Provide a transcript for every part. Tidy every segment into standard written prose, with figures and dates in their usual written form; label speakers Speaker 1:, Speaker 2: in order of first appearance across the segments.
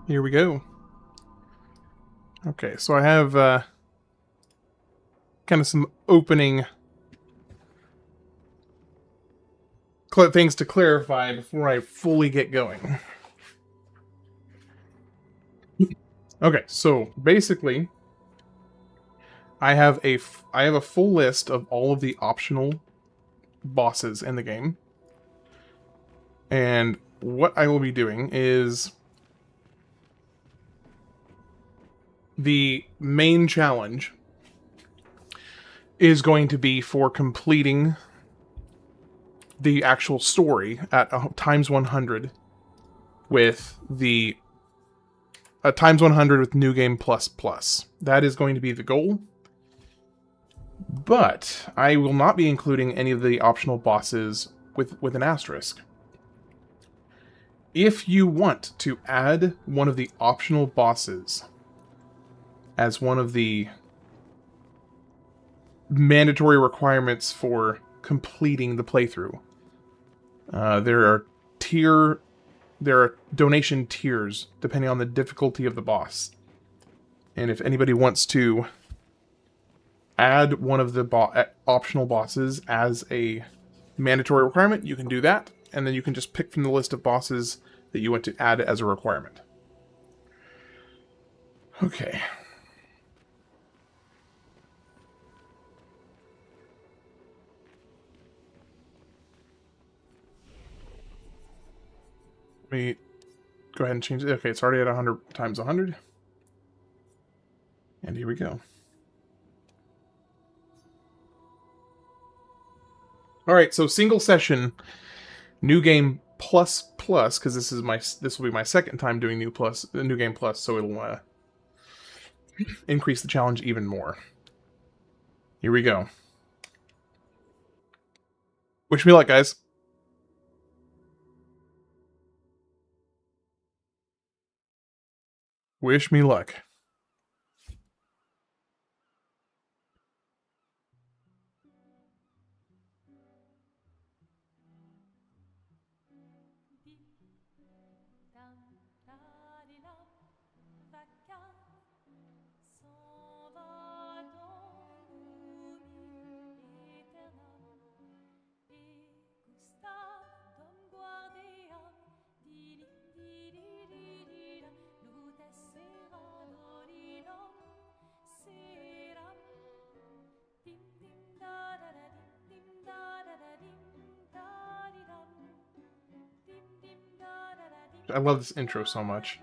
Speaker 1: Here we go. Okay, so I have kind of some opening things to clarify before I fully get going. Okay, so basically, I have a full list of all of the optional bosses in the game, and what I will be doing is the main challenge is going to be for completing the actual story at times 100 with the times 100 with New Game Plus Plus. That is going to be the goal. But I will not be including any of the optional bosses with an asterisk. If you want to add one of the optional bosses as one of the mandatory requirements for completing the playthrough, there are donation tiers depending on the difficulty of the boss. And if anybody wants to add one of the optional bosses as a mandatory requirement, you can do that, and then you can just pick from the list of bosses that you want to add as a requirement. Okay. Let me go ahead and change it. Okay, it's already at 100 times 100. And here we go. Alright, so single session, New Game Plus Plus, because this will be my second time doing New Game Plus, so it'll increase the challenge even more. Here we go. Wish me luck, guys. Wish me luck. I love this intro so much.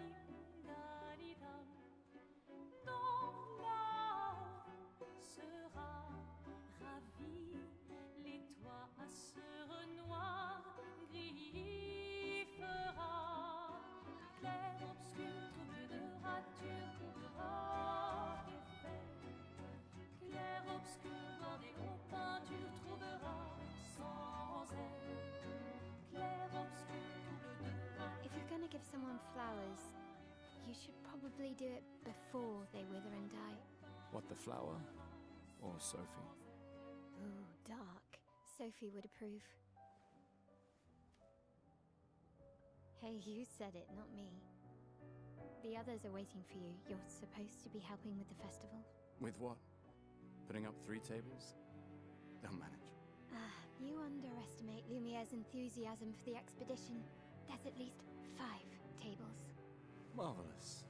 Speaker 2: Give someone flowers, you should probably do it before they wither and die.
Speaker 3: What, the flower? Or Sophie?
Speaker 2: Ooh, dark. Sophie would approve. Hey, you said it, not me. The others are waiting for you. You're supposed to be helping with the festival.
Speaker 3: With what? Putting up 3 tables? They'll manage.
Speaker 2: You underestimate Lumiere's enthusiasm for the expedition. There's at least 5 tables.
Speaker 3: Marvelous.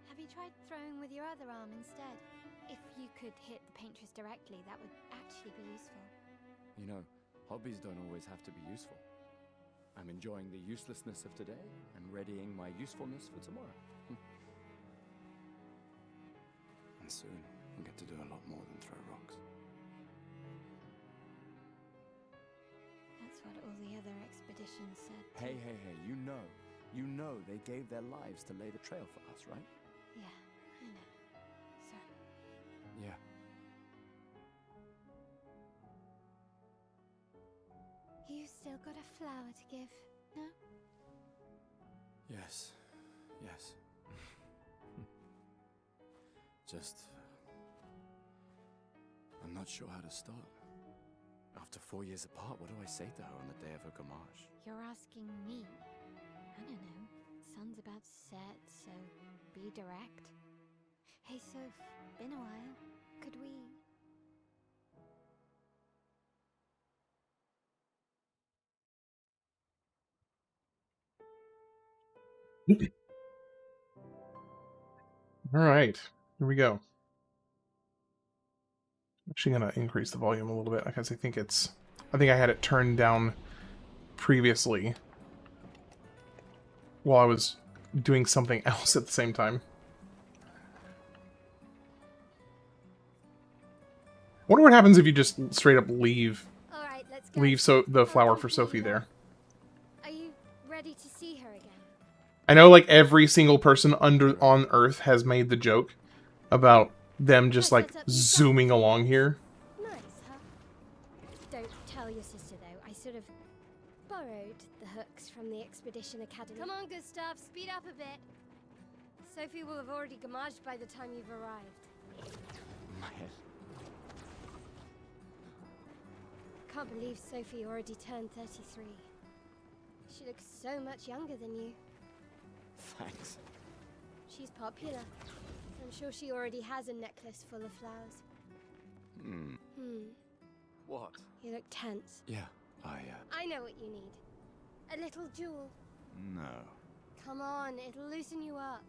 Speaker 2: Have you tried throwing with your other arm instead? If you could hit the paintress directly, that would actually be useful.
Speaker 3: You know, hobbies don't always have to be useful. I'm enjoying the uselessness of today and readying my usefulness for tomorrow. And soon, I'll get to do a lot more than throw rocks.
Speaker 2: That's what all the other expeditions said.
Speaker 3: Hey, you know they gave their lives to lay the trail for us, right?
Speaker 2: Yeah, I know. Sorry.
Speaker 3: Yeah.
Speaker 2: You still got a flower to give, no?
Speaker 3: Yes. Just... I'm not sure how to start. After 4 years apart, what do I say to her on the day of her gamage?
Speaker 2: You're asking me. I don't know. about set, so be direct. Hey, Soph, been a while. Could we...
Speaker 1: All right, here we go. I'm actually gonna increase the volume a little bit because I think I had it turned down previously while I was doing something else at the same time. Wonder what happens if you just straight up leave
Speaker 2: All right, let's go.
Speaker 1: the flower for Sophie there.
Speaker 2: Are you ready to see her again?
Speaker 1: I know, like, every single person on Earth has made the joke about them just, like, zooming along here.
Speaker 2: Nice, huh? Don't tell your sister, though. I sort of borrowed the hooks from the Expedition Academy. Come on, Gustav, speed up a bit. Sophie will have already gamaged by the time you've arrived.
Speaker 3: My head.
Speaker 2: Can't believe Sophie already turned 33. She looks so much younger than you.
Speaker 3: Thanks.
Speaker 2: She's popular. I'm sure she already has a necklace full of flowers.
Speaker 3: What?
Speaker 2: You look tense.
Speaker 3: Yeah,
Speaker 2: I know what you need. A little jewel.
Speaker 3: No.
Speaker 2: Come on, it'll loosen you up.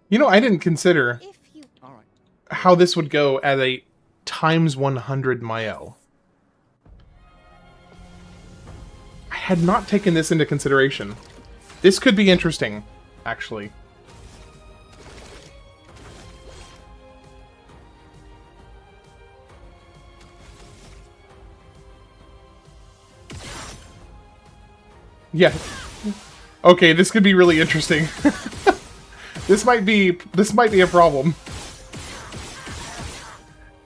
Speaker 1: You know, I didn't consider
Speaker 2: If you...
Speaker 3: Alright.
Speaker 1: how this would go at a times 100 Mael. I had not taken this into consideration. This could be interesting, actually. Yeah. Okay, this could be really interesting. This might be a problem.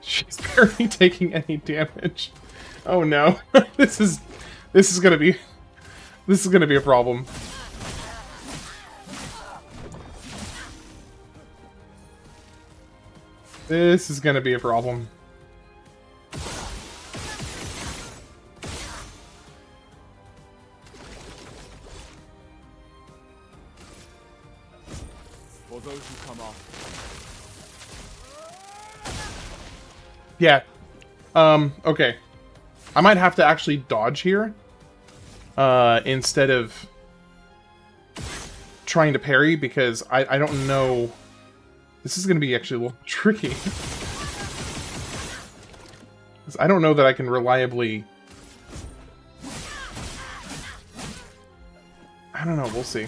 Speaker 1: She's barely taking any damage. Oh no. This is gonna be a problem. This is gonna be a problem.
Speaker 3: For those who come off.
Speaker 1: Yeah. Okay. I might have to actually dodge here. Instead of trying to parry, because I don't know... This is going to be actually a little tricky. 'Cause I don't know that I can reliably... I don't know, we'll see.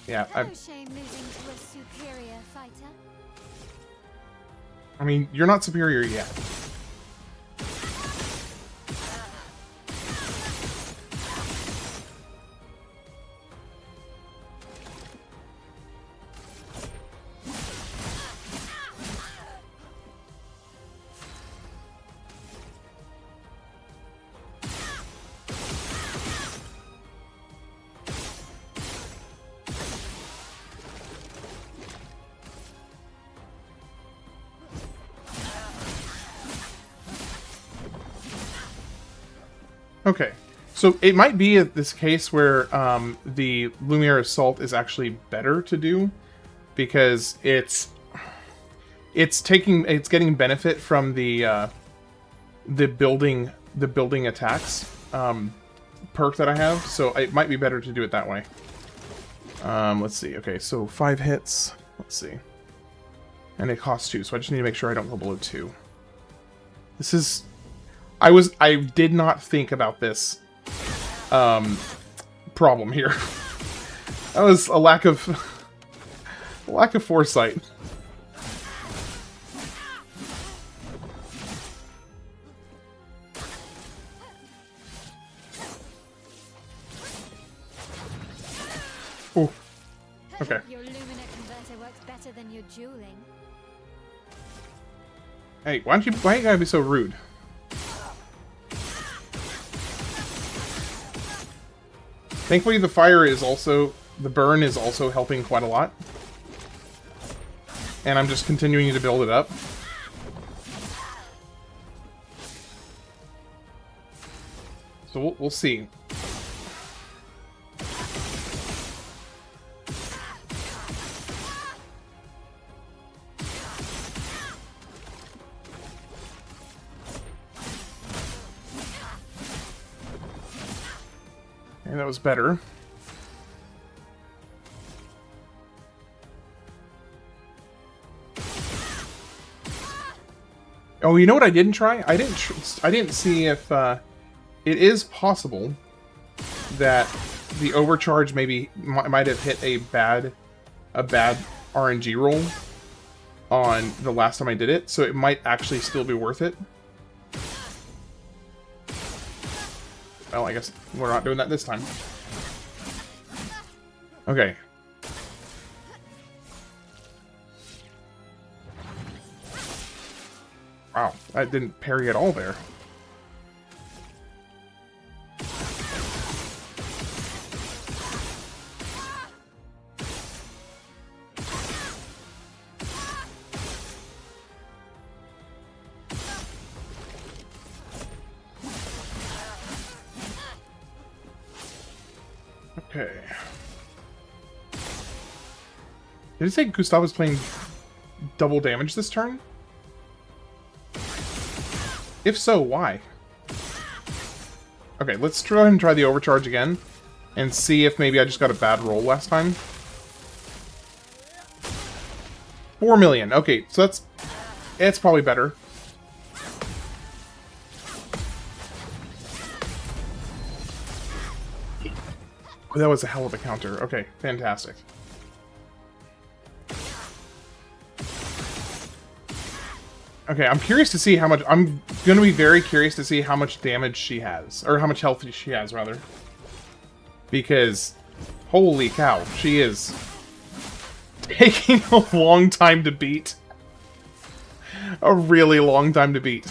Speaker 1: Yeah,
Speaker 2: No shame losing to a superior fighter.
Speaker 1: I mean, you're not superior yet. Okay, so it might be this case where the Lumiere Assault is actually better to do, because it's getting benefit from the building attacks perk that I have, so it might be better to do it that way. Let's see. Okay, so 5 hits. Let's see, and it costs 2, so I just need to make sure I don't go below 2. This is. I did not think about this problem here. That was a lack of foresight. Oh, okay.
Speaker 2: Your Lumina converter works better than your dueling.
Speaker 1: Hey, why you gotta be so rude? Thankfully, the burn is also helping quite a lot. And I'm just continuing to build it up. So we'll see. And that was better. Oh, you know what I didn't try? I didn't see if it is possible that the overcharge maybe might have hit a bad RNG roll on the last time I did it, so it might actually still be worth it. Well, I guess we're not doing that this time. Okay. Wow, I didn't parry at all there. Okay. Did it say Gustav was playing double damage this turn? If so, why? Okay, let's try and try the overcharge again and see if maybe I just got a bad roll last time. 4 million. Okay, so it's probably better. Oh, that was a hell of a counter. Okay, fantastic. Okay, I'm curious to see how much... I'm going to be very curious to see how much damage she has. Or how much health she has, rather. Because, holy cow, she is taking a long time to beat. A really long time to beat.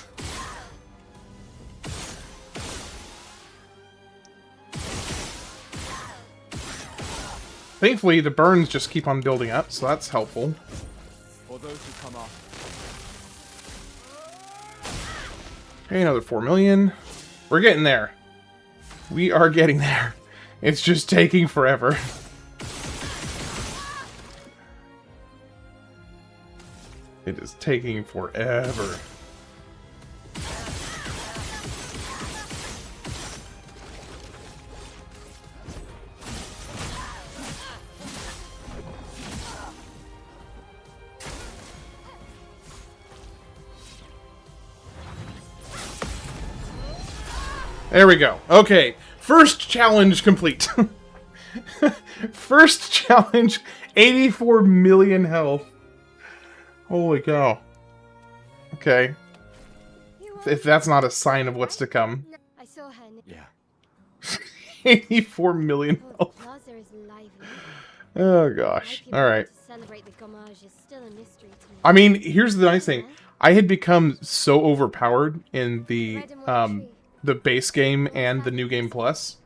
Speaker 1: Thankfully, the burns just keep on building up, so that's helpful.
Speaker 3: For those who come off.
Speaker 1: Okay, another 4 million. We're getting there. We are getting there. It's just taking forever. It is taking forever. There we go. Okay, first challenge complete. First challenge, 84 million health. Holy cow. Okay. If that's not a sign of what's to come.
Speaker 2: I saw her.
Speaker 3: Yeah.
Speaker 1: 84 million
Speaker 2: Oh, the
Speaker 1: health.
Speaker 2: plaza is lively.
Speaker 1: Oh gosh. Alright.
Speaker 2: To celebrate the gommage is still a mystery to me.
Speaker 1: I mean, here's the nice thing. I had become so overpowered in the base game and the new game plus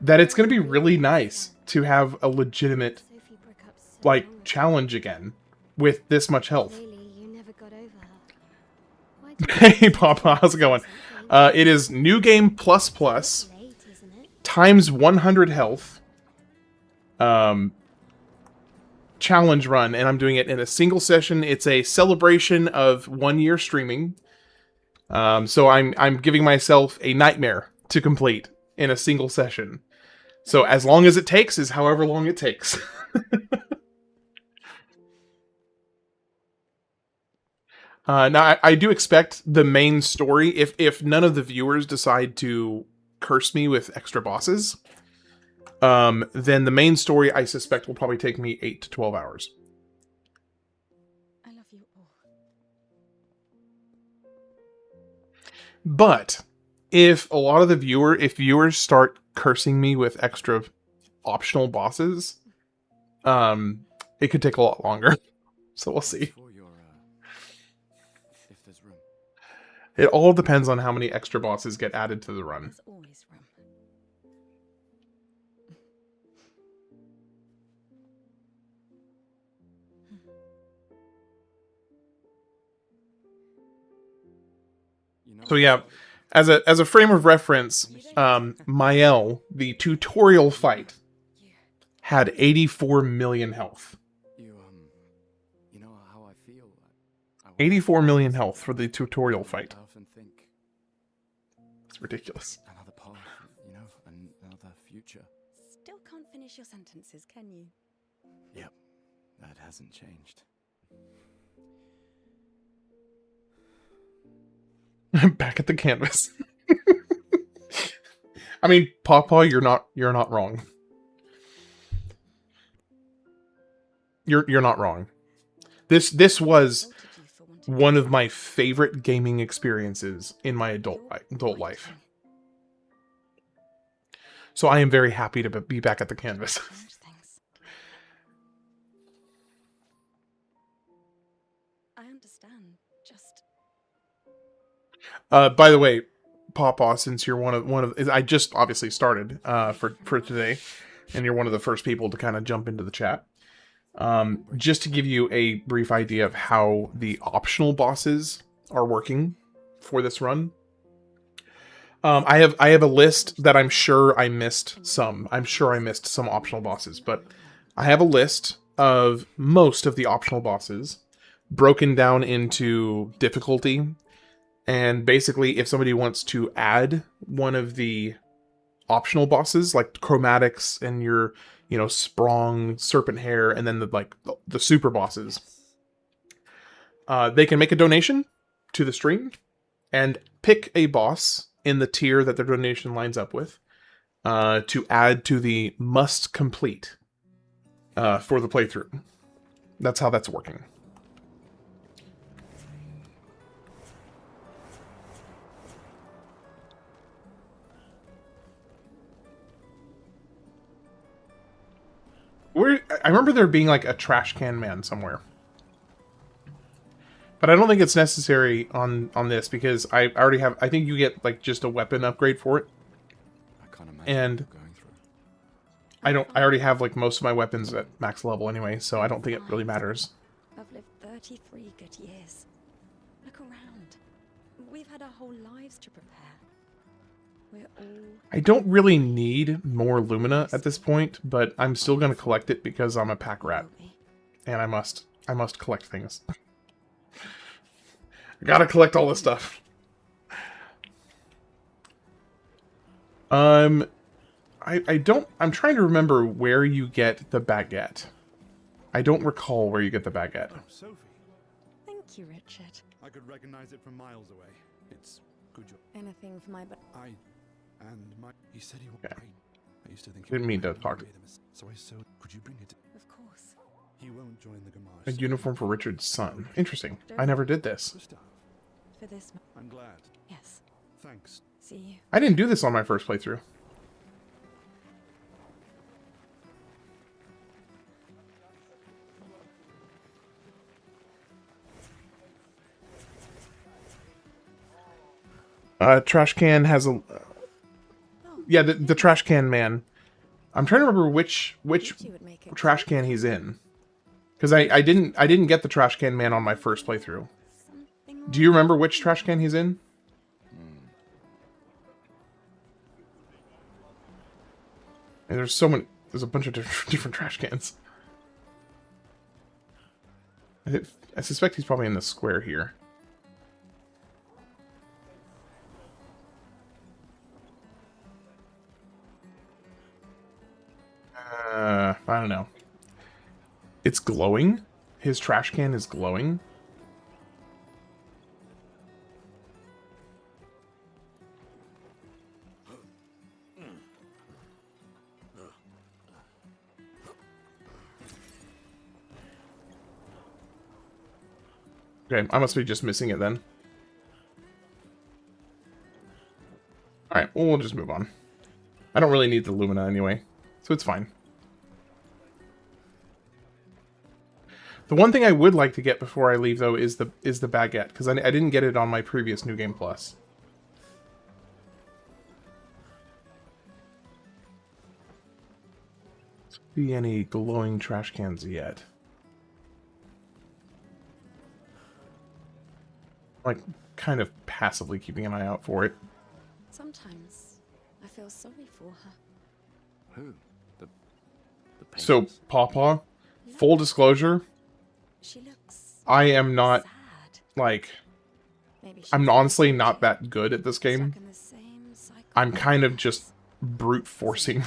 Speaker 1: that it's going to be really nice to have a legitimate
Speaker 2: Sophie broke up so
Speaker 1: like
Speaker 2: long ago.
Speaker 1: challenge again with this much health.
Speaker 2: Clearly, you never got over her. Why did
Speaker 1: Hey Papa, how's it going? It is new game plus plus
Speaker 2: late, isn't it?
Speaker 1: times 100 health challenge run, and I'm doing it in a single session. It's a celebration of 1 year streaming. So I'm giving myself a nightmare to complete in a single session. So as long as it takes is however long it takes. Now I do expect the main story, if none of the viewers decide to curse me with extra bosses, then the main story I suspect will probably take me 8 to 12 hours.
Speaker 4: I love you all.
Speaker 1: But if a lot of the viewers start cursing me with extra optional bosses, it could take a lot longer. So we'll see.
Speaker 3: For your, if there's room.
Speaker 1: It all depends on how many extra bosses get added to the run.
Speaker 4: There's always room.
Speaker 3: You know,
Speaker 1: So yeah, as a frame of reference, Mael, the tutorial fight, had 84 million health.
Speaker 3: You know how I feel.
Speaker 1: 84 million health for the tutorial fight.
Speaker 3: I often think
Speaker 1: It's ridiculous.
Speaker 3: another path, you know, another future.
Speaker 4: Still can't finish your sentences, can you?
Speaker 3: Yep, that hasn't changed.
Speaker 1: Back at the canvas. I mean, Pawpaw, you're not wrong. You're not wrong. This was
Speaker 4: Faulted you for wanting
Speaker 1: one of my favorite gaming experiences in my adult life. So I am very happy to be back at the canvas.
Speaker 4: Change things. I understand. Just
Speaker 1: By the way, Pawpaw, since you're one of I just obviously started for today, and you're one of the first people to kind of jump into the chat. Just to give you a brief idea of how the optional bosses are working for this run. I have a list that I'm sure I missed some. I'm sure I missed some optional bosses, but I have a list of most of the optional bosses broken down into difficulty. And basically, if somebody wants to add one of the optional bosses, like chromatics and your, you know, Sprong, Serpent Hair, and then the super bosses, they can make a donation to the stream and pick a boss in the tier that their donation lines up with to add to the must complete for the playthrough. That's how that's working. I remember there being like a trash can man somewhere. But I don't think it's necessary on this because I already have, I think you get like just a weapon upgrade for it.
Speaker 3: I can't imagine
Speaker 1: And
Speaker 3: what you're going through.
Speaker 1: I already have like most of my weapons at max level anyway, so I don't think it really matters.
Speaker 4: I've lived 33 good years. Look around. We've had our whole lives to prepare. We're all
Speaker 1: I don't really need more Lumina at this point, but I'm still going to collect it because I'm a pack rat.
Speaker 4: will be.
Speaker 1: And I must collect things. I gotta collect all this stuff. I'm trying to remember where you get the baguette. I don't recall where you get the baguette.
Speaker 5: Oh, Sophie.
Speaker 4: Thank you, Richard.
Speaker 5: I could recognize it from miles away. It's good job.
Speaker 4: Anything for my
Speaker 5: He said he would.
Speaker 1: Okay.
Speaker 5: I used to think
Speaker 1: Didn't mean to talk to-
Speaker 5: So I sewed. Could you bring it?
Speaker 4: Of course.
Speaker 5: He won't join the Gamage.
Speaker 1: A uniform for Richard's son. Interesting. I never did this.
Speaker 5: Gustav,
Speaker 4: For this.
Speaker 5: I'm glad.
Speaker 4: Yes.
Speaker 5: Thanks.
Speaker 4: See you.
Speaker 1: I didn't do this on my first playthrough. Trash can has a... yeah, the trash can man. I'm trying to remember which
Speaker 4: Thought you would make it
Speaker 1: trash can he's in. Because I didn't get the trash can man on my first playthrough.
Speaker 4: something
Speaker 1: Do you remember which trash can he's in? And there's so many. There's a bunch of different trash cans. I suspect he's probably in the square here. I don't know. It's glowing. His trash can is glowing. Okay, I must be just missing it then. Alright, well, we'll just move on. I don't really need the Lumina anyway, so it's fine. The one thing I would like to get before I leave, though, is the baguette, because I didn't get it on my previous New Game Plus. See any glowing trash cans yet? Like, kind of passively keeping an eye out for it.
Speaker 4: Sometimes I feel sorry for her.
Speaker 3: Who? The
Speaker 1: So,
Speaker 3: patients?
Speaker 1: Pawpaw, full disclosure,
Speaker 4: She looks
Speaker 1: I am not,
Speaker 4: sad.
Speaker 1: like,
Speaker 4: Maybe she's
Speaker 1: I'm honestly not that good at this game.
Speaker 4: stuck in the same cycle.
Speaker 1: I'm kind of just brute forcing.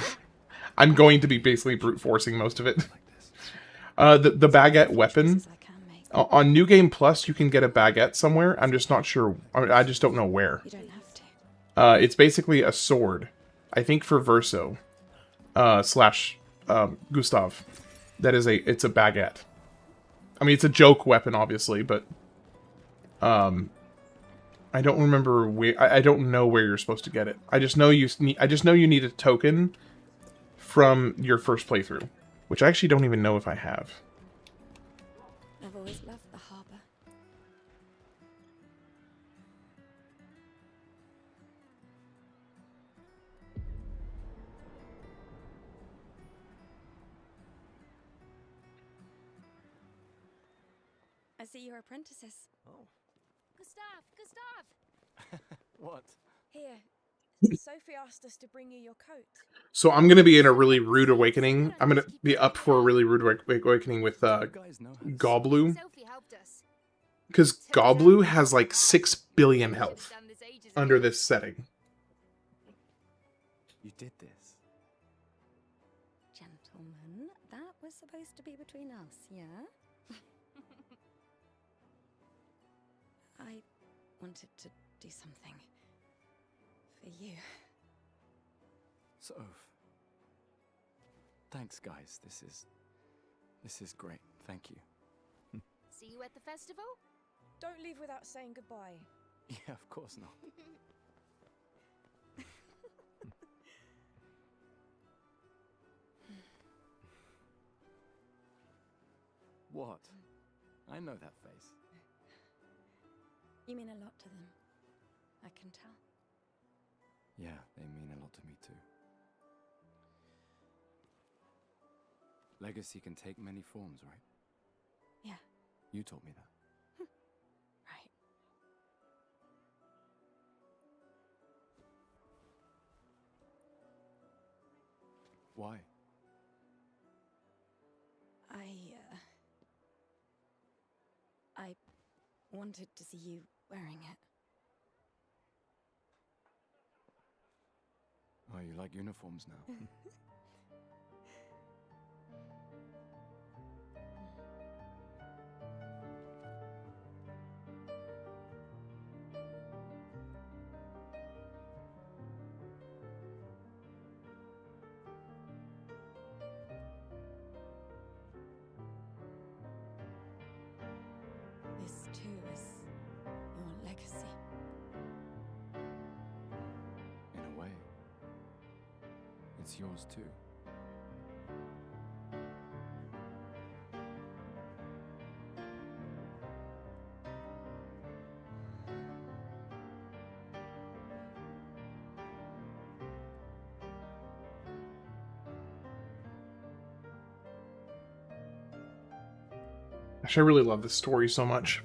Speaker 1: I'm going to be basically brute forcing most of it.
Speaker 3: Like this.
Speaker 1: The baguette weapon,
Speaker 4: Choices I can make.
Speaker 1: on New Game Plus, you can get a baguette somewhere. I'm just not sure. I just don't know where.
Speaker 4: You don't have to.
Speaker 1: It's basically a sword. I think for Verso, slash, Gustav. It's a baguette. I mean, it's a joke weapon, obviously, but, I don't remember where, I don't know where you're supposed to get it. I just know you need a token from your first playthrough, which I actually don't even know if I have.
Speaker 4: I've always loved the harbor. I see you're apprentices.
Speaker 3: Oh.
Speaker 2: Gustav!
Speaker 3: What?
Speaker 6: Here, Sophie asked us to bring you your coat.
Speaker 1: So I'm gonna be in a really rude awakening. I'm gonna be up for a really rude awakening with
Speaker 3: You guys know how to
Speaker 1: Goblu,
Speaker 2: Sophie helped us.
Speaker 1: because Goblu has like 6 billion health under this setting.
Speaker 3: You did this.
Speaker 4: Gentlemen, that was supposed to be between us, yeah? I wanted to do something for you.
Speaker 3: Soph. Thanks, guys. This is great. Thank you.
Speaker 2: See you at the festival?
Speaker 6: Don't leave without saying goodbye.
Speaker 3: Yeah, of course not. What? I know that face.
Speaker 4: You mean a lot to them. I can tell.
Speaker 3: Yeah, they mean a lot to me too. Legacy can take many forms, right?
Speaker 4: Yeah.
Speaker 3: You told me that.
Speaker 4: Right.
Speaker 3: Why?
Speaker 4: I wanted to see you wearing it.
Speaker 3: Oh, you like uniforms now?
Speaker 4: This too is your legacy.
Speaker 3: In a way. It's yours too.
Speaker 1: Gosh, I really love this story so much.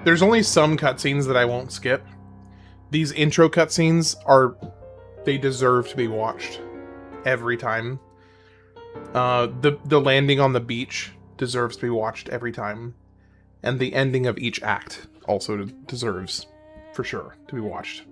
Speaker 1: There's only some cutscenes that I won't skip. These intro cutscenes they deserve to be watched every time. The landing on the beach deserves to be watched every time. And the ending of each act also deserves, for sure, to be watched.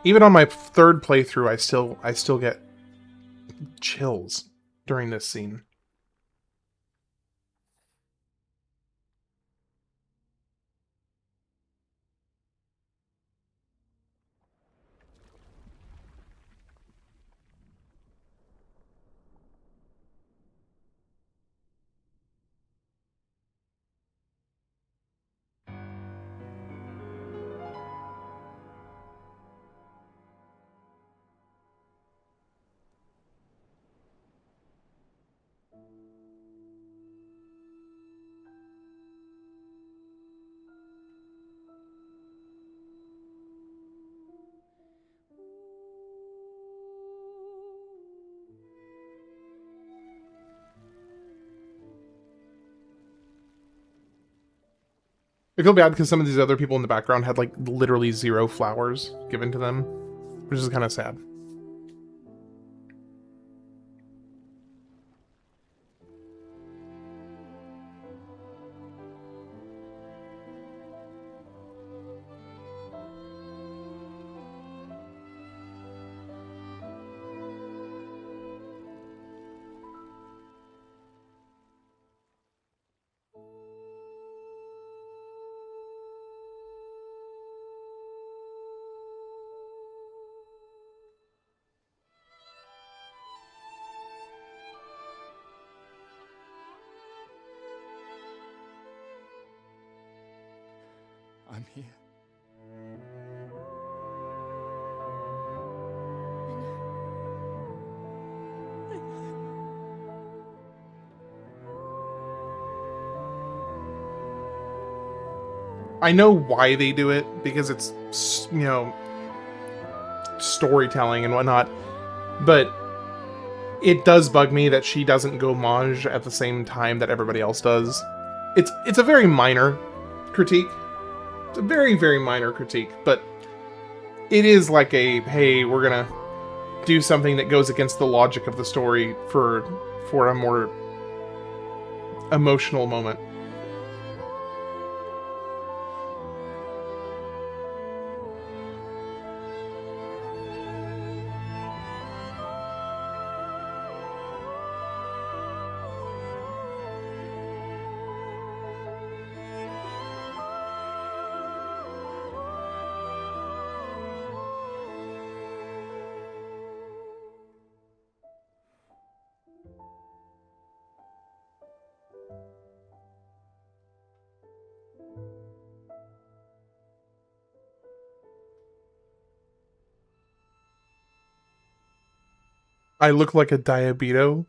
Speaker 1: Even on my third playthrough, I still get chills during this scene. I feel bad because some of these other people in the background had like literally 0 flowers given to them, which is kind of sad.
Speaker 3: I'm here.
Speaker 1: I know why they do it, because it's, you know, storytelling and whatnot, but it does bug me that she doesn't go Maj at the same time that everybody else does. It's a very minor critique. It's a very, very minor critique, but it is like a, hey, we're gonna do something that goes against the logic of the story for a more emotional moment. I look like a diabeto.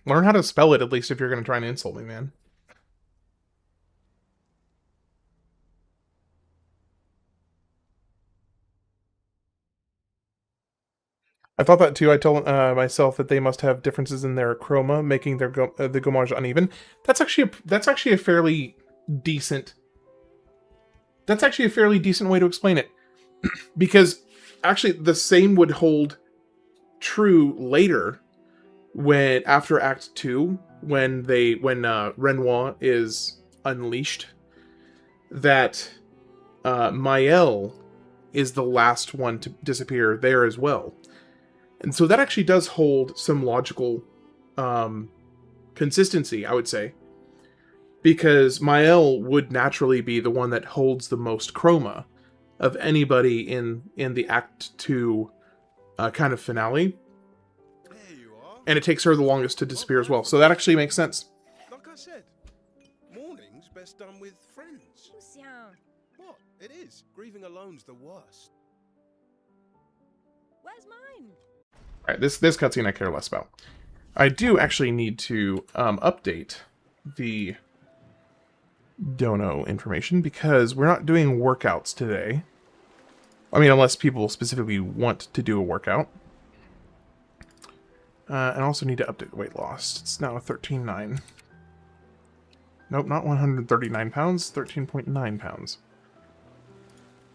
Speaker 1: Learn how to spell it, at least, if you're going to try and insult me, man. I thought that too. I told myself that they must have differences in their chroma, making their the gommage uneven. That's actually a fairly decent. That's actually a fairly decent way to explain it, because actually the same would hold true later, when after Act 2, when Renoir is unleashed, that Maëlle is the last one to disappear there as well. And so that actually does hold some logical consistency, I would say. Because Maëlle would naturally be the one that holds the most chroma of anybody in the Act 2 kind of finale.
Speaker 5: There you are.
Speaker 1: And it takes her the longest to disappear as well. So that actually makes sense.
Speaker 5: Like I said, mourning's best done with friends.
Speaker 6: Lucien,
Speaker 5: What? It is. Grieving alone's the worst.
Speaker 6: where's mine?
Speaker 1: Alright, this cutscene I care less about. I do actually need to update the dono information, because we're not doing workouts today. I mean, unless people specifically want to do a workout. And I also need to update the weight loss. It's now 13.9. Nope, not 139 pounds, 13.9 pounds.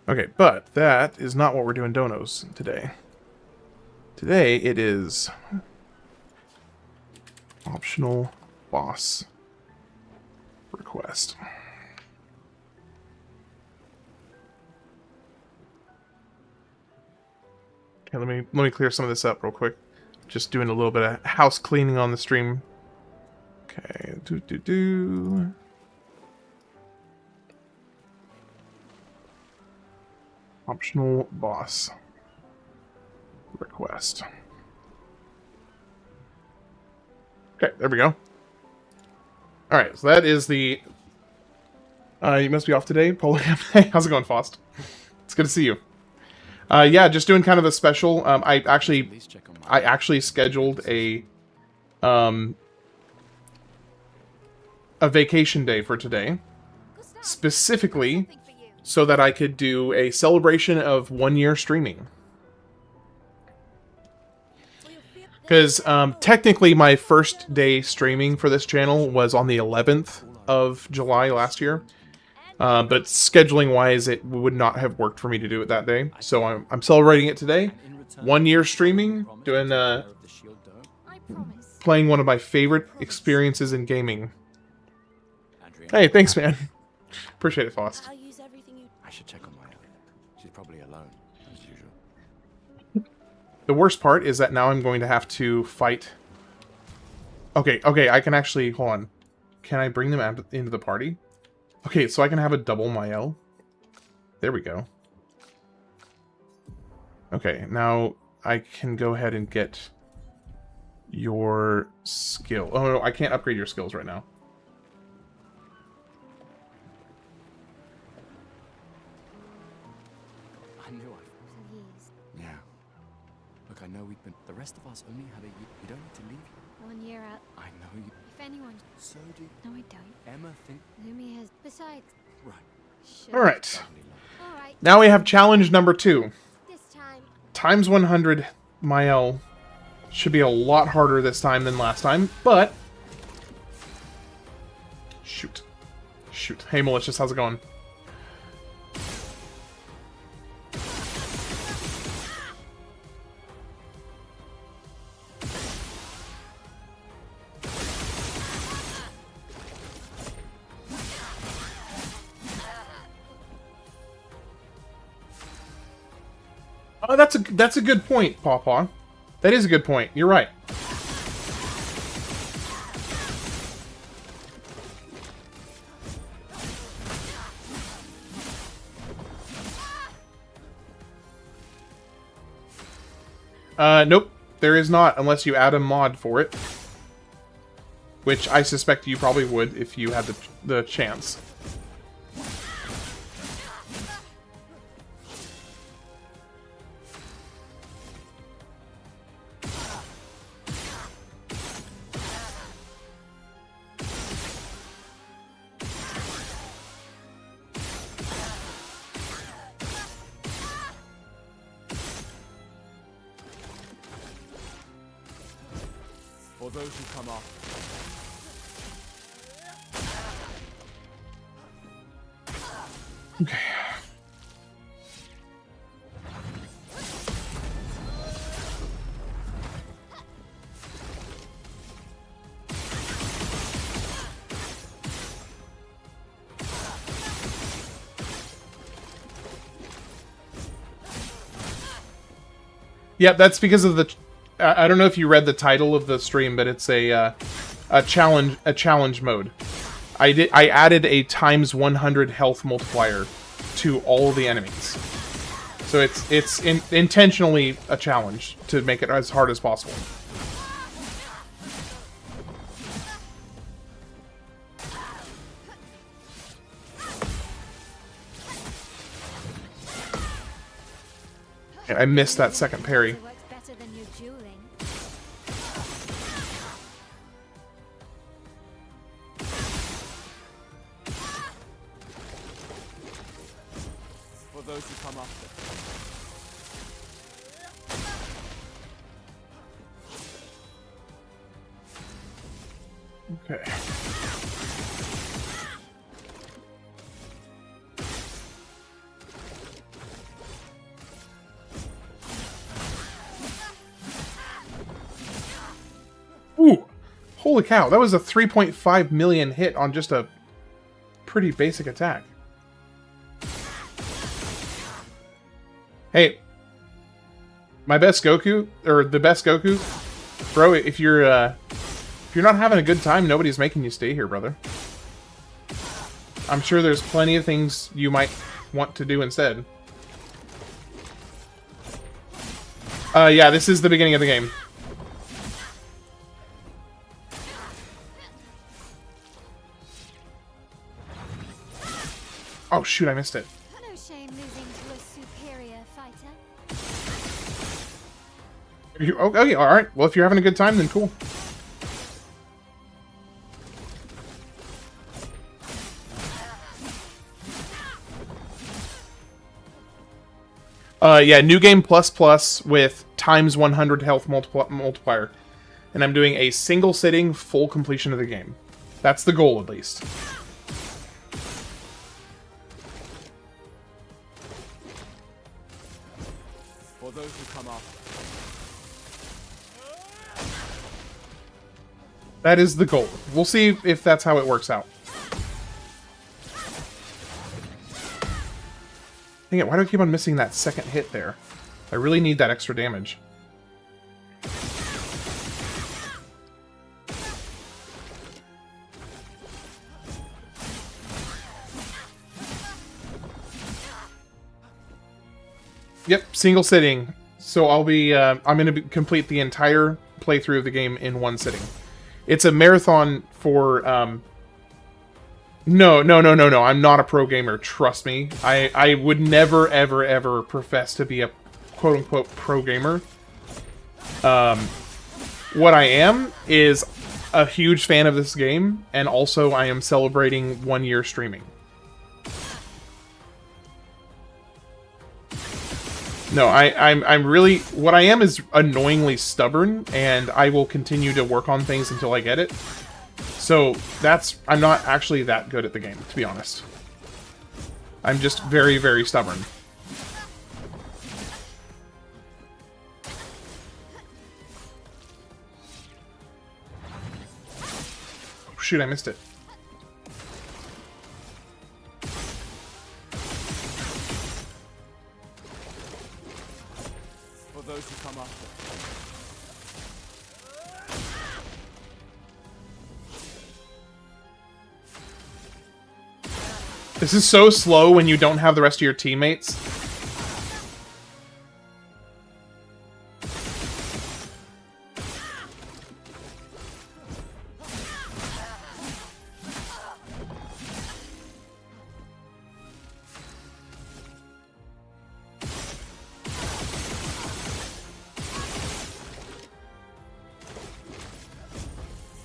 Speaker 1: Okay, but that is not what we're doing donos today. Today it is optional boss request. Okay, let me clear some of this up real quick. Just doing a little bit of house cleaning on the stream. Okay, Optional boss request. Okay, there we go. Alright, so that is the... you must be off today, Paul. Hey, how's it going, Faust? It's good to see you. Yeah, just doing kind of a special. I actually scheduled a vacation day for today, specifically so that I could do a celebration of 1 year streaming. Because technically my first day streaming for this channel was on the 11th of July last year. But scheduling-wise, it would not have worked for me to do it that day. So I'm celebrating it today. 1 year streaming, doing playing one of my favorite experiences in gaming. Hey, thanks, man. Appreciate it, Faust.
Speaker 6: I'll use everything you...
Speaker 3: I should check on Maya. She's probably alone, as usual.
Speaker 1: The worst part is that now I'm going to have to fight... Okay, I can actually... Hold on. Can I bring them into the party? Okay, so I can have a double Mael. There we go. Okay, now I can go ahead and get your skill. Oh, no, I can't upgrade your skills right now.
Speaker 3: I knew I... Yeah. Look, I know we've been... The rest of us only had a year. You don't need to leave yet.
Speaker 2: 1 year out.
Speaker 3: I know you...
Speaker 2: If anyone...
Speaker 3: So do...
Speaker 2: No, I don't.
Speaker 3: Emma think...
Speaker 2: Lumi has... Besides...
Speaker 3: Right.
Speaker 2: Sure.
Speaker 1: Alright.
Speaker 2: Alright.
Speaker 1: Now we have challenge number 2.
Speaker 2: This time...
Speaker 1: Times 100 Mael. Should be a lot harder this time than last time, but... Shoot. Shoot. Hey, Malicious, how's it going? Oh, that's a good point, Pawpaw. That is a good point. You're right. Nope. There is not, unless you add a mod for it. Which I suspect you probably would if you had the chance.
Speaker 3: For those who come off.
Speaker 1: Okay. Yeah, that's because of the... I don't know if you read the title of the stream, but it's a challenge mode. I added a times 100 health multiplier to all the enemies. So it's intentionally a challenge to make it as hard as possible. I missed that second parry.
Speaker 2: It works better than your dueling.
Speaker 3: For those who come after.
Speaker 1: Okay. Ooh! Holy cow, that was a 3.5 million hit on just a pretty basic attack. my best Goku, or the best Goku, bro. If you're not having a good time, nobody's making you stay here, brother. I'm sure there's plenty of things you might want to do instead. Yeah, this is the beginning of the game. Oh shoot, I missed it.
Speaker 2: No shame losing to a superior fighter.
Speaker 1: Okay, alright. Well, if you're having a good time, then cool. Yeah, new game plus with times 100 health multiplier. And I'm doing a single sitting full completion of the game. That's the goal, at least.
Speaker 3: For those who come up.
Speaker 1: That is the goal. We'll see if that's how it works out. Dang it, why do I keep on missing that second hit there? I really need that extra damage. Yep, single sitting. So I'll be, I'm going to complete the entire playthrough of the game in one sitting. It's a marathon for, No. I'm not a pro gamer, trust me. I would never, ever profess to be a quote-unquote pro gamer. What I am is a huge fan of this game, and also I am celebrating 1 year streaming. No, I'm really... What I am is annoyingly stubborn, and I will continue to work on things until I get it. So, that's... I'm not actually that good at the game, to be honest. I'm just very, very stubborn. Oh, shoot, I missed it.
Speaker 3: For those who come after.
Speaker 1: This is so slow when you don't have the rest of your teammates.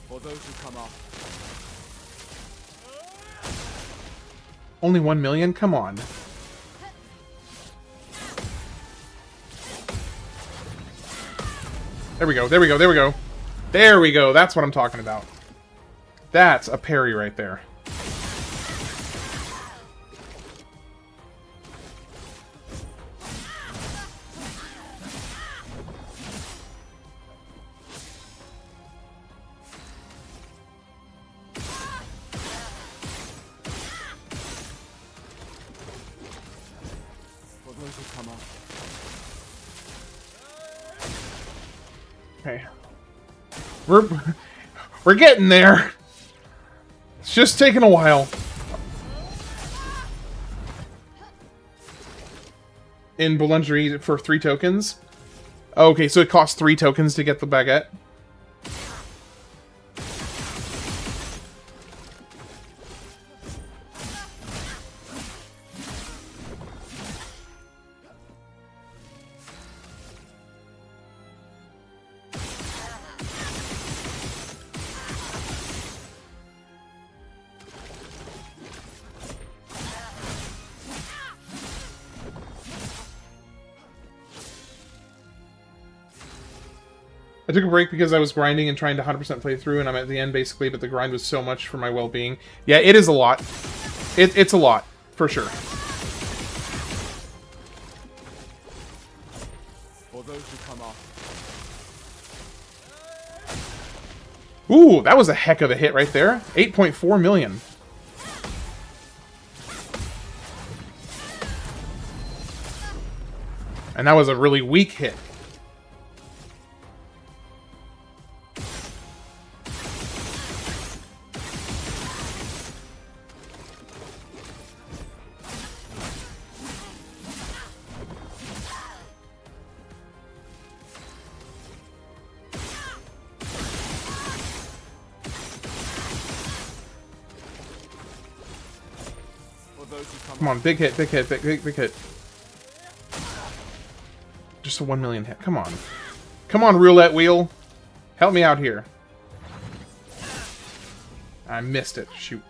Speaker 3: For those who come after.
Speaker 1: Only 1 million? Come on. There we go, there we go, there we go. There we go, that's what I'm talking about. That's a parry right there. Okay. We're getting there. It's just taking a while. In Boulangerie for 3 tokens. Okay, so it costs 3 tokens to get the baguette. I took a break because I was grinding and trying to 100% play through, and I'm at the end basically, but the grind was so much for my well-being. Yeah, it is a lot. It's a lot, for sure.
Speaker 3: For those who come off.
Speaker 1: Ooh, that was a heck of a hit right there. 8.4 million. And that was a really weak hit.
Speaker 3: those who come
Speaker 1: Come on, big hit, big hit, big hit. Just a 1 million hit. Come on. Come on, roulette wheel. Help me out here. I missed it. Shoot.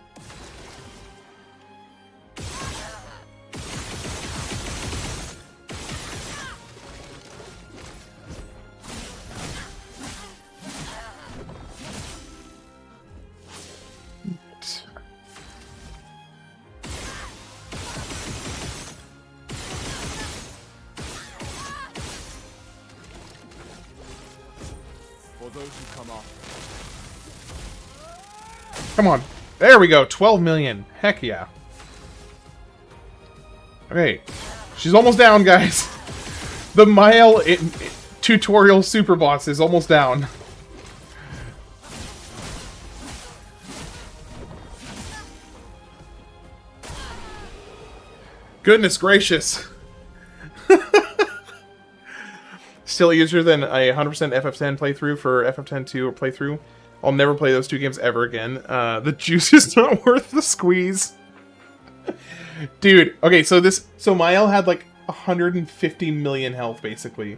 Speaker 3: For those who come off.
Speaker 1: Come on. There we go. 12 million. Heck yeah. Okay. She's almost down, guys. The Mile tutorial super boss is almost down. Goodness gracious. Still easier than a 100% FF10 playthrough for FF10 2 playthrough. I'll never play those two games ever again. The juice is not worth the squeeze. Dude, okay, so Mael had like 150 million health, basically.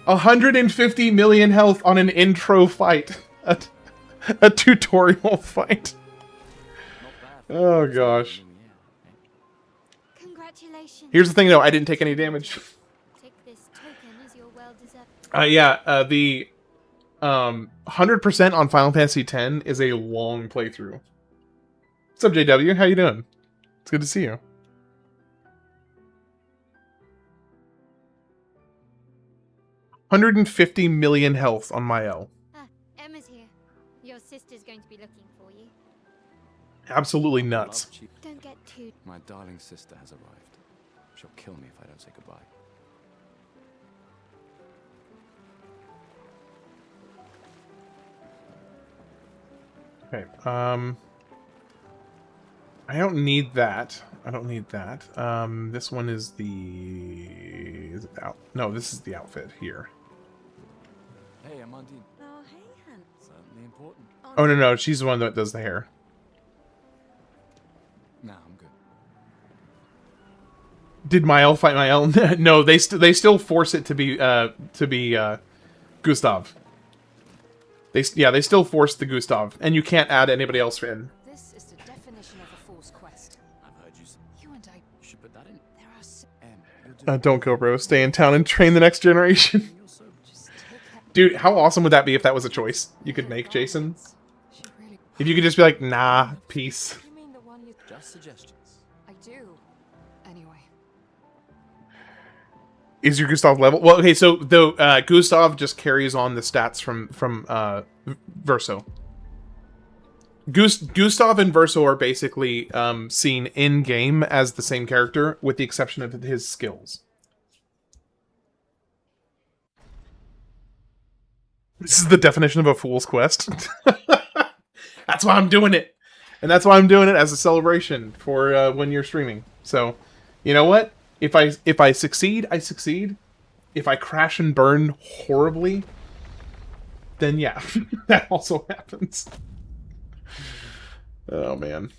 Speaker 1: 150 million health on an intro fight. A tutorial fight. Oh, gosh.
Speaker 2: Congratulations.
Speaker 1: Here's the thing, though. I didn't take any damage.
Speaker 2: Take this token as your well-deserved.
Speaker 1: The 100% on Final Fantasy X is a long playthrough. What's up, JW? How you doing? It's good to see you. $150 million health on Mael.
Speaker 2: Ah, Emma's here. Your sister's going to be looking for you.
Speaker 1: Absolutely nuts.
Speaker 2: Don't get too...
Speaker 3: My darling sister has arrived. She'll kill me if I don't say goodbye.
Speaker 1: Okay, I don't need that. I don't need that. This one is the... Is it out? No, this is the outfit here.
Speaker 3: Hey, Amandine.
Speaker 4: Oh, hey, Han.
Speaker 3: Certainly important.
Speaker 1: Oh, no, she's the one that does the hair.
Speaker 3: Nah, I'm good.
Speaker 1: Did Mael fight Mael? No, they still force it to be Gustav. They still force the Gustav, and you can't add anybody else in.
Speaker 7: This is the definition of a fool's quest.
Speaker 3: I've heard you say.
Speaker 7: You and I,
Speaker 3: You should put that in.
Speaker 7: there are
Speaker 3: You're doing
Speaker 1: Don't go, bro. Stay in town and train the next generation.
Speaker 3: you're so
Speaker 7: just take care.
Speaker 1: Dude, how awesome would that be if that was a choice you could make, Jason?
Speaker 7: She really...
Speaker 1: If you could just be like, nah, peace.
Speaker 7: You mean the one you...
Speaker 3: just suggestions.
Speaker 7: I do. Anyway.
Speaker 1: Is your Gustav level? Well, okay, so the Gustav just carries on the stats from Verso. Gustav and Verso are basically seen in game as the same character, with the exception of his skills. This is the definition of a fool's quest. That's why I'm doing it, and that's why I'm doing it as a celebration for when you're streaming. So, you know what? If I succeed, I succeed. If I crash and burn horribly, then yeah, that also happens. Oh man.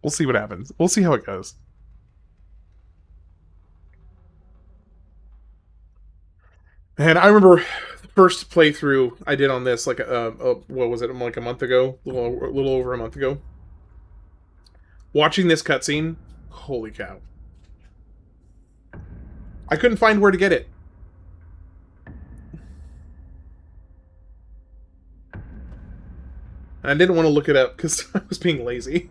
Speaker 1: We'll see what happens. We'll see how it goes. And I remember the first playthrough I did on this, like what was it, like a month ago, a little over a month ago. Watching this cutscene, holy cow. I couldn't find where to get it. And I didn't want to look it up because I was being lazy.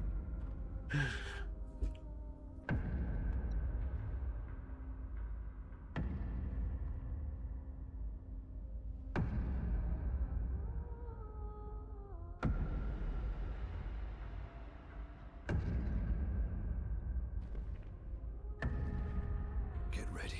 Speaker 3: Get ready.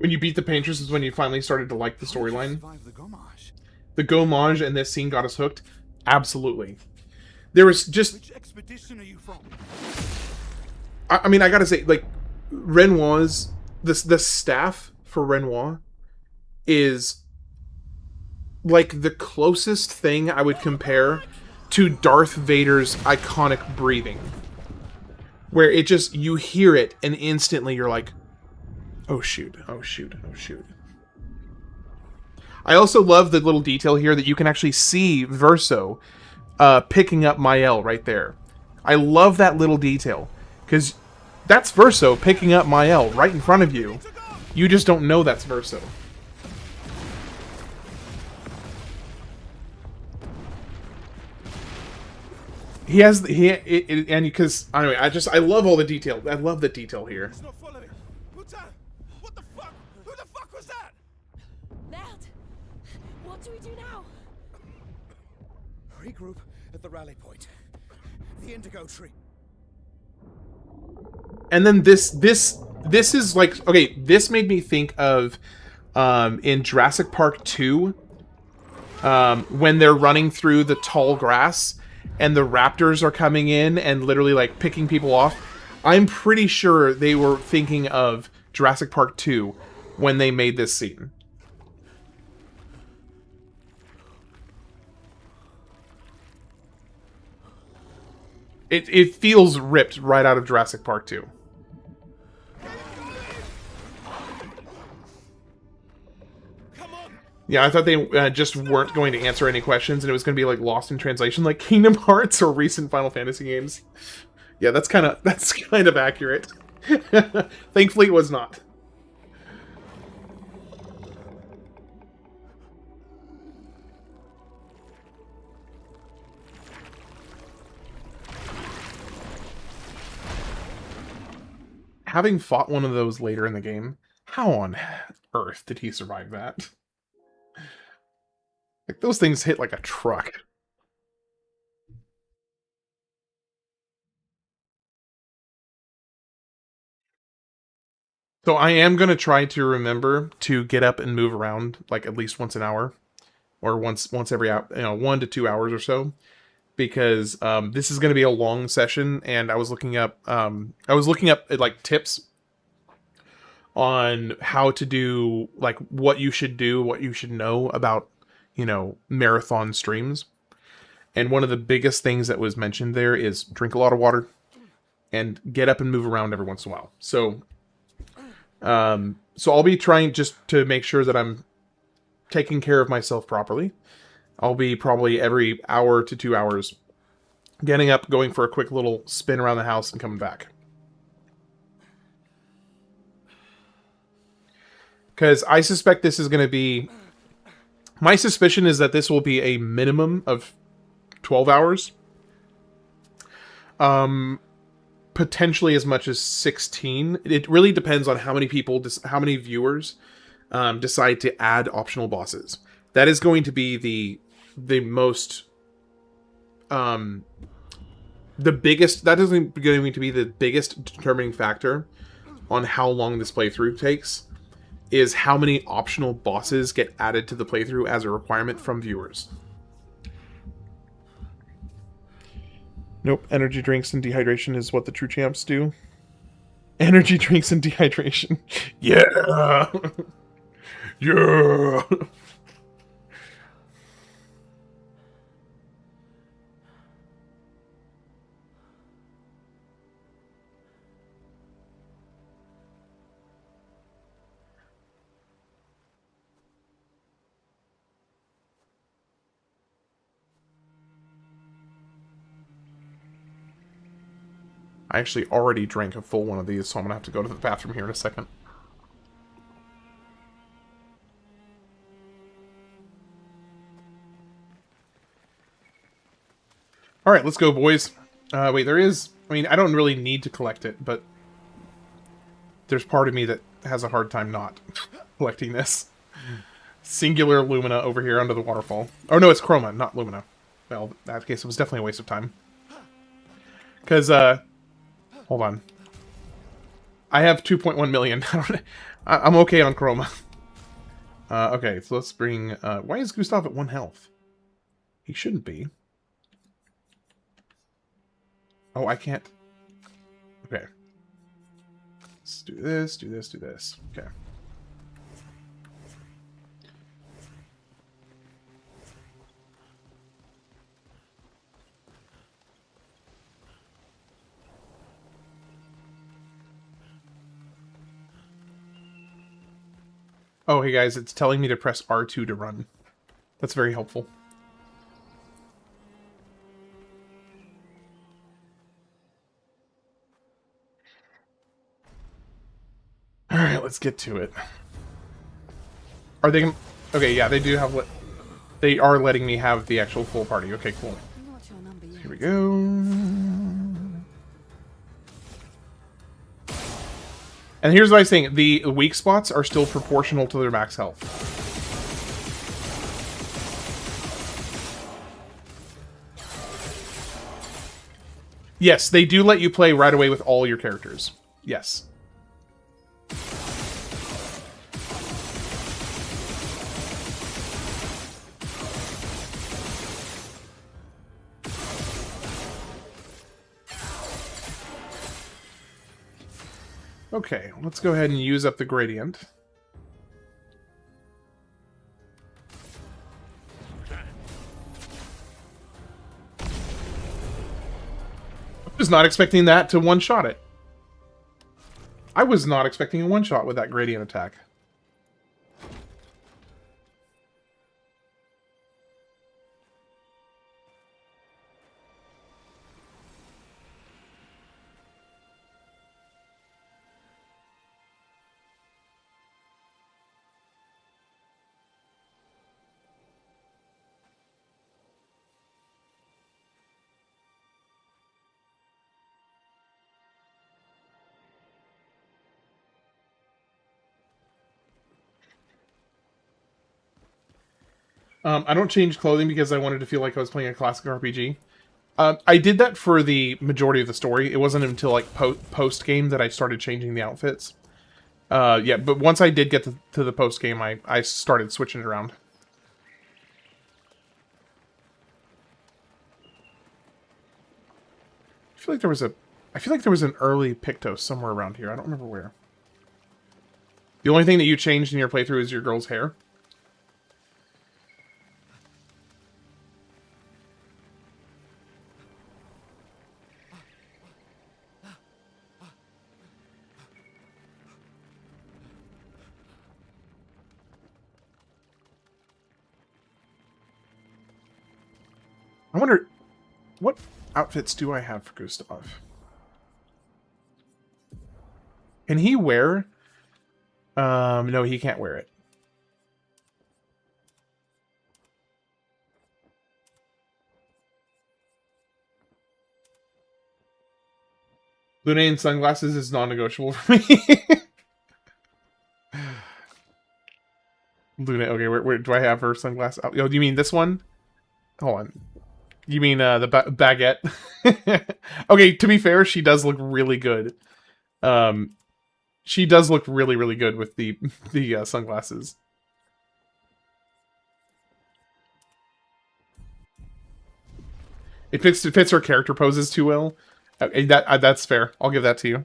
Speaker 1: When you beat the painters is when you finally started to like the storyline.
Speaker 5: Survive the gommage.
Speaker 1: The gommage and this scene got us hooked. Absolutely. There was just...
Speaker 5: Which expedition are you from?
Speaker 1: I mean, I gotta say, like, Renoir's... The staff for Renoir is... like, the closest thing I would compare to Darth Vader's iconic breathing. Where it just... you hear it, and instantly you're like... oh shoot, oh shoot, oh shoot. I also love the little detail here that you can actually see Verso picking up Mael right there. I love that little detail. Because that's Verso picking up Mael right in front of you. You just don't know that's Verso. He has... and because... anyway, I love all the detail. I love the detail here.
Speaker 5: It's not following. What the fuck? Who the fuck was that?
Speaker 6: Merde! What do we do now?
Speaker 5: Regroup at the rally point. The Indigo Tree.
Speaker 1: And then this is like, okay, this made me think of in Jurassic Park 2 when they're running through the tall grass and the raptors are coming in and literally like picking people off. I'm pretty sure they were thinking of Jurassic Park 2 when they made this scene. It feels ripped right out of Jurassic Park 2. Yeah, I thought they just weren't going to answer any questions, and it was going to be like lost in translation, like Kingdom Hearts or recent Final Fantasy games. Yeah, that's kind of accurate. Thankfully, it was not. Having fought one of those later in the game, how on earth did he survive that? Like, those things hit like a truck. So I am going to try to remember to get up and move around like at least once an hour. Or once every hour, 1 to 2 hours or so. Because this is going to be a long session, and I was looking up like tips on how to do, like, what you should do, what you should know about, marathon streams. And one of the biggest things that was mentioned there is drink a lot of water and get up and move around every once in a while. So I'll be trying just to make sure that I'm taking care of myself properly. I'll be probably every hour to 2 hours getting up, going for a quick little spin around the house, and coming back. Because I suspect this is going to be... my suspicion is that this will be a minimum of 12 hours. Potentially as much as 16. It really depends on how many people, how many viewers decide to add optional bosses. That is going to be the most... the biggest... that is going to be the biggest determining factor on how long this playthrough takes. Is how many optional bosses get added to the playthrough as a requirement from viewers. Nope, energy drinks and dehydration is what the true champs do. Energy drinks and dehydration. Yeah! Yeah! I actually already drank a full one of these, so I'm going to have to go to the bathroom here in a second. Alright, let's go, boys. Wait, there is... I mean, I don't really need to collect it, but... there's part of me that has a hard time not collecting this. Singular Lumina over here under the waterfall. Oh, no, it's Chroma, not Lumina. Well, in that case, it was definitely a waste of time. Because, hold on. I have 2.1 million. I'm okay on Chroma. Okay, so let's bring... why is Gustav at 1 health? He shouldn't be. Oh, I can't... Okay. Let's do this, do this, do this. Okay. Oh, hey guys, it's telling me to press R2 to run. That's very helpful. Alright, let's get to it. Are they... Okay, yeah, they do have... They are letting me have the actual full party. Okay, cool.
Speaker 7: Not your number yet.
Speaker 1: Here we go. And here's what I was saying. The weak spots are still proportional to their max health. Yes, they do let you play right away with all your characters. Yes. Okay, let's go ahead and use up the gradient. I was not expecting that to one-shot it. I was not expecting a one-shot with that gradient attack. I don't change clothing because I wanted to feel like I was playing a classic RPG. I did that for the majority of the story. It wasn't until like post-game that I started changing the outfits. Yeah, but once I did get to the post-game, I started switching it around. I feel like there was an early Pictos somewhere around here. I don't remember where. The only thing that you changed in your playthrough is your girl's hair. I wonder, what outfits do I have for Gustav? Can he wear... no, he can't wear it. Lune and sunglasses is non-negotiable for me. Lune, okay, where do I have her sunglasses? Oh, do you mean this one? Hold on. You mean the baguette? Okay, to be fair, she does look really good. She does look really, really good with the sunglasses. It fits her character poses too well. Okay, that's fair. I'll give that to you.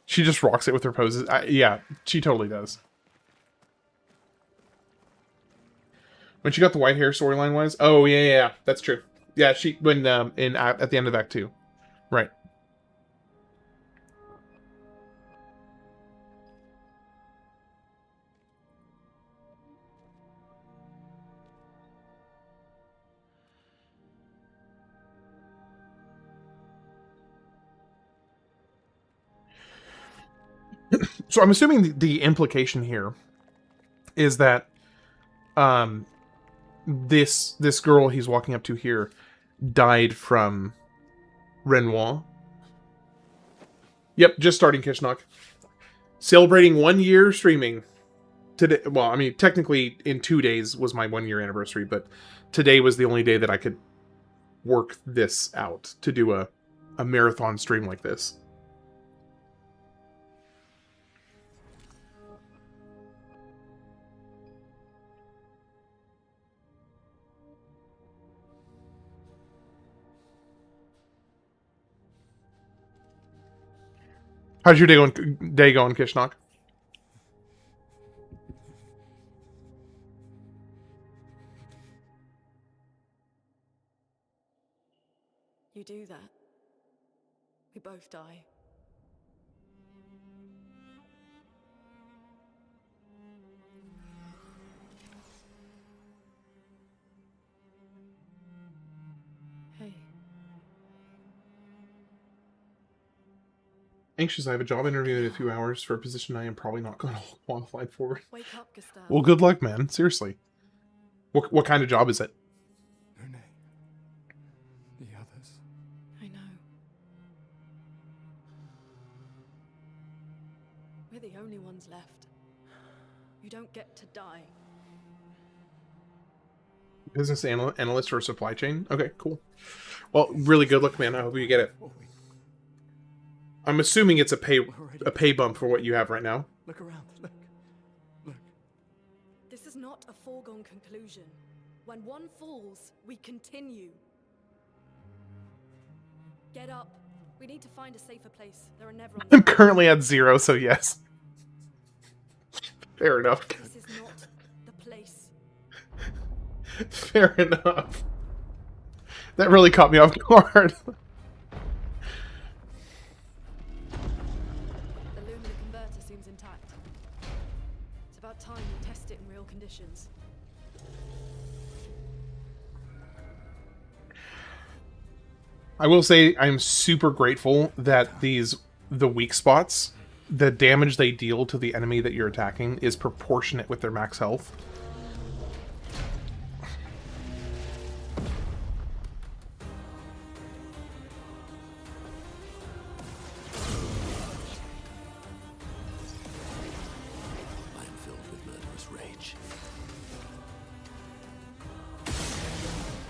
Speaker 1: She just rocks it with her poses. Yeah, she totally does. When she got the white hair storyline wise, oh yeah, that's true. Yeah, she when at the end of Act 2, right? So I'm assuming the implication here is that this girl he's walking up to here died from Renoir. Yep, just starting Kishnok. Celebrating 1 year streaming. Today, well, I mean, technically in 2 days was my 1 year anniversary, but today was the only day that I could work this out to do a marathon stream like this. How's your day going, Kishnok?
Speaker 4: You do that, we both die. Hey.
Speaker 1: Anxious, I have a job interview in a few hours for a position I am probably not going to qualify for.
Speaker 4: Wake up, Gustav.
Speaker 1: Well, good luck, man. Seriously. What kind of job is it?
Speaker 3: Renee. The others.
Speaker 4: I know. We're the only ones left. You don't get to die.
Speaker 1: Business analyst for supply chain? Okay, cool. Well, really good luck, man. I hope you get it. I'm assuming it's a pay bump for what you have right now.
Speaker 3: Look around. Look. Look.
Speaker 4: This is not a foregone conclusion. When one falls, we continue. Get up. We need to find a safer place. There are never on
Speaker 1: I'm currently at 0, so yes. Fair enough.
Speaker 4: This is not the place.
Speaker 1: Fair enough. That really caught me off guard.
Speaker 4: The luminous converter seems intact. It's about time we test it in real conditions.
Speaker 1: I will say I'm super grateful that the weak spots, the damage they deal to the enemy that you're attacking is proportionate with their max health.
Speaker 8: I am filled with murderous rage.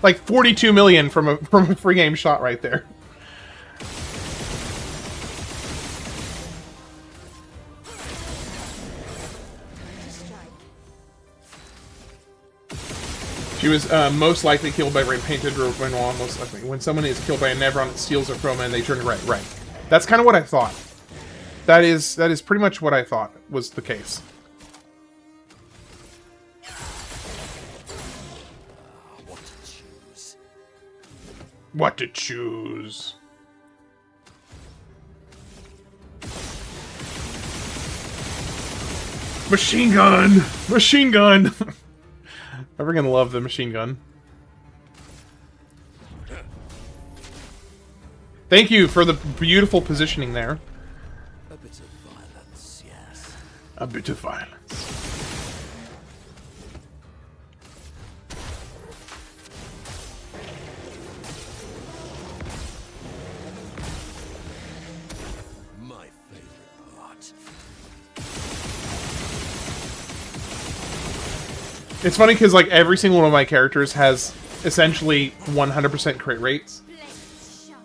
Speaker 1: Like 42 million from a free game shot right there. She was most likely killed by rain-painted Renoir, most likely. When someone is killed by a Nevron, it steals their chroma and they turn red. Right. That's kind of what I thought. That is pretty much what I thought was the case.
Speaker 8: What to choose?
Speaker 1: What to choose? Machine gun! Machine gun! I'm gonna love the machine gun. Thank you for the beautiful positioning there.
Speaker 8: A bit of violence, yes.
Speaker 1: A bit of violence.
Speaker 8: My favorite part.
Speaker 1: It's funny because like every single one of my characters has essentially 100% crit rates.
Speaker 2: Blades sharp.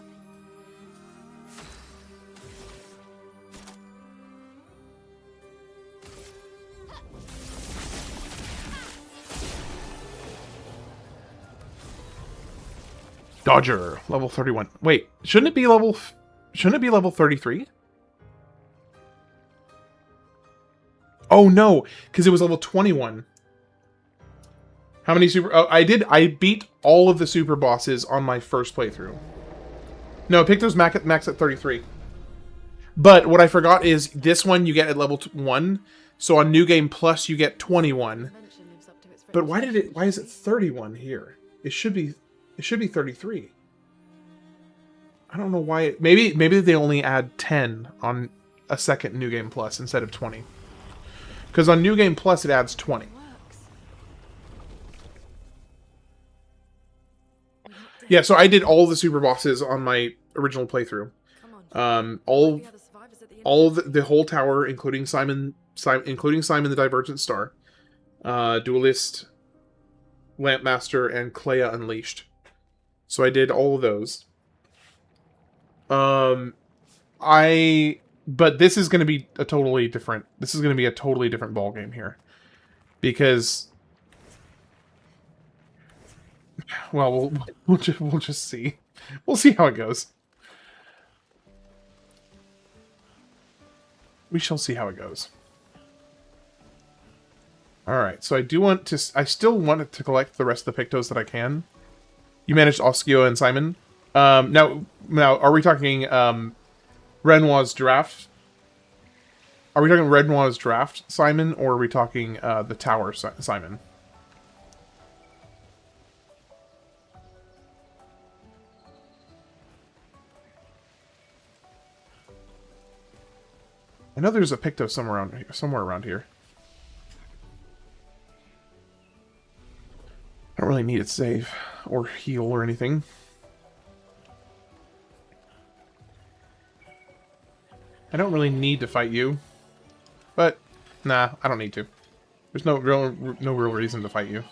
Speaker 1: Dodger, level 31. Wait, shouldn't it be level 33? Oh no, because it was level 21. How many super... Oh, I beat all of the super bosses on my first playthrough. No, Picto's max at 33. But what I forgot is this one you get at level 1. So on New Game Plus you get 21.
Speaker 4: Convention lives up to its
Speaker 1: But why
Speaker 4: reputation.
Speaker 1: is it 31 here? It should be 33. I don't know why maybe they only add 10 on a second New Game Plus instead of 20. Cuz on New Game Plus it adds 20.
Speaker 4: Works. We're not dead.
Speaker 1: Yeah, so I did all the super bosses on my original playthrough.
Speaker 4: Come on.
Speaker 1: All
Speaker 4: The other survivors at the end
Speaker 1: all
Speaker 4: of
Speaker 1: of the whole tower, including Simon the Divergent Star, Duelist, Lampmaster, and Clea Unleashed. So I did all of those. But this is going to be a totally different. This is going to be a totally different ball game here, because, well, we'll just see. We'll see how it goes. We shall see how it goes. Alright, so I do want to... I still want to collect the rest of the Pictos that I can. You managed Oskio and Simon. Now, are we talking Renoir's draft? Are we talking Renoir's draft, Simon, or are we talking the tower, Simon? I know there's a Picto somewhere around here. I don't really need it save or heal or anything. I don't really need to fight you, but nah, I don't need to. There's no real reason to fight you.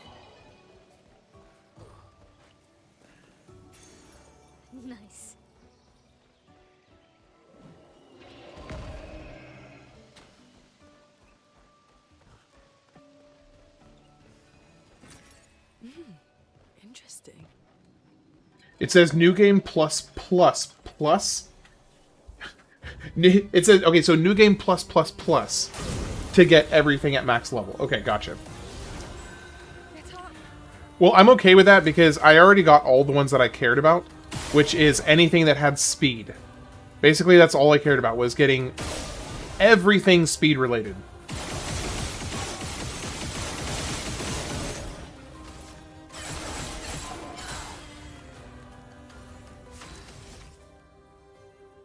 Speaker 2: Nice.
Speaker 4: Interesting.
Speaker 1: It says new game plus plus plus. It says, okay, so new game plus plus plus to get everything at max level. Okay, gotcha. Well, I'm okay with that because I already got all the ones that I cared about, which is anything that had speed. Basically, that's all I cared about, was getting everything speed related.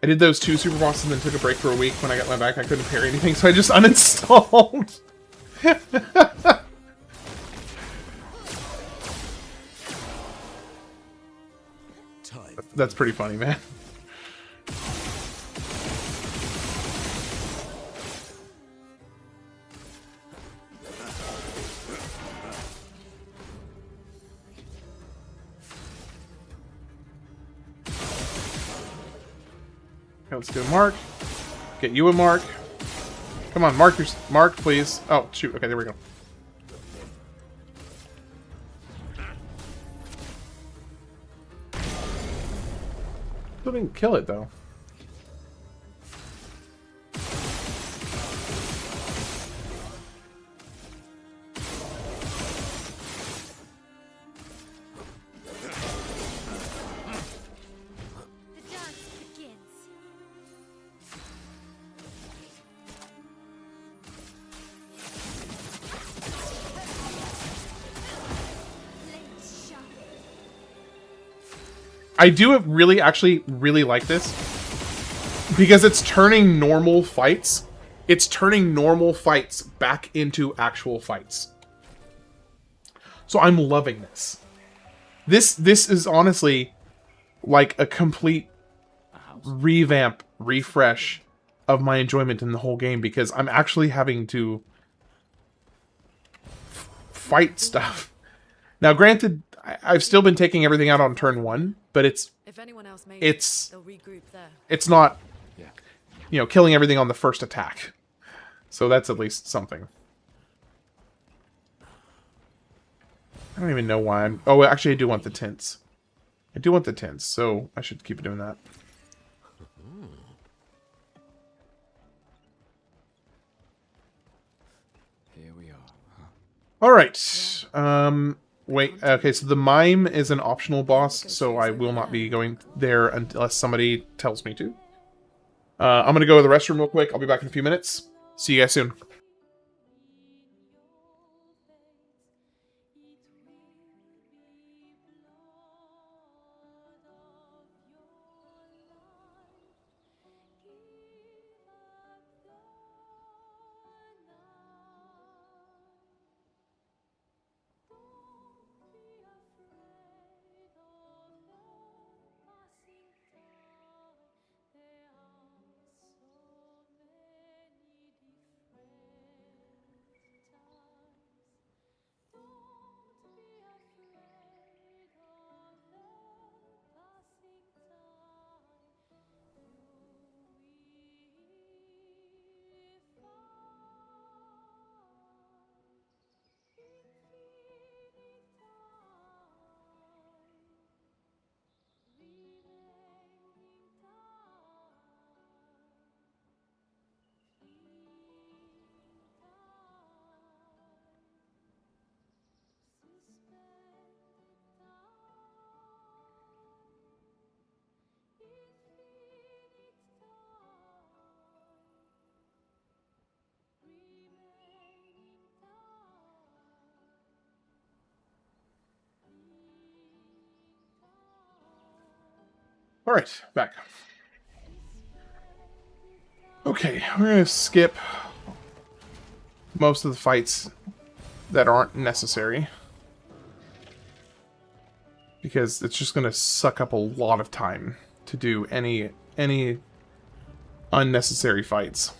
Speaker 1: I did those 2 super bosses and then took a break for a week. When I got my back, I couldn't parry anything, so I just uninstalled. That's pretty funny, man. Okay, let's do a mark. Get you a mark. Come on, mark, please. Oh, shoot. Okay, there we go. Still didn't kill it, though.
Speaker 2: The dance begins. Blades sharp.
Speaker 1: I do actually really like this because it's turning normal fights. It's turning normal fights back into actual fights. So I'm loving this. This is honestly like a complete revamp, refresh of my enjoyment in the whole game because I'm actually having to fight stuff. Now, granted, I've still been taking everything out on turn 1, but it's not, you know, killing everything on the first attack. So that's at least something. I don't even know why I'm... Oh, actually, I do want the tints. I do want the tints, so I should keep doing that.
Speaker 3: Here we are. Huh?
Speaker 1: All right. Wait. Okay, so the mime is an optional boss, so I will not be going there unless somebody tells me to. I'm gonna go to the restroom real quick. I'll be back in a few minutes. See you guys soon. All right, back. Okay, we're gonna skip most of the fights that aren't necessary because it's just gonna suck up a lot of time to do any unnecessary fights.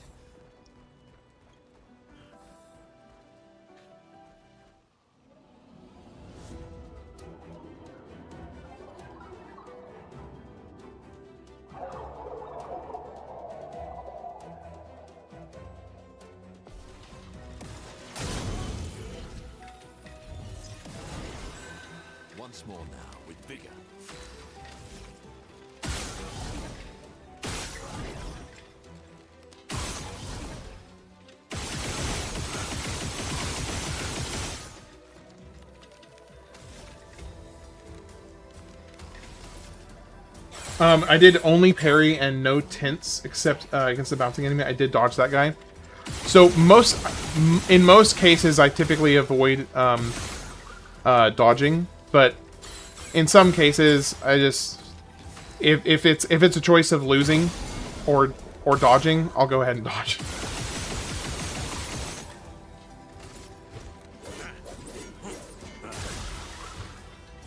Speaker 8: Once more now, with vigor.
Speaker 1: I did only parry and no tints except against the bouncing enemy. I did dodge that guy. So in most cases, I typically avoid dodging, but in some cases, I just if it's a choice of losing or dodging, I'll go ahead and dodge.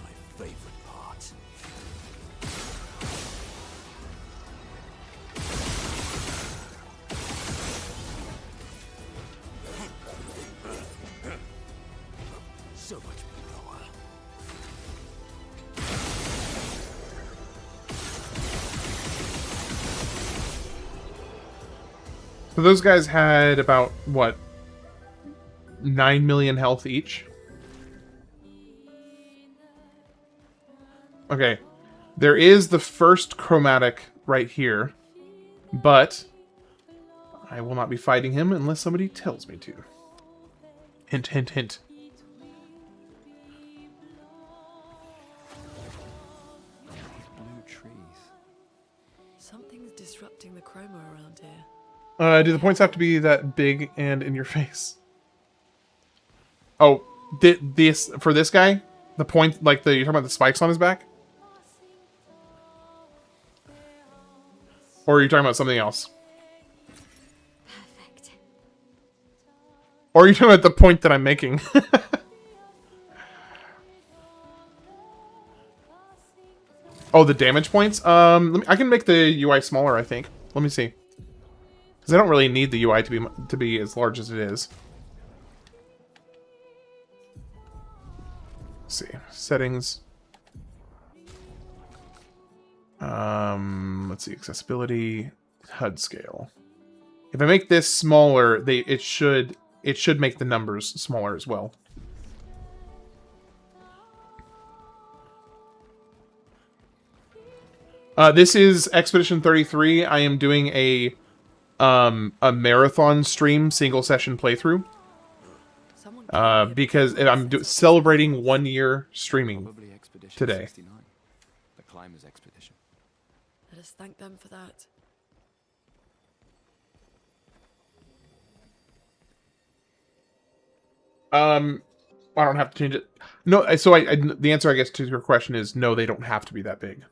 Speaker 8: My favorite part. So much power.
Speaker 1: So those guys had about, what, 9 million health each? Okay. There is the first chromatic right here, but I will not be fighting him unless somebody tells me to. Hint, hint, hint.
Speaker 9: Blue trees. Something's disrupting the chroma around here.
Speaker 1: Do the points have to be that big and in your face? Oh, for this guy? The point, like you're talking about the spikes on his back? Or are you talking about something else?
Speaker 2: Perfect.
Speaker 1: Or are you talking about the point that I'm making? Oh, the damage points? I can make the UI smaller, I think. Let me see. Because I don't really need the UI to be as large as it is. Let's see. Settings. Let's see. Accessibility. HUD scale. If I make this smaller, it should make the numbers smaller as well. This is Expedition 33. I am doing a marathon stream, single session playthrough. Because I'm celebrating 1 year streaming
Speaker 3: Probably Expedition
Speaker 1: today.
Speaker 3: 69, the climbers expedition.
Speaker 4: Let us thank them for that.
Speaker 1: I don't have to change it. No, so the answer, I guess, to your question is no, they don't have to be that big.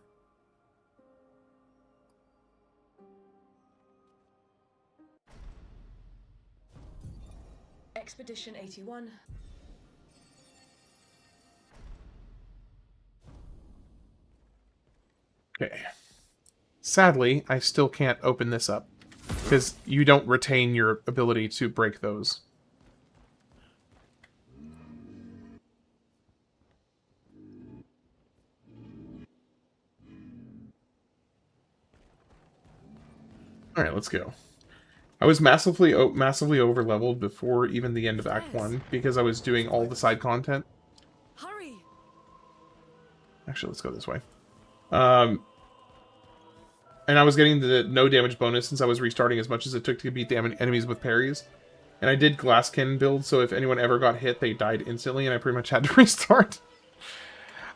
Speaker 6: Expedition 81.
Speaker 1: Okay. Sadly, I still can't open this up because you don't retain your ability to break those. All right, let's go. I was massively over leveled before even the end of Act 1 because I was doing all the side content.
Speaker 4: Hurry!
Speaker 1: Actually, let's go this way. And I was getting the no damage bonus since I was restarting as much as it took to beat the enemies with parries. And I did glass cannon build, so if anyone ever got hit, they died instantly, and I pretty much had to restart.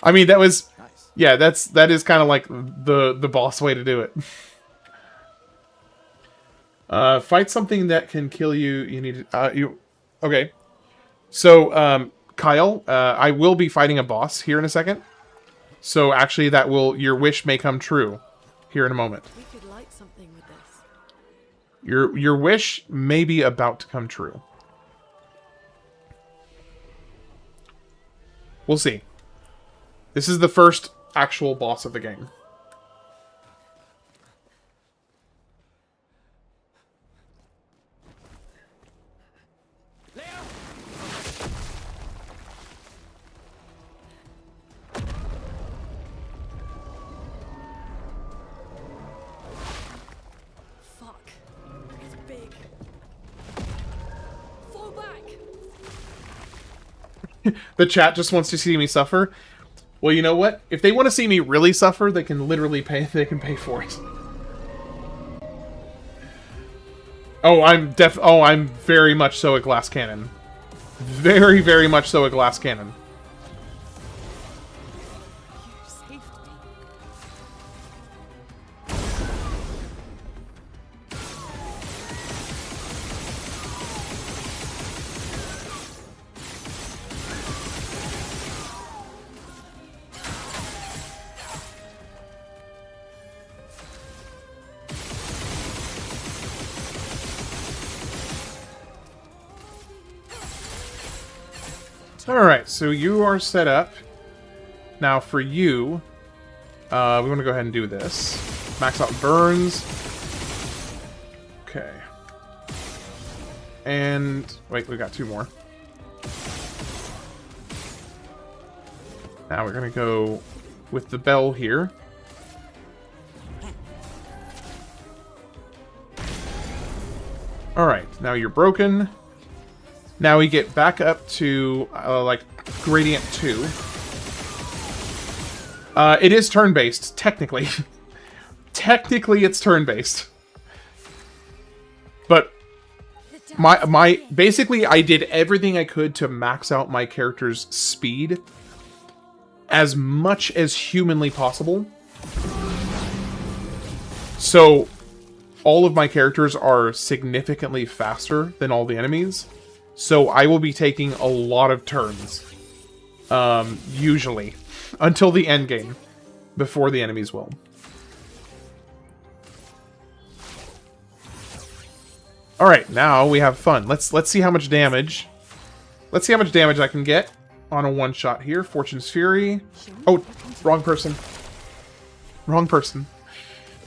Speaker 1: I mean, that was...
Speaker 3: Nice.
Speaker 1: Yeah, that is kind of like the boss way to do it. Fight something that can kill you. You need to... Okay. So, Kyle, I will be fighting a boss here in a second. So, actually, your wish may come true. here in a moment.
Speaker 9: We could light something with this.
Speaker 1: Your wish may be about to come true. We'll see. This is the first actual boss of the game.
Speaker 9: Fuck. It's big. Fall back.
Speaker 1: The chat just wants to see me suffer. Well, you know what? If they want to see me really suffer, they can literally pay. They can pay for it. Oh, I'm very much so a glass cannon. Very, very much so a glass cannon.
Speaker 9: You saved me.
Speaker 1: Alright, so you are set up. Now for you, we want to go ahead and do this. Max out burns. Okay. And, wait, we got two more. Now we're going to go with the bell here. Alright, now you're broken. Now we get back up to, like, Gradient 2. It is turn-based, technically. Technically, it's turn-based. But, basically, I did everything I could to max out my character's speed as much as humanly possible. So, all of my characters are significantly faster than all the enemies. So I will be taking a lot of turns, usually, until the end game, before the enemies will. All right, now we have fun. Let's see how much damage. Let's see how much damage I can get on a one shot here. Fortune's Fury. Oh, wrong person. Wrong person.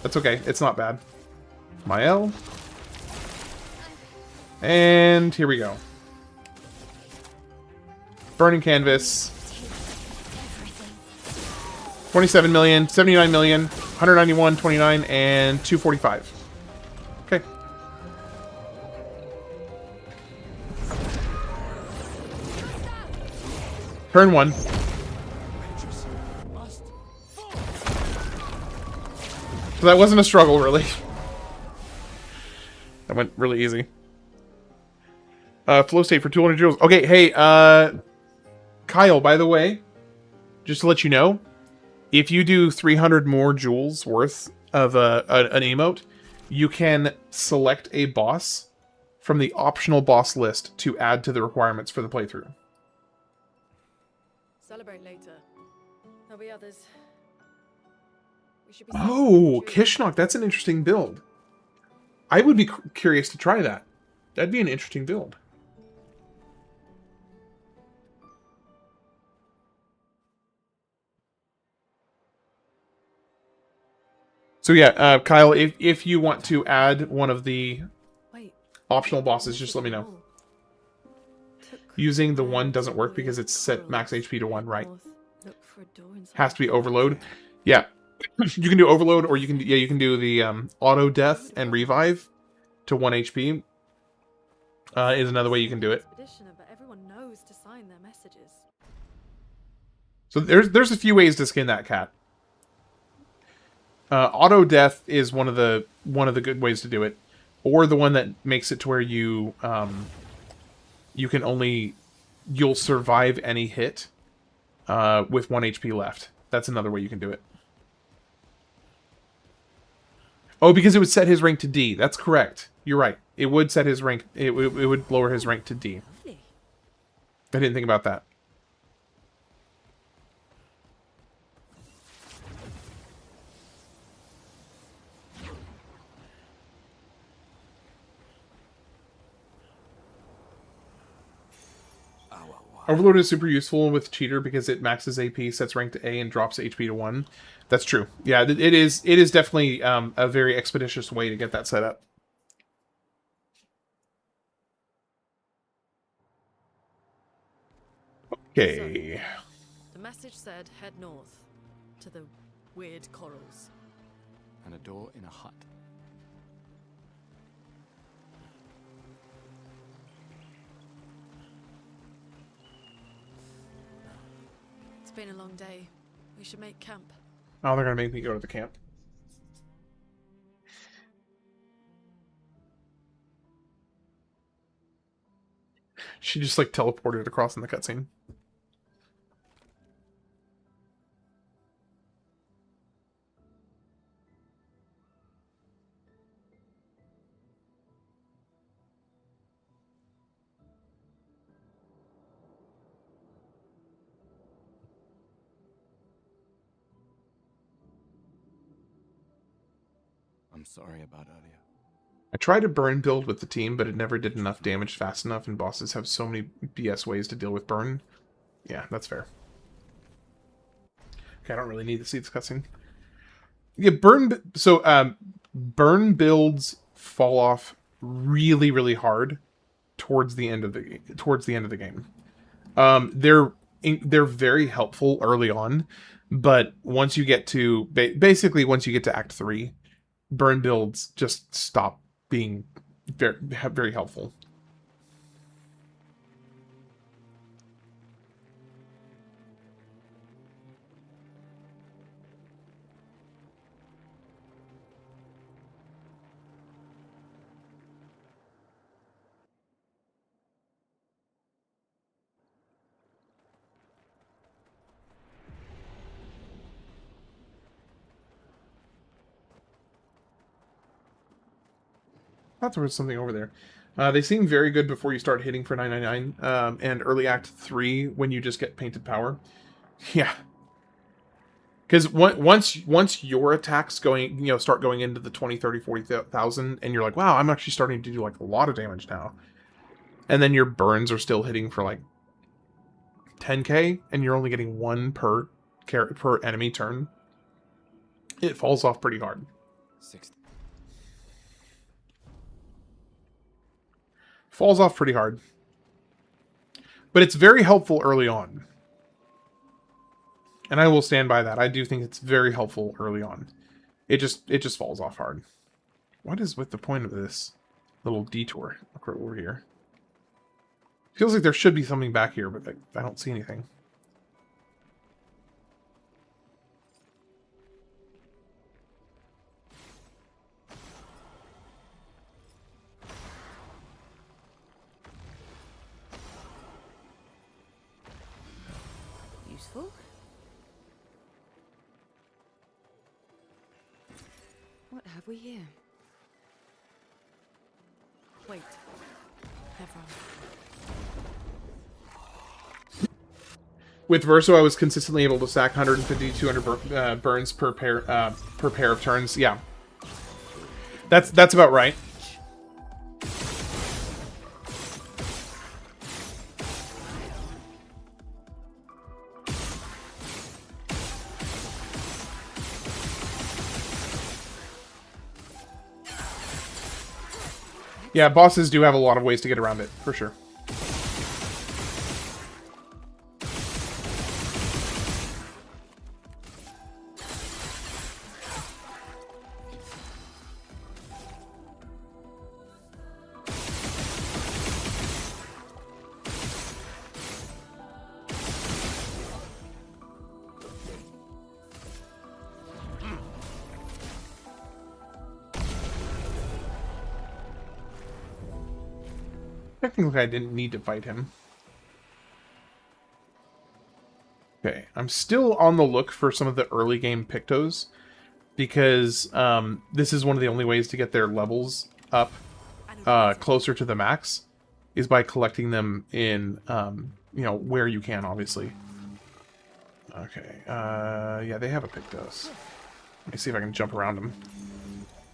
Speaker 1: That's okay. It's not bad. Mael. And here we go. Burning Canvas. 27 million, 79 million, 191, 29, and 245. Okay. Turn 1. So that wasn't a struggle, really. That went really easy. Flow state for 200 joules. Okay, hey, Kyle, by the way, just to let you know, if you do 300 more joules worth of an emote, you can select a boss from the optional boss list to add to the requirements for the playthrough.
Speaker 9: Celebrate later. There'll be others. We should be
Speaker 1: Oh, Kishnok, that's an interesting build. I would be curious to try that. That'd be an interesting build. So yeah, Kyle, if you want to add one of the optional bosses, just let me know. Using the 1 doesn't work because it's set max HP to 1, right? Has to be Overload. Yeah, you can do Overload, or you can do the auto death and revive to 1 HP. Is another way you can do it. So there's a few ways to skin that cat. Auto death is one of the good ways to do it, or the one that makes it to where you you'll survive any hit with 1 HP left. That's another way you can do it. Oh, because it would set his rank to D. That's correct. You're right. It would set his rank. It would lower his rank to D. I didn't think about that. Overload is super useful with Cheater because it maxes AP, sets rank to A, and drops HP to 1. That's true. Yeah, it is definitely a very expeditious way to get that set up. Okay.
Speaker 9: So, the message said head north to the weird corals.
Speaker 3: And a door in a hut.
Speaker 9: It's been a long day. We should make camp.
Speaker 1: Oh, they're gonna make me go to the camp. She just like teleported across in the cutscene.
Speaker 3: I'm sorry about earlier.
Speaker 1: I tried to burn build with the team, but it never did enough damage fast enough, and bosses have so many BS ways to deal with burn. Yeah, that's fair. Okay, I don't really need to see this cutscene. Yeah, burn builds fall off really, really hard towards the end of the game. They're very helpful early on, but once you get to basically once you get to Act 3, burn builds just stop being very helpful. I thought there was something over there. They seem very good before you start hitting for 999, and early Act 3 when you just get painted power. Yeah. Because once your attacks start going into the 20, 30, 40,000, and you're like, wow, I'm actually starting to do like a lot of damage now. And then your burns are still hitting for like 10k, and you're only getting 1 per enemy turn. It falls off pretty hard.
Speaker 3: 60.
Speaker 1: Falls off pretty hard. But it's very helpful early on. And I will stand by that. I do think it's very helpful early on. It just falls off hard. What is with the point of this little detour? Look right over here. Feels like there should be something back here, but I don't see anything.
Speaker 4: Useful. What have we here?
Speaker 9: Wait. Never.
Speaker 1: With Verso, I was consistently able to stack 150 to 200 burns per pair of turns. Yeah, that's about right. Yeah, bosses do have a lot of ways to get around it, for sure. Technically, I didn't need to fight him. Okay, I'm still on the look for some of the early game Pictos, because this is one of the only ways to get their levels up closer to the max, is by collecting them in, where you can, obviously. Okay, yeah, they have a Pictos. Let me see if I can jump around them.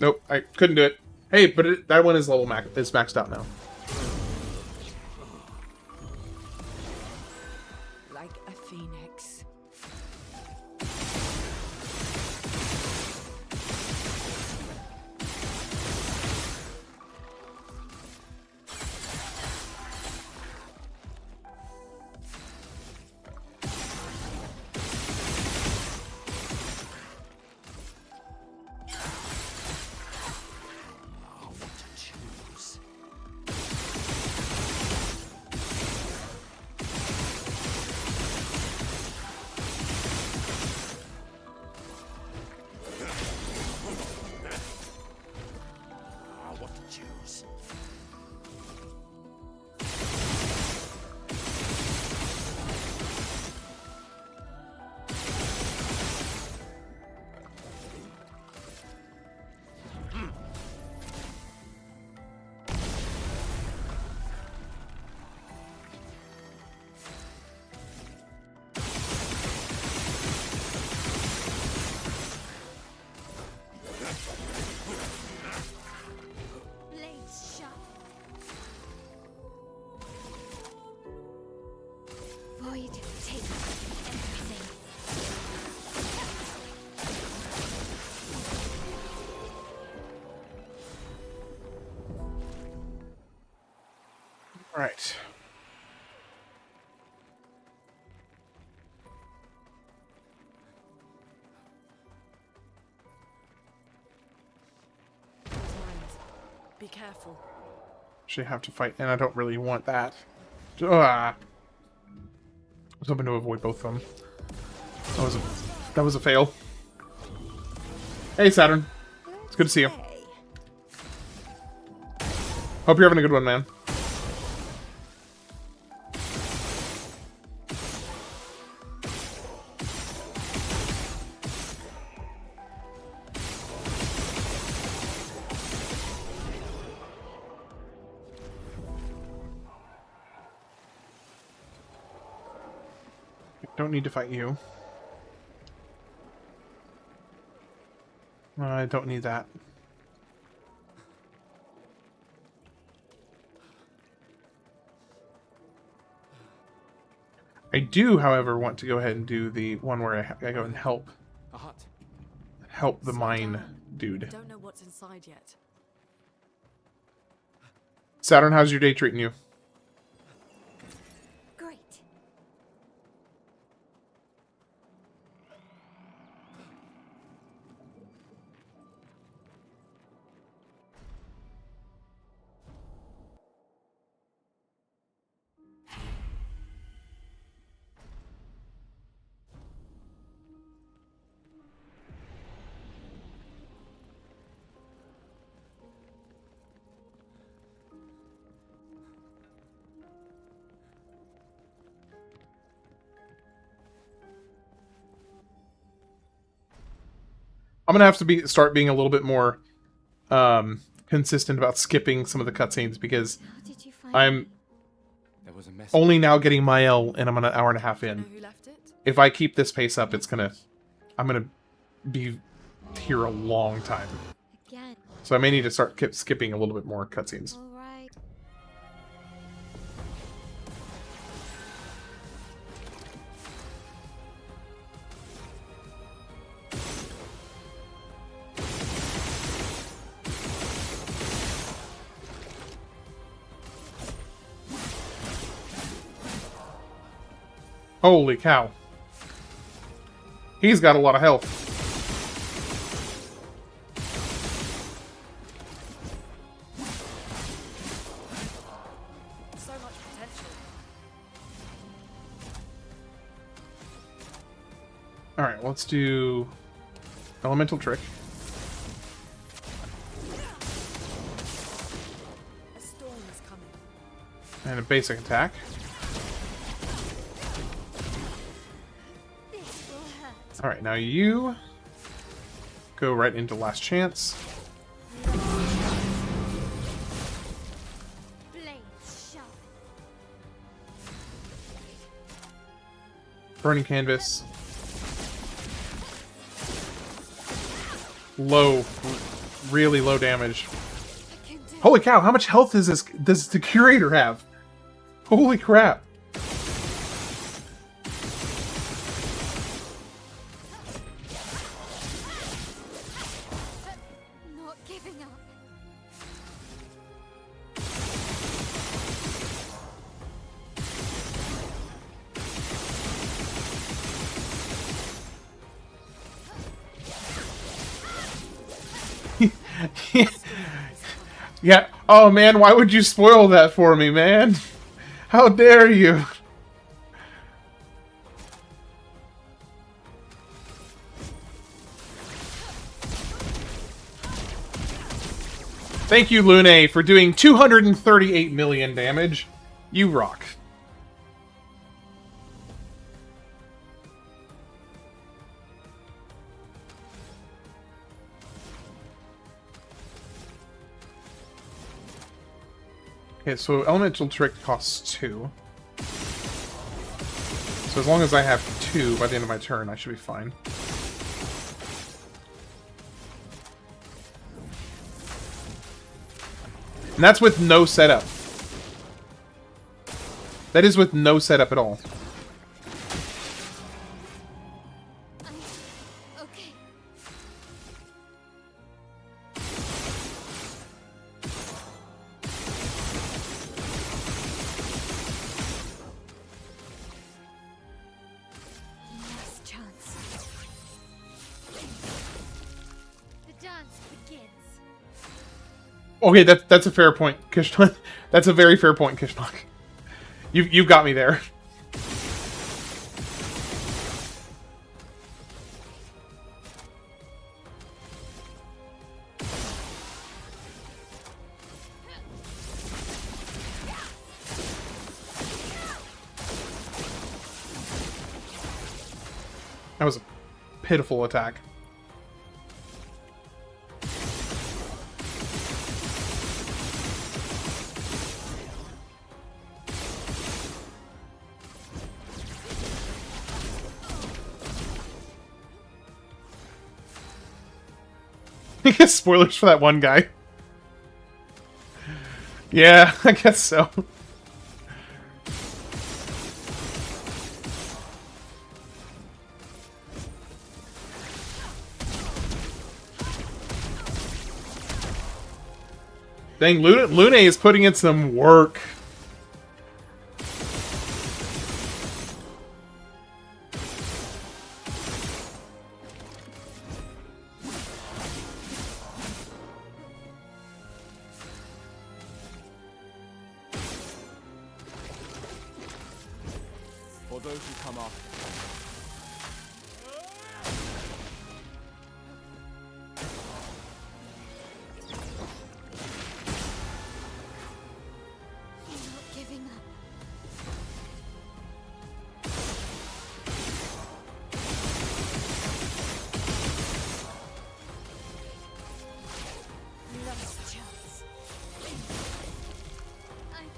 Speaker 1: Nope, I couldn't do it. Hey, but that one is maxed out now. Alright.
Speaker 9: Be careful.
Speaker 1: Actually have to fight, and I don't really want that. Ah. I was hoping to avoid both of them. That was a fail. Hey, Saturn. It's good to see you. Hope you're having a good one, man. Don't need to fight you. I don't need that. I do, however, want to go ahead and do the one where I go and help the mine dude.
Speaker 9: Don't know what's inside yet.
Speaker 1: Saturn, how's your day treating you?
Speaker 2: Great.
Speaker 1: I'm gonna have to start being a little bit more consistent about skipping some of the cutscenes because
Speaker 2: How did you find
Speaker 1: I'm
Speaker 3: There was a mess.
Speaker 1: only now getting my L and I'm an hour and a half
Speaker 9: Know
Speaker 1: in.
Speaker 9: who left it?
Speaker 1: If I keep this pace up, I'm gonna be here a long time.
Speaker 2: again?
Speaker 1: So I may need to start skipping a little bit more cutscenes.
Speaker 2: All right.
Speaker 1: Holy cow. He's got a lot of health.
Speaker 9: So much potential.
Speaker 1: Alright, let's do elemental trick.
Speaker 9: A storm is coming.
Speaker 1: And a basic attack.
Speaker 2: This will hurt.
Speaker 1: Alright, now you go right into last chance.
Speaker 2: Blades sharp.
Speaker 1: Burning canvas. Low. Really low damage.
Speaker 2: I can do
Speaker 1: Holy cow, how much health does the curator have? Holy crap.
Speaker 2: not giving up.
Speaker 1: Yeah. Oh man, why would you spoil that for me, man? How dare you? Thank you, Lune, for doing 238 million damage. You rock. Okay, so elemental trick costs 2. So as long as I have 2 by the end of my turn, I should be fine. And that's with no setup. That is with no setup at all.
Speaker 2: Okay.
Speaker 1: Okay, that's a fair point, Kishnak. That's a very fair point, Kishnak. You've got me there. That was a pitiful attack. I guess spoilers for that one guy. Yeah, I guess so. Dang, Lune is putting in some work.
Speaker 3: For those who come after.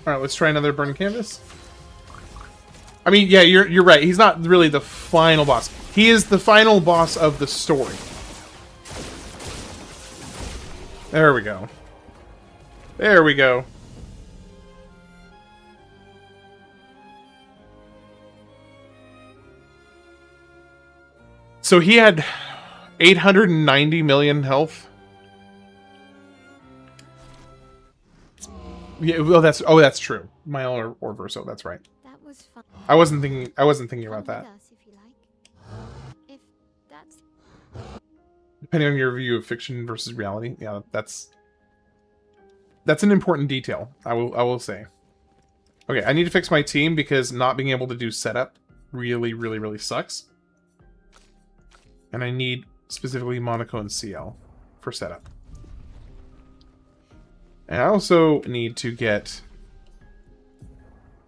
Speaker 1: Alright, let's try another burning canvas. I mean, yeah, you're right. He's not really the final boss. He is the final boss of the story. There we go. There we go. So he had 890 million health. Yeah, well, that's true. Mile or Verso, that's right.
Speaker 2: That was fun.
Speaker 1: I wasn't thinking about that.
Speaker 2: Come with us if you like. If that's
Speaker 1: Depending on your view of fiction versus reality, yeah, that's an important detail. I will say. Okay, I need to fix my team because not being able to do setup really sucks. And I need specifically Monaco and CL for setup. And I also need to get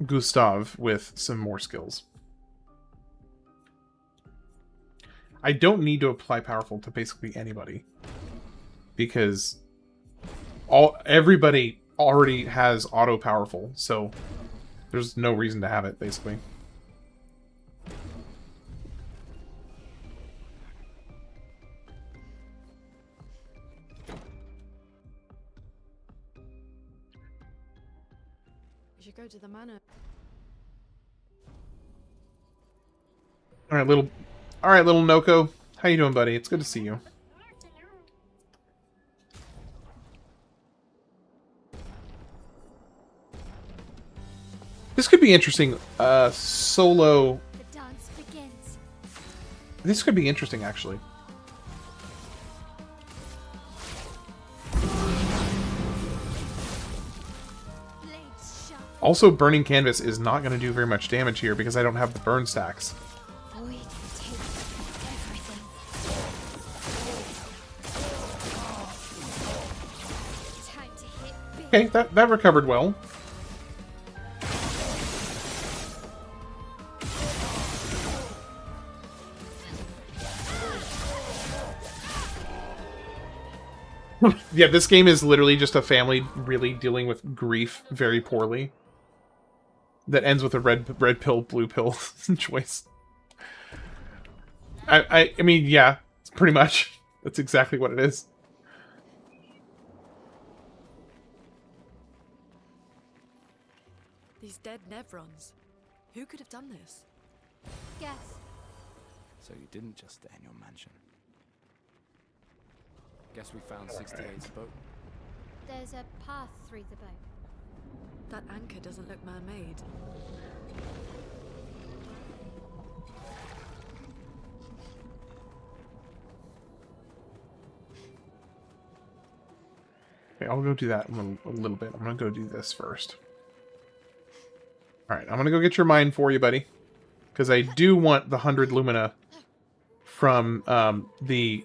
Speaker 1: Gustav with some more skills. I don't need to apply powerful to basically anybody. Because everybody already has auto powerful, so there's no reason to have it, basically.
Speaker 9: We should go to the manor.
Speaker 1: All right, little Noko. How you doing, buddy? It's good to see you. This could be interesting. Solo.
Speaker 2: the dance begins.
Speaker 1: This could be interesting, actually.
Speaker 2: Blades sharp.
Speaker 1: Also, burning canvas is not going to do very much damage here because I don't have the burn stacks.
Speaker 2: Void takes everything. Time to hit big.
Speaker 1: Okay, that recovered well. Yeah, this game is literally just a family really dealing with grief very poorly. That ends with a red pill, blue pill choice. I mean, yeah, it's pretty much. That's exactly what it is.
Speaker 9: These dead Nevrons. Who could have done this?
Speaker 2: Guess.
Speaker 3: So you didn't just stay in your mansion. Guess we found 68's boat.
Speaker 2: There's a path through the boat.
Speaker 9: That anchor doesn't look man-made.
Speaker 1: Okay, I'll go do that in a little bit. I'm gonna go do this first. Alright, I'm gonna go get your mine for you, buddy. Because I do want the 100 Lumina from the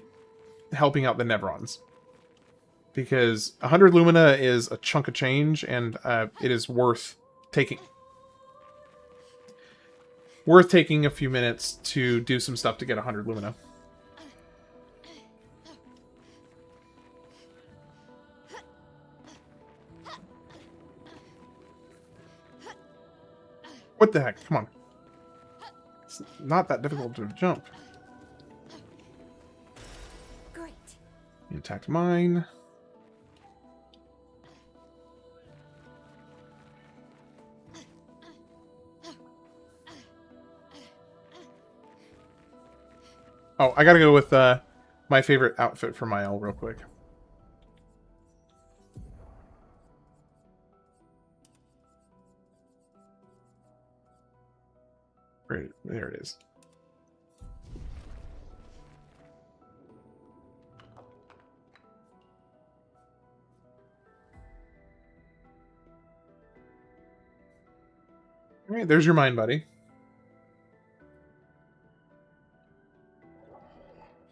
Speaker 1: helping out the Nevrons. Because 100 Lumina is a chunk of change, and it is worth taking. Worth taking a few minutes to do some stuff to get 100 Lumina. What the heck? Come on. It's not that difficult to jump.
Speaker 2: Great.
Speaker 1: You attacked mine. Oh, I gotta go with my favorite outfit for Mael real quick. Right, there it is. All right, there's your mine, buddy.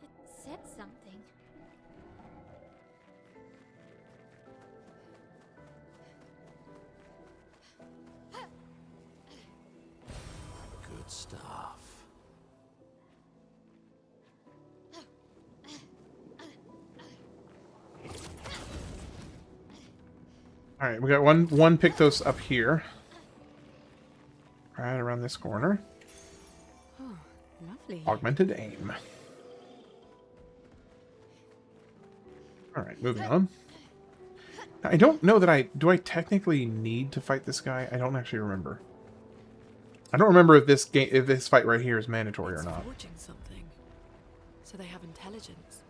Speaker 2: It said something.
Speaker 8: Good stuff.
Speaker 1: All right, we got one Pictos up here. Right around this corner.
Speaker 4: Oh, lovely.
Speaker 1: Augmented aim. Alright, moving on. Now, I don't know that do I technically need to fight this guy? I don't actually remember. I don't remember if this fight right here is mandatory or not.
Speaker 7: Forging something. So they have intelligence.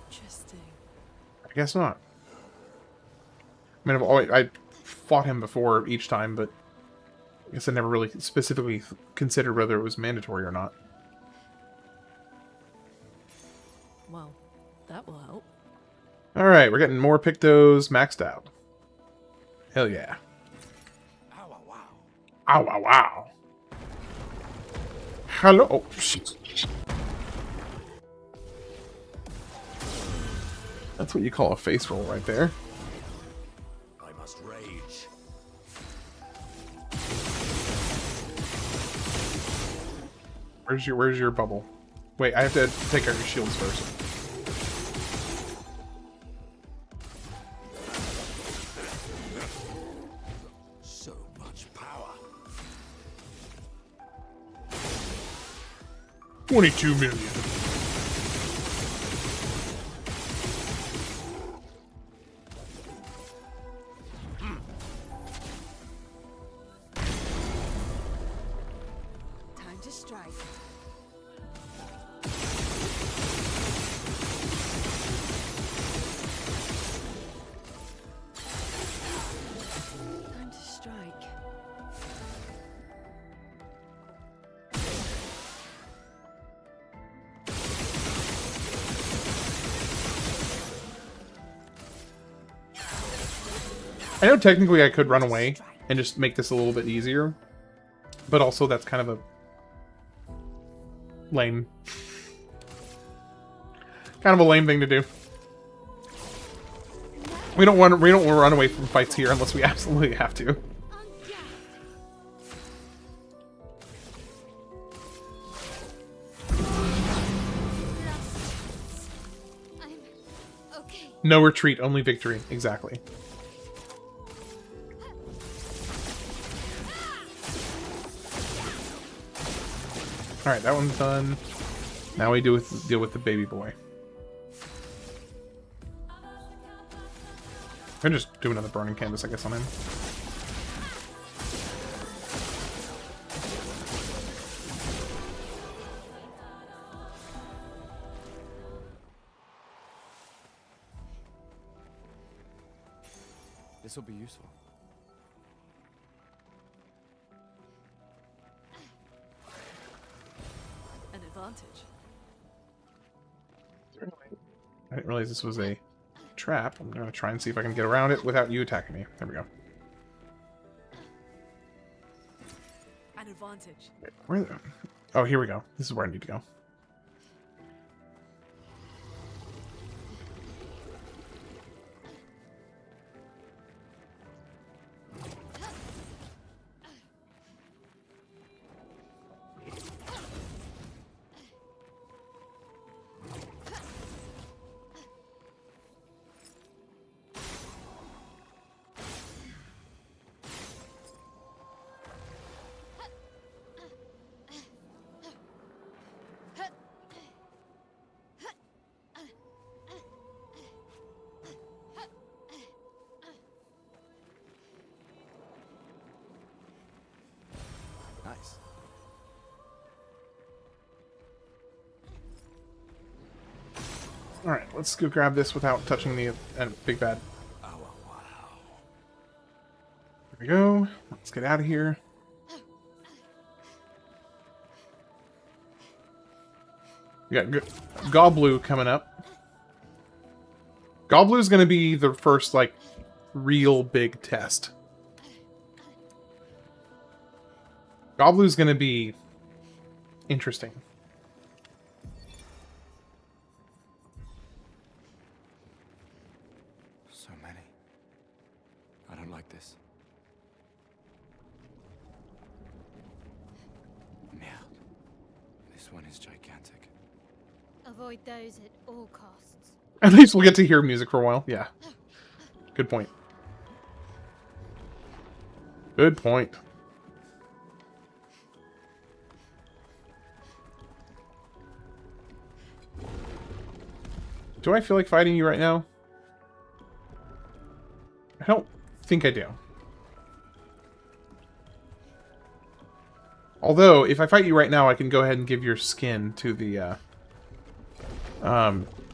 Speaker 7: Interesting.
Speaker 1: I guess not. I mean, I fought him before each time, but I guess I never really specifically considered whether it was mandatory or not.
Speaker 7: Well, that will help.
Speaker 1: Alright, we're getting more Pictos maxed out. Hell yeah.
Speaker 8: Ow, wow, wow.
Speaker 1: Ow, wow, wow. Hello. Oh, shit. That's what you call a face roll right there.
Speaker 8: I must rage.
Speaker 1: Where's your bubble? Wait, I have to take out your shields first.
Speaker 8: So much power.
Speaker 1: 22 million.
Speaker 6: Time to strike. Time to strike.
Speaker 1: I know technically I could run away and just make this a little bit easier, but also that's kind of a lame thing to do. We don't want to run away from fights here unless we absolutely have to.
Speaker 2: I'm okay.
Speaker 1: No retreat, only victory. Exactly. Alright, that one's done. Now we deal with the baby boy. I'm gonna just do another burning canvas, I guess, on him.
Speaker 3: This will be useful.
Speaker 7: An advantage.
Speaker 1: I didn't realize this was a trap. I'm going to try and see if I can get around it without you attacking me. There we go.
Speaker 7: An advantage.
Speaker 1: Where the... Oh, here we go. This is where I need to go.
Speaker 3: Nice.
Speaker 1: Alright, let's go grab this without touching the big bad.
Speaker 8: Oh, wow.
Speaker 1: There we go. Let's get out of here. We got Gobblue coming up. Gobblue's going to be the first, like, real big test. Gobblue's going to be interesting.
Speaker 3: So many. I don't like this. Merde. This one is gigantic.
Speaker 2: Avoid those at all costs.
Speaker 1: At least we'll get to hear music for a while. Yeah. Good point. Good point. Do I feel like fighting you right now? I don't think I do. Although, if I fight you right now, I can go ahead and give your skin to the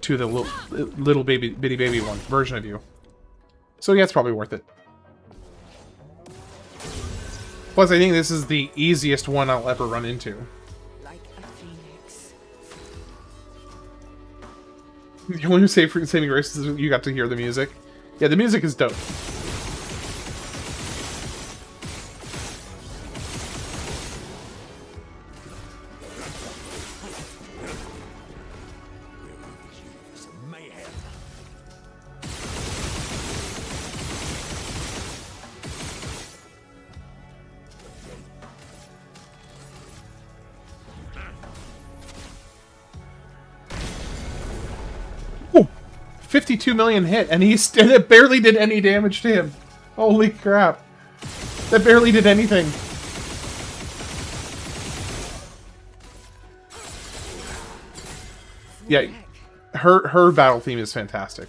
Speaker 1: little bitty baby one version of you. So yeah, it's probably worth it. Plus, I think this is the easiest one I'll ever run into.
Speaker 4: Like a phoenix.
Speaker 1: The only saving grace is you got to hear the music. Yeah, the music is dope.
Speaker 8: Mayhem.
Speaker 1: Ooh, 52 million hit, and it barely did any damage to him. Holy crap. That barely did anything. Yeah, her battle theme is fantastic.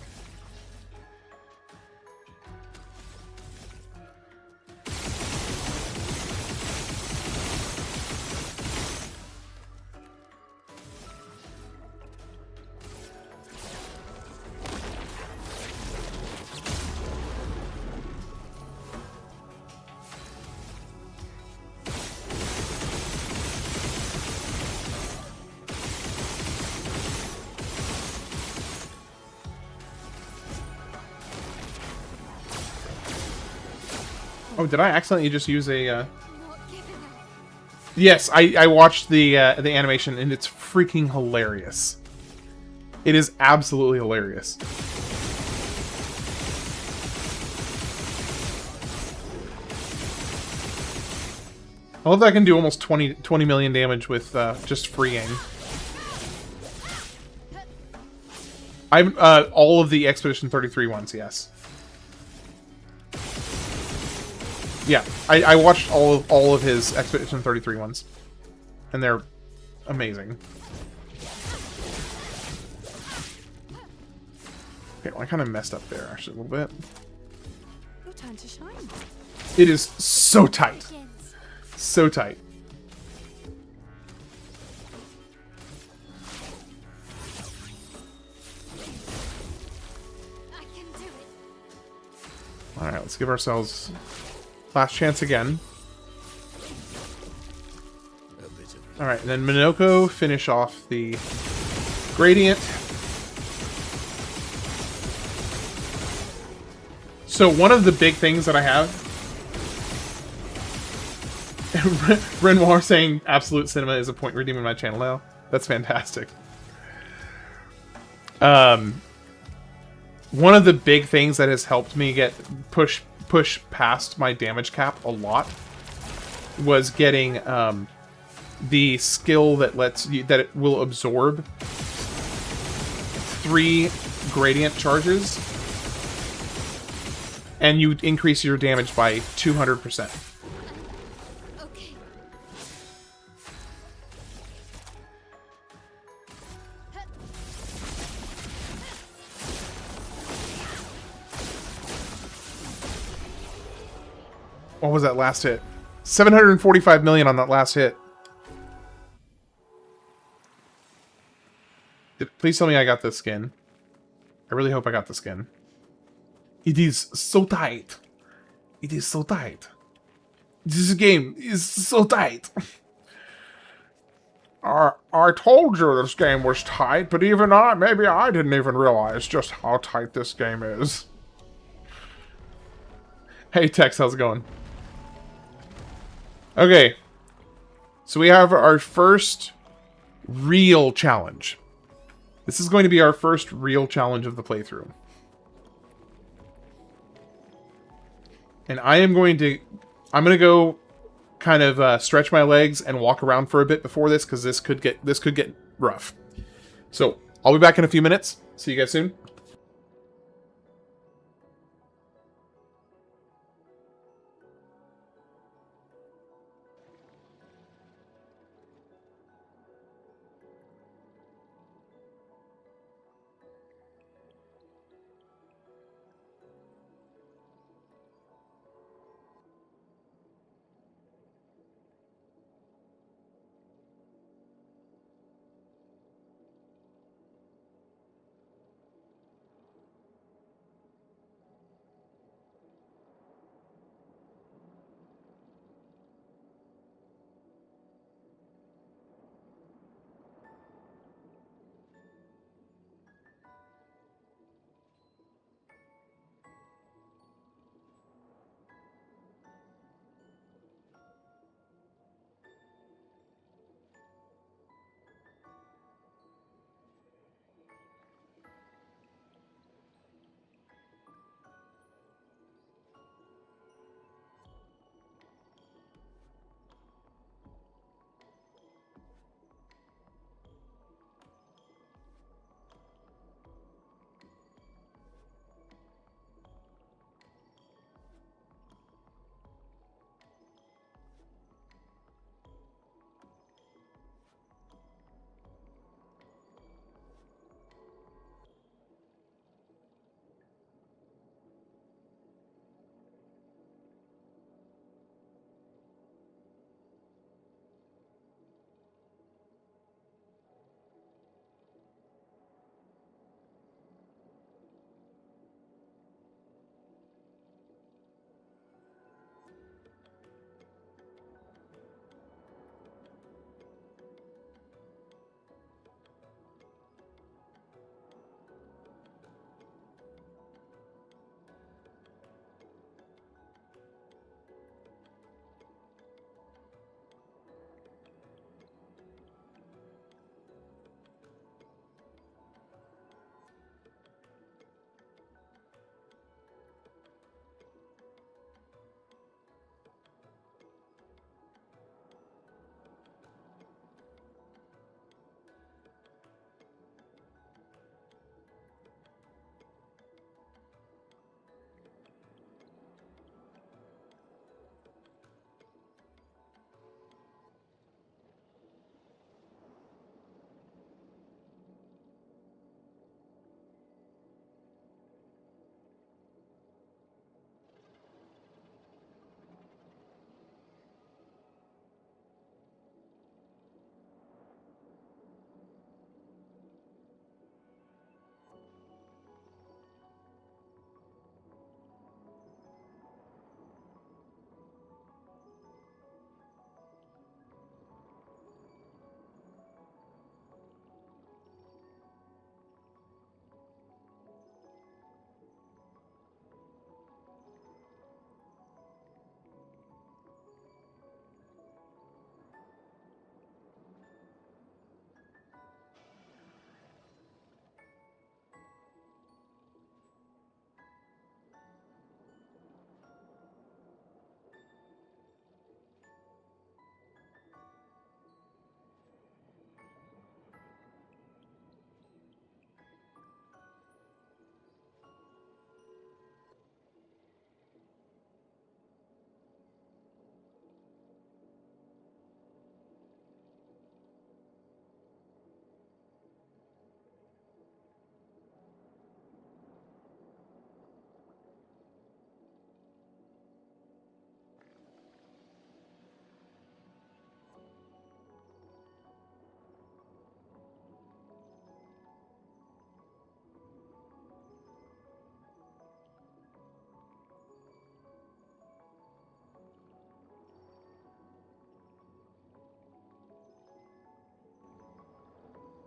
Speaker 1: Oh, did I accidentally just use a...
Speaker 2: Not giving up.
Speaker 1: Yes, I watched the animation, and it's freaking hilarious. It is absolutely hilarious. I love that I can do almost 20 million damage with just free aim. I'm all of the Expedition 33 ones, yes. Yeah, I watched all of his Expedition 33 ones, and they're amazing. Okay, well, I kind of messed up there actually a little bit.
Speaker 4: Your turn to shine.
Speaker 1: It is so tight, so tight.
Speaker 2: I can do it.
Speaker 1: All right, let's give ourselves last chance again. Alright, and then Minoko finish off the Gradient. So one of the big things that I have, Renoir saying Absolute Cinema is a point redeeming my channel now. That's fantastic. One of the big things that has helped me get push past my damage cap a lot was getting the skill that lets you that it will absorb 3 gradient charges, and you increase your damage by 200%.
Speaker 2: Okay.
Speaker 1: What was that last hit? 745 million on that last hit. Please tell me I got this skin. I really hope I got the skin. It is so tight. It is so tight. This game is so tight. I told you this game was tight, but even maybe I didn't even realize just how tight this game is. Hey Tex, how's it going? Okay. So we have our first real challenge. This is going to be our first real challenge of the playthrough. And I'm going to go kind of stretch my legs and walk around for a bit before this, because this could get rough. So I'll be back in a few minutes. See you guys soon.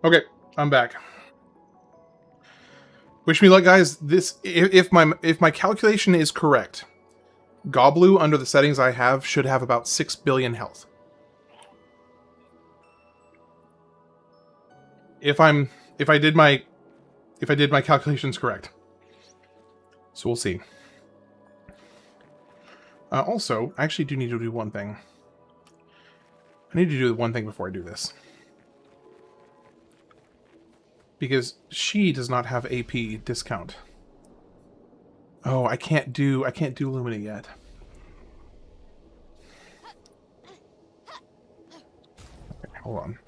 Speaker 1: Okay, I'm back. Wish me luck, guys. This, if my calculation is correct, Goblu under the settings I have should have about 6 billion health. If I did my calculations correct. So we'll see. Also, I actually do need to do one thing. I need to do one thing before I do this. Because she does not have AP discount. Oh, I can't do Lumina yet. Okay, hold on.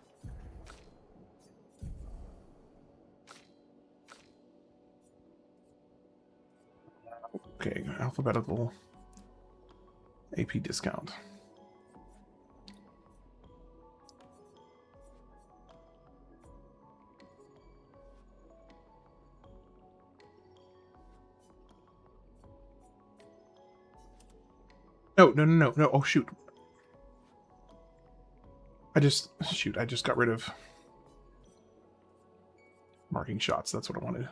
Speaker 1: Okay, alphabetical AP discount. No. Oh, shoot. I just got rid of marking shots. That's what I wanted.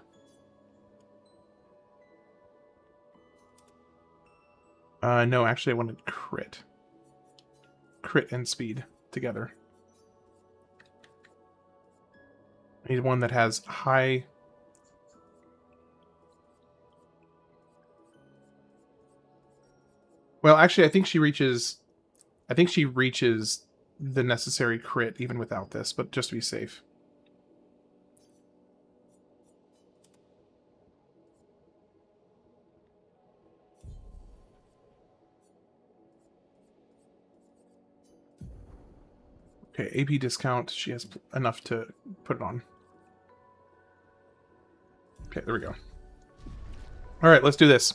Speaker 1: No, actually I wanted crit. Crit and speed together. I need one that has high... Well, actually, I think she reaches the necessary crit even without this, but just to be safe. Okay, AP discount. She has enough to put it on. Okay, there we go. All right, let's do this.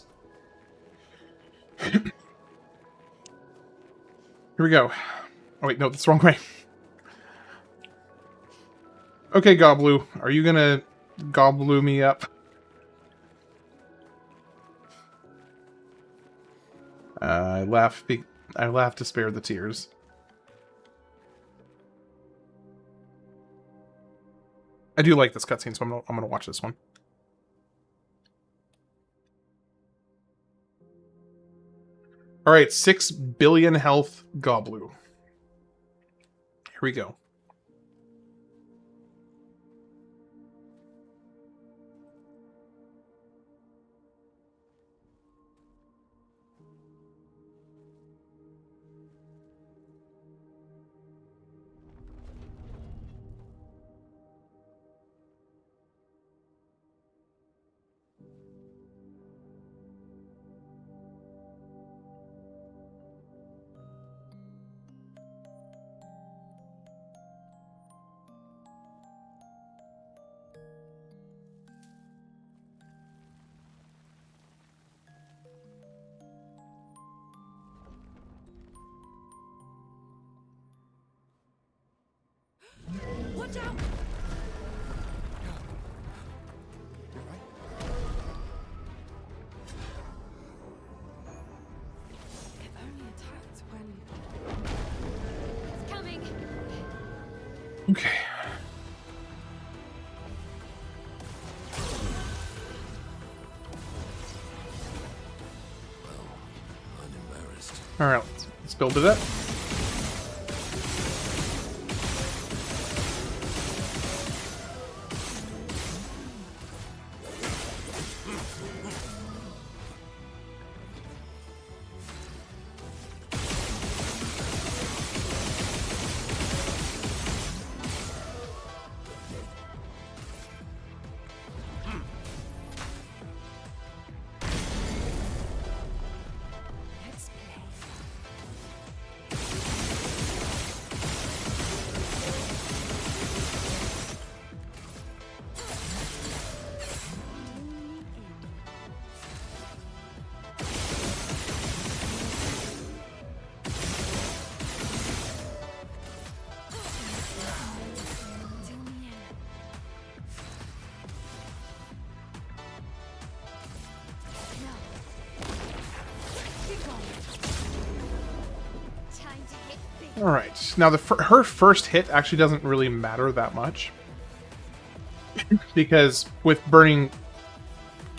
Speaker 1: Here we go. Oh wait, no, that's the wrong way. Okay, Goblu, are you gonna Goblu me up? I laugh to spare the tears. I do like this cutscene, so I'm gonna watch this one. All right, 6 billion health Goblu. Here we go.
Speaker 7: Watch out! It only attacks when...
Speaker 2: It's coming.
Speaker 1: Okay. All right, let's build it up. All right. Now her first hit actually doesn't really matter that much. because with burning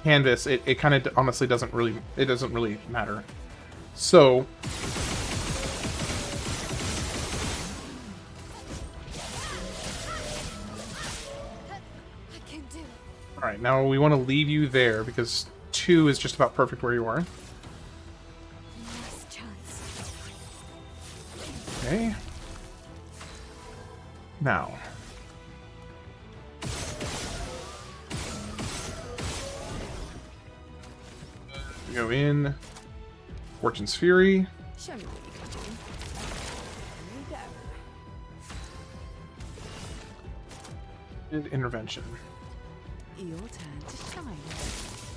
Speaker 1: canvas, it kind of honestly doesn't really matter. So
Speaker 2: I can do it.
Speaker 1: all right, now we want to leave you there because 2 is just about perfect where you are.
Speaker 2: Last chance.
Speaker 1: Okay. Now. We go in. Fortune's Fury.
Speaker 7: Show me what you can do. Here you
Speaker 1: And Intervention.
Speaker 7: go. Your turn to shine.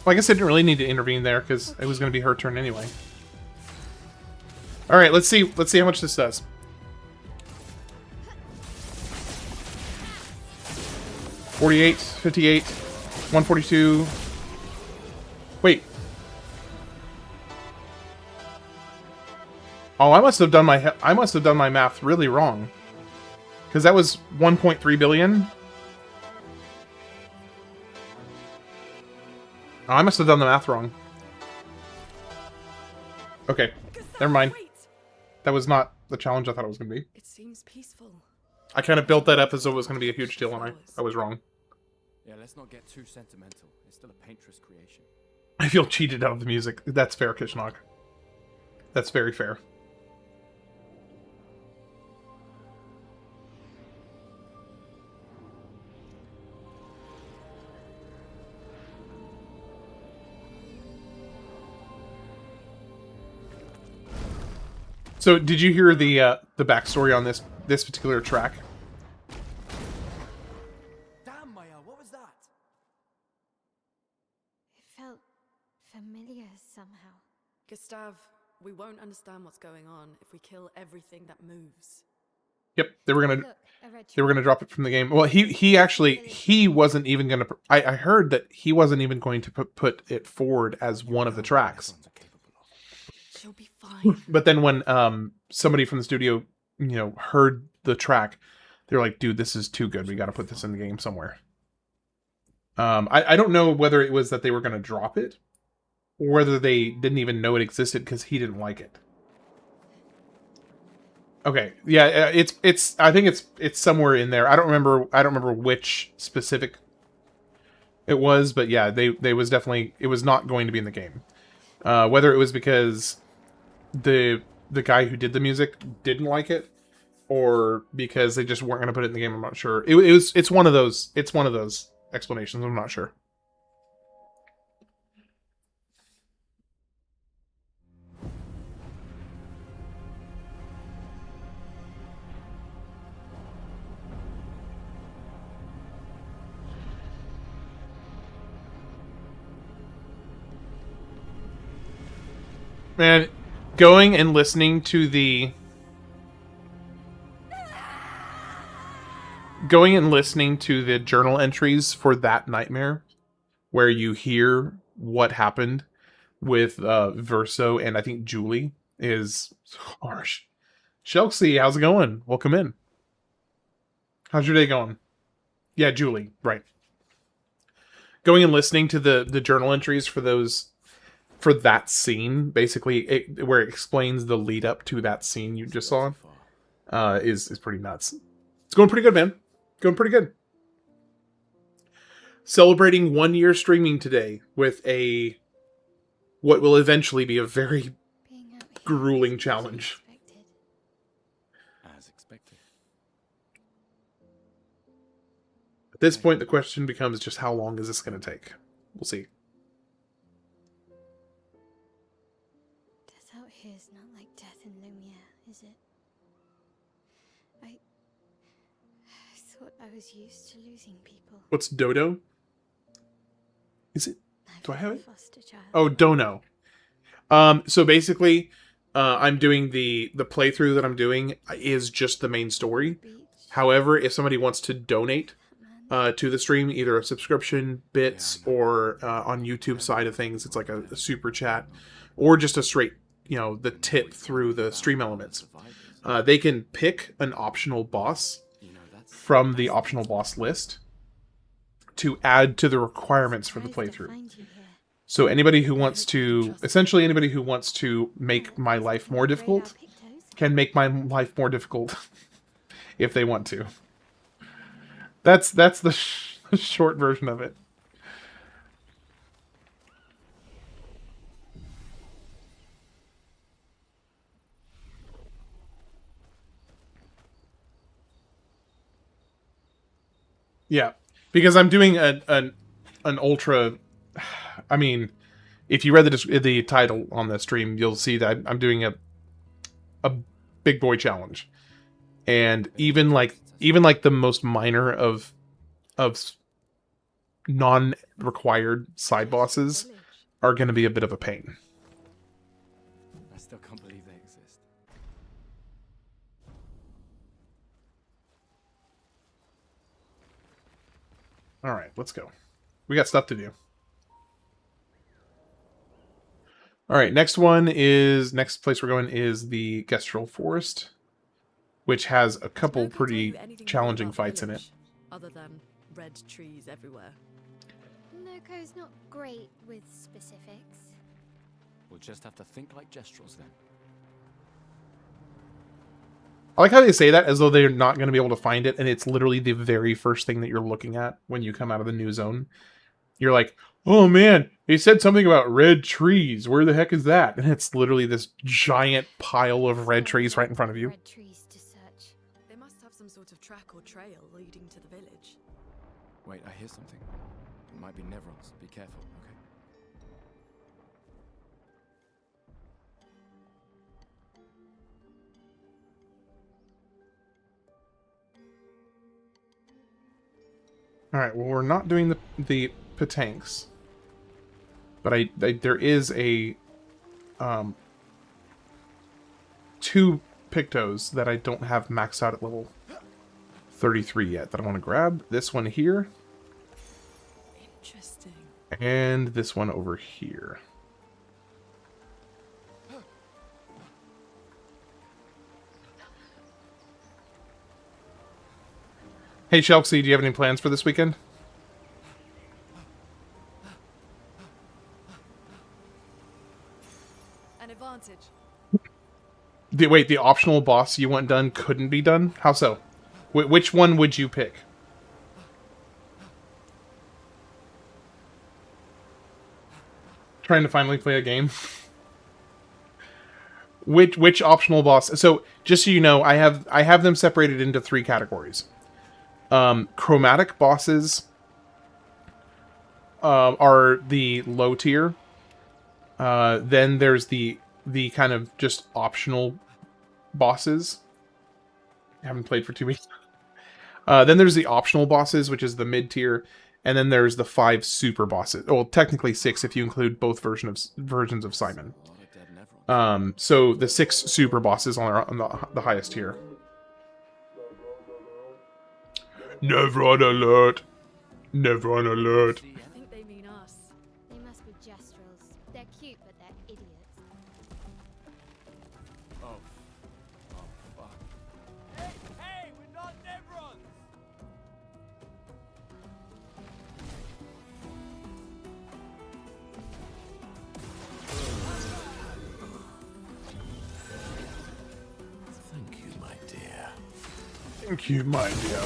Speaker 1: Well, I guess I didn't really need to intervene there because it was going to be her turn anyway. All right, let's see how much this does. $48, $58, $142. Wait. Oh, I must have done my math really wrong. Because that was 1.3 billion. Oh, I must have done the math wrong. Okay, never mind. That was not the challenge I thought it was going to be.
Speaker 9: It seems peaceful.
Speaker 1: I kind of built that up as though it was going to be a huge deal, and I was wrong.
Speaker 3: Yeah, let's not get too sentimental. It's still a painter's creation.
Speaker 1: I feel cheated out of the music. That's fair, Kishnok. That's very fair. So, did you hear the backstory on this particular track?
Speaker 8: Damn, Maya, what was that?
Speaker 2: It felt familiar somehow.
Speaker 9: Gustav, we won't understand what's going on if we kill everything that moves.
Speaker 1: Yep, they were gonna
Speaker 2: Look, a red
Speaker 1: they were gonna drop it from the game. Well, he wasn't even gonna. I heard that he wasn't even going to put it forward as one of the tracks.
Speaker 9: She'll be fine.
Speaker 1: But then when somebody from the studio, heard the track, they're like, "Dude, this is too good. We got to put this in the game somewhere." I don't know whether it was that they were going to drop it, or whether they didn't even know it existed because he didn't like it. Okay, yeah, it's. I think it's somewhere in there. I don't remember which specific it was, but yeah, they was definitely, it was not going to be in the game. Whether it was because the guy who did the music didn't like it, or because they just weren't going to put it in the game, I'm not sure. It's one of those explanations. I'm not sure. Man, going and listening to the journal entries for that nightmare, where you hear what happened with Verso and I think Julie, is harsh. Shelksy, how's it going? Welcome in. How's your day going? Yeah, Julie, right. Going and listening to the journal entries for that scene, basically, where it explains the lead up to that scene you just saw, is pretty nuts. It's going pretty good, man. Going pretty good. Celebrating 1 year streaming today with what will eventually be a very grueling challenge.
Speaker 3: As expected.
Speaker 1: At this point, the question becomes just how long is this going to take? We'll see.
Speaker 2: Death out here is not like death in Lumiere, is it? I thought I was used to losing people.
Speaker 1: What's Dodo? Is it? Do I have it?
Speaker 2: Foster child.
Speaker 1: Oh, Dono. So basically, I'm doing the playthrough that I'm doing is just the main story. However, if somebody wants to donate to the stream, either a subscription, bits, or on YouTube side of things, it's like a super chat, or just a straight, the tip through the stream elements. They can pick an optional boss from the optional boss list to add to the requirements for the playthrough. So anybody who wants to, essentially anybody who wants to make my life more difficult can make my life more difficult if they want to. That's the short version of it. Yeah, because I'm doing an ultra. I mean, if you read the title on the stream, you'll see that I'm doing a big boy challenge, and even like the most minor of non-required side bosses are going to be a bit of a pain.
Speaker 3: I still can't believe they exist.
Speaker 1: All right, let's go. We got stuff to do. All right, next place we're going is the Gestural Forest, which has a couple pretty challenging fights in it.
Speaker 9: Other than red trees everywhere.
Speaker 2: Noko's not great with specifics.
Speaker 3: We'll just have to think like Gestrels then.
Speaker 1: I like how they say that as though they're not going to be able to find it, and it's literally the very first thing that you're looking at when you come out of the new zone. You're like, oh man, he said something about red trees. Where the heck is that? And it's literally this giant pile of red trees right in front of you.
Speaker 2: Red trees to search.
Speaker 9: They must have some sort of track or trail leading to the village.
Speaker 3: Wait, I hear something. It might be Nevrons. Be careful, okay?
Speaker 1: All right, well, we're not doing the Patanks, but there is a 2 Pictos that I don't have maxed out at level 33 yet that I want to grab. This one here.
Speaker 9: Interesting.
Speaker 1: And this one over here. Hey, Shelksy, do you have any plans for this weekend?
Speaker 9: An advantage.
Speaker 1: Wait, the optional boss you want done couldn't be done? How so? Which one would you pick? Trying to finally play a game. Which optional boss? So, just so you know, I have them separated into 3 categories. Chromatic bosses are the low tier. Then there's the kind of just optional bosses. I haven't played for 2 weeks. Then there's the optional bosses, which is the mid tier, and then there's the 5 super bosses. Well, technically 6 if you include both versions of Simon. So the 6 super bosses on the highest tier. Nevron alert! Nevron alert!
Speaker 9: I think they mean us.
Speaker 2: They must be Gestrels. They're cute, but they're idiots.
Speaker 3: Oh, fuck.
Speaker 8: Hey, we're not Nevrons!
Speaker 5: Thank you, my dear.
Speaker 1: Thank you, my dear.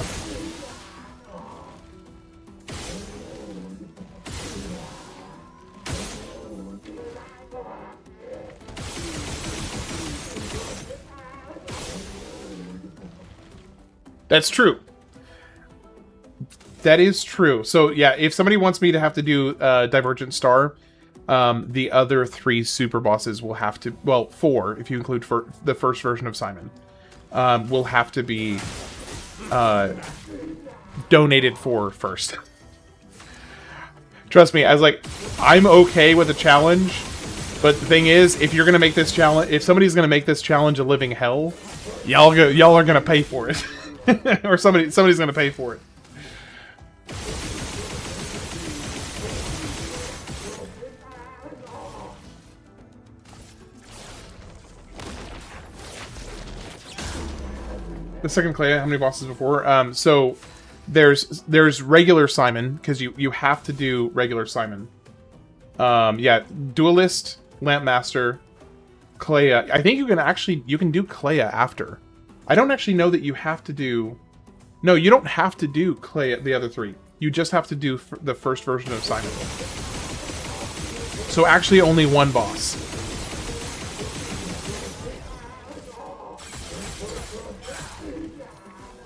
Speaker 1: That's true. That is true. So yeah, if somebody wants me to have to do Divergent Star, the other 3 super bosses will have to, well, 4 if you include the first version of Simon, will have to be donated for first. Trust me, I was like, I'm okay with the challenge, but the thing is, if you're gonna make this challenge, if somebody's gonna make this challenge a living hell, y'all are gonna pay for it. Or somebody's gonna pay for it. The second Clay, how many bosses before? So there's regular Simon, because you have to do regular Simon. Yeah, Duelist, Lampmaster, Clea. I think you can do Clea after. I don't actually know that you have to do... No, you don't have to do Clea, the other three. You just have to do the first version of Simon. So actually only one boss.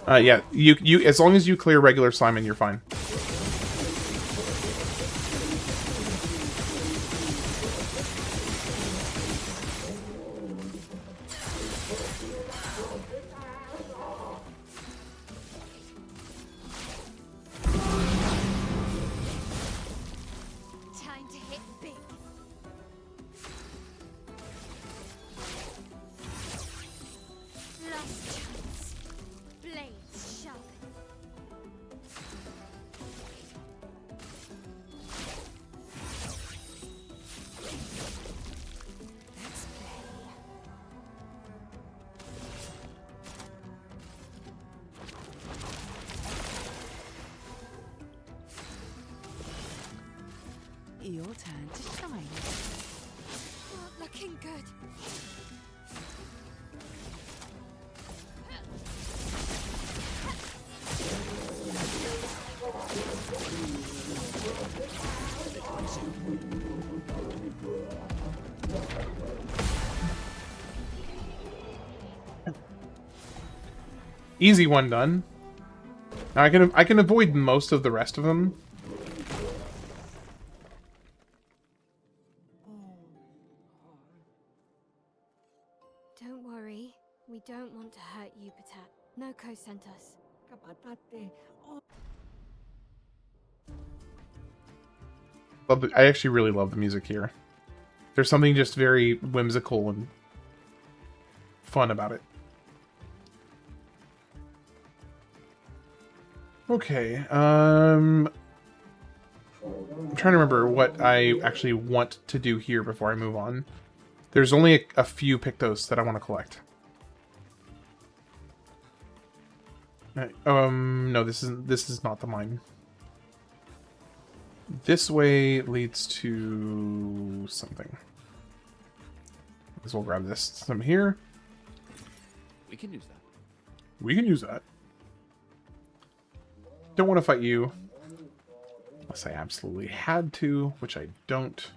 Speaker 1: Yeah, you as long as you clear regular Simon, you're fine.
Speaker 2: Time to hit big. Last chance. Blades sharp.
Speaker 4: Let's play.
Speaker 7: Your turn to shine.
Speaker 2: Not looking good.
Speaker 1: Easy one done. Now I can avoid most of the rest of them.
Speaker 2: Don't worry. We don't want to hurt you, Patat. Noko sent us.
Speaker 1: I actually really love the music here. There's something just very whimsical and fun about it. Okay, I'm trying to remember what I actually want to do here before I move on. There's only a few Pictos that I want to collect. No, this is not the mine. This way leads to something. I guess we'll grab this. Some here.
Speaker 3: We can use that.
Speaker 1: We can use that. Don't want to fight you. Unless I absolutely had to, which I don't.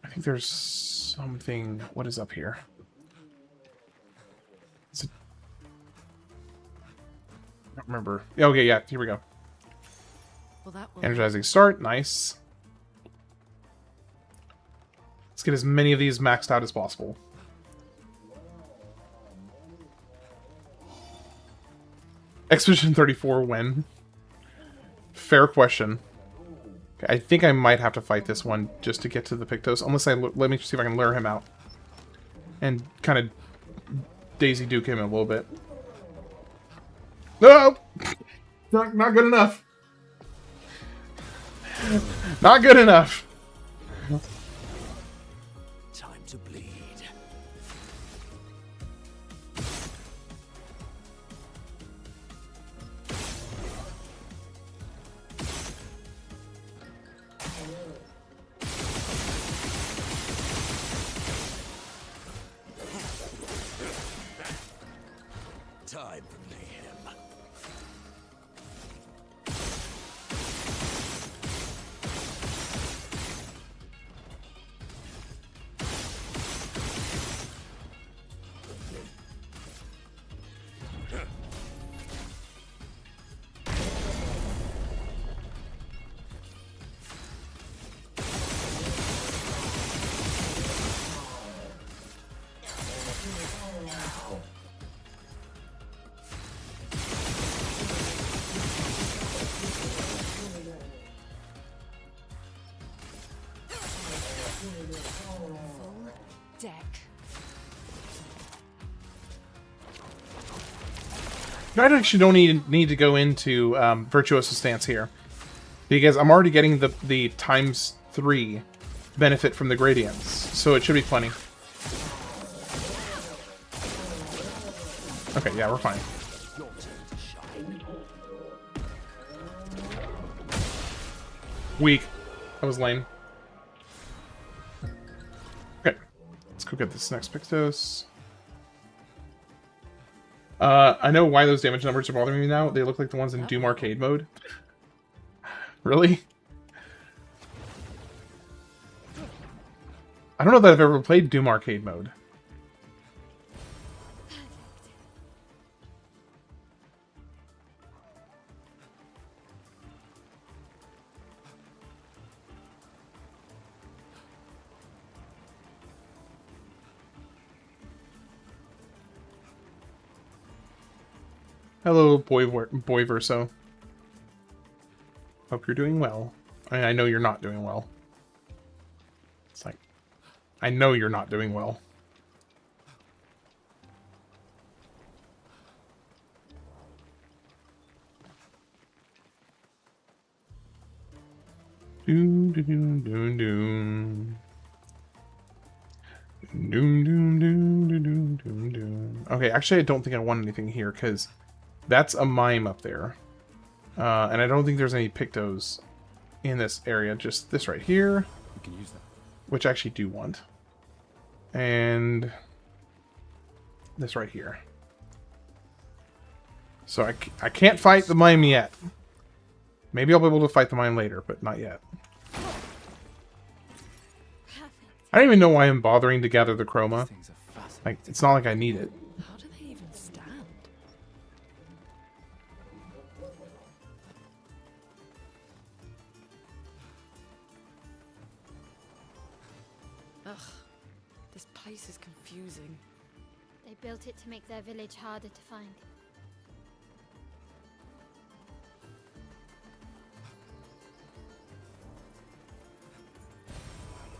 Speaker 1: I think there's something... What is up here? Is it... I don't remember. Okay, yeah, here we go.
Speaker 7: Well, that will
Speaker 1: Energizing start, nice. Let's get as many of these maxed out as possible. Expedition 34 when? Fair question. Okay, I think I might have to fight this one just to get to the Pictos. Unless let me see if I can lure him out. And kind of Daisy Duke him a little bit. No! Not good enough. Not good enough.
Speaker 5: Time to bleed. Time for mayhem.
Speaker 4: Full deck.
Speaker 1: I actually don't need to go into Virtuoso Stance here. Because I'm already getting the ×3 benefit from the gradients. So it should be plenty. Okay, yeah, we're fine. Weak. That was lame. Okay. Let's go get this next Pictos. I know why those damage numbers are bothering me now. They look like the ones in Doom Arcade mode. Really? I don't know that I've ever played Doom Arcade mode. Hello, boy Verso. Hope you're doing well. I know you're not doing well. It's like, I know you're not doing well. Doom, doom, doom, doom. Doom, doom, doom, doom, doom, doom. Okay, actually, I don't think I want anything here, because that's a mime up there. And I don't think there's any Pictos in this area. Just this right here.
Speaker 3: You can use that.
Speaker 1: Which I actually do want. And this right here. So I can't fight the mime yet. Maybe I'll be able to fight the mime later, but not yet. I don't even know why I'm bothering to gather the chroma. Like, it's not like I need it.
Speaker 7: How do they even stand? Ugh, this place is confusing.
Speaker 2: They built it to make their village harder to find.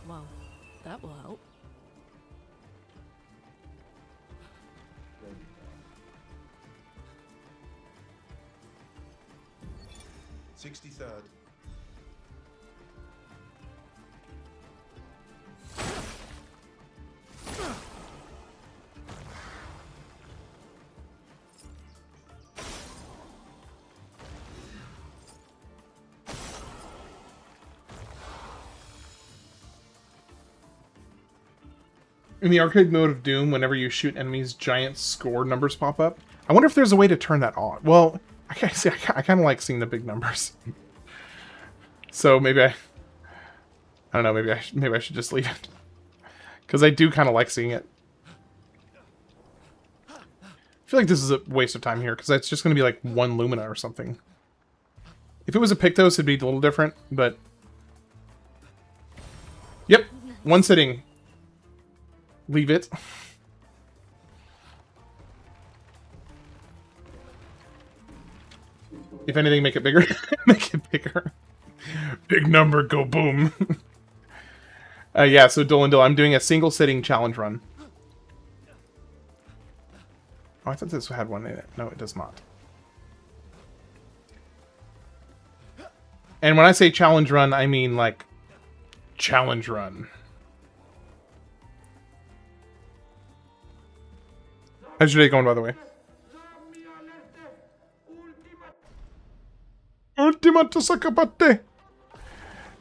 Speaker 7: Well, that will help.
Speaker 10: $63rd.
Speaker 1: In the arcade mode of Doom, whenever you shoot enemies, giant score numbers pop up. I wonder if there's a way to turn that on. Well, I kind of like seeing the big numbers. So maybe I don't know. Maybe I should just leave it, because I do kind of like seeing it. I feel like this is a waste of time here, because it's just going to be like 1 Lumina or something. If it was a Pictos, it'd be a little different, but yep, 1 sitting. Leave it. If anything, make it bigger. Make it bigger. Big number, go boom. Yeah, so Dolendil, I'm doing a single sitting challenge run. Oh, I thought this had one in it. No, it does not. And when I say challenge run, I mean like challenge run. How's your day going, by the way? Ultima to Sakapate.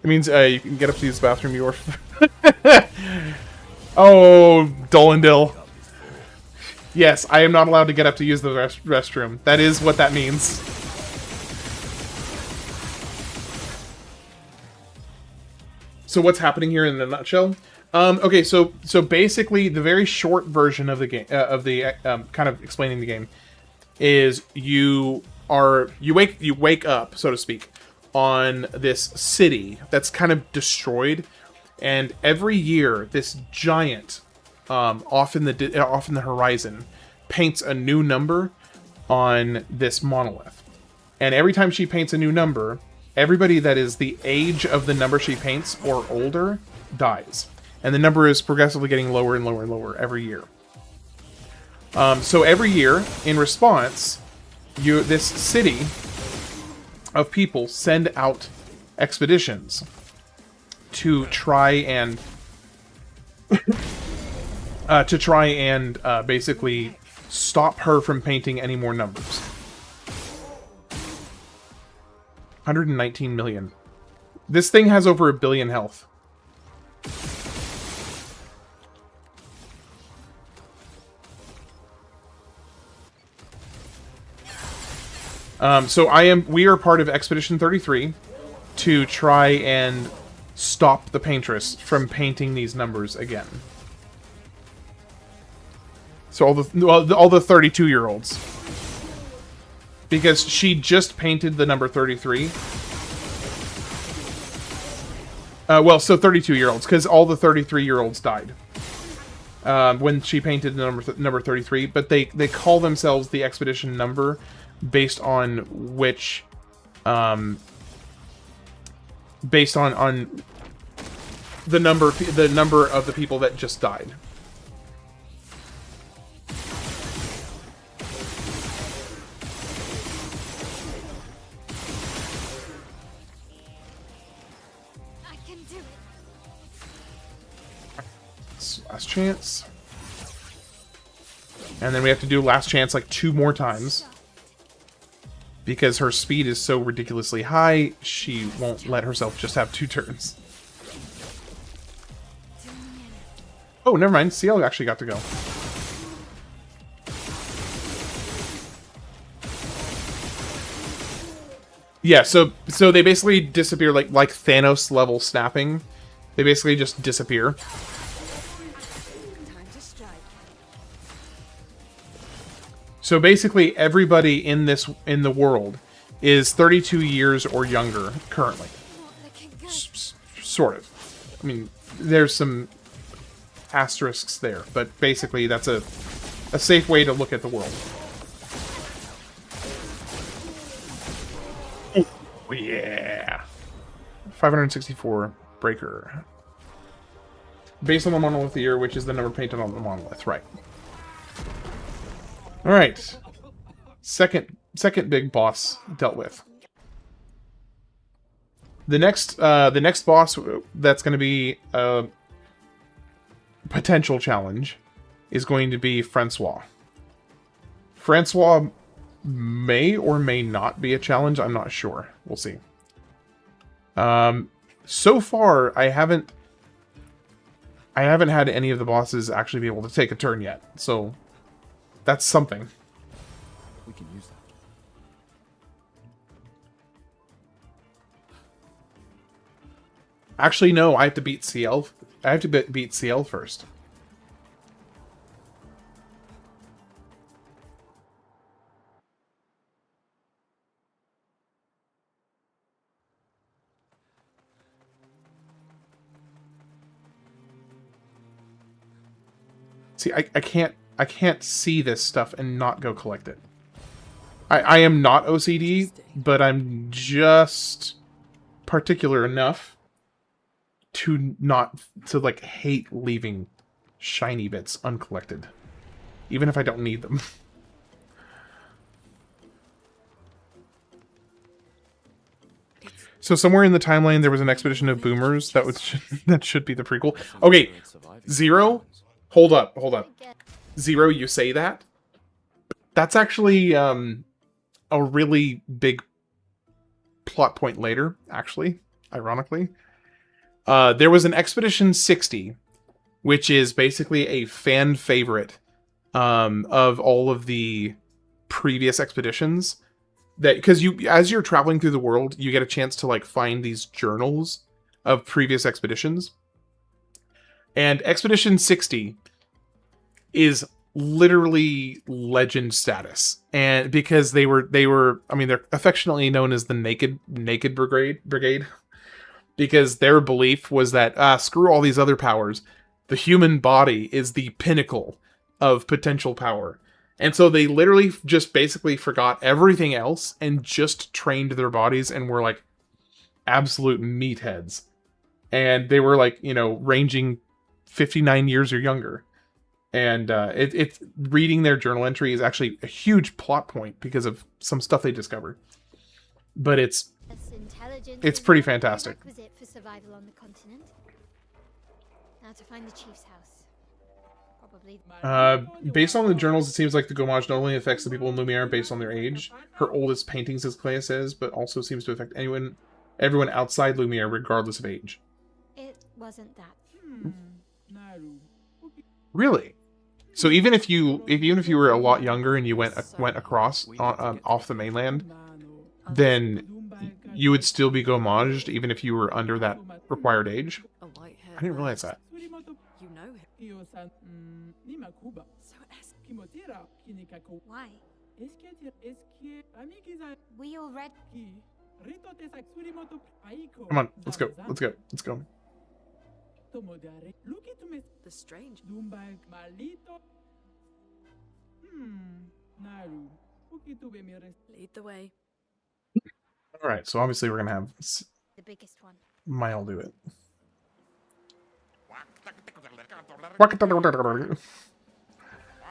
Speaker 1: It means you can get up to use the bathroom, you orphan. Oh, Dolendil. Yes, I am not allowed to get up to use the restroom. That is what that means. So what's happening here in a nutshell? Okay, so basically the very short version of the game, kind of explaining the game, is you wake up, so to speak, on this city that's kind of destroyed, and every year this giant off in the horizon paints a new number on this monolith, and every time she paints a new number, everybody that is the age of the number she paints or older dies. And the number is progressively getting lower and lower and lower every year. So every year, in response, this city of people send out expeditions to try and basically stop her from painting any more numbers. 119 million. This thing has over 1 billion health. So we are part of Expedition 33 to try and stop the paintress from painting these numbers again. So all the 32-year-olds. Because she just painted the number 33. Well, so 32-year-olds, because all the 33-year-olds died when she painted the number 33. But they call themselves the expedition number based on which, based on the number of the people that just died. Last chance. And then we have to do last chance like 2 more times. Because her speed is so ridiculously high, she won't let herself just have 2 turns. Oh, never mind. CL actually got to go. Yeah, so they basically disappear like Thanos level snapping. They basically just disappear. So basically, everybody in the world is 32 years or younger currently. Sort of. I mean, there's some asterisks there, but basically that's a safe way to look at the world. Oh yeah, 564 breaker. Based on the monolith year, which is the number painted on the monolith, right? All right, second big boss dealt with. The next boss that's going to be a potential challenge is going to be Francois. Francois may or may not be a challenge. I'm not sure. We'll see. So far, I haven't had any of the bosses actually be able to take a turn yet. So. That's something.
Speaker 3: We can use that.
Speaker 1: Actually, no. I have to beat CL. I have to beat CL first. See, I can't see this stuff and not go collect it. I am not OCD, but I'm just particular enough to like hate leaving shiny bits uncollected, even if I don't need them. So somewhere in the timeline there was an expedition of boomers that should be the prequel. Okay, Zero. Hold up. Zero, you say that? That's actually a really big plot point later, actually, ironically. There was an Expedition 60, which is basically a fan favorite of all of the previous expeditions. That because as you're traveling through the world, you get a chance to like find these journals of previous expeditions. And Expedition 60 is literally legend status, and because they were I mean, they're affectionately known as the naked brigade because their belief was that screw all these other powers, the human body is the pinnacle of potential power. And so they literally just basically forgot everything else and just trained their bodies and were like absolute meatheads. And they were like, you know, ranging 59 years or younger. And it's reading their journal entry is actually a huge plot point because of some stuff they discovered. But it's pretty fantastic.
Speaker 2: Requisite for survival on the continent. Now to find the chief's house.
Speaker 1: Based on the journals, it seems like the Gommage not only affects the people in Lumiere based on their age, her oldest paintings, as Clay says, but also seems to affect anyone everyone outside Lumiere, regardless of age.
Speaker 2: It wasn't that.
Speaker 1: Really? So even if you were a lot younger and you went across off the mainland, then you would still be gomaged even if you were under that required age?
Speaker 7: A white-haired
Speaker 1: I didn't realize
Speaker 7: lad.
Speaker 1: that.
Speaker 7: You know him. So
Speaker 2: Why? We already.
Speaker 1: Come on, let's go. Let's go. Let's go.
Speaker 7: the strange. Lead the way.
Speaker 1: All right, so obviously we're gonna have
Speaker 2: The biggest one.
Speaker 1: Mile do it.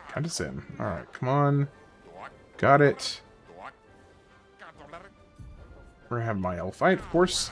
Speaker 1: Count us in. All right, come on. Got it. We're gonna have Mile fight, of course.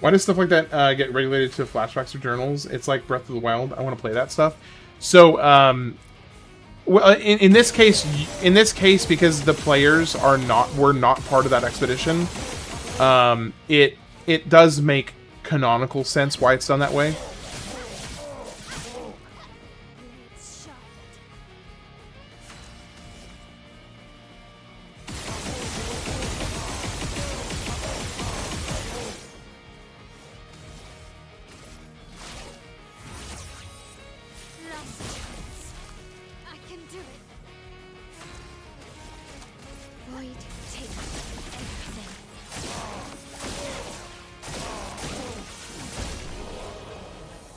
Speaker 1: Why does stuff like that get regulated to flashbacks or journals? It's like Breath of the Wild. I want to play that stuff. So, well, in this case, because the players were not part of that expedition, it does make canonical sense why it's done that way.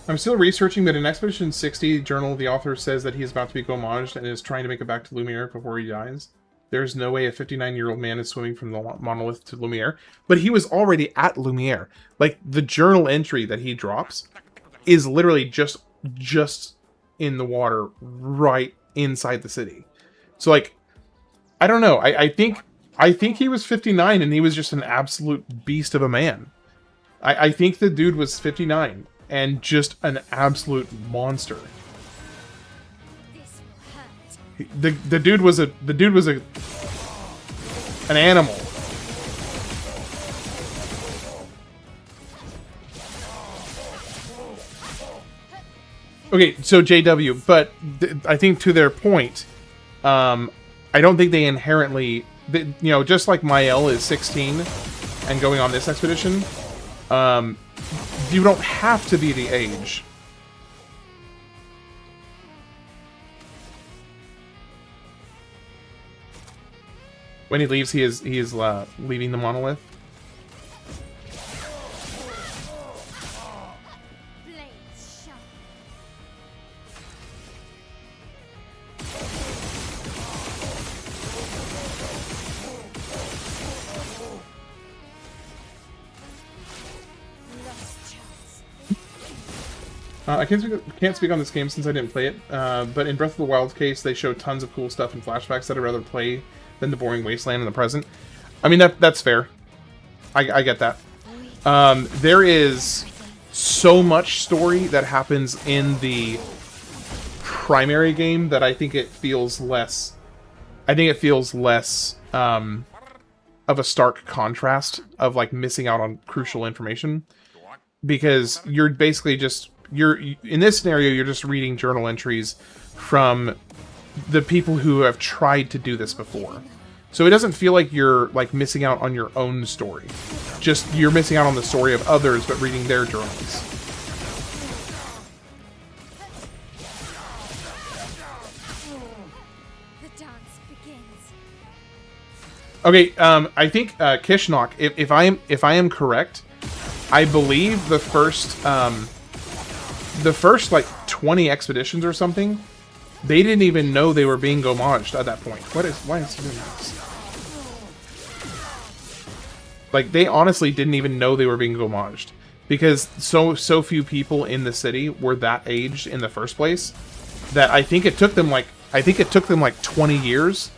Speaker 1: I'm still researching, but in Expedition 60 journal, the author says that he is about to be gomaged and is trying to make it back to Lumiere before he dies. There's no way a 59-year-old man is swimming from the monolith to Lumiere, but he was already at Lumiere. Like, the journal entry that he drops is literally just in the water right inside the city. So, like, I don't know. I think he was 59 and he was just an absolute beast of a man. I think the dude was 59 and just an absolute monster. The dude was an animal. Okay, so JW, but I think to their point, I don't think they inherently, just like Mael is 16 and going on this expedition, you don't have to be the age. When he leaves, he is leaving the monolith. I can't speak on this game since I didn't play it, but in Breath of the Wild's case, they show tons of cool stuff in flashbacks that I'd rather play than the boring wasteland in the present. I mean, that's fair. I get that. There is so much story that happens in the primary game that I think it feels less... of a stark contrast of, like, missing out on crucial information. Because you're basically just... in this scenario, you're just reading journal entries from the people who have tried to do this before. So it doesn't feel like you're like missing out on your own story. Just you're missing out on the story of others, but reading their journals.
Speaker 2: The dance begins.
Speaker 1: Okay, I think Kishnok, if I am correct, I believe the first like 20 expeditions or something, they didn't even know they were being gomaged at that point. Why is he doing this? Like, they honestly didn't even know they were being gomaged. Because so few people in the city were that aged in the first place, that I think it took them like I think it took them like 20 years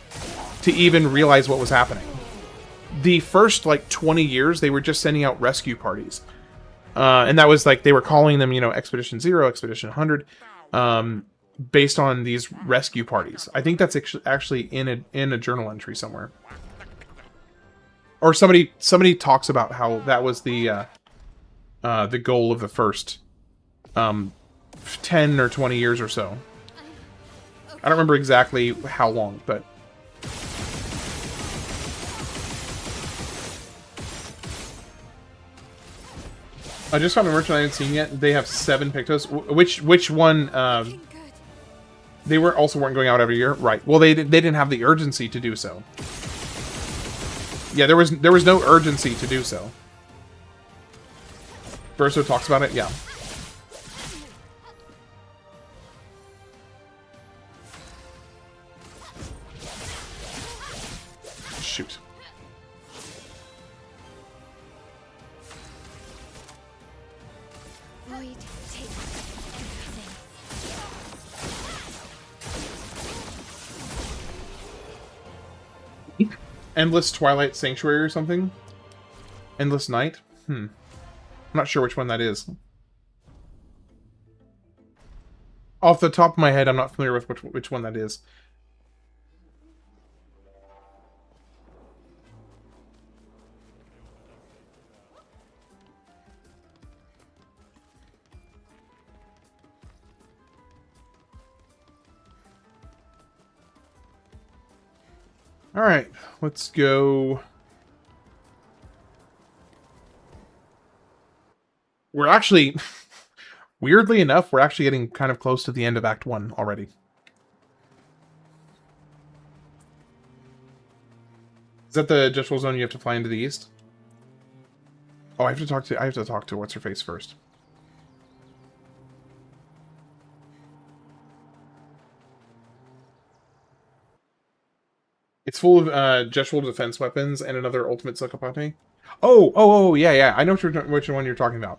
Speaker 1: to even realize what was happening. The first like 20 years, they were just sending out rescue parties. And that was like, they were calling them, you know, Expedition 0, Expedition 100, based on these rescue parties. I think that's actually in a journal entry somewhere. Or somebody talks about how that was the goal of the first 10 or 20 years or so. I don't remember exactly how long, but... I just found a merchant I haven't seen yet. They have 7 Pictos. Which one? They weren't going out every year, right? Well, they didn't have the urgency to do so. Yeah, there was no urgency to do so. Verso talks about it. Yeah. Shoot.
Speaker 2: Void takes everything.
Speaker 1: Endless Twilight Sanctuary or something? Endless Night? I'm not sure which one that is. Off the top of my head, I'm not familiar with which one that is. Alright, let's go. We're actually, weirdly enough, we're actually getting kind of close to the end of Act 1 already. Is that the Jetful Zone you have to fly into the east? Oh, I have to talk to what's-her-face first. It's full of Jetful defense weapons and another ultimate Sakapate. Oh, yeah. I know which one you're talking about.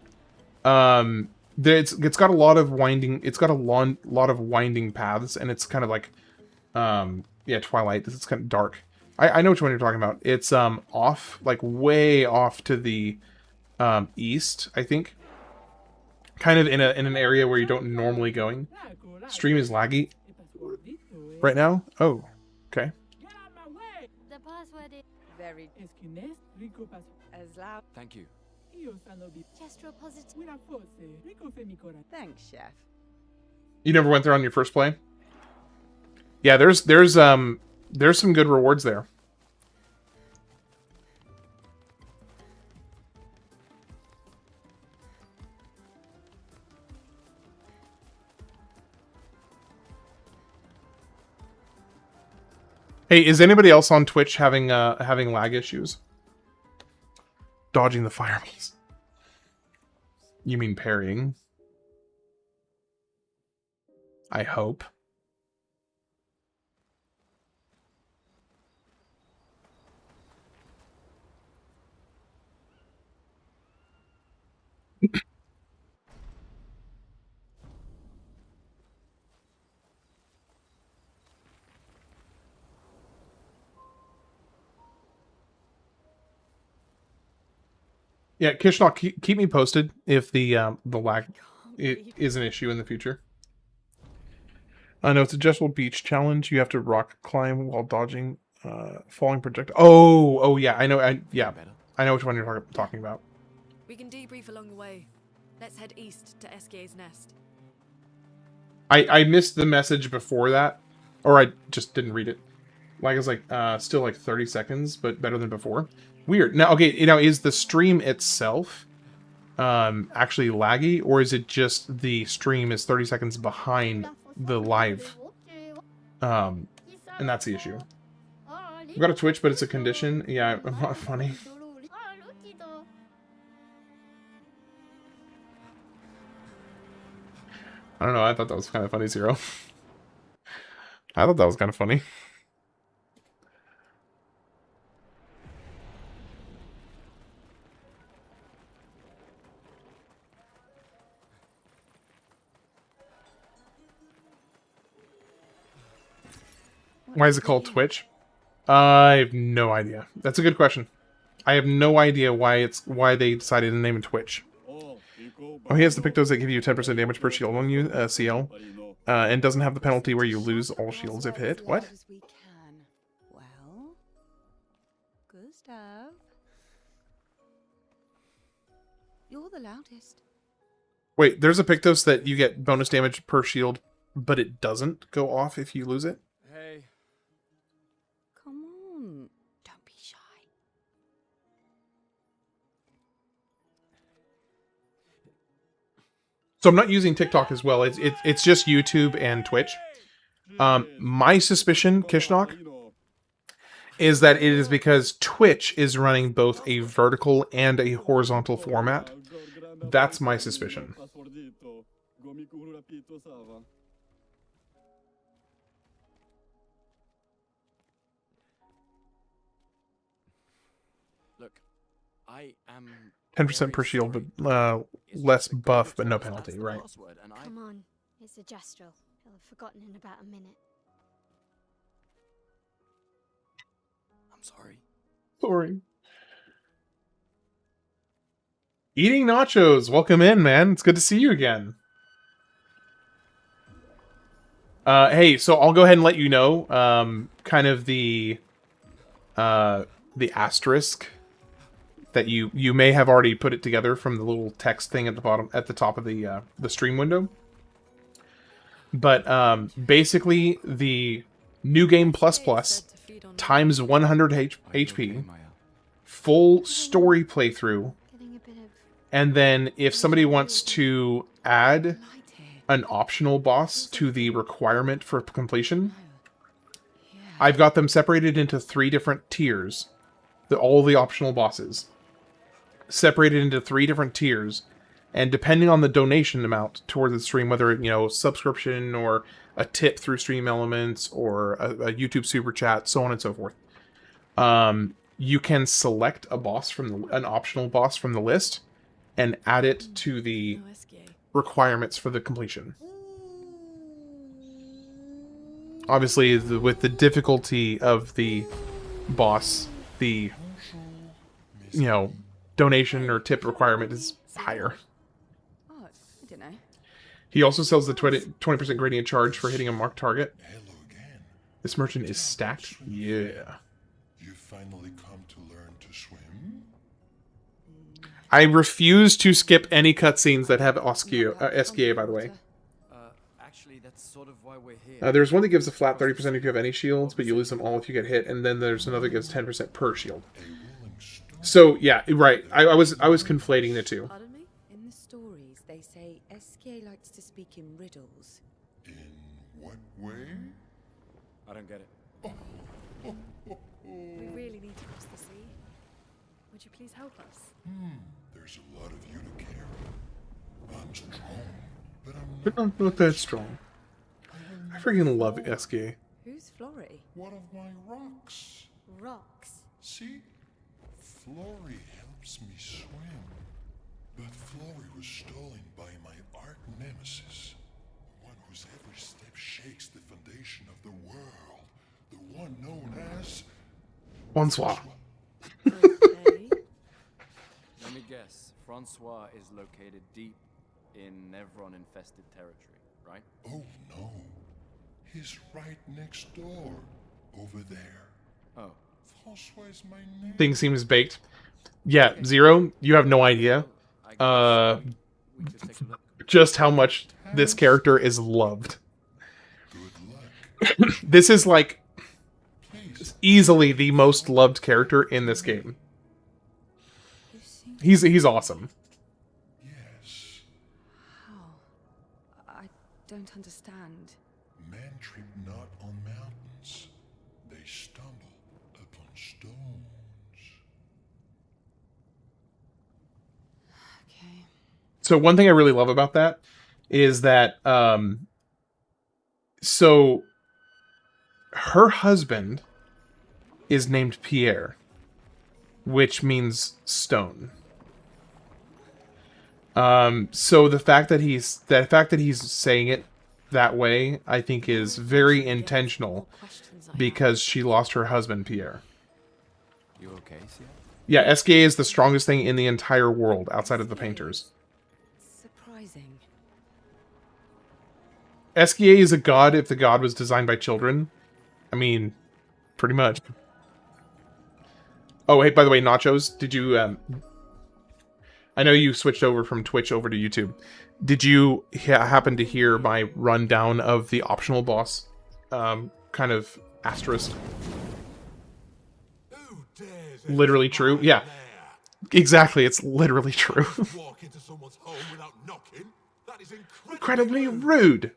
Speaker 1: It's got a lot of winding. It's got a lot of winding paths, and it's kind of like, yeah, Twilight. It's kind of dark. I know which one you're talking about. It's off, like way off to the east, I think. Kind of in an area where you don't normally going. Stream is laggy right now. Oh, okay.
Speaker 2: The password is
Speaker 6: Very as loud.
Speaker 3: Thank you.
Speaker 2: gestural positive.
Speaker 6: Thanks, chef.
Speaker 1: You never went there on your first play? Yeah, there's some good rewards there. Hey, is anybody else on Twitch having lag issues? Dodging the fireballs. You mean parrying? I hope. Yeah, Kishnok, keep me posted if the lag is an issue in the future. I know it's a Jessel Beach challenge. You have to rock climb while dodging falling projectile. Oh yeah, I know. I know which one you're talking about.
Speaker 9: We can debrief along the way. Let's head east to Eskier's nest.
Speaker 1: I missed the message before that, or I just didn't read it. Lag is like still like 30 seconds, but better than before. Weird. Now, okay, now is the stream itself actually laggy, or is it just the stream is 30 seconds behind the live? And that's the issue. I've got a Twitch, but it's a condition. Yeah, I'm not funny. I don't know, I thought that was kind of funny, Zero. I thought that was kind of funny. Why is it called Twitch? I have no idea. That's a good question. I have no idea why they decided to name it Twitch. Oh, he has the Pictos that give you 10% damage per shield on you, CL. And doesn't have the penalty where you lose all shields if hit. What?
Speaker 11: Well, Gustav, you're the loudest.
Speaker 1: Wait, there's a Pictos that you get bonus damage per shield, but it doesn't go off if you lose it?
Speaker 3: Hey.
Speaker 11: Come on, don't be shy.
Speaker 1: So I'm not using TikTok as well. It's just YouTube and Twitch. My suspicion, Kishnok, is that it is because Twitch is running both a vertical and a horizontal format. That's my suspicion.
Speaker 3: Look, I am
Speaker 1: 10% per shield, but less buff, but no penalty, right?
Speaker 2: Come on, it's a Gestrel. He'll have forgotten in about a minute.
Speaker 3: I'm sorry.
Speaker 1: Sorry. Eating nachos. Welcome in, man. It's good to see you again. Hey, so I'll go ahead and let you know, kind of the asterisk that you may have already put it together from the little text thing at the bottom, at the top of the stream window. But basically, the new game plus times 100 HP, full story playthrough, and then if somebody wants to add an optional boss to the requirement for completion, I've got them separated into 3 different tiers. All the optional bosses separated into 3 different tiers, and depending on the donation amount toward the stream, whether, you know, subscription or a tip through Stream Elements or a YouTube super chat, so on and so forth, you can select a boss from an optional boss from the list and add it to the requirements for the completion. Obviously, with the difficulty of the boss, the, you know, donation or tip requirement is higher.
Speaker 11: Oh, I don't know.
Speaker 1: He also sells the 20% gradient charge for hitting a marked target. This merchant is stacked. Yeah.
Speaker 10: You finally come to learn to swim?
Speaker 1: I refuse to skip any cutscenes that have SKA, by the way.
Speaker 3: Actually, that's sort of why we're here.
Speaker 1: There's one that gives a flat 30% if you have any shields, but you lose them all if you get hit, and then there's another that gives 10% per shield. So yeah, right. I was conflating the two.
Speaker 11: Pardon me? In the stories, they say SK likes to speak in riddles.
Speaker 10: In what way?
Speaker 3: I don't get it.
Speaker 9: We really need to cross the sea. Would you please help us?
Speaker 10: There's a lot of you to carry. I'm strong, but
Speaker 1: I'm not that strong. I freaking love SK.
Speaker 11: Who's Flory?
Speaker 10: One of my rocks.
Speaker 2: Rocks.
Speaker 10: See? Flory helps me swim. But Flory was stolen by my arch nemesis. One whose every step shakes the foundation of the world. The one known as...
Speaker 1: Bonsoir.
Speaker 9: Okay.
Speaker 3: Let me guess. Francois is located deep in Nevron-infested territory, right?
Speaker 10: Oh no. He's right next door. Over there.
Speaker 3: Oh.
Speaker 10: Francois is my name.
Speaker 1: Thing seems baked. Yeah, Zero, you have no idea. Just how much this character is loved.
Speaker 10: Good luck.
Speaker 1: This is like
Speaker 10: Please.
Speaker 1: easily the most loved character in this game. He's awesome.
Speaker 10: Yes.
Speaker 11: How? I don't understand.
Speaker 10: Men trip not on mountains. They stumble upon stones.
Speaker 11: Okay.
Speaker 1: So one thing I really love about that is that so her husband is named Pierre, which means stone. So the fact that he's saying it that way, I think is very intentional because she lost her husband, Pierre.
Speaker 3: You okay, Sia?
Speaker 1: Yeah, SKA is the strongest thing in the entire world outside of the painters.
Speaker 11: Surprising.
Speaker 1: SKA is a god if the god was designed by children. I mean, pretty much. Oh, hey, by the way, Nachos, did you, I know you switched over from Twitch over to YouTube. Did you happen to hear my rundown of the optional boss, kind of asterisk? Literally true? Yeah. Exactly, it's literally true.
Speaker 10: Walk into someone's home without knocking? That is
Speaker 1: Incredibly rude.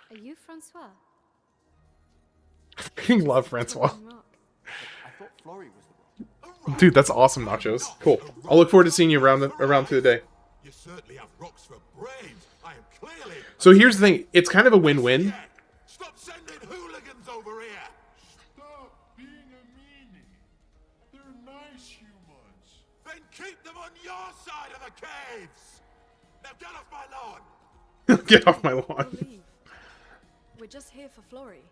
Speaker 2: Are you Francois?
Speaker 1: I love Francois.
Speaker 3: I thought Florrie was the one.
Speaker 1: Dude, that's awesome, Nachos. Cool. I'll look forward to seeing you around through the day.
Speaker 10: You certainly have rocks for brains. I am clearly.
Speaker 1: So here's the thing, it's kind of a win-win.
Speaker 10: Stop sending hooligans over here. Stop being a meanie. They're nice humans. Then keep them on your side of the caves. Now get off my lawn.
Speaker 1: Get off my lawn.
Speaker 9: Leave. We're just here for Florrie.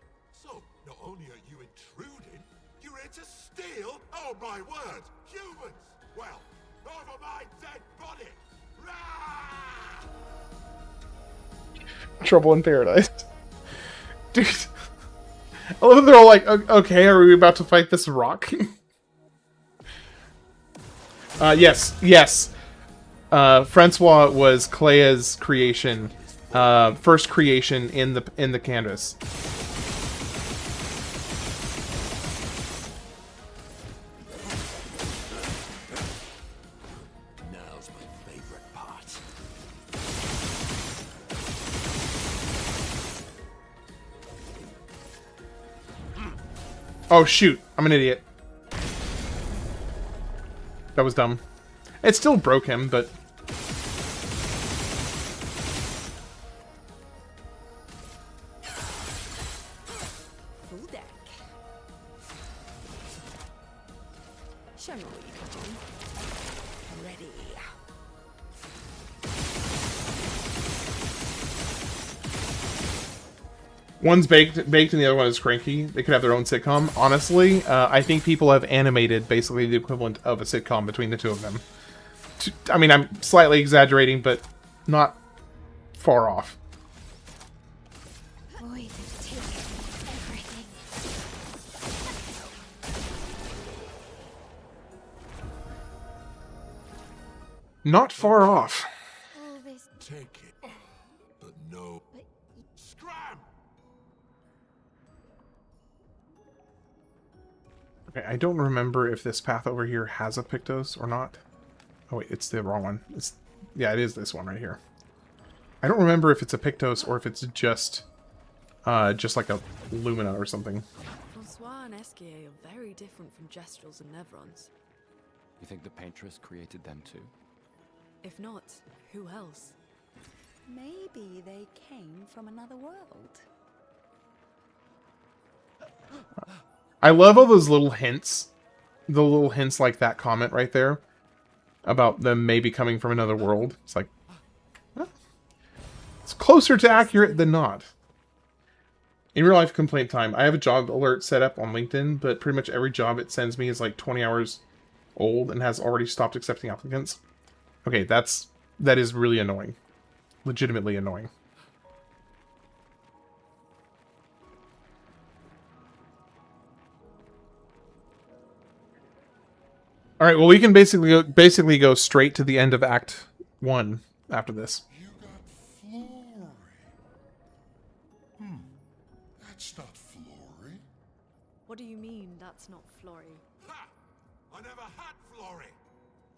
Speaker 10: So, not only are you intruding, you're here to steal? Oh my word, humans! Well, over my dead body! Rah!
Speaker 1: Trouble in Paradise. Dude. I love that they're all like, okay, are we about to fight this rock? Yes. Francois was Claire's creation. First creation in the canvas.
Speaker 10: Now's my favorite part.
Speaker 1: Oh shoot, I'm an idiot. That was dumb. It still broke him, but...
Speaker 4: Full deck. Show me what you can do. Ready.
Speaker 1: One's baked and the other one is cranky. They could have their own sitcom. Honestly, I think people have animated basically the equivalent of a sitcom between the two of them. I mean, I'm slightly exaggerating, but not far off.
Speaker 2: Boy, they've taken everything.
Speaker 1: Not far off.
Speaker 2: All this.
Speaker 10: Take it. But no. Scram!
Speaker 1: Okay, I don't remember if this path over here has a Pictos or not. Oh wait, it's the wrong one. Yeah, it is this one right here. I don't remember if it's a Pictos or if it's just like a Lumina or something.
Speaker 7: Francois and Esquier are very different from Gestrels and Nevrons.
Speaker 3: You think the paintress created them too?
Speaker 7: If not, who else?
Speaker 4: Maybe they came from another world.
Speaker 1: I love all those little hints. The little hints like that comment right there. About them maybe coming from another world. It's like... Well, it's closer to accurate than not. In real life complaint time, I have a job alert set up on LinkedIn, but pretty much every job it sends me is like 20 hours old and has already stopped accepting applicants. Okay, that is really annoying. Legitimately annoying. All right, well, we can basically go straight to the end of Act 1 after this.
Speaker 10: You got Florrie. That's not Florrie.
Speaker 9: What do you mean that's not Florrie?
Speaker 10: Ha! I never had Florrie.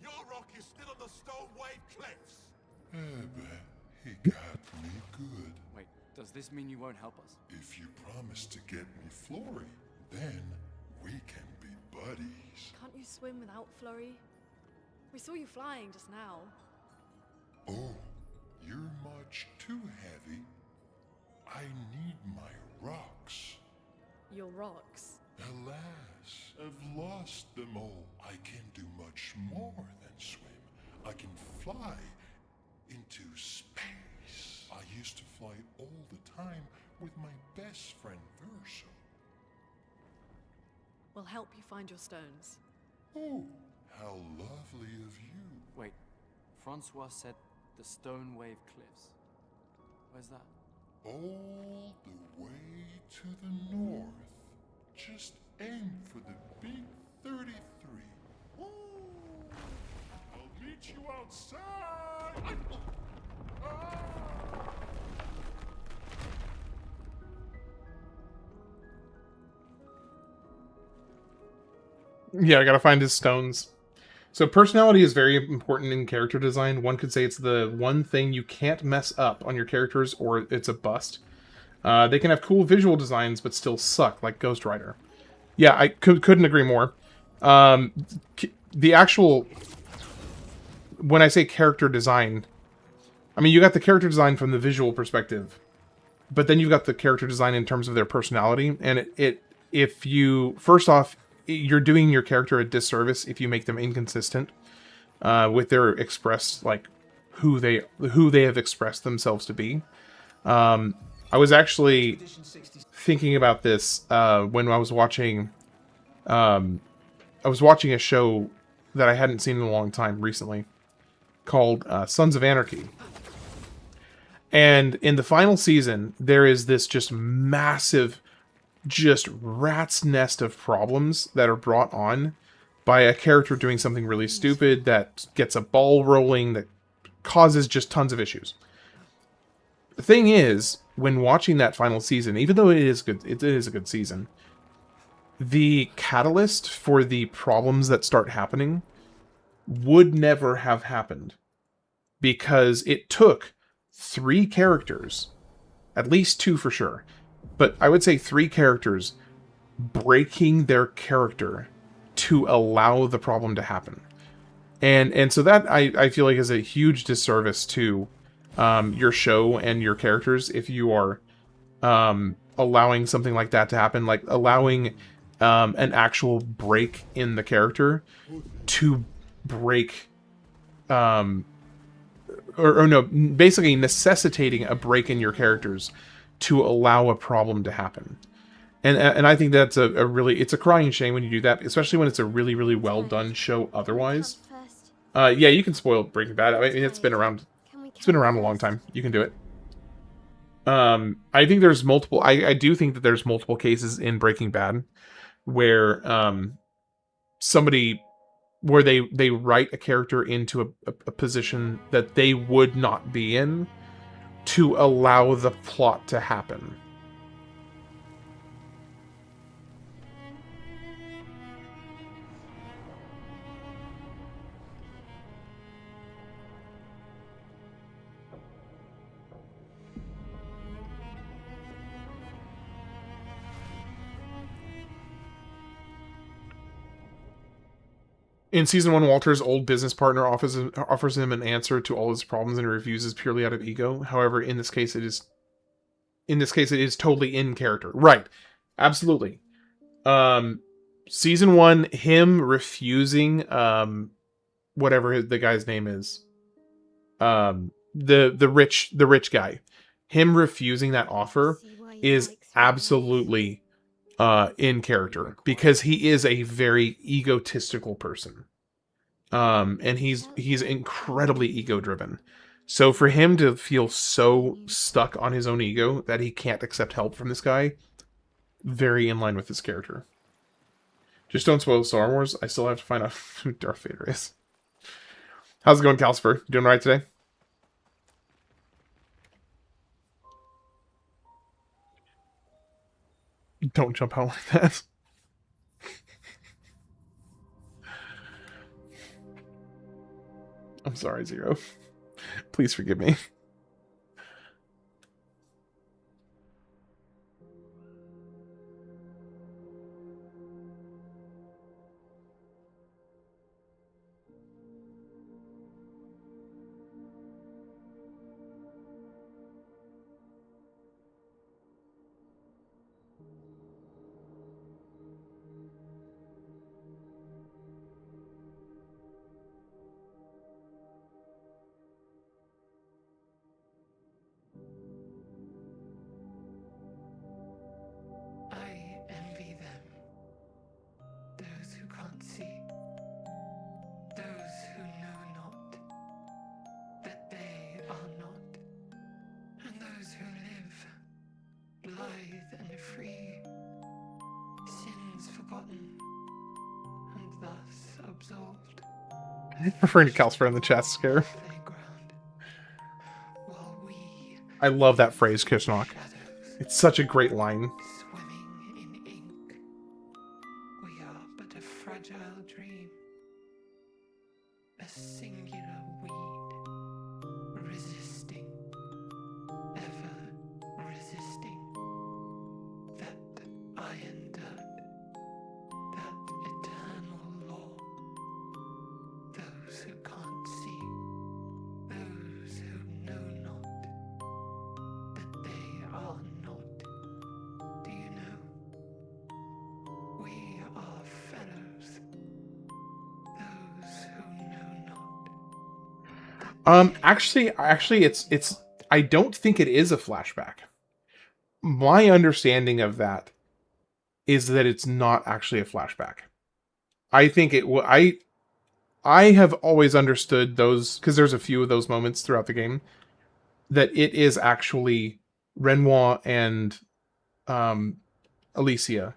Speaker 10: Your rock is still on the Stone Wave Cliffs. He got me good.
Speaker 3: Wait, does this mean you won't help us?
Speaker 10: If you promise to get me Florrie, then we can be buddies.
Speaker 9: Can't you swim without Florrie? We saw you flying just now.
Speaker 10: Oh, you're much too heavy. I need my rocks.
Speaker 9: Your rocks.
Speaker 10: Alas, I've lost them all. I can do much more than swim. I can fly into space. I used to fly all the time with my best friend Verso.
Speaker 7: We'll help you find your stones.
Speaker 10: Oh, how lovely of you.
Speaker 3: Wait, Francois said the Stone Wave Cliffs. Where's that?
Speaker 10: All the way to the north. Just aim for the big 33. Ooh, I'll meet you outside. Ah!
Speaker 1: Yeah, I gotta find his stones. So personality is very important in character design. One could say it's the one thing you can't mess up on your characters, or it's a bust. They can have cool visual designs, but still suck, like Ghost Rider. Yeah, I couldn't agree more. The actual... When I say character design, I mean, you got the character design from the visual perspective, but then you've got the character design in terms of their personality, and if you... First off, you're doing your character a disservice if you make them inconsistent with their expressed, like, who they have expressed themselves to be. I was actually thinking about this when I was watching a show that I hadn't seen in a long time recently called Sons of Anarchy. And in the final season, there is this just massive, just rat's nest of problems that are brought on by a character doing something really stupid that gets a ball rolling that causes just tons of issues. The thing is, when watching that final season, even though it is a good season, the catalyst for the problems that start happening would never have happened because it took 3 characters, at least 2 for sure, but I would say 3 characters breaking their character to allow the problem to happen. And so that I feel like is a huge disservice to your show and your characters if you are allowing something like that to happen, like allowing an actual break in the character to break or no, basically necessitating a break in your characters to allow a problem to happen. And I think that's a really, it's a crying shame when you do that, especially when it's a really, really well done show otherwise. Yeah, you can spoil Breaking Bad. I mean, it's been around a long time. You can do it. I think there's multiple, I do think that there's multiple cases in Breaking Bad where where they write a character into a position that they would not be in to allow the plot to happen. In season 1, Walter's old business partner offers him an answer to all his problems and refuses purely out of ego. However, in this case it is totally in character. Right. Absolutely. Season 1, him refusing whatever the guy's name is. The rich guy. Him refusing that offer is absolutely in character because he is a very egotistical person. And he's incredibly ego driven. So for him to feel so stuck on his own ego that he can't accept help from this guy, very in line with his character. Just don't spoil Star Wars. I still have to find out who Darth Vader is. How's it going, Calcifer? Doing all right today? Don't jump out like that. I'm sorry, Zero. Please forgive me.
Speaker 12: forgotten, and thus absolved.
Speaker 1: Referring to Calcifer in the chat scare.
Speaker 12: Playground, while we,
Speaker 1: I love that phrase, Kishnok. It's such a great line.
Speaker 12: swimming in ink, we are but a fragile dream, a singular weed, resisting, ever resisting, that iron dirt, that eternal law. Those who can't see, those who know not, that they are not. Do you know? We are fellows, those who know not.
Speaker 1: Actually, it's. I don't think it is a flashback. My understanding of that is that it's not actually a flashback. I think it. I have always understood those, because there's a few of those moments throughout the game, that it is actually Renoir and Alicia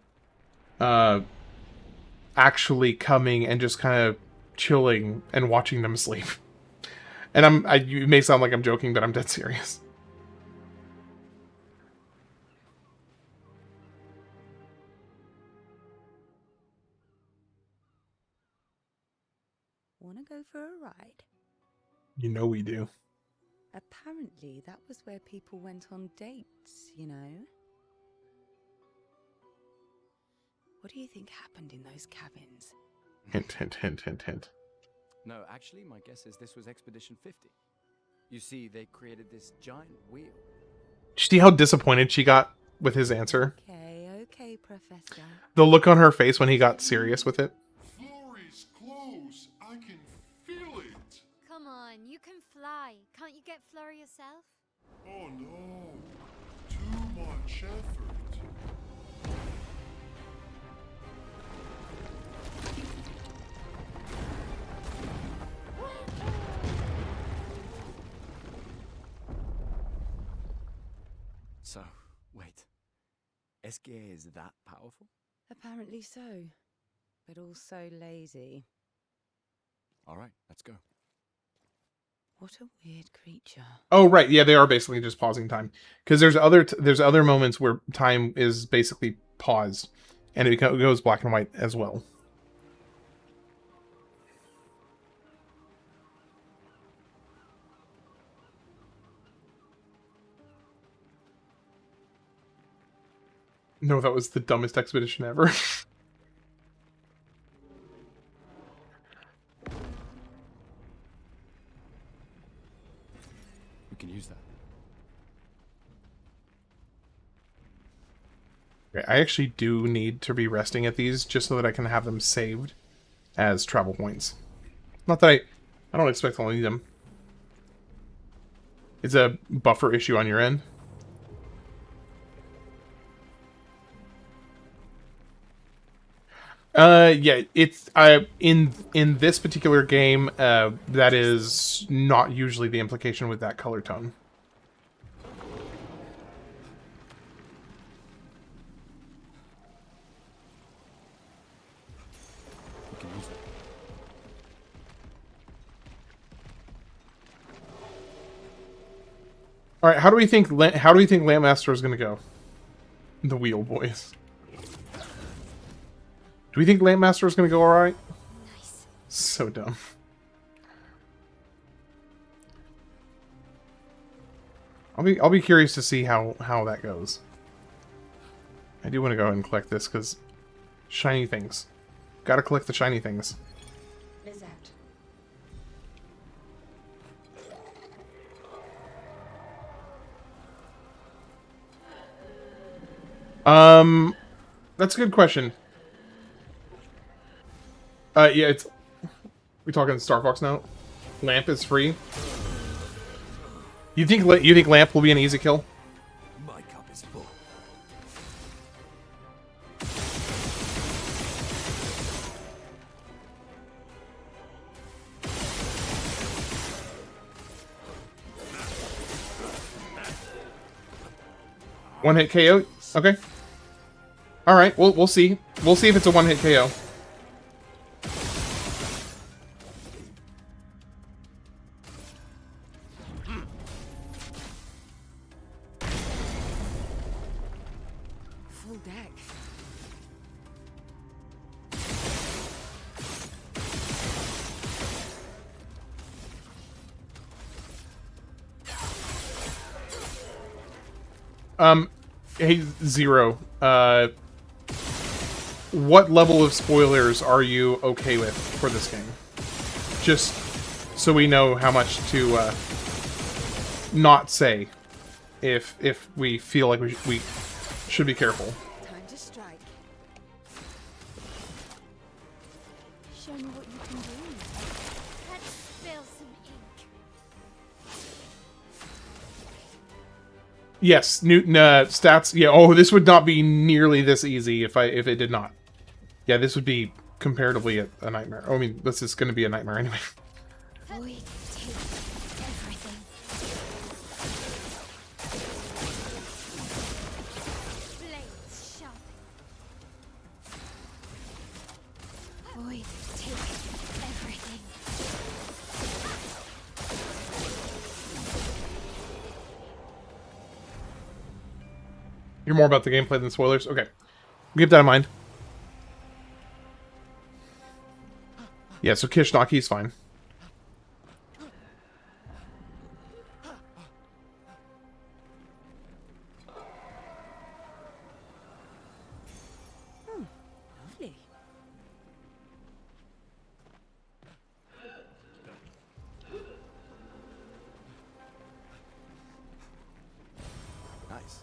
Speaker 1: actually coming and just kind of chilling and watching them sleep. And it may sound like I'm joking, but I'm dead serious.
Speaker 11: Wanna go for a ride?
Speaker 1: You know we do.
Speaker 11: Apparently, that was where people went on dates, you know? What do you think happened in those cabins?
Speaker 1: Hint, hint, hint, hint, hint.
Speaker 3: No, actually, my guess is this was Expedition 50. You see, they created this giant wheel.
Speaker 1: Did you see how disappointed she got with his answer?
Speaker 11: Okay, Professor.
Speaker 1: The look on her face when he got serious with it.
Speaker 10: Florrie's close. I can feel it.
Speaker 2: Come on, you can fly. Can't you get Flurry yourself?
Speaker 10: Oh no. Too much effort.
Speaker 3: So, wait. SKA is that powerful?
Speaker 11: Apparently so. But also lazy.
Speaker 3: Alright, let's go.
Speaker 11: What a weird creature.
Speaker 1: Oh right, yeah, they are basically just pausing time, because there's other moments where time is basically paused, and it goes black and white as well. No, that was the dumbest expedition ever.
Speaker 3: We can use that.
Speaker 1: Okay, I actually do need to be resting at these just so that I can have them saved as travel points. Not that I don't expect I'll need them. It's a buffer issue on your end. Yeah, it's in this particular game, that is not usually the implication with that color tone.
Speaker 3: We can use that.
Speaker 1: All right, how do we think Lampmaster is going to go? The wheel boys. Do we think Lampmaster is going to go all right?
Speaker 2: Nice.
Speaker 1: So dumb. I'll be curious to see how that goes. I do want to go ahead and collect this because shiny things. Got to collect the shiny things.
Speaker 4: Lizette.
Speaker 1: That's a good question. Yeah, it's... We talking Star Fox now? Lamp is free. You think Lamp will be an easy kill?
Speaker 8: My cup is full.
Speaker 1: One hit KO? Okay. All right, we'll see. We'll see if it's a one-hit KO.
Speaker 11: Full deck.
Speaker 1: Hey, Zero, what level of spoilers are you okay with for this game? Just so we know how much to not say if we feel like we should be careful.
Speaker 11: Time to strike.
Speaker 2: Show me what you can do. Let's spill some ink.
Speaker 1: Yes, Newton stats. Yeah. Oh, this would not be nearly this easy if it did not. Yeah, this would be comparatively a nightmare. Oh, I mean, this is going to be a nightmare anyway.
Speaker 2: Void take everything. Blades sharp. Void take everything.
Speaker 1: You're more about the gameplay than spoilers. Okay, keep that in mind. Yeah, so Kishnok, he's fine.
Speaker 11: Lovely.
Speaker 3: Nice.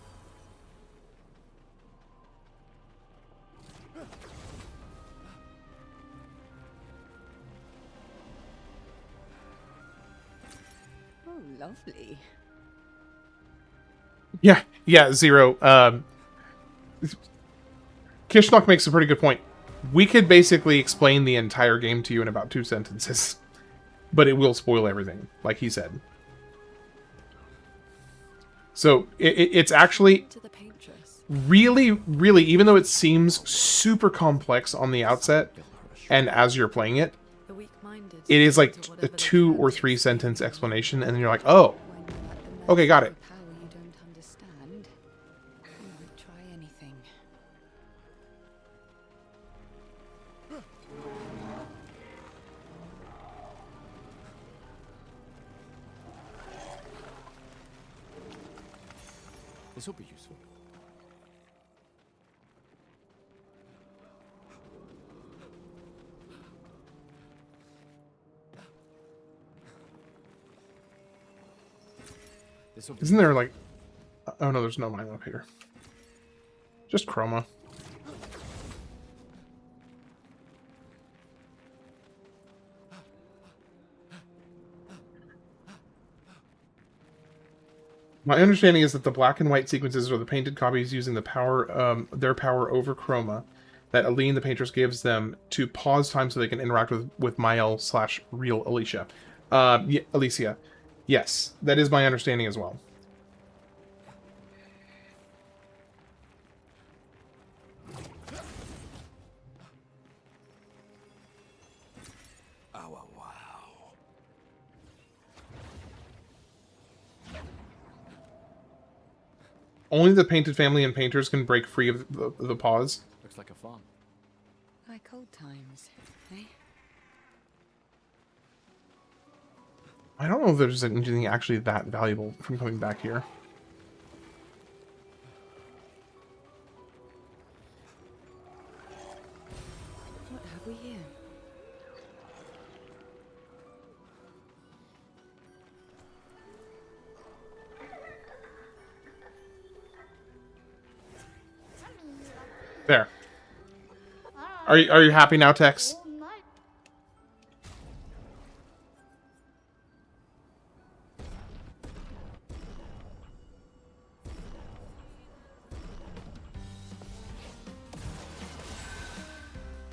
Speaker 11: Oh, lovely.
Speaker 1: Yeah, Zero. Kishnok makes a pretty good point. We could basically explain the entire game to you in about 2 sentences, but it will spoil everything, like he said. So it's actually
Speaker 7: To the paintress.
Speaker 1: really, even though it seems super complex on the outset, and as you're playing it,
Speaker 7: The weak-minded.
Speaker 1: it is like
Speaker 7: to
Speaker 1: a
Speaker 7: whatever they
Speaker 1: 2
Speaker 7: can
Speaker 1: or
Speaker 7: to
Speaker 1: 3
Speaker 7: save
Speaker 1: sentence
Speaker 7: them.
Speaker 1: explanation, and then you're like, oh,
Speaker 11: When you're at the
Speaker 1: okay,
Speaker 11: mercy
Speaker 1: got
Speaker 11: of
Speaker 1: it.
Speaker 11: a power you don't understand, you would try anything.
Speaker 3: This will be useful.
Speaker 1: Isn't there like... Oh no, there's no mine up here. Just chroma. My understanding is that the black and white sequences are the painted copies using the power, their power over chroma that Aline the Paintress gives them to pause time so they can interact with Mael/real Alicia. Yeah, Alicia. Yes, that is my understanding as well.
Speaker 8: Oh, wow.
Speaker 1: Only the painted family and painters can break free of the pause.
Speaker 3: Looks like a farm.
Speaker 11: Like old times, eh?
Speaker 1: I don't know if there's anything actually that valuable from coming back here.
Speaker 11: What have we here?
Speaker 1: There. Are you happy now, Tex?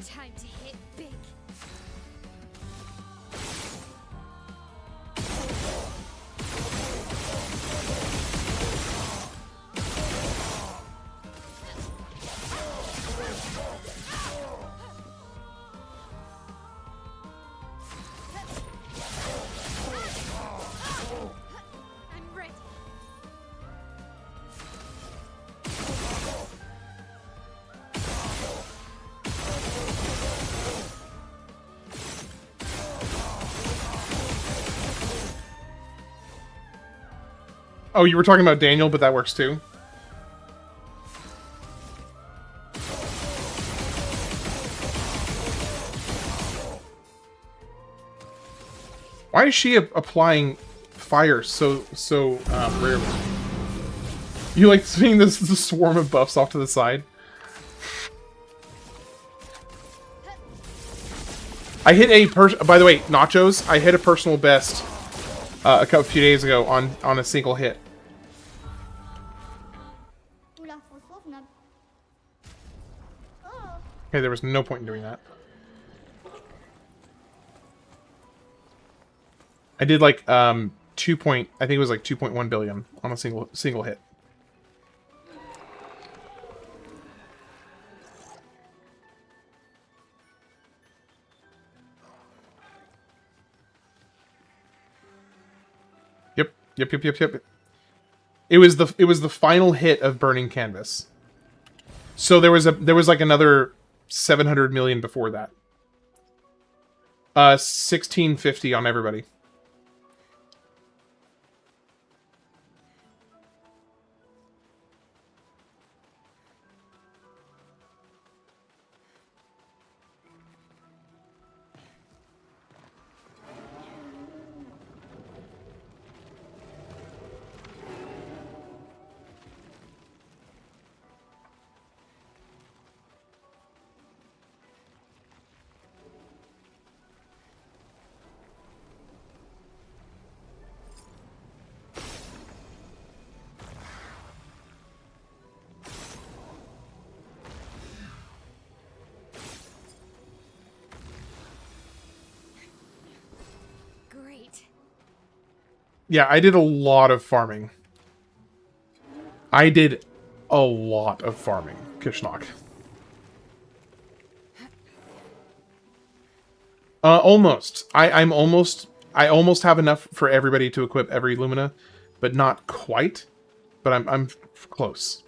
Speaker 2: Time to hit big.
Speaker 1: Oh, you were talking about Daniel, but that works too. Why is she applying fire so rarely? You like seeing this swarm of buffs off to the side? I hit by the way, Nachos, I hit a personal best a few days ago on a single hit. Okay, there was no point in doing that. I did like I think it was like 2.1 billion on a single hit. Yep. It was the final hit of Burning Canvas. So there was like another 700 million before that. 1650 on everybody. Yeah, I did a lot of farming. Kishnok. Almost. I almost have enough for everybody to equip every Lumina, but not quite. But I'm close.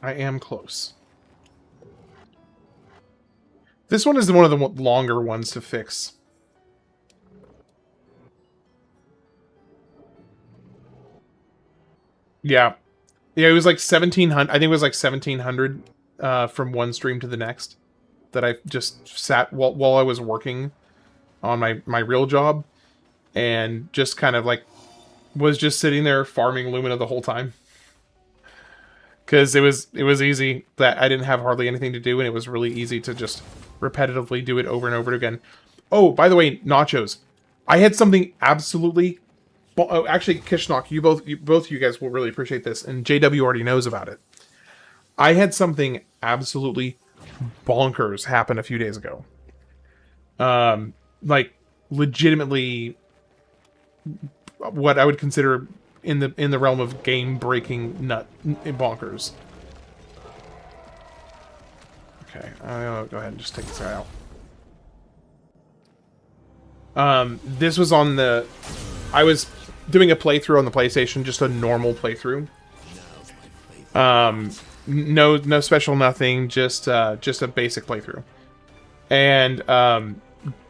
Speaker 1: I am close. This one is one of the longer ones to fix. Yeah. Yeah, it was like 1700. I think it was like 1700 from one stream to the next that I just sat while I was working on my real job and just kind of like was just sitting there farming Lumina the whole time. Because it was easy, that I didn't have hardly anything to do, and it was really easy to just repetitively do it over and over again. Oh, by the way, Nachos, I had something absolutely... Oh, actually, Kishnok, both you guys will really appreciate this, and JW already knows about it. I had something absolutely bonkers happen a few days ago. Like, legitimately, what I would consider... in the realm of game-breaking bonkers. Okay, I'll go ahead and just take this guy out. This was on the... I was doing a playthrough on the PlayStation, just a normal playthrough. No special nothing, just a basic playthrough. And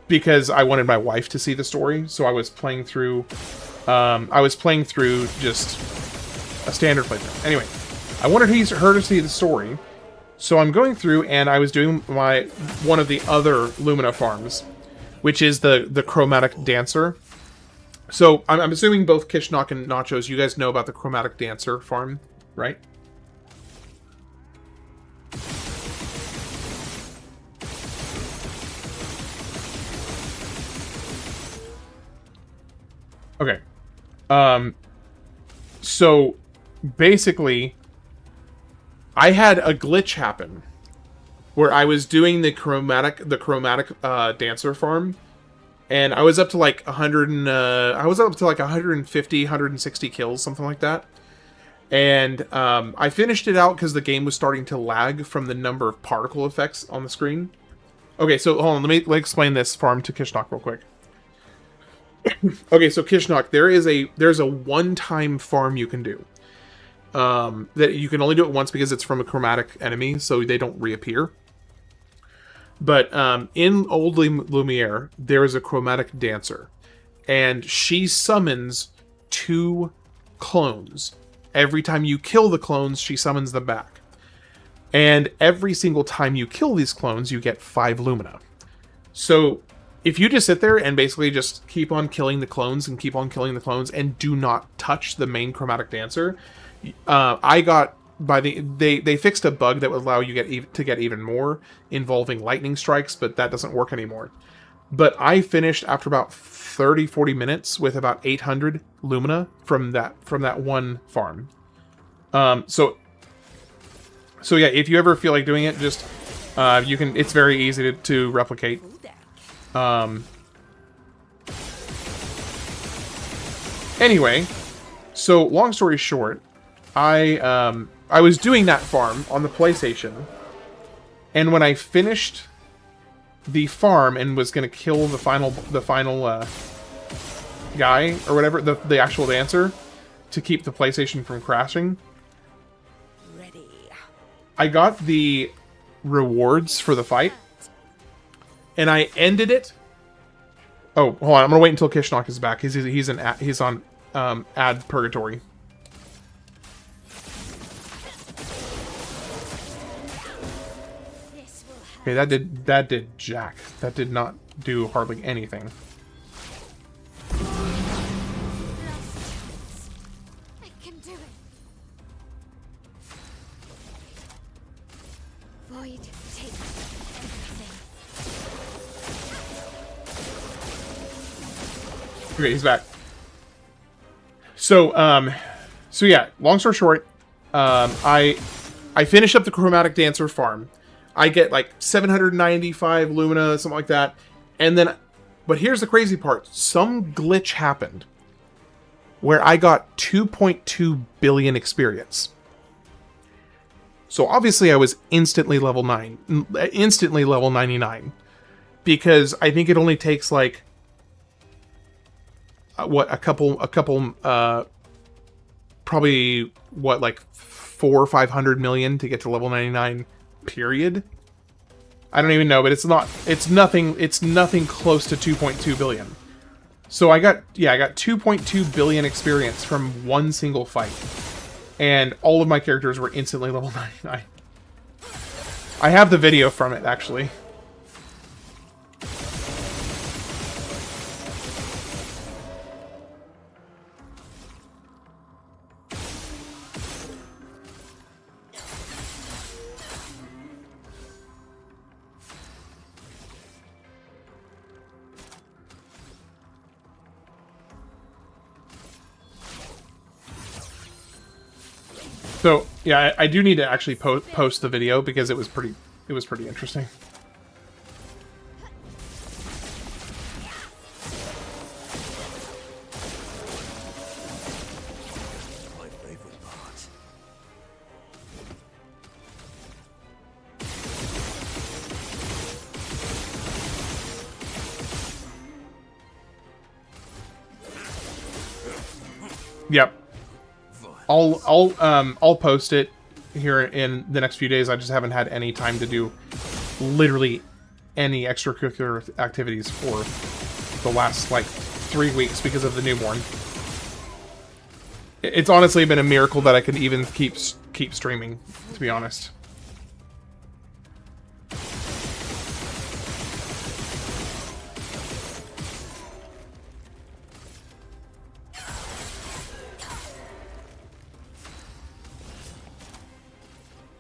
Speaker 1: because I wanted my wife to see the story, so I was playing through... just a standard playthrough. Anyway, I wanted her to see the story, so I'm going through and I was doing one of the other Lumina farms, which is the Chromatic Dancer. So I'm assuming both Kishnok and Nachos, you guys know about the Chromatic Dancer farm, right? Okay. So basically, I had a glitch happen where I was doing the chromatic dancer farm, and I was up to like 150, 160 kills, something like that. And I finished it out because the game was starting to lag from the number of particle effects on the screen. Okay, so hold on, let me explain this farm to Kishnok real quick. Okay, so Kishnok, there's a one-time farm you can do. that you can only do it once because it's from a chromatic enemy, so they don't reappear. But in Old Lumiere, there is a chromatic dancer, and she summons 2 clones. Every time you kill the clones, she summons them back. And every single time you kill these clones, you get 5 lumina. So if you just sit there and basically just keep on killing the clones and keep on killing the clones and do not touch the main chromatic dancer, I got... They fixed a bug that would allow you to get even more involving lightning strikes, but that doesn't work anymore. But I finished after about 30-40 minutes with about 800 lumina from that one farm. So yeah, if you ever feel like doing it, just you can. It's very easy to replicate. Anyway, so long story short, I was doing that farm on the PlayStation, and when I finished the farm and was gonna kill the final guy or whatever, the actual dancer, to keep the PlayStation from crashing, I got the rewards for the fight, and I ended it. Oh, hold on, I'm gonna wait until Kishnok is back. He's on ad purgatory. Okay, that did jack. That did not do hardly anything.
Speaker 2: I can do it. Void, take everything.
Speaker 1: Okay, he's back. So yeah, long story short, I finished up the chromatic dancer farm. I get like 795 lumina, something like that. And then, but here's the crazy part. Some glitch happened where I got 2.2 billion experience. So obviously I was instantly level 99. Because I think it only takes like, a couple, probably, like 400 or 500 million to get to level 99. Period. I don't even know, but it's nothing close to 2.2 billion. So I got 2.2 billion experience from one single fight. And all of my characters were instantly level 99. I have the video from it, actually. So yeah, I do need to actually post the video because it was pretty interesting.
Speaker 8: My favorite part.
Speaker 1: Yep. I'll post it here in the next few days. I just haven't had any time to do literally any extracurricular activities for the last like 3 weeks because of the newborn. It's honestly been a miracle that I can even keep streaming, to be honest.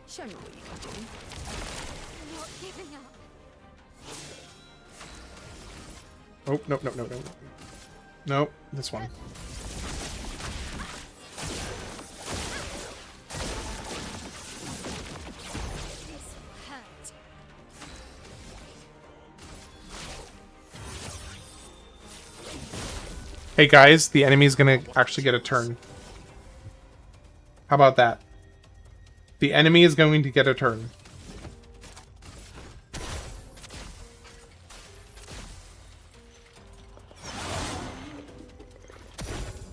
Speaker 7: Show me what you can do.
Speaker 2: I'm not giving up.
Speaker 1: Oh, no. Nope, this one.
Speaker 2: This hurt.
Speaker 1: Hey guys, the enemy's gonna actually get a turn. How about that? The enemy is going to get a turn.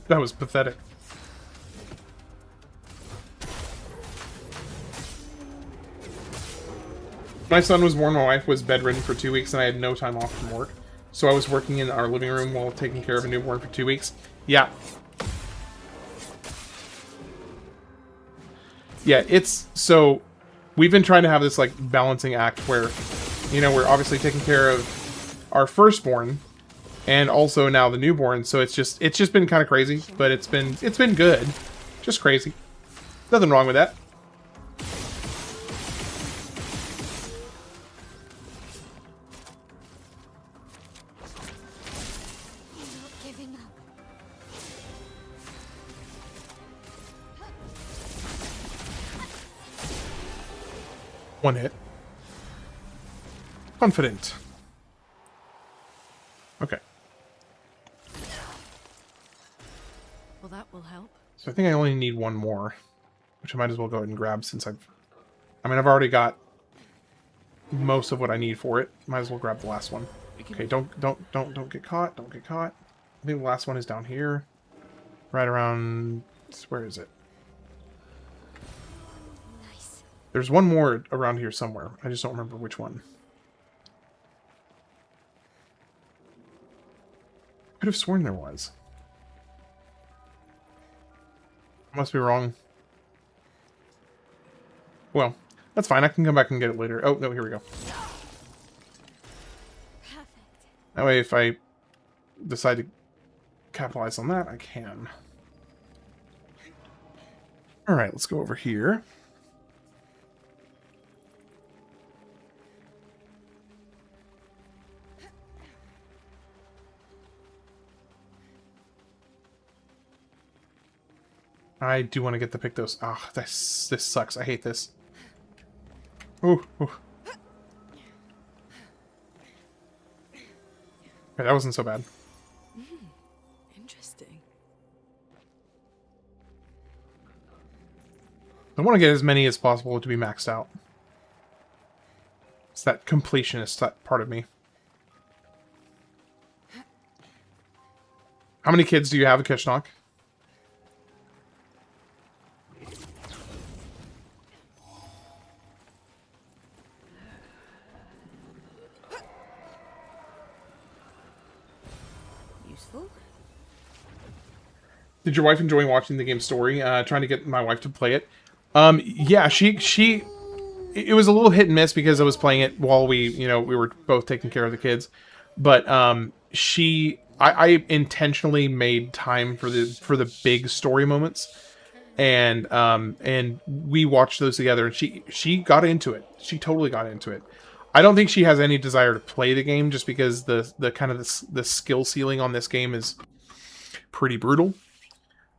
Speaker 1: That was pathetic. My son was born, my wife was bedridden for 2 weeks, and I had no time off from work. So I was working in our living room while taking care of a newborn for 2 weeks. Yeah. Yeah, it's... So, we've been trying to have this, like, balancing act where, you know, we're obviously taking care of our firstborn, and also now the newborn, so it's just been kind of crazy, but it's been good. Just crazy. Nothing wrong with that. One hit. Confident. Okay.
Speaker 7: Well, that will help.
Speaker 1: So I think I only need one more, which I might as well go ahead and grab since I've already got most of what I need for it. Might as well grab the last one. Okay, don't get caught. Don't get caught. I think the last one is down here. Right around... Where is it?
Speaker 2: Nice.
Speaker 1: There's one more around here somewhere. I just don't remember which one. I could have sworn there was. Must be wrong. Well, that's fine. I can come back and get it later. Oh, no, here we go.
Speaker 2: Perfect.
Speaker 1: That way, if I decide to capitalize on that, I can. Alright, let's go over here. I do want to get the Pictos. Ah, this sucks. I hate this. Ooh, ooh. Okay, that wasn't so bad.
Speaker 7: Interesting.
Speaker 1: I want to get as many as possible to be maxed out. It's that completionist part of me. How many kids do you have, Kishnok?
Speaker 11: Useful.
Speaker 1: Did your wife enjoy watching the game's story? Trying to get my wife to play it. Yeah, it was a little hit and miss because I was playing it while we were both taking care of the kids. But I intentionally made time for the big story moments, and we watched those together, and she got into it. She totally got into it. I don't think she has any desire to play the game just because the kind of the skill ceiling on this game is pretty brutal.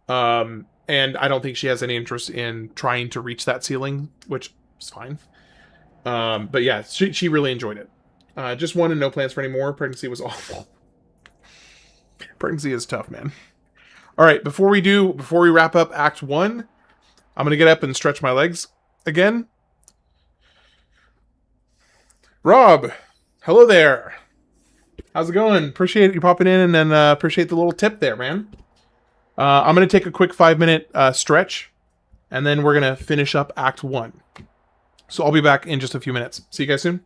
Speaker 1: And I don't think she has any interest in trying to reach that ceiling, which is fine. But yeah, she really enjoyed it. Just one and no plans for any more. Pregnancy was awful. Pregnancy is tough, man. All right, before we wrap up Act 1, I'm going to get up and stretch my legs again. Rob, hello there. How's it going? Appreciate you popping in, and then appreciate the little tip there, man. I'm going to take a quick 5-minute stretch, and then we're going to finish up Act 1. So I'll be back in just a few minutes. See you guys soon.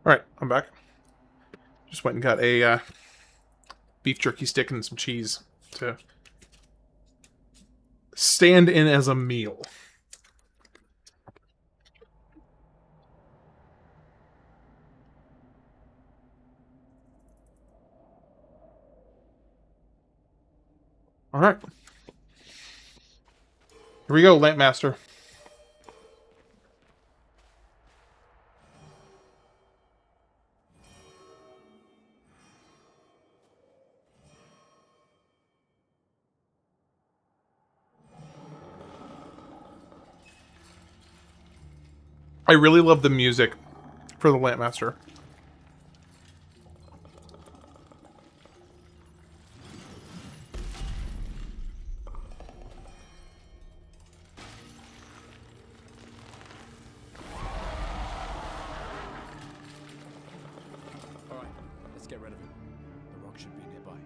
Speaker 1: Alright, I'm back. Just went and got a beef jerky stick and some cheese to stand in as a meal. Alright. Here we go, Lampmaster. I really love the music for the Lampmaster.
Speaker 3: Alright, let's get rid of him. The rock should be nearby.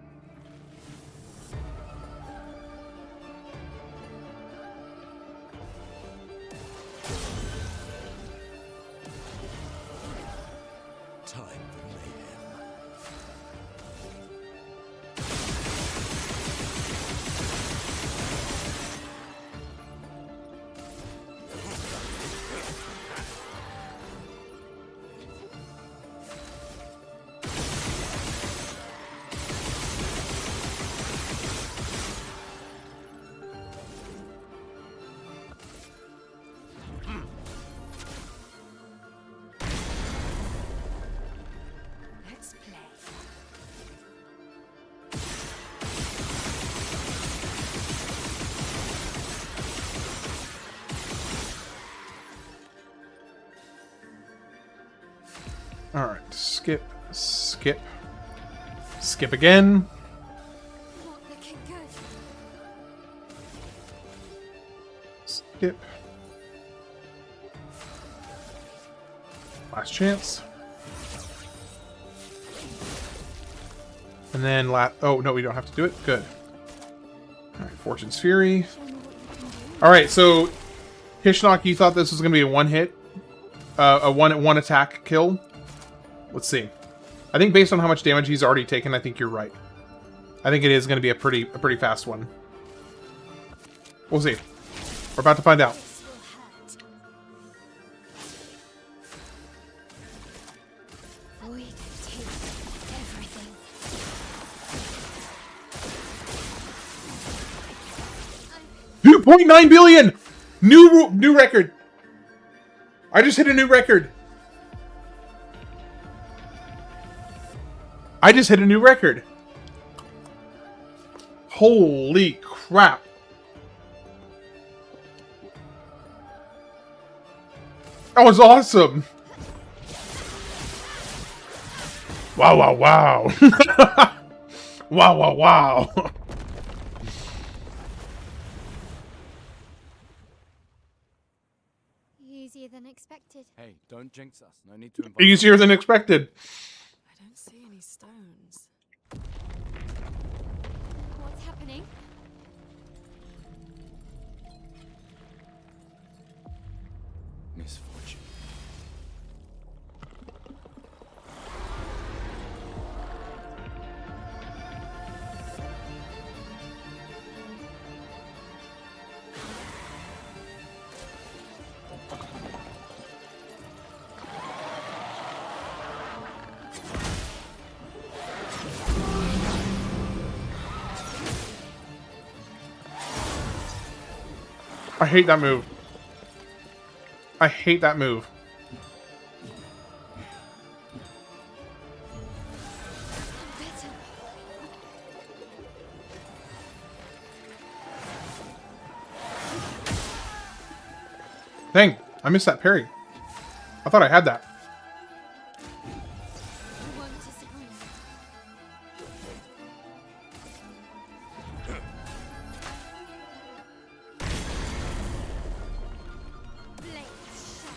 Speaker 8: Time for mayhem.
Speaker 4: Let's play.
Speaker 1: Alright, skip, skip, skip again.
Speaker 2: Not looking good.
Speaker 1: Skip. Last chance. And then oh, no, we don't have to do it. Good. Alright, Fortune's Fury. Alright, so Hishnok, you thought this was going to be a one-hit? A one attack kill? Let's see. I think based on how much damage he's already taken, I think you're right. I think it is going to be a pretty fast one. We'll see. We're about to find out.
Speaker 2: This will hurt. Void takes everything.
Speaker 1: 2.9 billion! New record! I just hit a new record. I just hit a new record. Holy crap. That was awesome. Wow, wow, wow. Wow, wow, wow.
Speaker 2: Easier than expected.
Speaker 3: Hey, don't jinx us. No need to invite.
Speaker 1: Easier than expected.
Speaker 7: I don't see any stones.
Speaker 2: What's happening?
Speaker 3: Misfortune.
Speaker 1: I hate that move. I hate that move. Dang, I missed that parry. I thought I had that.
Speaker 2: I won't disappoint. Blades sharp.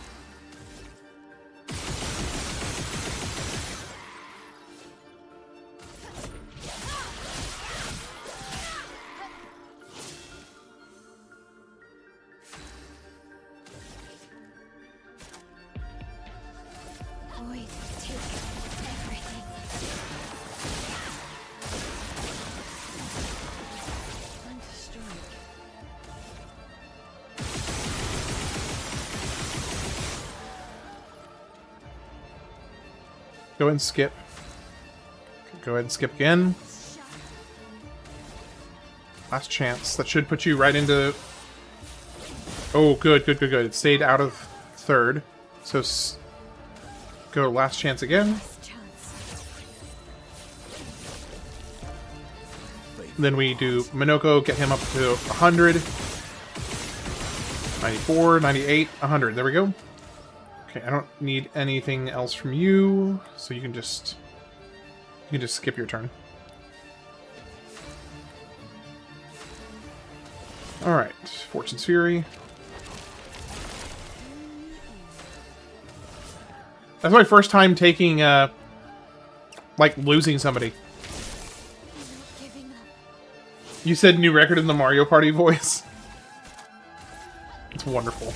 Speaker 1: Go ahead and skip. Go ahead and skip again. Last chance. That should put you right into... Oh, good, good, good, good. It stayed out of third. So go last chance again. Then we do Minoko, get him up to 100. 94, 98, 100. There we go. Okay, I don't need anything else from you, so you can just skip your turn. All right, Fortune's Fury. That's my first time taking like losing somebody. You said new record in the Mario Party voice. It's wonderful.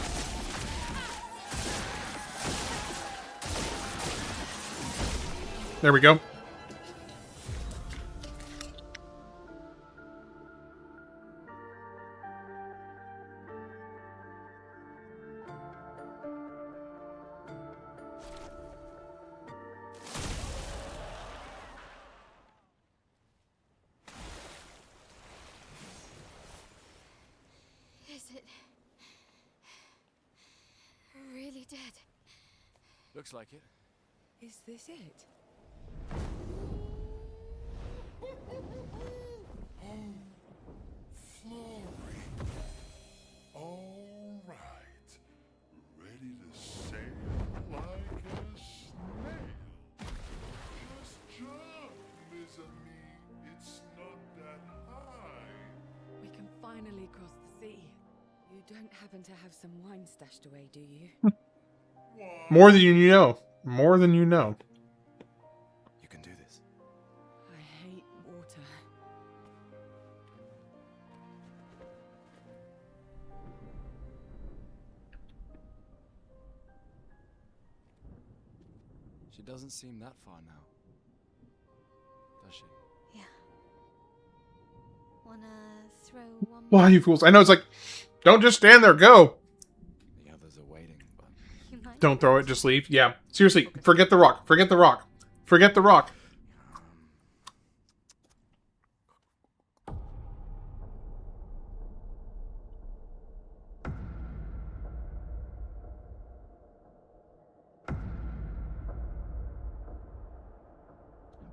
Speaker 1: There we go.
Speaker 2: Is it really dead?
Speaker 3: Looks like it.
Speaker 11: Is this it?
Speaker 10: Flory. All right. Ready to sail like a snail. Just jump, mes amis. It's not that high.
Speaker 11: We can finally cross the sea. You don't happen to have some wine stashed away, do you?
Speaker 1: More than you know. More than you know.
Speaker 3: You can do this.
Speaker 11: I hate water.
Speaker 3: She doesn't seem that far now, does she?
Speaker 2: Yeah. Wanna throw one
Speaker 1: Why,
Speaker 2: more?
Speaker 1: you fools? I know it's like, don't just stand there, go.
Speaker 3: The others are waiting, but
Speaker 2: You might
Speaker 1: Don't throw it, just leave. Yeah. Seriously, forget the rock. Forget the rock. Forget the rock.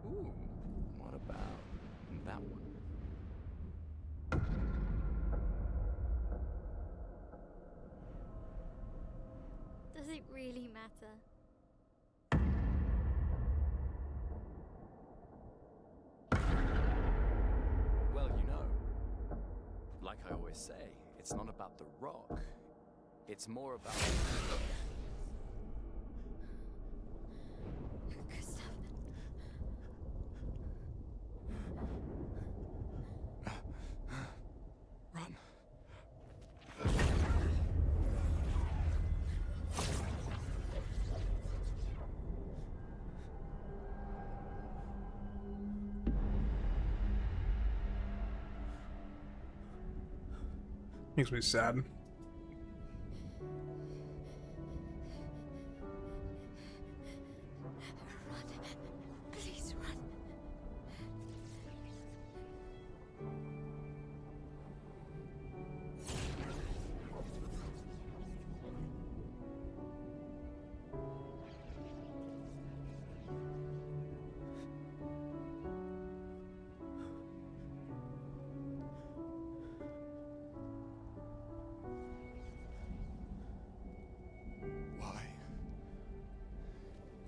Speaker 3: ooh, what about that one?
Speaker 2: Does it really matter?
Speaker 3: Well, like I always say, it's not about the rock. It's more about...
Speaker 2: Gustav.
Speaker 3: Run.
Speaker 1: Makes me sad.
Speaker 2: Run. Please run.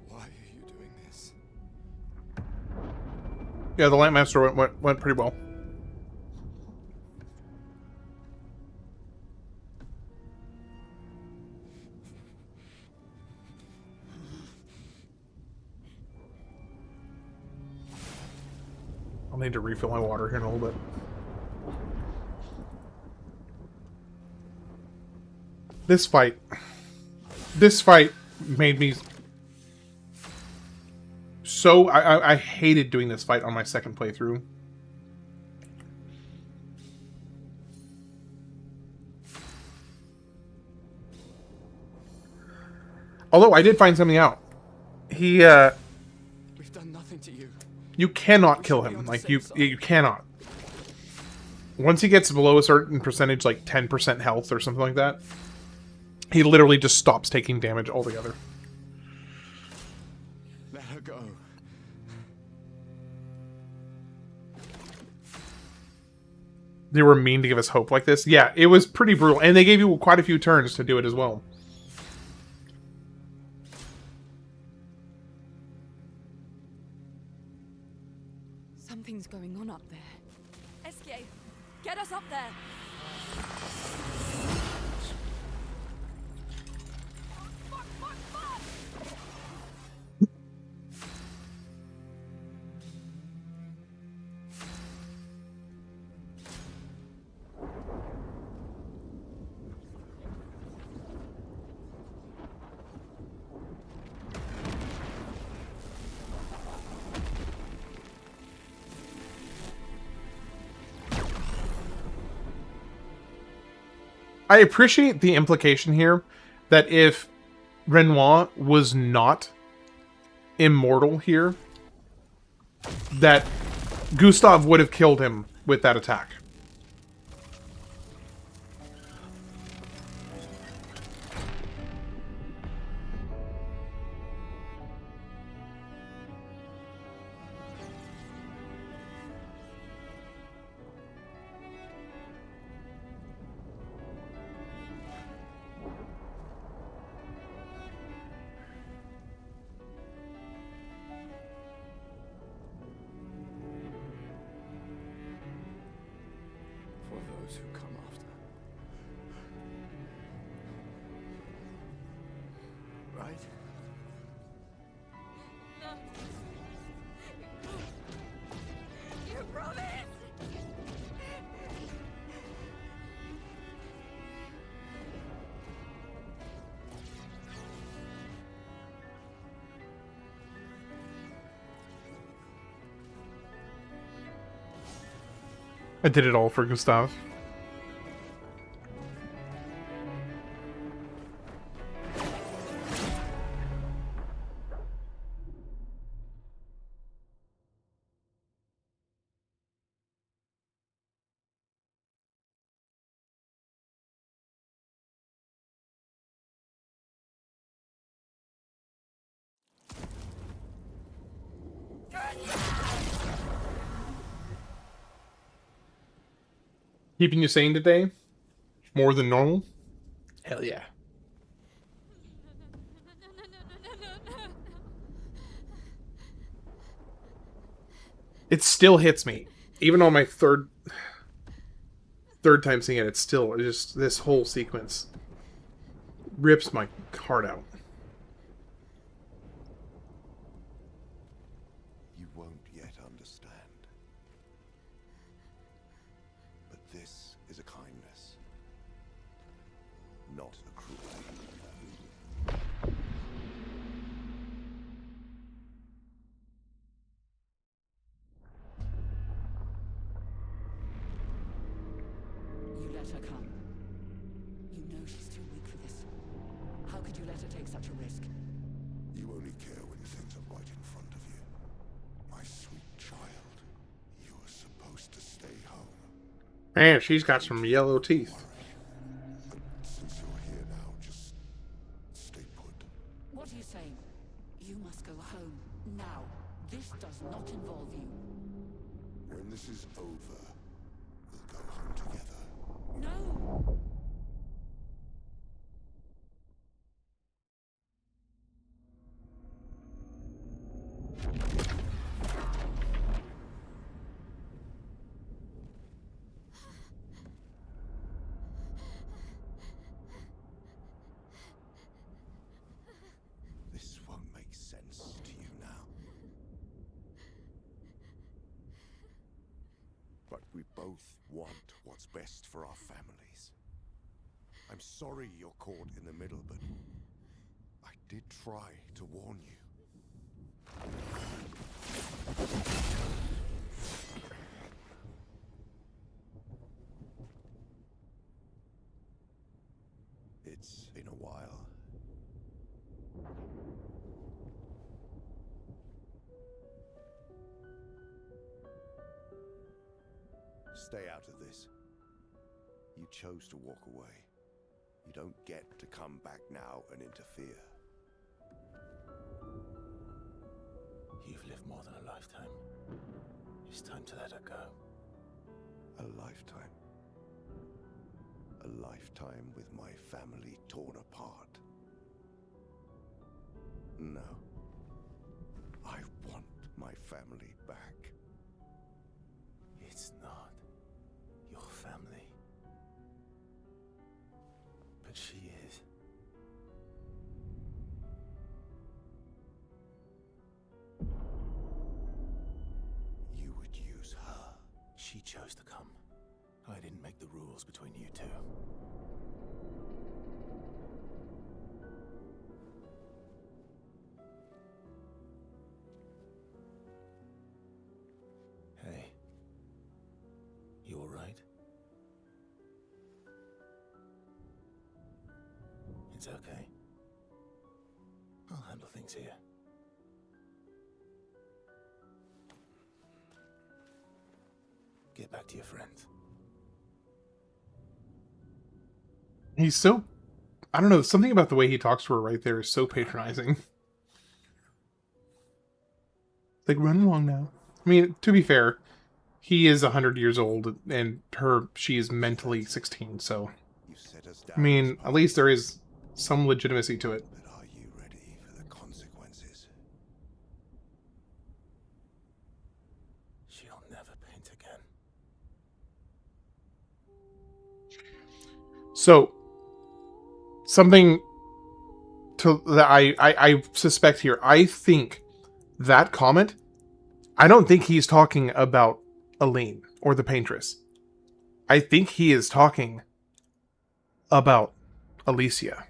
Speaker 3: Why are you doing this?
Speaker 1: Yeah, the Lampmaster went pretty well. I'll need to refill my water here in a little bit. This fight made me so... I hated doing this fight on my second playthrough. Although I did find something out. He You cannot kill him. Like, you cannot. Once he gets below a certain percentage, like 10% health or something like that, he literally just stops taking damage altogether.
Speaker 3: Let her go.
Speaker 1: They were mean to give us hope like this. Yeah, it was pretty brutal. And they gave you quite a few turns to do it as well.
Speaker 11: Something's going on up there. Esquier, get us up there!
Speaker 1: I appreciate the implication here that if Renoir was not immortal here, that Gustav would have killed him with that attack.
Speaker 3: For those who come after. Right?
Speaker 11: You promised!
Speaker 1: I did it all for Gustav. Keeping you sane today? More than normal? Hell yeah. It still hits me. Even on my third time seeing it, it's still just this whole sequence rips my heart out.
Speaker 8: You won't yet understand. But this is a kindness, not a cruelty.
Speaker 13: You let her come. You know she's too weak for this. How could you let her take such a risk?
Speaker 8: You only care when things are right in front of you. My sweet child, you are supposed to stay home.
Speaker 1: Man, she's got some yellow teeth.
Speaker 8: But since you're here now, just stay put.
Speaker 13: What are you saying? You must go home now. This does not involve you.
Speaker 8: When this is over, we'll go home together.
Speaker 13: No!
Speaker 8: This won't make sense to you now. But we both want what's best for our families. I'm sorry you're caught in the middle, but I did try to warn you. It's been a while. Stay out of this. You chose to walk away. You don't get to come back now and interfere.
Speaker 12: You've lived more than a lifetime. It's time to let her go.
Speaker 8: A lifetime. A lifetime with my family torn apart. No. I want my family back.
Speaker 12: It's not your family. But she is.
Speaker 8: You would use her.
Speaker 12: She chose to come. I didn't make the rules between you two. Hey. You all right? It's okay. I'll handle things here. Get back to your friends.
Speaker 1: He's so... I don't know, something about the way he talks to her right there is so patronizing. Like, run along now. I mean, to be fair, he is 100 years old, and she is mentally 16, so... I mean, at least there is some legitimacy to it.
Speaker 8: But are you ready for the consequences?
Speaker 12: She'll never paint again.
Speaker 1: So, something that I suspect here. I think that comment, I don't think he's talking about Aline or the paintress. I think he is talking about Alicia.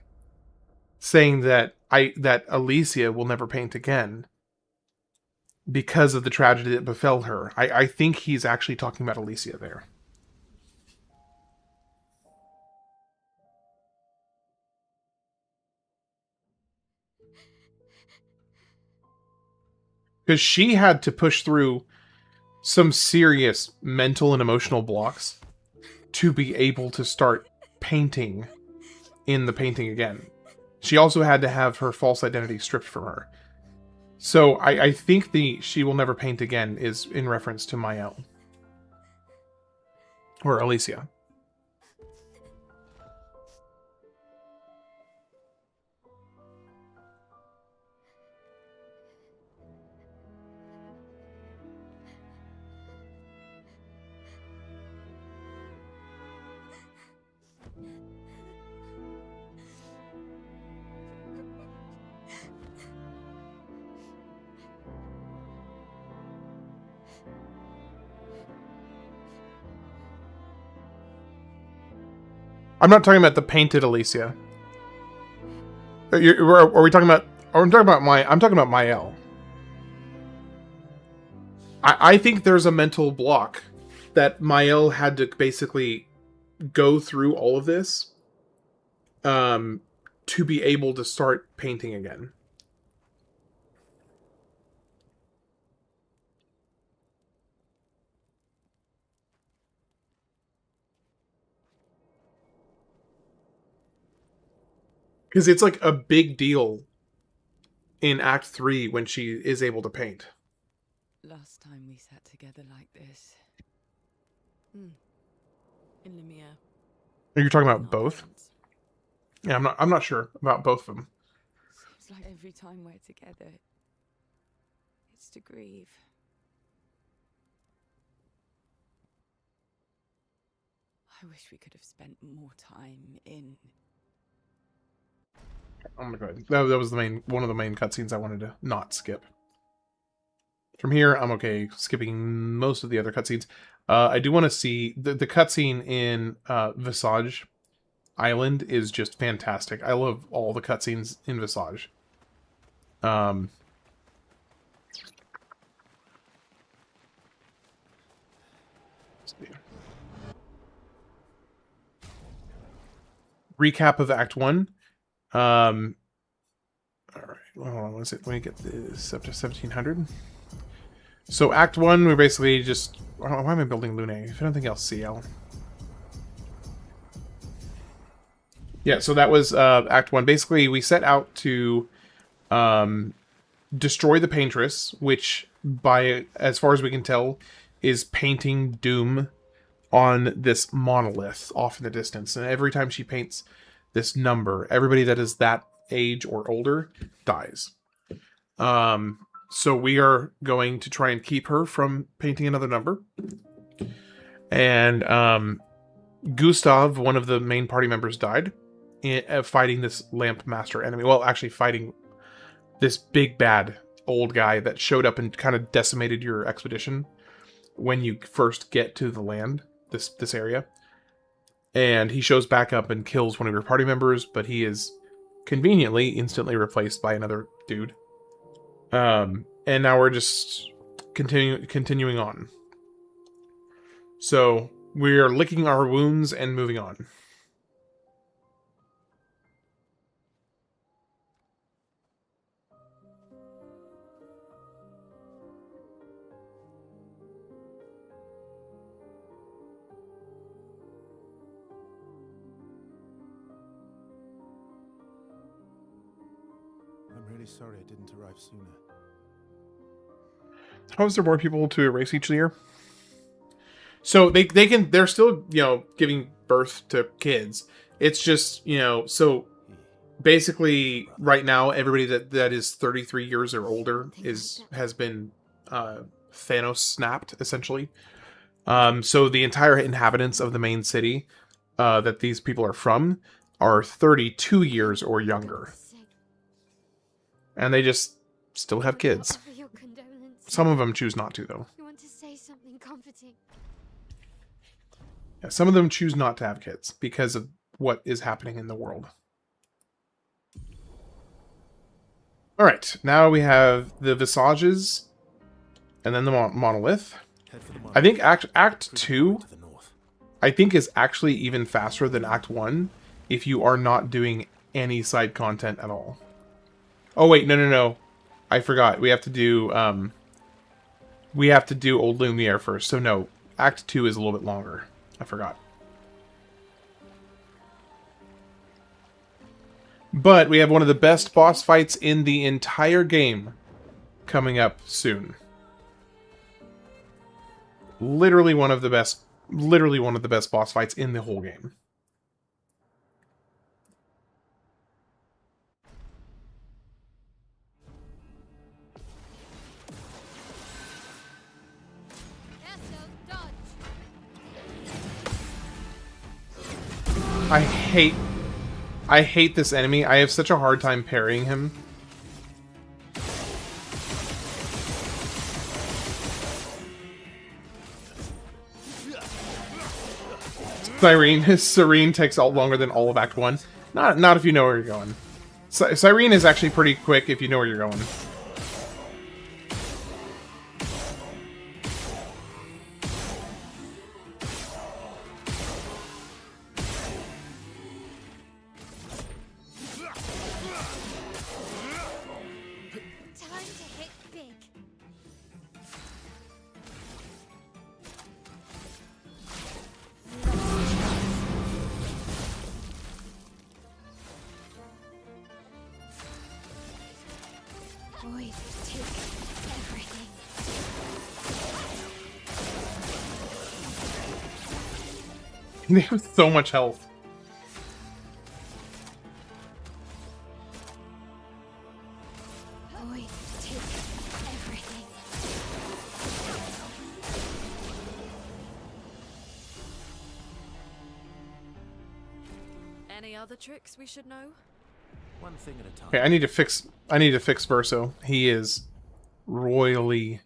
Speaker 1: Saying that Alicia will never paint again because of the tragedy that befell her. I think he's actually talking about Alicia there. Because she had to push through some serious mental and emotional blocks to be able to start painting in the painting again. She also had to have her false identity stripped from her. So I think the "she will never paint again" is in reference to Mael. Or Alicia. I'm not talking about the painted Alicia. Are we talking about? I'm talking about I'm talking about Mael. I think there's a mental block that Mael had to basically go through all of this, to be able to start painting again. Because it's like a big deal in Act 3 when she is able to paint.
Speaker 11: Last time we sat together like this. In Lemire.
Speaker 1: Are you talking about both? Yeah, I'm not sure about both of them.
Speaker 11: Seems like every time we're together, it's to grieve. I wish we could have spent more time in...
Speaker 1: Oh my god, that was one of the main cutscenes I wanted to not skip. From here, I'm okay skipping most of the other cutscenes. I do want to see the cutscene in Visage Island is just fantastic. I love all the cutscenes in Visage. Recap of Act 1. All right. Well, let me get this up to 1700. So Act 1, we're basically just... Why am I building Lune? If anything else, CL. Yeah, so that was Act 1. Basically, we set out to destroy the Paintress, which, by as far as we can tell, is painting doom on this monolith off in the distance. And every time she paints this number, everybody that is that age or older dies. So we are going to try and keep her from painting another number. And Gustav, one of the main party members, died fighting this lamp master enemy. Well, actually fighting this big bad old guy that showed up and kind of decimated your expedition when you first get to the land, this area. And he shows back up and kills one of your party members, but he is conveniently instantly replaced by another dude. And now we're just continuing on. So we're licking our wounds and moving on.
Speaker 12: I'm really sorry I didn't arrive sooner.
Speaker 1: How is there more people to erase each year? So they're still, giving birth to kids. It's just, so basically right now everybody that is 33 years or older has been Thanos snapped, essentially. So the entire inhabitants of the main city that these people are from are 32 years or younger. And they just still have kids. Some of them choose not to, though.
Speaker 2: You want to say something comforting?
Speaker 1: Yeah, some of them choose not to have kids because of what is happening in the world. Alright, now we have the Visages and then the Monolith. I think Act 2 I think is actually even faster than Act 1 if you are not doing any side content at all. Oh wait, no. I forgot. We have to do Old Lumiere first. So no, Act 2 is a little bit longer. I forgot. But we have one of the best boss fights in the entire game coming up soon. Literally one of the best boss fights in the whole game. I hate this enemy. I have such a hard time parrying him. Serene takes all longer than all of Act 1. Not if you know where you're going. Serene is actually pretty quick if you know where you're going. They have so much health.
Speaker 7: Any other tricks we should know?
Speaker 12: One thing at a time.
Speaker 1: Okay, I need to fix Verso. He is royally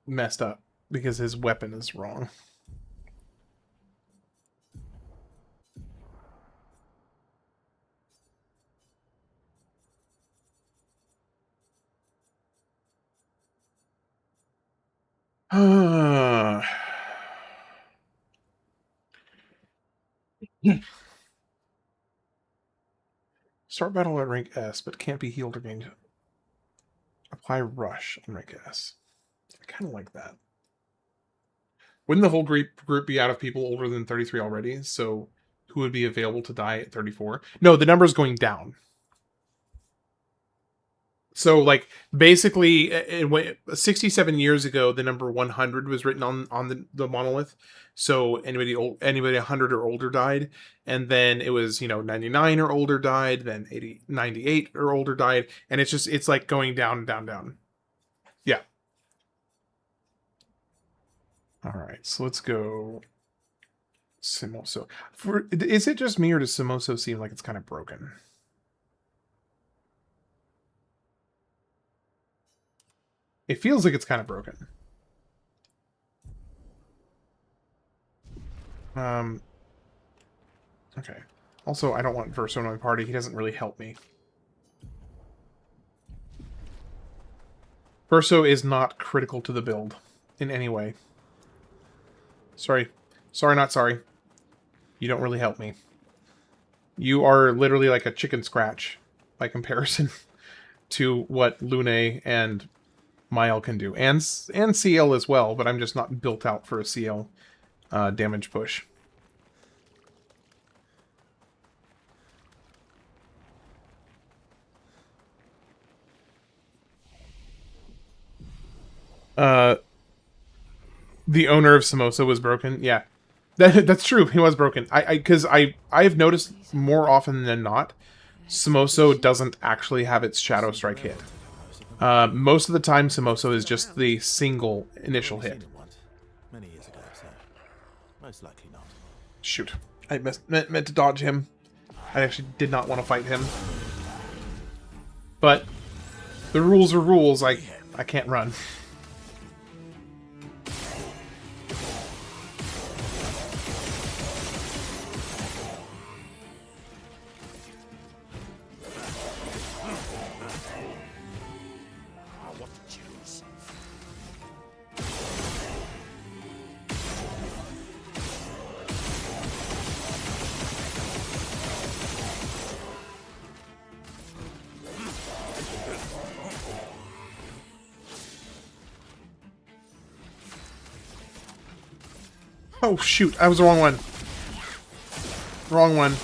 Speaker 1: messed up because his weapon is wrong. Start battle at rank S, but can't be healed or gained. Apply High rush, I'm gonna guess. I kind of like that. Wouldn't the whole group be out of people older than 33 already? So who would be available to die at 34? No, the number's going down. So, like, basically, 67 years ago, the number 100 was written on the monolith. So anybody 100 or older died, and then it was 99 or older died, then 98 or older died, and it's like going down, down, down. Yeah. All right, so let's go Simoso. Is it just me, or does Simoso seem like it's kind of broken? It feels like it's kind of broken. Okay. Also, I don't want Verso in my party. He doesn't really help me. Verso is not critical to the build in any way. Sorry. Sorry, not sorry. You don't really help me. You are literally like a chicken scratch by comparison to what Lune and Mile can do. And CL as well, but I'm just not built out for a CL damage push. The owner of Simoso was broken. Yeah, that's true. He was broken. Because I've noticed more often than not, Simoso doesn't actually have its Shadow Strike hit. Most of the time, Simoso is just the single initial hit.
Speaker 12: Many years ago, so most likely not.
Speaker 1: Shoot, I meant to dodge him. I actually did not want to fight him, but the rules are rules. I can't run. Oh shoot, I was the wrong one. Wrong one.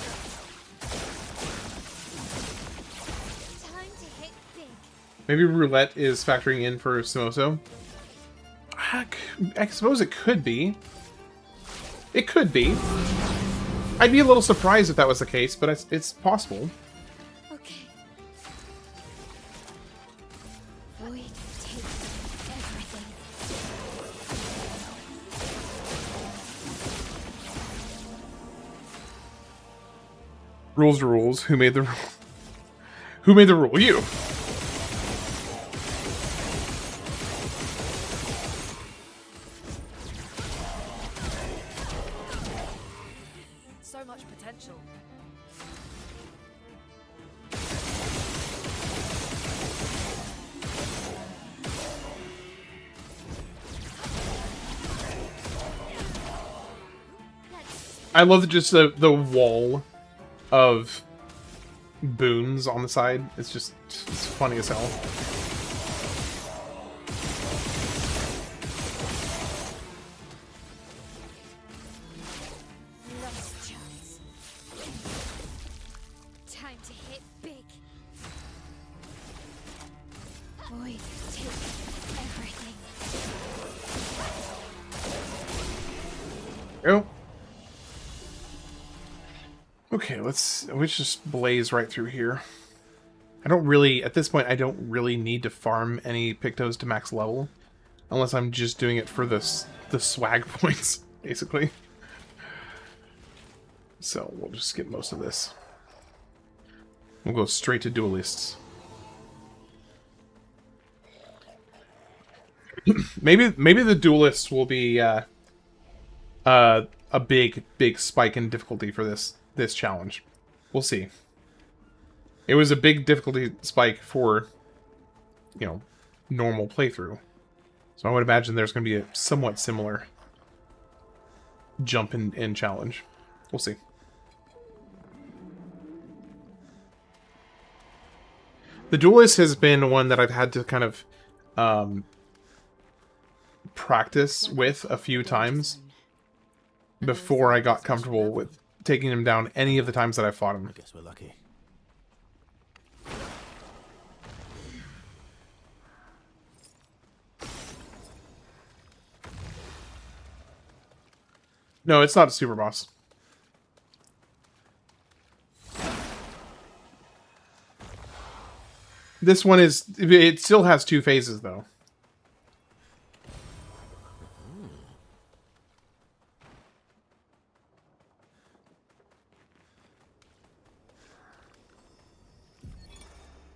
Speaker 1: Maybe roulette is factoring in for Simoso. I suppose it could be. It could be. I'd be a little surprised if that was the case, but it's possible.
Speaker 2: Okay. Void takes everything.
Speaker 1: Rules are rules. Who made the rule? Who made the rule? You.
Speaker 9: So much potential.
Speaker 1: I love just the wall of boons on the side. It's just it's funny as hell.
Speaker 2: Last chance. Time to hit big. Void takes everything.
Speaker 1: Go. Okay, let's just blaze right through here. I don't really, at this point, I don't really need to farm any Pictos to max level. Unless I'm just doing it for the swag points, basically. So, we'll just skip most of this. We'll go straight to duelists. maybe the duelists will be a big spike in difficulty for this challenge. We'll see. It was a big difficulty spike for, normal playthrough. So I would imagine there's going to be a somewhat similar jump in challenge. We'll see. The duelist has been one that I've had to kind of practice with a few times before I got comfortable with taking him down any of the times that I fought him.
Speaker 12: I guess we're lucky.
Speaker 1: No, it's not a super boss. This one is... It still has 2 phases, though.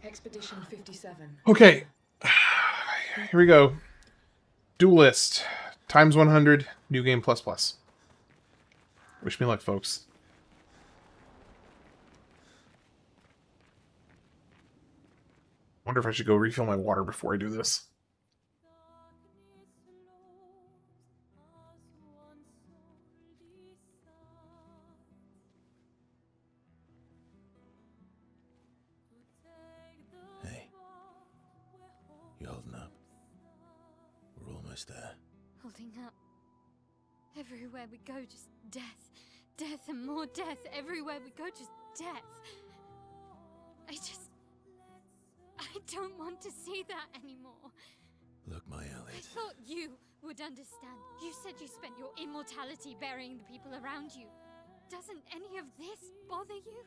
Speaker 11: Expedition 57.
Speaker 1: Okay. Here we go. Duelist. Times 100. New game plus plus. Wish me luck, folks. Wonder if I should go refill my water before I do this.
Speaker 12: Hey. You holding up? We're almost there.
Speaker 2: Holding up. Everywhere we go, just death. Death and more death. Everywhere we go, just death. I don't want to see that anymore.
Speaker 12: Look, my Elliot.
Speaker 2: I thought you would understand. You said you spent your immortality burying the people around you. Doesn't any of this bother you?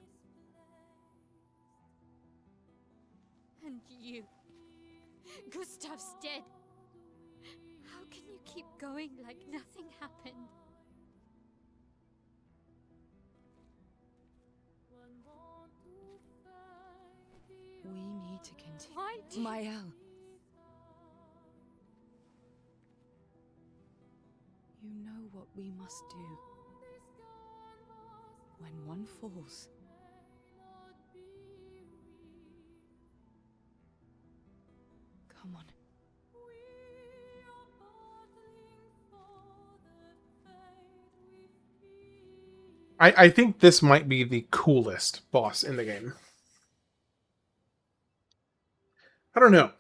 Speaker 2: And you. Gustav's dead. How can you keep going like nothing happened?
Speaker 11: We need to continue.
Speaker 2: Why do you...
Speaker 11: Mael. You know what we must do. When one falls, come on.
Speaker 1: I think this might be the coolest boss in the game. I don't know.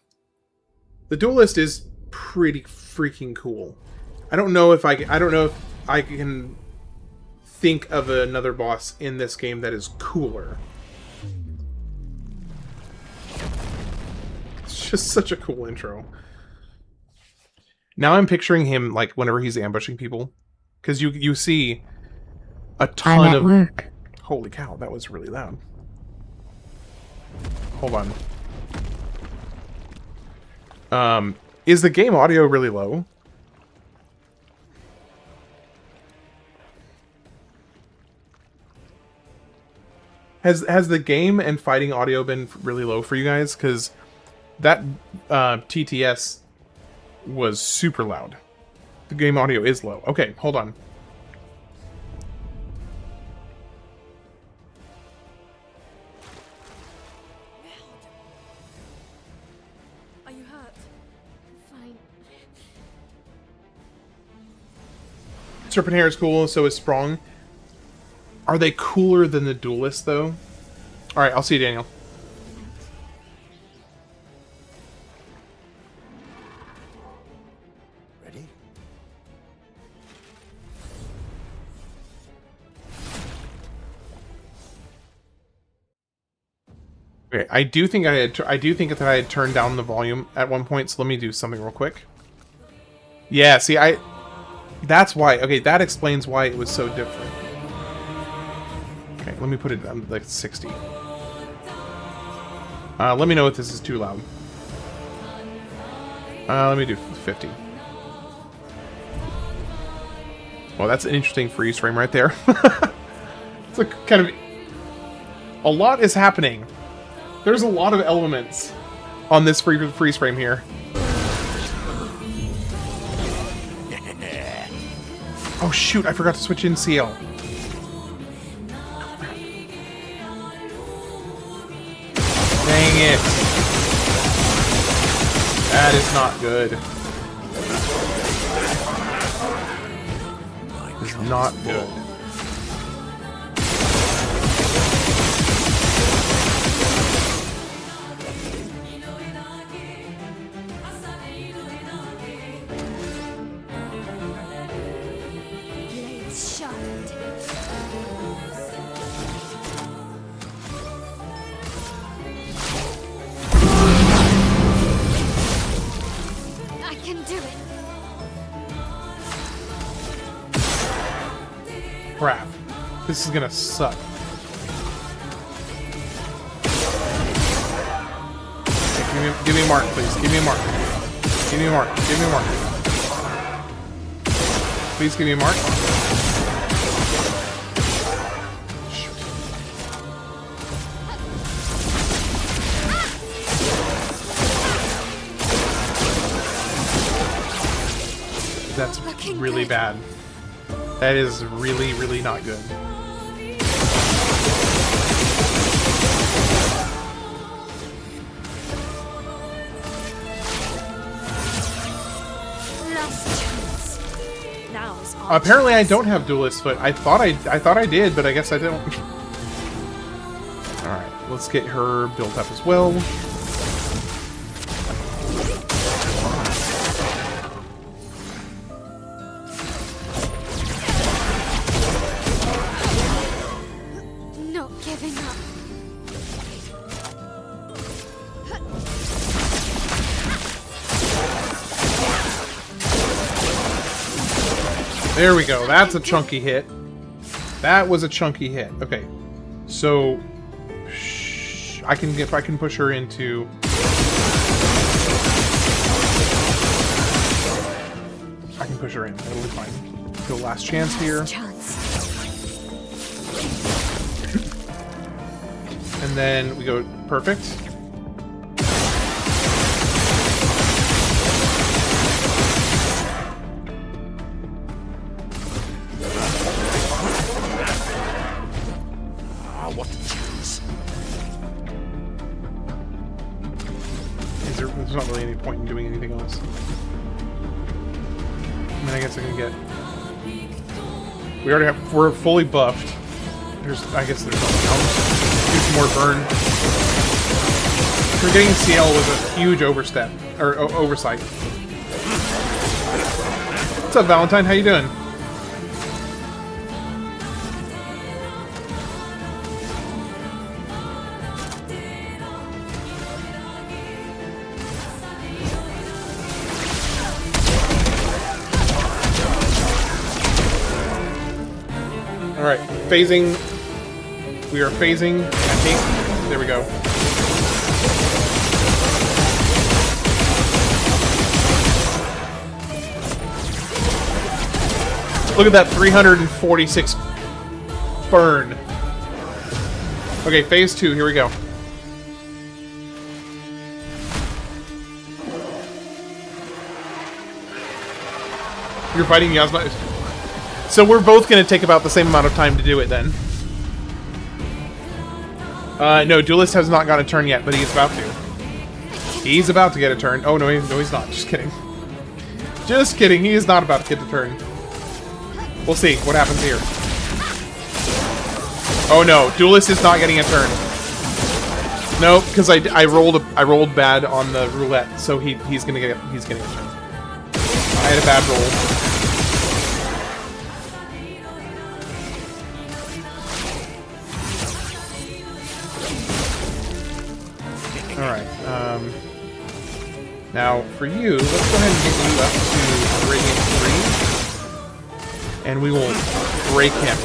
Speaker 1: The Duelist is pretty freaking cool. I don't know if I can think of another boss in this game that is cooler. It's just such a cool intro. Now I'm picturing him like whenever he's ambushing people, because you see a ton of work. Holy cow, that was really loud. Hold on. Is the game audio really low? Has the game and fighting audio been really low for you guys? Because that TTS was super loud. The game audio is low. Okay, hold on.
Speaker 9: Are you hurt?
Speaker 2: Fine.
Speaker 1: Serpent Hair is cool, so is Sprong. Are they cooler than the Duelist, though? Alright, I'll see you, Daniel.
Speaker 12: Ready?
Speaker 1: Okay, I do think that I had turned down the volume at one point, so let me do something real quick. Yeah, see, that's why. Okay, that explains why it was so different. Okay, let me put it on like 60. Let me know if this is too loud. Let me do 50. Well, that's an interesting freeze frame right there. It's a kind of... A lot is happening. There's a lot of elements on this freeze frame here. Oh shoot, I forgot to switch in CL. Dang it. That is not good. It's not good. crap. This is gonna suck. Okay, give me a mark, please. Give me a mark. Give me a mark. Give me a mark. Please give me a mark. That's really bad. That is really, really not good. Apparently, I don't have duelist foot. I thought I did, but I guess I don't. All right, let's get her built up as well.
Speaker 2: Not giving up.
Speaker 1: There we go. That's a chunky hit. That was a chunky hit. Okay, so I can push her into. I can push her in. It'll be fine. Go last chance here. And then we go perfect.
Speaker 8: What a chance.
Speaker 1: There's not really any point in doing anything else. I mean, I guess I can get. We already have. We're fully buffed. I guess there's nothing else. Do some more burn. Forgetting CL was a huge overstep or oversight. What's up, Valentine? How you doing? Alright, phasing. We are phasing, I think. There we go. Look at that 346 burn. Okay, phase 2, here we go. You're fighting Yasma. So we're both going to take about the same amount of time to do it then. No, Duelist has not got a turn yet, but he's about to. He's about to get a turn. Oh, no, he's not. Just kidding. Just kidding. He is not about to get a turn. We'll see what happens here. Oh, no. Duelist is not getting a turn. No, because I rolled bad on the roulette, so he's getting a turn. I had a bad roll. Alright, now for you, let's go ahead and get you up to Radiant 3, and we will break him.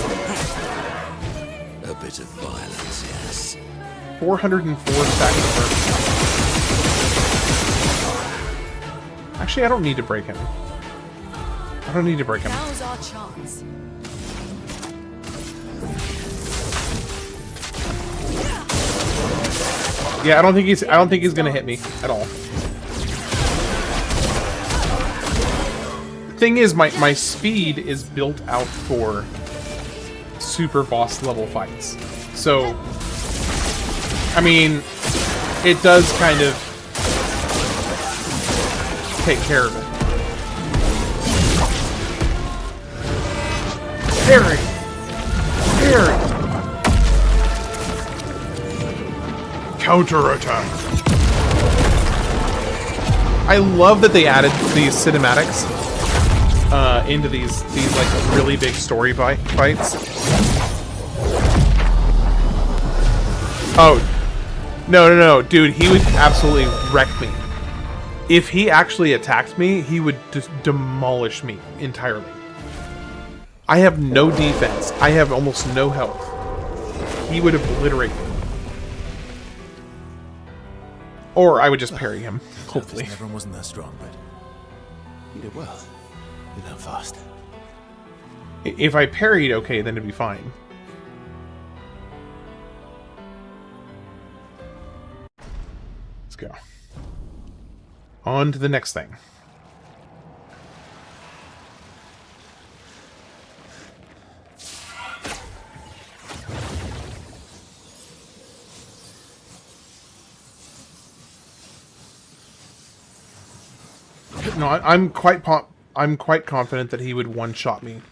Speaker 8: A bit of violence, yes.
Speaker 1: 404 stacks of burn. Actually, I don't need to break him. I don't need to break him.
Speaker 9: Now's our chance.
Speaker 1: Yeah, I don't think he's gonna hit me at all. The thing is, my speed is built out for super boss level fights. So, I mean, it does kind of take care of it. Parry! Parry! Counter-attack! I love that they added these cinematics into these like really big story fights. Oh, no, dude, he would absolutely wreck me. If he actually attacked me, he would just demolish me entirely. I have no defense. I have almost no health. He would obliterate me. Or I would just parry him, hopefully.
Speaker 12: Everyone wasn't that strong, but you did well. You learned fast.
Speaker 1: If I parried, okay, then it'd be fine. Let's go. On to the next thing. No, I'm quite confident that he would one-shot me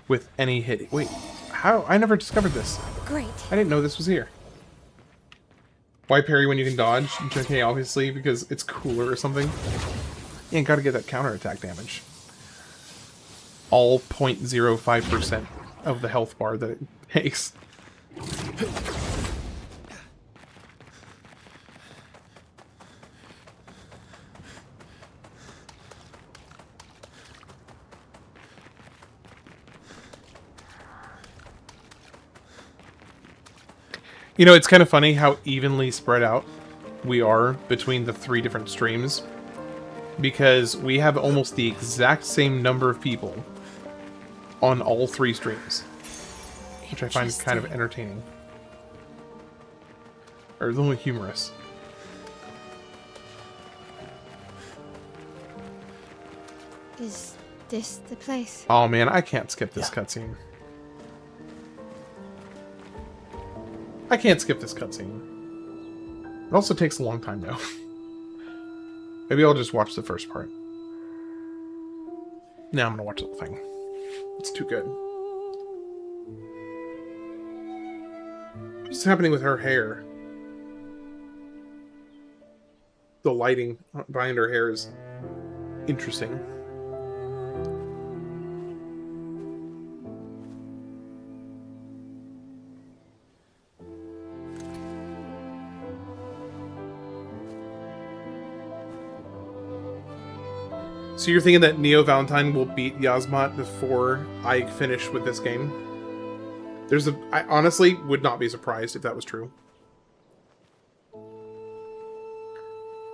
Speaker 1: with any hit. Wait, how? I never discovered this.
Speaker 2: Great.
Speaker 1: I didn't know this was here. Why parry when you can dodge? Okay, obviously, because it's cooler or something. Yeah, gotta get that counterattack damage. All 0.05% of the health bar that it takes. You know, it's kind of funny how evenly spread out we are between the 3 different streams. Because we have almost the exact same number of people on all 3 streams. Which I find kind of entertaining. Or a little humorous.
Speaker 2: Is this the place?
Speaker 1: Oh man, I can't skip this cutscene. I can't skip this cutscene. It also takes a long time though. Maybe I'll just watch the first part. Now I'm gonna watch the whole thing. It's too good. What's happening with her hair? The lighting behind her hair is interesting. So you're thinking that Neo Valentine will beat Yasmat before I finish with this game? I honestly would not be surprised if that was true.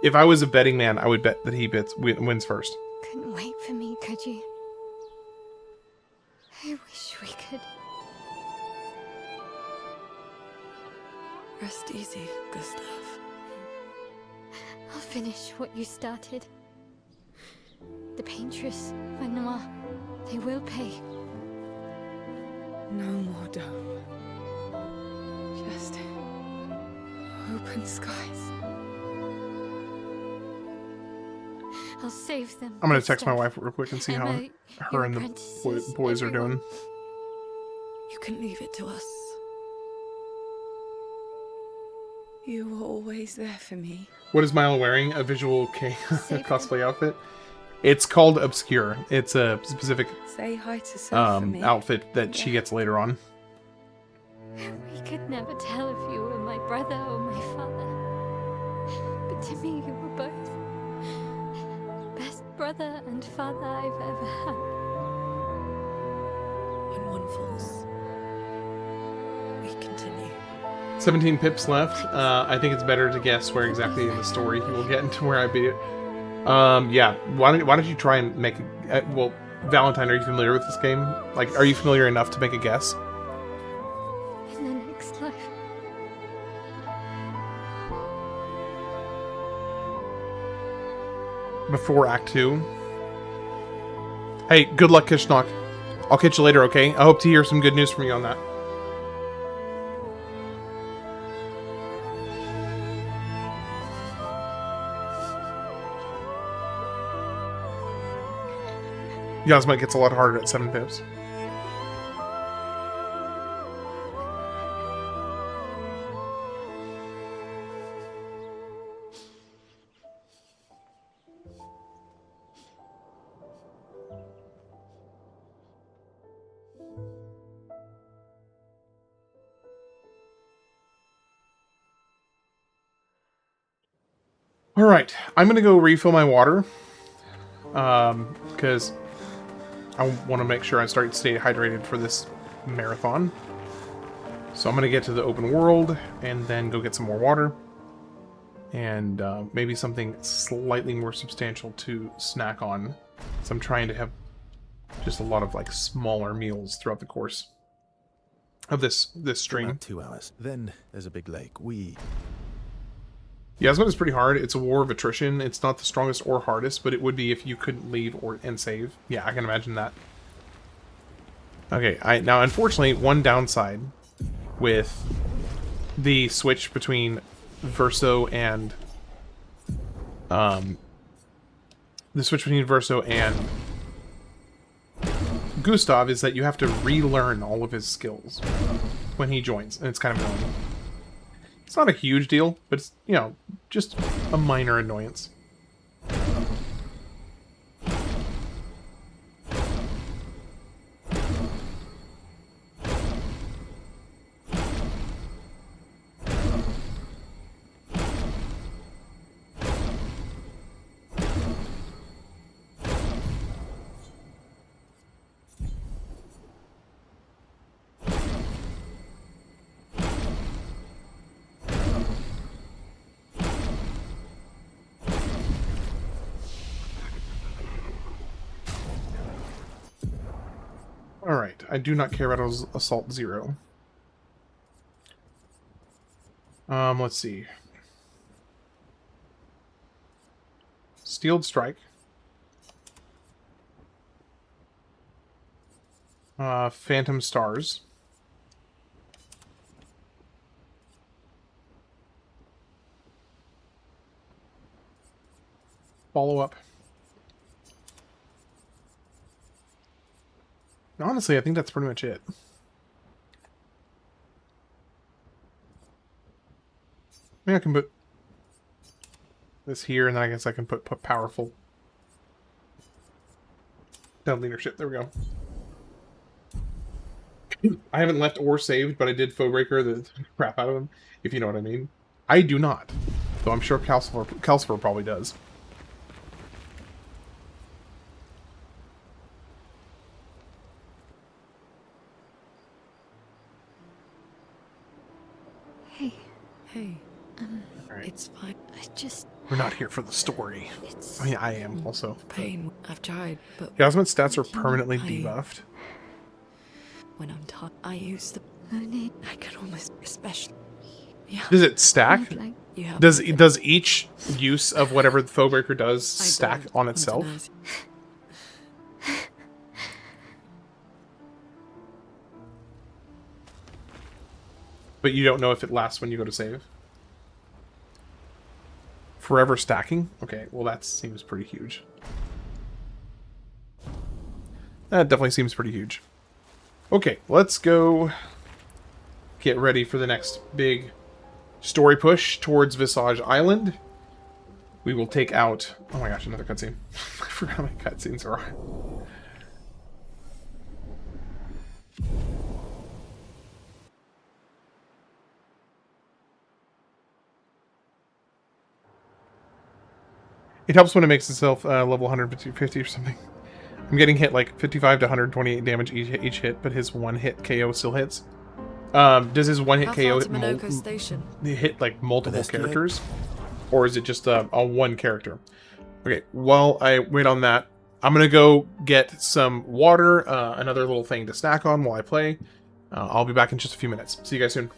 Speaker 1: If I was a betting man, I would bet that he wins first.
Speaker 2: Couldn't wait for me, could you? I wish we could.
Speaker 7: Rest easy, Gustav.
Speaker 2: I'll finish what you started. The paintress, Noir, they will pay.
Speaker 11: No more dome. Just open skies.
Speaker 2: I'll save them.
Speaker 1: I'm gonna text my wife real quick and see how
Speaker 2: Emma,
Speaker 1: her and the boys are doing.
Speaker 7: You can leave it to us.
Speaker 11: You were always there for me.
Speaker 1: What is Milo wearing? A visual K cosplay outfit? It's called Obscur. It's a specific
Speaker 11: Say hi to Soph for me.
Speaker 1: outfit that she gets later on.
Speaker 2: We could never tell if you were my brother or my father. But to me, you were both. Best brother and father I've ever had.
Speaker 7: When one falls, we continue.
Speaker 1: 17 pips left. I think it's better to guess where exactly in the story he will get into where I beat it. Yeah. Why don't you try and make a... well, Valentine, are you familiar with this game? Like, are you familiar enough to make a guess?
Speaker 2: In the next life.
Speaker 1: Before Act 2. Hey, good luck, Kishnok. I'll catch you later, okay? I hope to hear some good news from you on that. Yasma gets a lot harder at 7 pips. Alright, I'm gonna go refill my water. Because I want to make sure I stay hydrated for this marathon. So I'm going to get to the open world and then go get some more water. And maybe something slightly more substantial to snack on. So I'm trying to have just a lot of like smaller meals throughout the course of this stream.
Speaker 12: About 2 hours. Then there's a big lake.
Speaker 1: Yasmin is pretty hard. It's a war of attrition. It's not the strongest or hardest, but it would be if you couldn't leave and save. Yeah, I can imagine that. Okay, now unfortunately one downside with the switch between Verso and Gustav is that you have to relearn all of his skills when he joins, and it's kind of annoying. It's not a huge deal, but it's, you know, just a minor annoyance. Alright, I do not care about Assault 0. Let's see. Steeled Strike. Phantom Stars. Follow-up. Honestly, I think that's pretty much it. Maybe I can put this here, and then I guess I can put powerful. Down leadership. There we go. I haven't left or saved, but I did Foebreaker the crap out of him, if you know what I mean. I do not. Though I'm sure Calcifer probably does.
Speaker 7: Hey.
Speaker 1: Right.
Speaker 7: It's fine.
Speaker 1: We're not here for the story. I mean, I am also.
Speaker 7: Pain. I've tried, but
Speaker 1: Yasmin's stats are permanently debuffed.
Speaker 7: When I'm tired, I use the. I can almost, especially. Yeah.
Speaker 1: Does it stack? Does each use of whatever the Foebreaker does stack on itself? But you don't know if it lasts when you go to save? Forever stacking? Okay, well that seems pretty huge. That definitely seems pretty huge. Okay, let's go get ready for the next big story push towards Visage Island. We will take out... Oh my gosh, another cutscene. I forgot how many cutscenes there are. It helps when it makes itself level 150 or something. I'm getting hit like 55 to 128 damage each hit, but his one hit KO still hits. Does his one hit KO hit like multiple characters? Or is it just a one character? Okay, while I wait on that, I'm going to go get some water, another little thing to snack on while I play. I'll be back in just a few minutes. See you guys soon.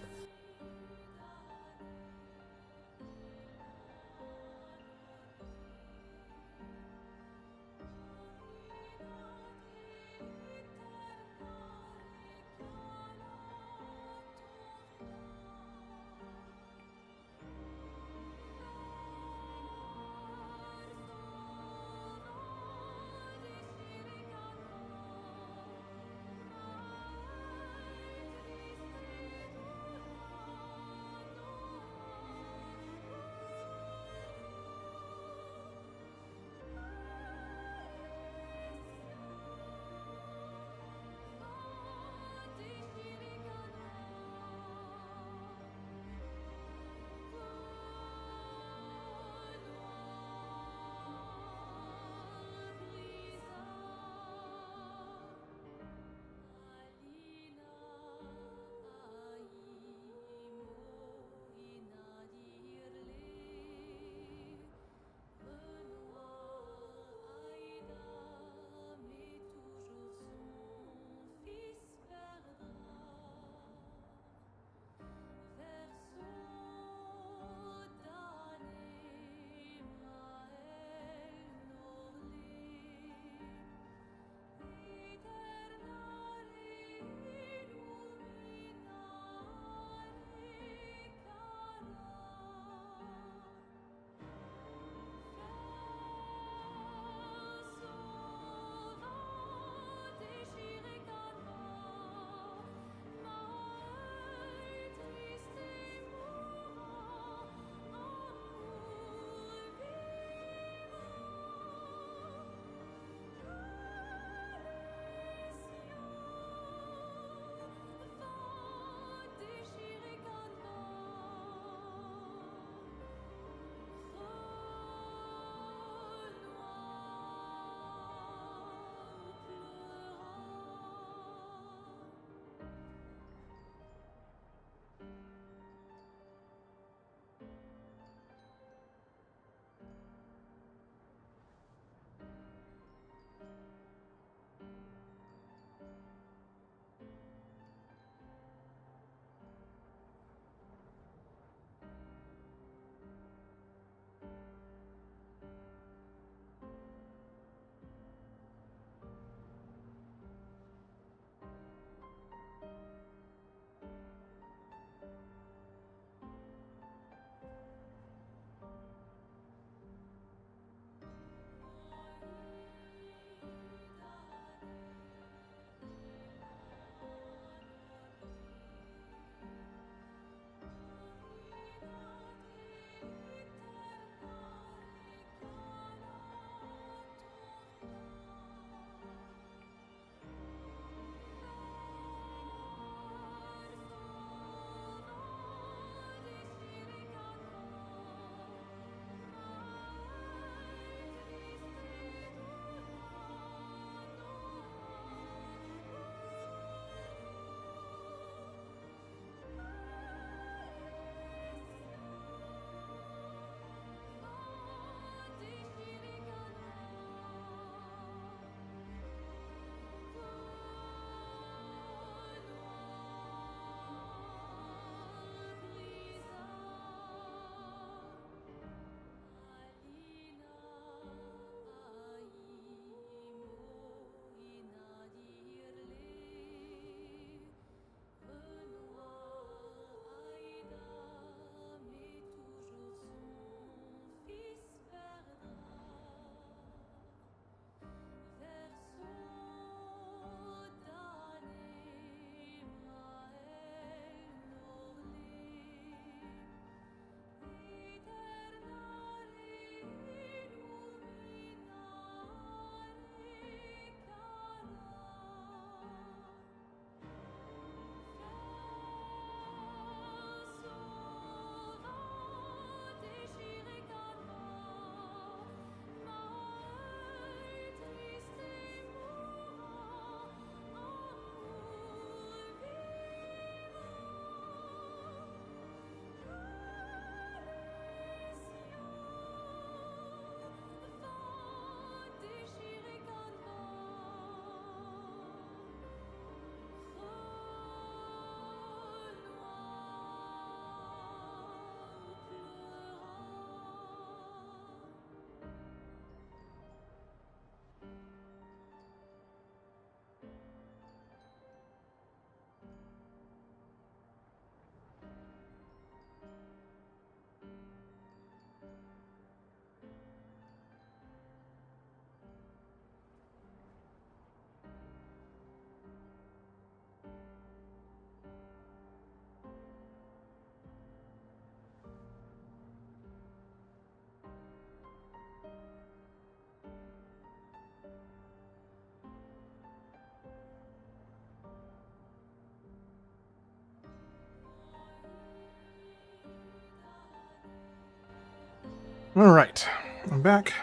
Speaker 1: Alright, I'm back.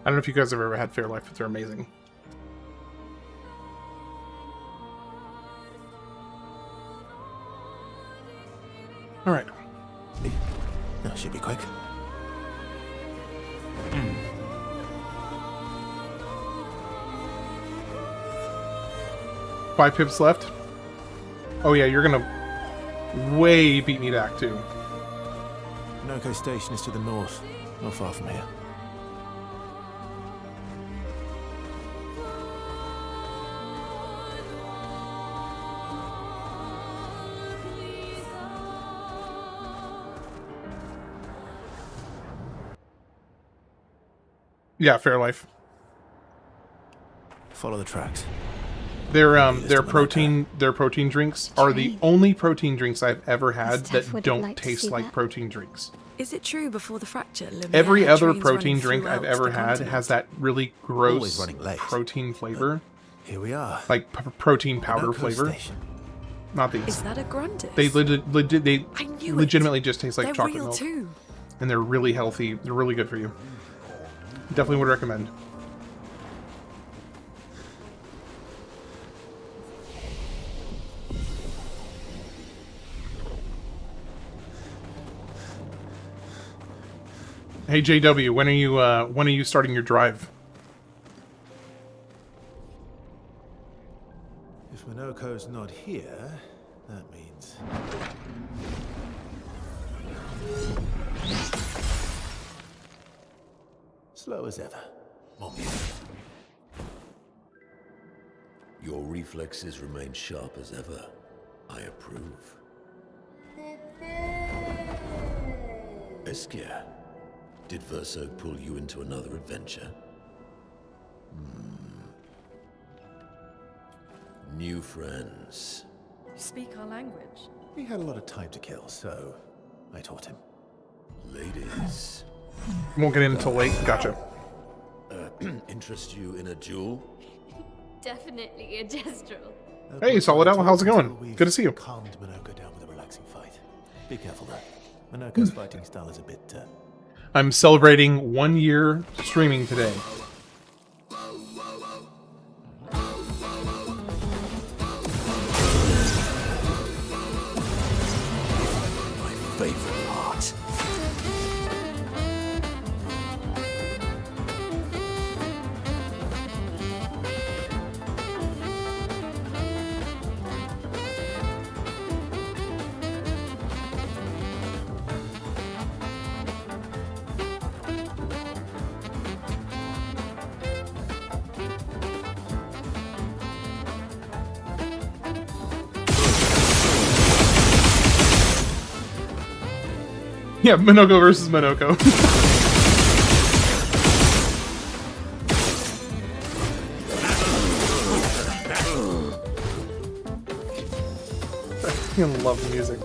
Speaker 1: I don't know if you guys have ever had Fairlife, but they're amazing. Alright.
Speaker 12: That should be quick.
Speaker 1: 5 pips left. Oh yeah, you're gonna way beat me to Act 2.
Speaker 12: Noco Station is to the north, not far from here.
Speaker 1: Yeah, Fairlife.
Speaker 12: Follow the tracks.
Speaker 1: Their protein drinks are the only protein drinks I've ever had that don't taste like protein drinks.
Speaker 7: Is it true before the fracture?
Speaker 1: Every other protein drink I've ever had has that really gross protein flavor.
Speaker 12: Here we are.
Speaker 1: Like protein powder flavor. Not these.
Speaker 7: Is that a Grundis?
Speaker 1: They legitimately just taste like
Speaker 7: They're
Speaker 1: chocolate
Speaker 7: real
Speaker 1: milk.
Speaker 7: too.
Speaker 1: And they're really healthy. They're really good for you. Definitely would recommend. Hey JW, when are you starting your drive?
Speaker 12: If Minoko's not here, that means... slow as ever.
Speaker 14: Your reflexes remain sharp as ever. I approve. Obscur, did Verso pull you into another adventure? New friends.
Speaker 9: You speak our language.
Speaker 12: He had a lot of time to kill, so I taught him.
Speaker 14: Ladies.
Speaker 1: Won't get in until late. Gotcha.
Speaker 14: Interest you in a duel?
Speaker 2: Definitely a gestural.
Speaker 1: Hey, Solid L, how's it going? Good to see you.
Speaker 12: Calmed Minoko down with a relaxing fight. Be careful though. Minoko's fighting style is a bit...
Speaker 1: I'm celebrating 1 year streaming today.
Speaker 14: My favorite part.
Speaker 1: Yeah, Minoko versus Minoko. I fucking love music.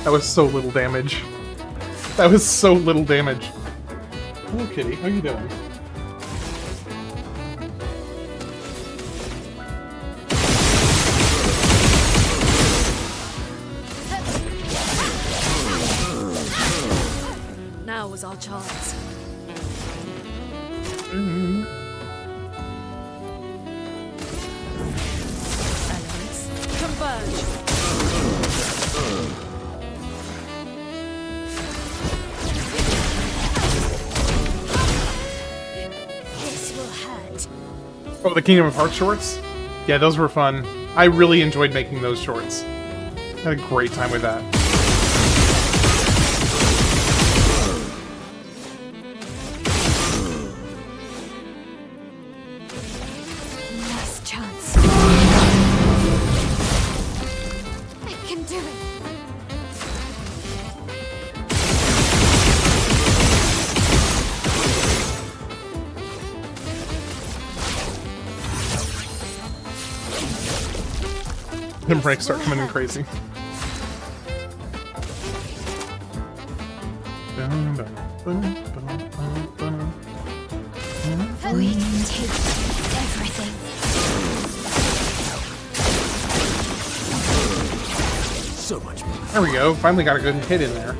Speaker 1: That was so little damage. That was so little damage. Hello, kitty. How you doing?
Speaker 7: Now was our chance. Elements converge.
Speaker 1: Oh, the Kingdom of Hearts shorts? Yeah, those were fun. I really enjoyed making those shorts. Had a great time with that.
Speaker 2: Last chance.
Speaker 1: Them brakes start coming in crazy.
Speaker 2: We take everything.
Speaker 14: So much more.
Speaker 1: There we go. Finally got a good hit in there.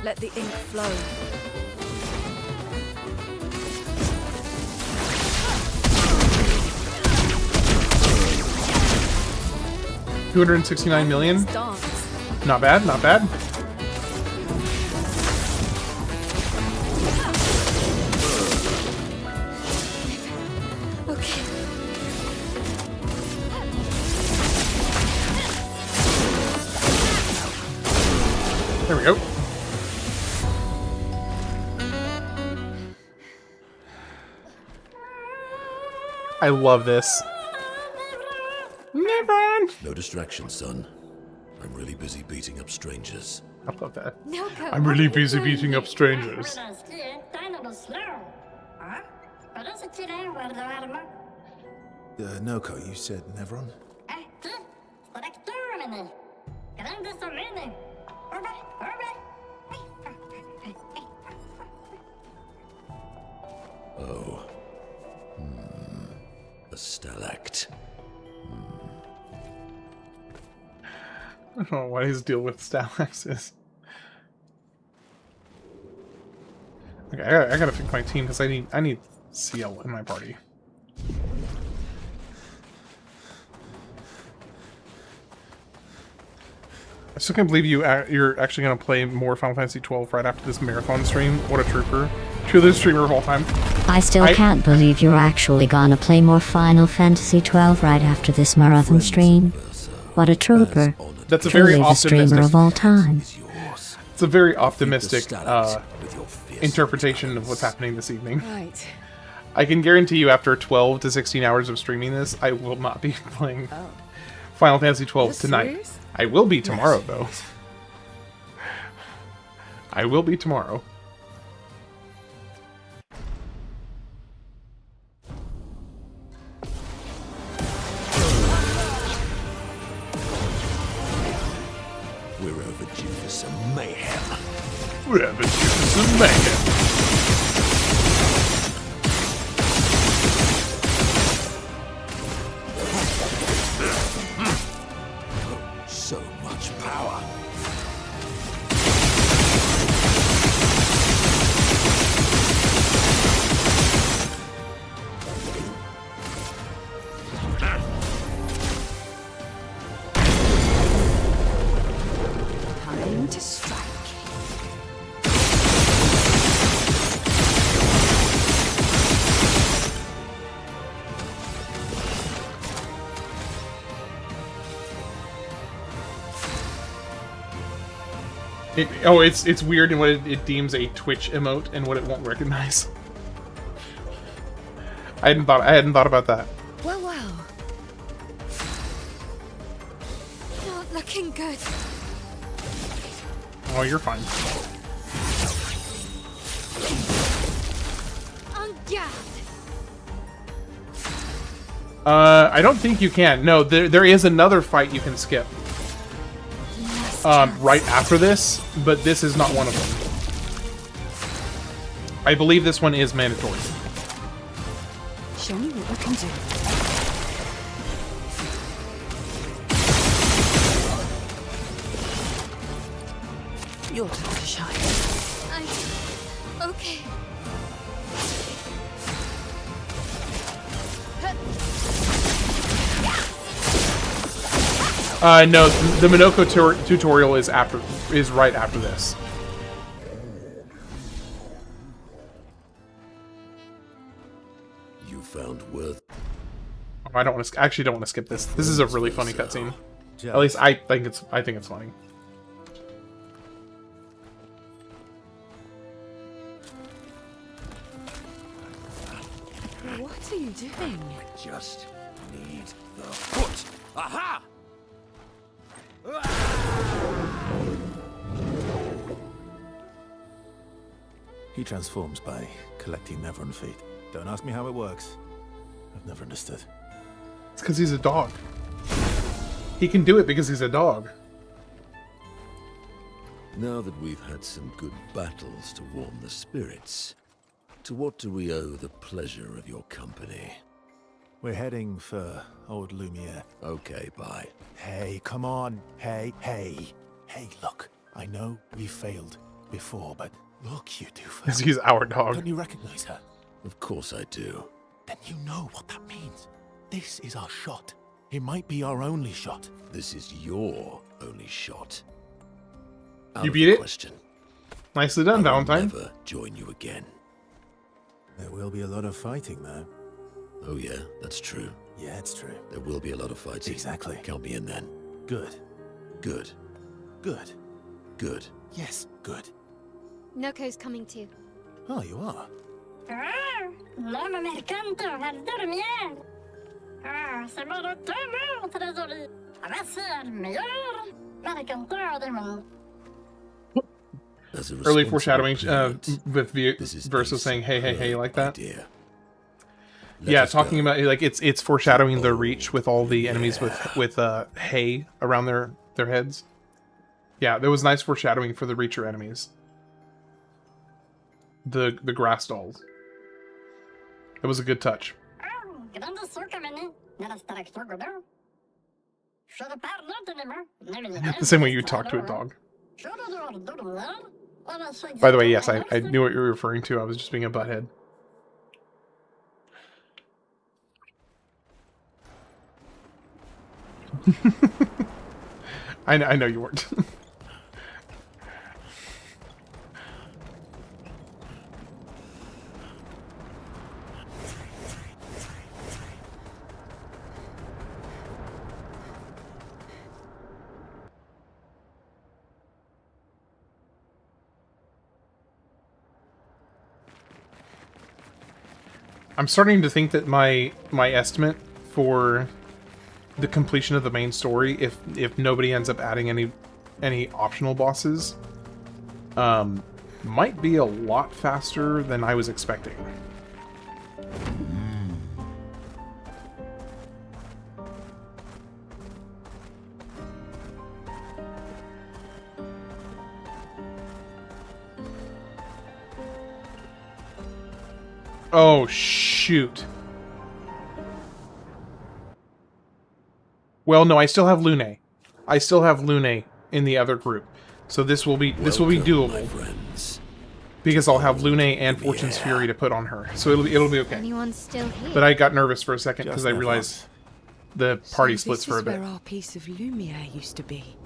Speaker 11: Let the ink flow.
Speaker 1: 269 million. Not bad, not bad.
Speaker 2: Okay.
Speaker 1: There we go. I love this.
Speaker 14: No distraction, son. I'm really busy beating up strangers.
Speaker 1: I love that.
Speaker 2: Noko,
Speaker 1: I'm really busy beating up strangers.
Speaker 12: Noko, you said Nevron?
Speaker 14: Oh. A stalact.
Speaker 1: I don't know what his deal with Stalax is. Okay, I gotta pick my team because I need CL in my party. I still can't believe you're actually gonna play more Final Fantasy XII right after this marathon stream. What a trooper! Truly the streamer of all time.
Speaker 15: I still can't believe you're actually gonna play more Final Fantasy XII right after this marathon stream. What a trooper.
Speaker 1: That's a
Speaker 15: Truly
Speaker 1: very
Speaker 15: the streamer
Speaker 1: optimistic.
Speaker 15: of all time.
Speaker 1: It's a very optimistic interpretation of what's happening this evening.
Speaker 11: Right.
Speaker 1: I can guarantee you after 12 to 16 hours of streaming this, I will not be playing Final Fantasy XII tonight.
Speaker 11: Serious?
Speaker 1: I will be tomorrow, though. I will be tomorrow.
Speaker 14: We're overdue for some mayhem.
Speaker 1: We're overdue for some mayhem.
Speaker 14: So much power.
Speaker 11: Time to strike.
Speaker 1: It's weird in what it deems a Twitch emote and what it won't recognize. I hadn't thought about that.
Speaker 2: Well, well. Not looking good.
Speaker 1: Oh, you're fine.
Speaker 2: On guard.
Speaker 1: I don't think you can. No, there is another fight you can skip. Right after this, but this is not one of them. I believe this one is mandatory.
Speaker 11: Show me what we can do. Your turn to shine.
Speaker 2: Okay.
Speaker 1: No, the Minoko tutorial is right after this.
Speaker 14: You found worth.
Speaker 1: Oh, I don't want to. Actually, don't want to skip this. This is a really funny cutscene. At least I think it's funny.
Speaker 11: What are you doing?
Speaker 14: I just need the foot. Aha!
Speaker 12: He transforms by collecting Neverun feet. Don't ask me how it works. I've never understood.
Speaker 1: It's because he's a dog. He can do it because he's a dog.
Speaker 14: Now that we've had some good battles to warm the spirits, to what do we owe the pleasure of your company?
Speaker 12: We're heading for old Lumiere.
Speaker 14: Okay, bye.
Speaker 12: Hey, come on. Hey, hey. Hey, look. I know we failed before, but look, you do.
Speaker 1: Because he's our dog.
Speaker 12: Don't you recognize her?
Speaker 14: Of course I do.
Speaker 12: Then you know what that means. This is our shot. It might be our only shot.
Speaker 14: This is your only shot.
Speaker 1: You beat it?
Speaker 14: Question.
Speaker 1: Nicely done,
Speaker 14: I will
Speaker 1: Valentine.
Speaker 14: never join you again.
Speaker 12: There will be a lot of fighting, though.
Speaker 14: Oh yeah, that's true.
Speaker 12: Yeah, it's true.
Speaker 14: There will be a lot of fighting.
Speaker 12: Exactly.
Speaker 14: Count me in then.
Speaker 12: Good.
Speaker 14: Good.
Speaker 12: Good.
Speaker 14: Good.
Speaker 12: Yes, good.
Speaker 2: Noko's coming too.
Speaker 12: Oh, you are?
Speaker 16: L'homme mercante a dormir. C'est mon retour, trésorier. Voici le meilleur mercanteur du monde.
Speaker 1: Early foreshadowing with Versa saying "hey, hey, hey" like that. Yeah, talking about like it's foreshadowing the Reach with all the enemies with hay around their heads. Yeah, there was nice foreshadowing for the Reacher enemies. The grass dolls. It was a good touch. The same way you talk to a dog. By the way, yes, I knew what you were referring to. I was just being a butthead. I know you weren't. I'm starting to think that my estimate for the completion of the main story, if nobody ends up adding any optional bosses, might be a lot faster than I was expecting. Oh, shoot. Well, no, I still have Lune. I still have Lune in the other group. So this will be doable. Because I'll have Lune and Fortune's Fury to put on her. So it'll be okay.
Speaker 2: Anyone still here?
Speaker 1: But I got nervous for a second because I realized the party splits for a bit.
Speaker 11: This is where our piece of Lumiere used to be.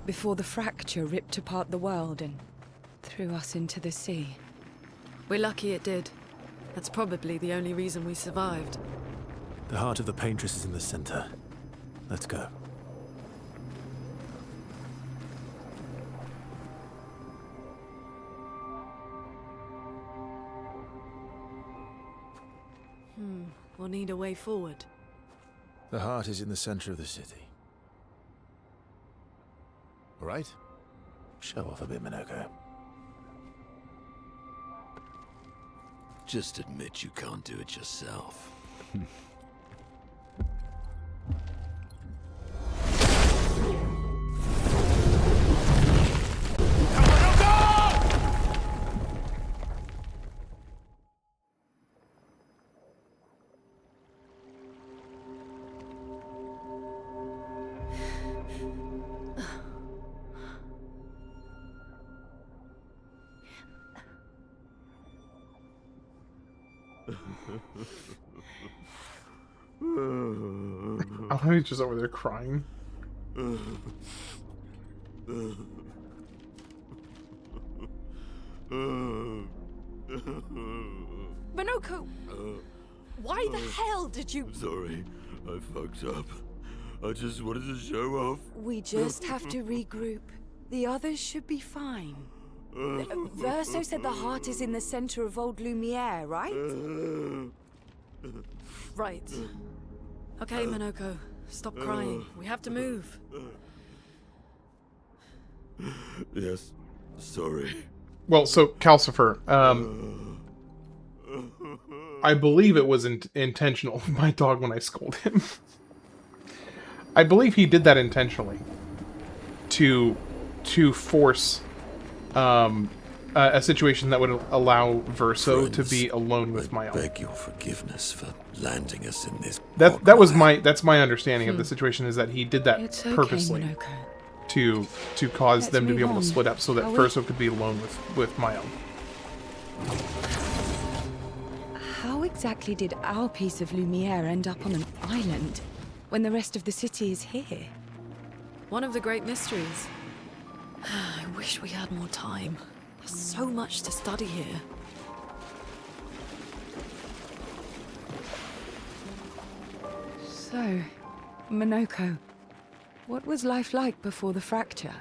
Speaker 11: Before the fracture ripped apart the world and threw us into the sea.
Speaker 7: We're lucky it did. That's probably the only reason we survived.
Speaker 12: The heart of the Paintress is in the center. Let's go.
Speaker 7: We'll need a way forward.
Speaker 12: The heart is in the center of the city. All right? Show off a bit, Minoko.
Speaker 14: Just admit you can't do it yourself.
Speaker 1: I thought he was just over there crying.
Speaker 11: Minoko!
Speaker 7: Why the hell did you...
Speaker 14: Sorry, I fucked up. I just wanted to show off.
Speaker 11: We just have to regroup. The others should be fine. Verso said the heart is in the center of old Lumiere, right?
Speaker 7: Right. Okay, Minoko. Stop crying. We have to move.
Speaker 14: Yes, sorry.
Speaker 1: Well, so, Calcifer, I believe it was intentional, my dog, when I scold him. I believe he did that intentionally. To force a situation that would allow Verso to be alone with Mael.
Speaker 14: I beg your forgiveness for landing us in this.
Speaker 1: That's my understanding of the situation, is that he did that purposely.
Speaker 11: Minoko.
Speaker 1: To cause them to be able to
Speaker 11: move
Speaker 1: split up so that
Speaker 11: on.
Speaker 1: Verso could be alone with Mael.
Speaker 11: How exactly did our piece of Lumiere end up on an island when the rest of the city is here?
Speaker 7: One of the great mysteries. I wish we had more time. There's so much to study here.
Speaker 11: So, Minoko, what was life like before the fracture?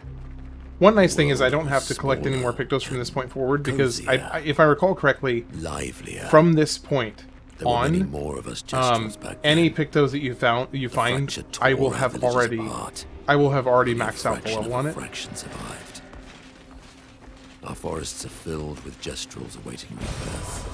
Speaker 1: One nice thing is I don't have to collect any more Pictos from this point forward, because if I recall correctly, from this point on, any Pictos that you find, I will have already maxed out the level on it.
Speaker 14: Survived. Our forests are filled with gestrels awaiting rebirth.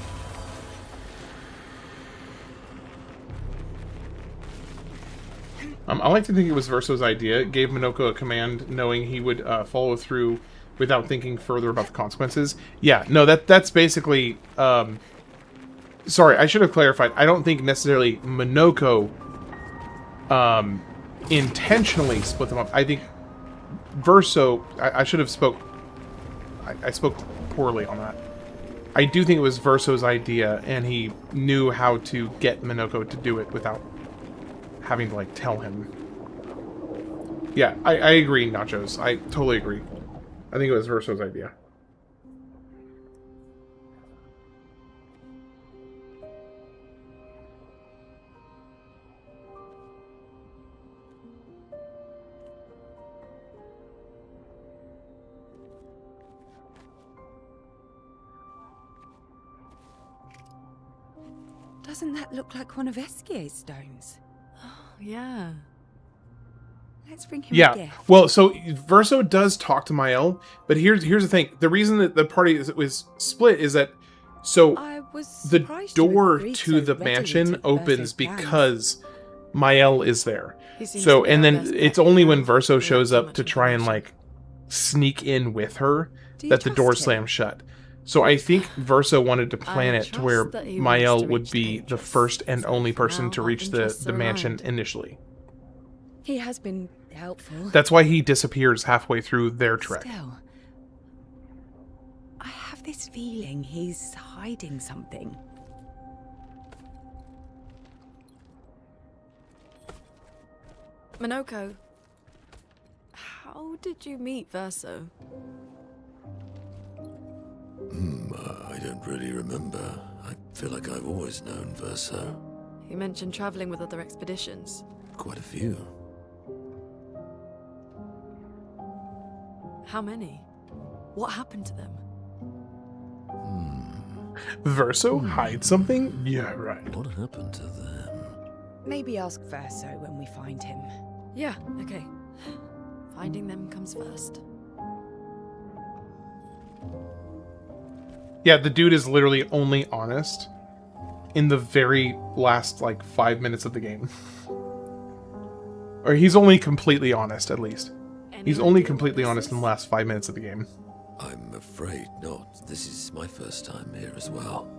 Speaker 1: I like to think it was Verso's idea. It gave Minoko a command knowing he would follow through without thinking further about the consequences. Yeah, no, that's basically... sorry, I should have clarified. I don't think necessarily Minoko intentionally split them up. I think Verso... I should have spoke... I spoke poorly on that. I do think it was Verso's idea, and he knew how to get Minoko to do it without having to, like, tell him. Yeah, I agree, Nachos. I totally agree. I think it was Verso's idea.
Speaker 11: Doesn't that look like one of Esquier's stones?
Speaker 7: Yeah.
Speaker 11: Let's bring him a
Speaker 1: Yeah.
Speaker 11: gift.
Speaker 1: Well, so Verso does talk to Mael, but here's the thing. The reason that the party was split is that the door to the mansion opens because Mael is there. So, and then it's only when Verso shows up to try and, like, sneak in with her that the door slams shut. So I think Verso wanted to plan it to where Mael would be the first and only person to reach the mansion initially.
Speaker 11: He has been helpful.
Speaker 1: That's why he disappears halfway through their trek.
Speaker 11: Still, I have this feeling he's hiding something.
Speaker 7: Minoko, how did you meet Verso?
Speaker 14: I don't really remember. I feel like I've always known Verso.
Speaker 7: You mentioned traveling with other expeditions.
Speaker 14: Quite a few.
Speaker 7: How many? What happened to them?
Speaker 1: Verso hide something? Yeah, right.
Speaker 14: What happened to them?
Speaker 11: Maybe ask Verso when we find him.
Speaker 7: Yeah, okay. Finding them comes first.
Speaker 1: Yeah, the dude is literally only honest in the very last, like, 5 minutes of the game. Or he's only completely honest, at least. He's only completely honest in the last 5 minutes of the game.
Speaker 14: I'm afraid not. This is my first time here as well.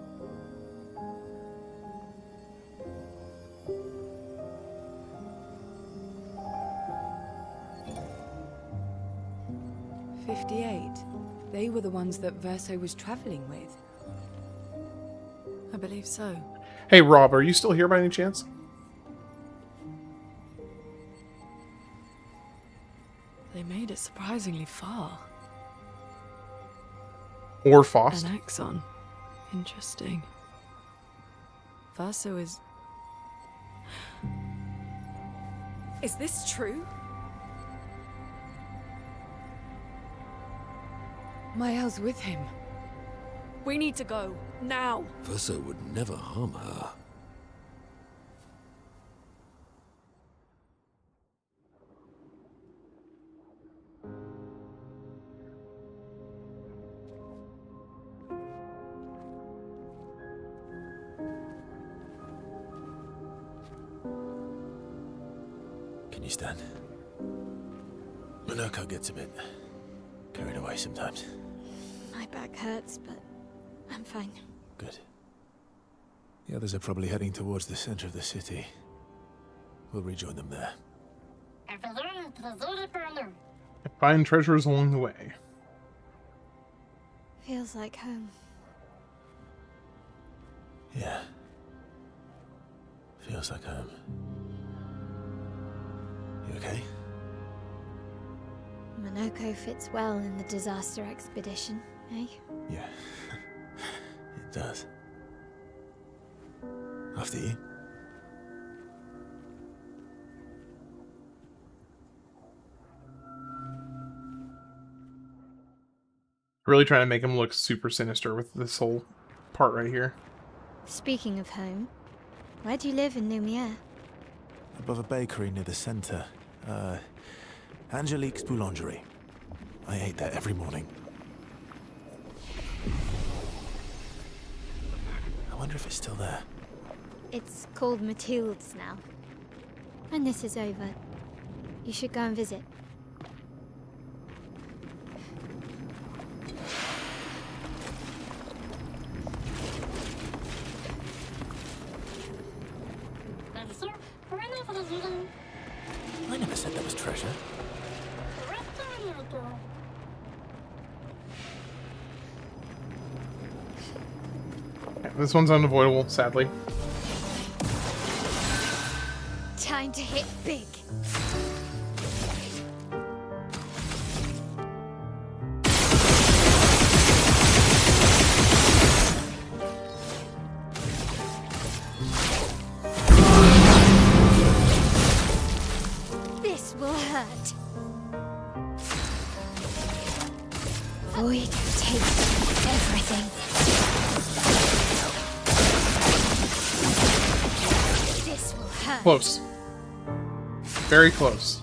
Speaker 11: They were the ones that Verso was traveling with.
Speaker 7: I believe so.
Speaker 1: Hey, Rob, are you still here by any chance?
Speaker 7: They made it surprisingly far.
Speaker 1: Or Faust.
Speaker 7: An axon. Interesting. Verso is... Is this true?
Speaker 4: Mael's with him.
Speaker 7: We need to go. Now.
Speaker 14: Verso would never harm her.
Speaker 12: Can you stand? Monoko gets a bit carried away sometimes.
Speaker 2: My back hurts, but I'm fine.
Speaker 12: Good. The others are probably heading towards the center of the city. We'll rejoin them there.
Speaker 1: Find treasures along the way.
Speaker 2: Feels like home.
Speaker 12: Yeah. Feels like home. You okay?
Speaker 2: Monoko fits well in the disaster expedition, eh?
Speaker 12: Yeah. It does. After you.
Speaker 1: Really trying to make him look super sinister with this whole part right here.
Speaker 2: Speaking of home, where do you live in Lumiere?
Speaker 12: Above a bakery near the center. Angelique's Boulangerie. I ate there every morning. I wonder if it's still there.
Speaker 2: It's called Mathilde's now. When this is over, you should go and visit.
Speaker 12: I never said there was treasure.
Speaker 1: Yeah, this one's unavoidable, sadly.
Speaker 2: Time to hit big. This will hurt. Void takes everything. This will hurt.
Speaker 1: Close. Very close.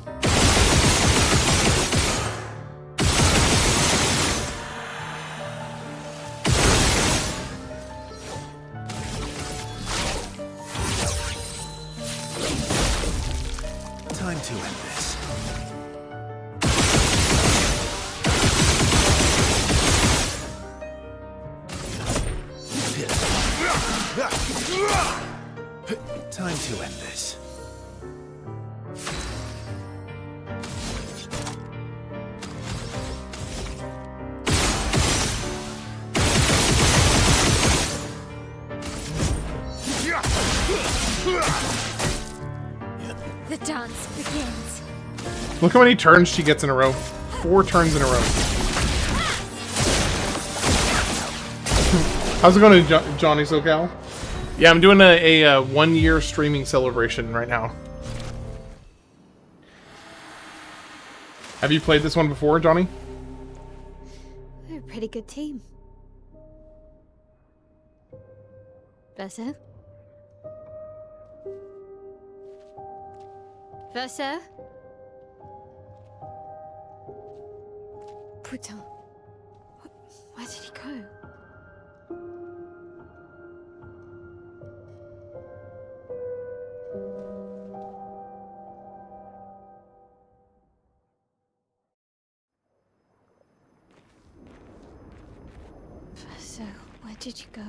Speaker 12: Time to end this. Time to end this.
Speaker 2: The dance begins.
Speaker 1: Look how many turns she gets in a row. 4 turns in a row. How's it going, Johnny SoCal? Yeah, I'm doing a 1-year streaming celebration right now. Have you played this one before, Johnny?
Speaker 2: We're a pretty good team. Verso? Verso? Putain. Where did he go? Verso, where did you go?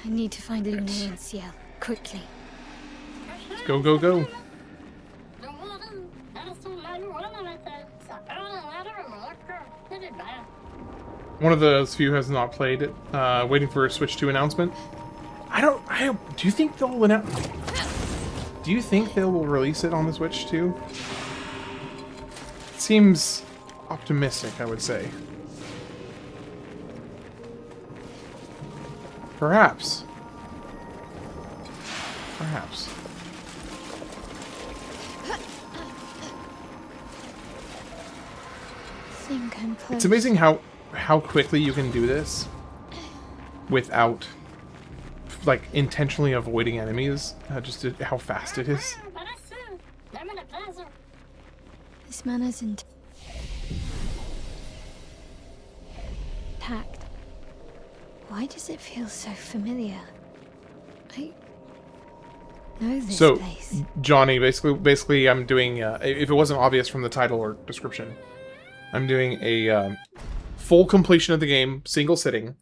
Speaker 2: I need to find Luna and Ciel, quickly.
Speaker 1: Go, go, go. One of those few has not played it. Waiting for a Switch 2 announcement. Do you think they'll announce? Do you think they will release it on the Switch 2? It seems optimistic, I would say. Perhaps. Perhaps.
Speaker 2: Think I'm close.
Speaker 1: It's amazing how quickly you can do this without like intentionally avoiding enemies. Just how fast it is.
Speaker 2: This man isn't intact. Why does it feel so familiar? I know this place.
Speaker 1: Johnny, basically, I'm doing. If it wasn't obvious from the title or description, I'm doing a full completion of the game, single sitting,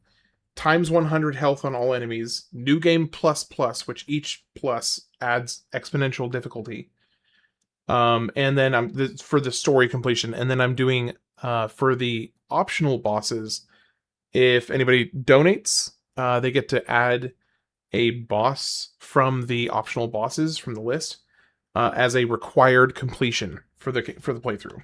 Speaker 1: times 100 health on all enemies, new game plus, which each plus adds exponential difficulty. And then I'm for the story completion, and then I'm doing for the optional bosses. If anybody donates, they get to add a boss from the optional bosses from the list as a required completion for the playthrough.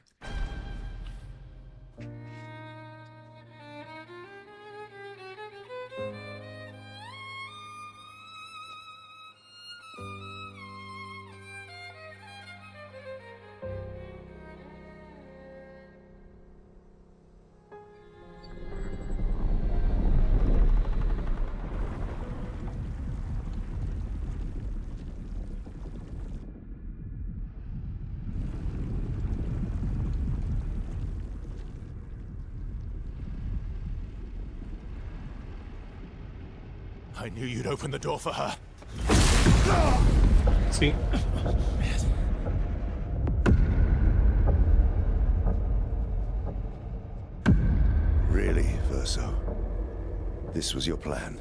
Speaker 12: I knew you'd open the door for her.
Speaker 1: See?
Speaker 8: Really, Verso? This was your plan?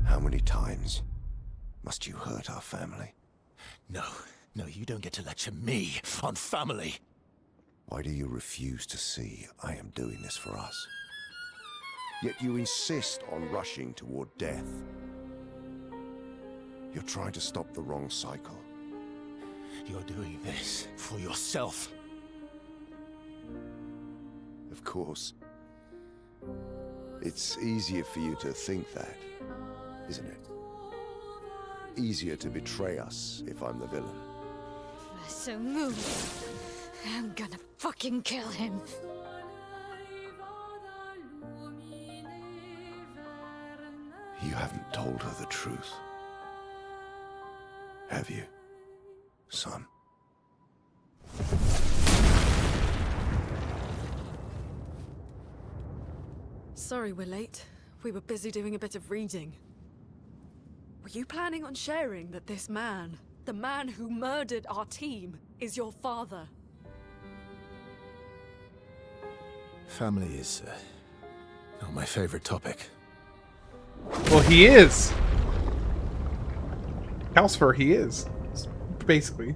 Speaker 8: How many times must you hurt our family?
Speaker 12: No, you don't get to lecture me on family.
Speaker 8: Why do you refuse to see I am doing this for us? Yet you insist on rushing toward death. You're trying to stop the wrong cycle.
Speaker 12: You're doing this for yourself.
Speaker 8: Of course. It's easier for you to think that, isn't it? Easier to betray us if I'm the villain.
Speaker 2: So move. I'm gonna fucking kill him.
Speaker 8: You haven't told her the truth. Have you, son?
Speaker 7: Sorry we're late. We were busy doing a bit of reading. Were you planning on sharing that this man, the man who murdered our team, is your father?
Speaker 12: Family is not my favorite topic.
Speaker 1: Well, he is. Calcifer, he is. Basically.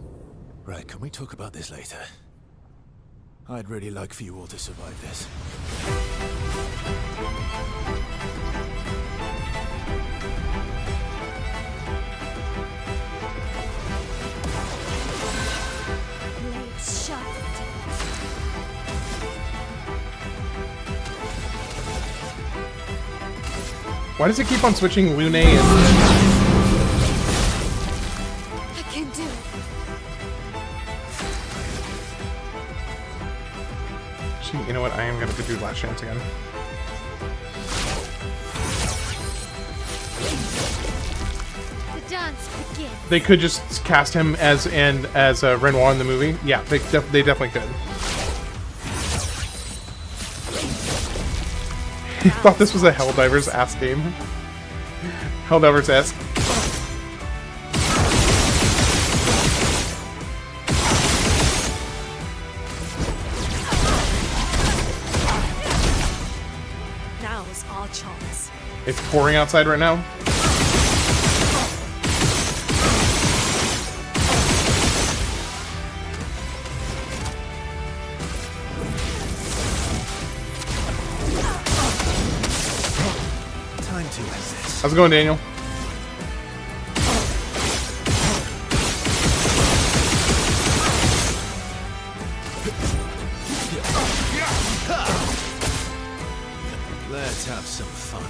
Speaker 12: Right, can we talk about this later? I'd really like for you all to survive this.
Speaker 2: Blades sharpened.
Speaker 1: Why does it keep on switching Lune and...
Speaker 2: I can do it.
Speaker 1: Actually, you know what? I am going to do Last Chance again.
Speaker 2: The dance begins.
Speaker 1: They could just cast him as Renoir in the movie. Yeah, they definitely could. I thought this was a Helldivers ass game. Helldivers esque.
Speaker 7: Now's our chance.
Speaker 1: It's pouring outside right now.
Speaker 12: Time to resist.
Speaker 1: How's it going, Daniel?
Speaker 12: Let's have some fun.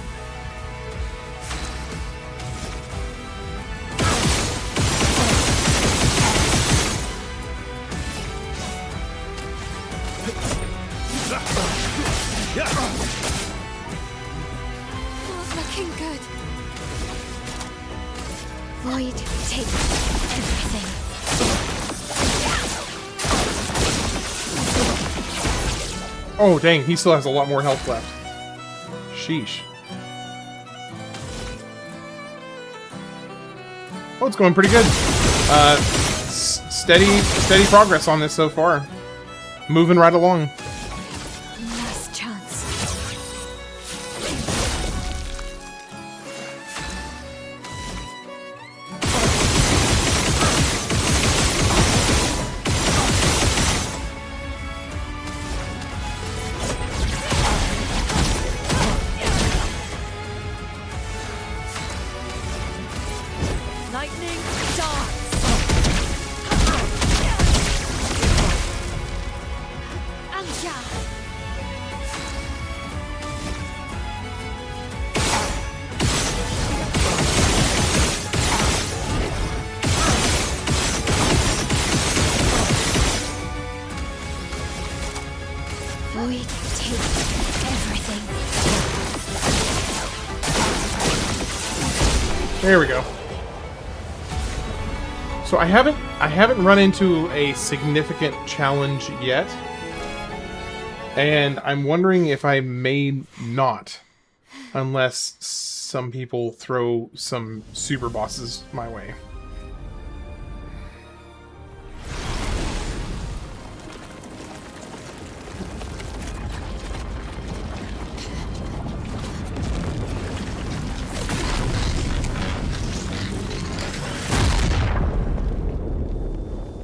Speaker 2: Oh, looking good. Void, take everything.
Speaker 1: Oh, dang, he still has a lot more health left. Sheesh. Oh, it's going pretty good. Steady progress on this so far. Moving right along.
Speaker 2: Last chance.
Speaker 7: Lightning darts.
Speaker 2: Void, take everything.
Speaker 1: There we go. So I haven't run into a significant challenge yet. And I'm wondering if I may not, unless some people throw some super bosses my way.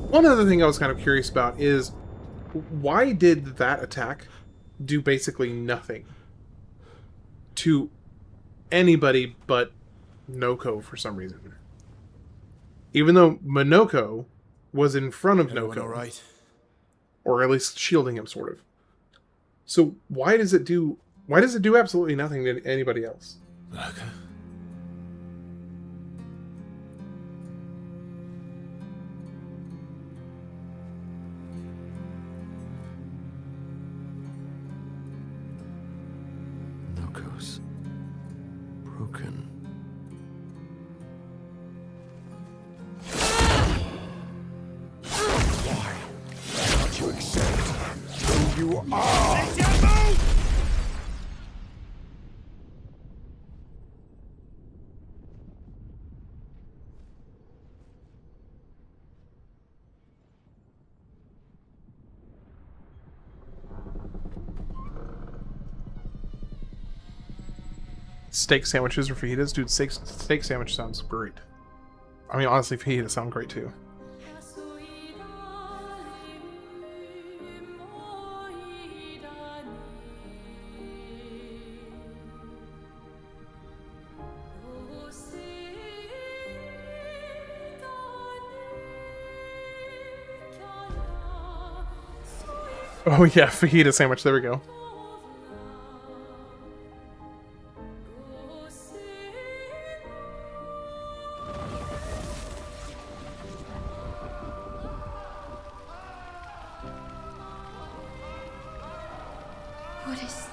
Speaker 1: One other thing I was kind of curious about is, why did that attack do basically nothing to anybody but Noko for some reason? Even though Monoko was in front of Noko.
Speaker 12: All right.
Speaker 1: Or at least shielding him, sort of. So why does it do absolutely nothing to anybody else?
Speaker 12: Okay.
Speaker 14: Noko's broken.
Speaker 8: Why can't you accept who you are?
Speaker 1: Steak sandwiches or fajitas? Dude, steak sandwich sounds great. I mean, honestly, fajitas sound great too. Oh yeah, fajita sandwich, there we go.
Speaker 2: What is...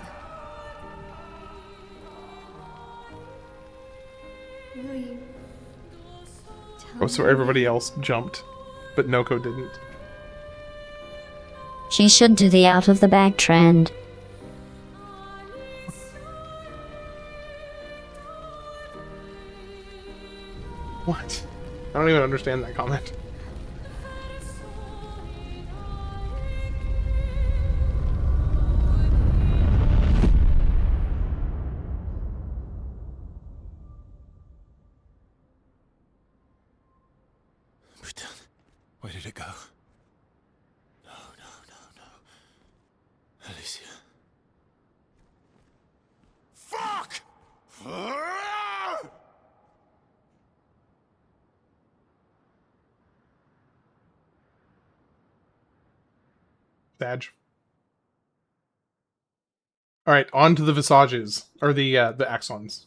Speaker 2: Will you...
Speaker 1: Oh, so everybody else jumped, but Noko didn't.
Speaker 15: She should do the out of the bag trend.
Speaker 1: What? I don't even understand that comment. badge. All right, on to the visages, or the axons.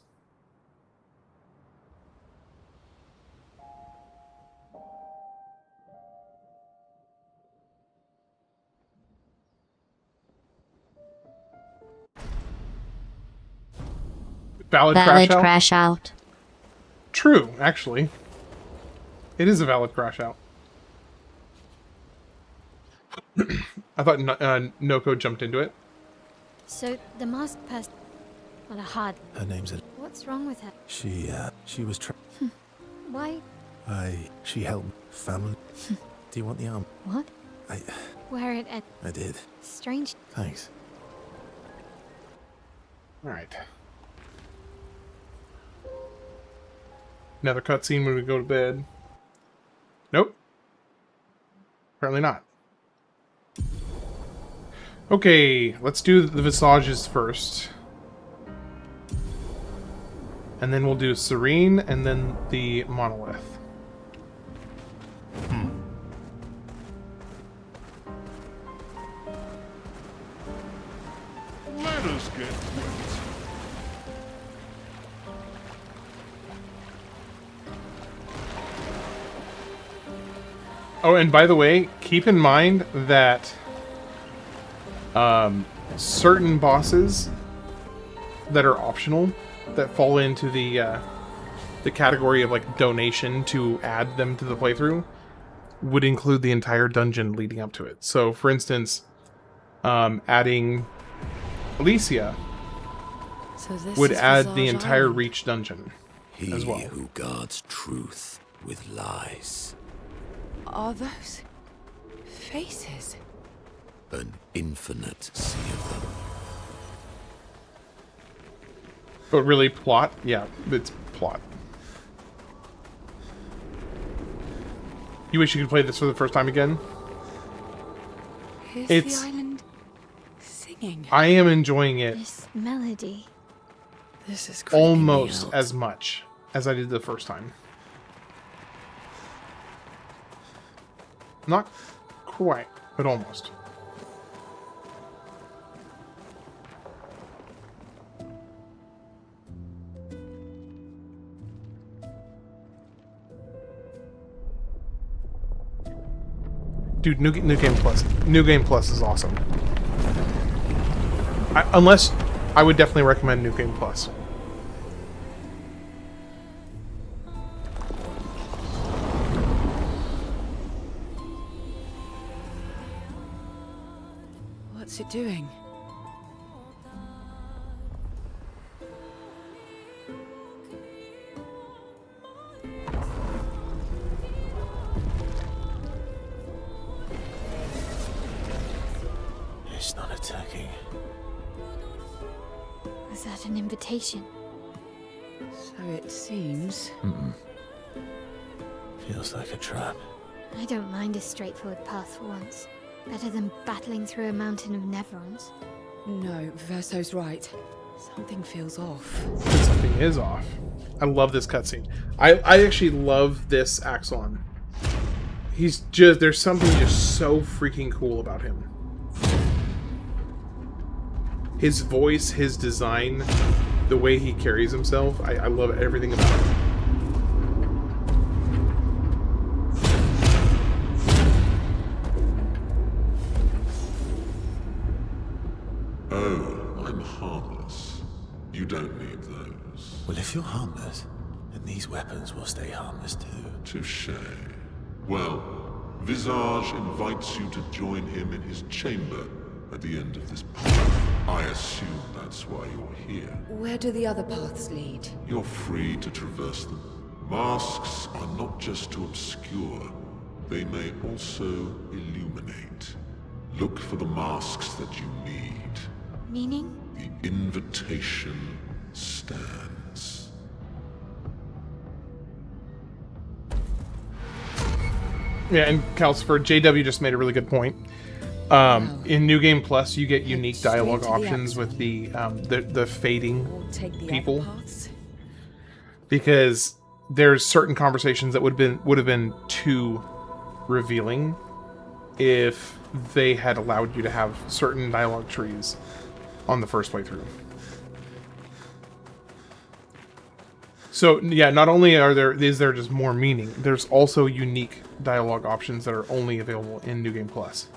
Speaker 1: Valid
Speaker 15: crash out.
Speaker 1: True, actually. It is a valid crash out. I thought Noko jumped into it.
Speaker 2: So, the masked person... What a hard...
Speaker 12: Her name's...
Speaker 2: What's wrong with her?
Speaker 12: She was
Speaker 2: Why?
Speaker 12: She helped family. Do you want the arm?
Speaker 2: What? Wear it at...
Speaker 12: I did.
Speaker 2: Strange.
Speaker 12: Thanks.
Speaker 1: Alright. Another cutscene when we go to bed. Nope. Apparently not. Okay, let's do the visages first. And then we'll do Serene, and then the Monolith.
Speaker 10: Let us get wet.
Speaker 1: Oh, and by the way, keep in mind that certain bosses that are optional, that fall into the category of like donation to add them to the playthrough, would include the entire dungeon leading up to it. So, for instance, adding Alicia would add the entire Reach dungeon as well.
Speaker 14: He who guards truth with lies.
Speaker 11: Are those faces?
Speaker 14: An infinite sea of them.
Speaker 1: But really, plot? Yeah, it's plot. You wish you could play this for the first time again?
Speaker 11: Is the island singing?
Speaker 1: I am enjoying it
Speaker 2: This melody.
Speaker 11: This is
Speaker 1: almost as much as I did the first time. Not quite, but almost. Dude, New Game Plus. New Game Plus is awesome. I would definitely recommend New Game Plus.
Speaker 11: What's it doing?
Speaker 12: It's not attacking.
Speaker 2: Was that an invitation?
Speaker 11: So it seems.
Speaker 12: Feels like a trap.
Speaker 2: I don't mind a straightforward path for once. Better than battling through a mountain of Neverons.
Speaker 11: No, Verso's right. Something feels off.
Speaker 1: Something is off. I love this cutscene. I actually love this Axon. He's just... There's something just so freaking cool about him. His voice, his design, the way he carries himself. I love everything about him.
Speaker 10: Oh, I'm harmless. You don't need those.
Speaker 12: Well, if you're harmless, then these weapons will stay harmless too.
Speaker 10: Touché. Well, Visage invites you to join him in his chamber at the end of this path. I assume that's why you're here.
Speaker 11: Where do the other paths lead?
Speaker 10: You're free to traverse them. Masks are not just to obscure, they may also illuminate. Look for the masks that you need.
Speaker 2: Meaning?
Speaker 10: The invitation stands.
Speaker 1: Yeah, and Calcifer, JW just made a really good point. In New Game Plus, you get unique dialogue options with the fading people, because there's certain conversations that would have been too revealing if they had allowed you to have certain dialogue trees on the first playthrough. So yeah, not only is there just more meaning, there's also unique dialogue options that are only available in New Game Plus.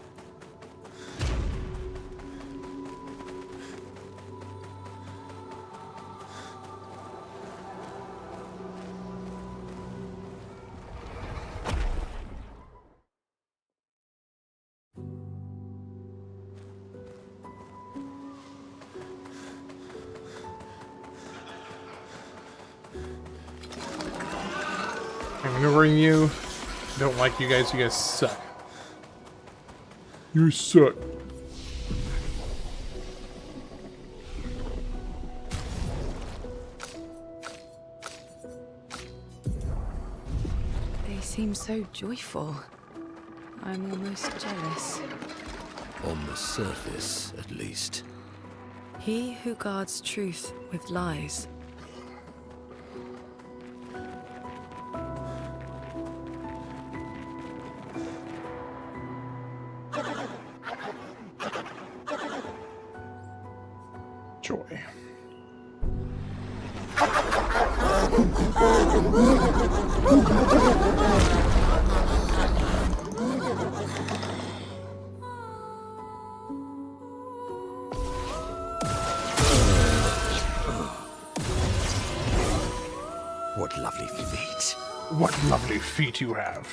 Speaker 1: I'm maneuvering you. Don't like you guys. You guys suck. You suck.
Speaker 11: They seem so joyful. I'm almost jealous.
Speaker 14: On the surface, at least.
Speaker 4: He who guards truth with lies.
Speaker 1: Joy.
Speaker 12: What lovely feet.
Speaker 1: What lovely feet you have.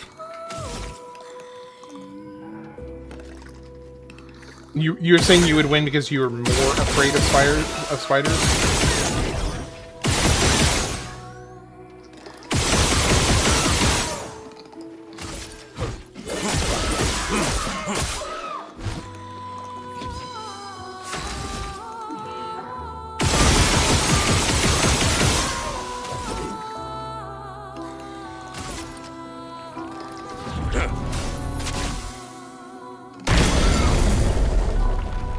Speaker 1: You're saying you would win because you were more afraid of spiders?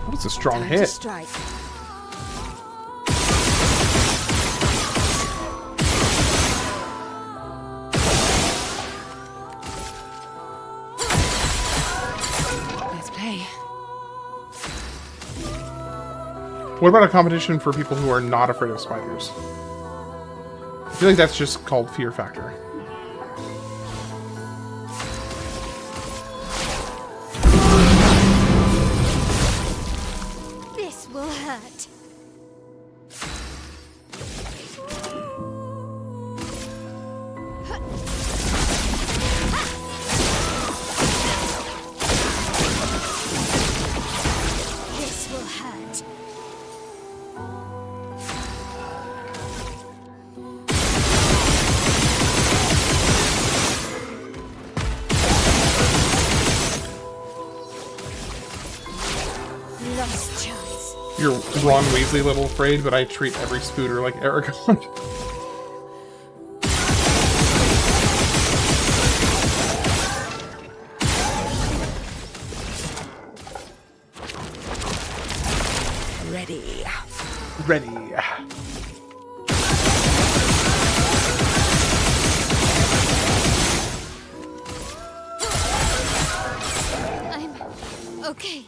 Speaker 1: That's a strong hit.
Speaker 11: Strike. Let's play.
Speaker 1: What about a competition for people who are not afraid of spiders? I feel like that's just called fear factor.
Speaker 2: This will hurt. This will hurt. Lost chance.
Speaker 1: You're Ron Weasley little afraid, but I treat every spooter like Aragorn.
Speaker 11: Ready.
Speaker 1: Ready.
Speaker 2: I'm okay.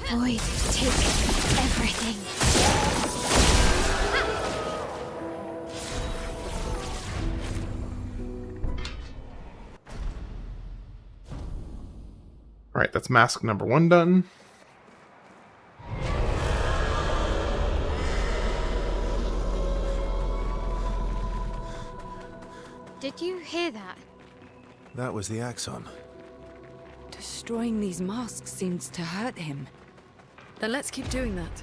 Speaker 2: Void, take everything.
Speaker 1: Alright, that's mask number 1 done.
Speaker 2: Did you hear that?
Speaker 12: That was the Axon.
Speaker 11: Destroying these masks seems to hurt him.
Speaker 7: Then let's keep doing that.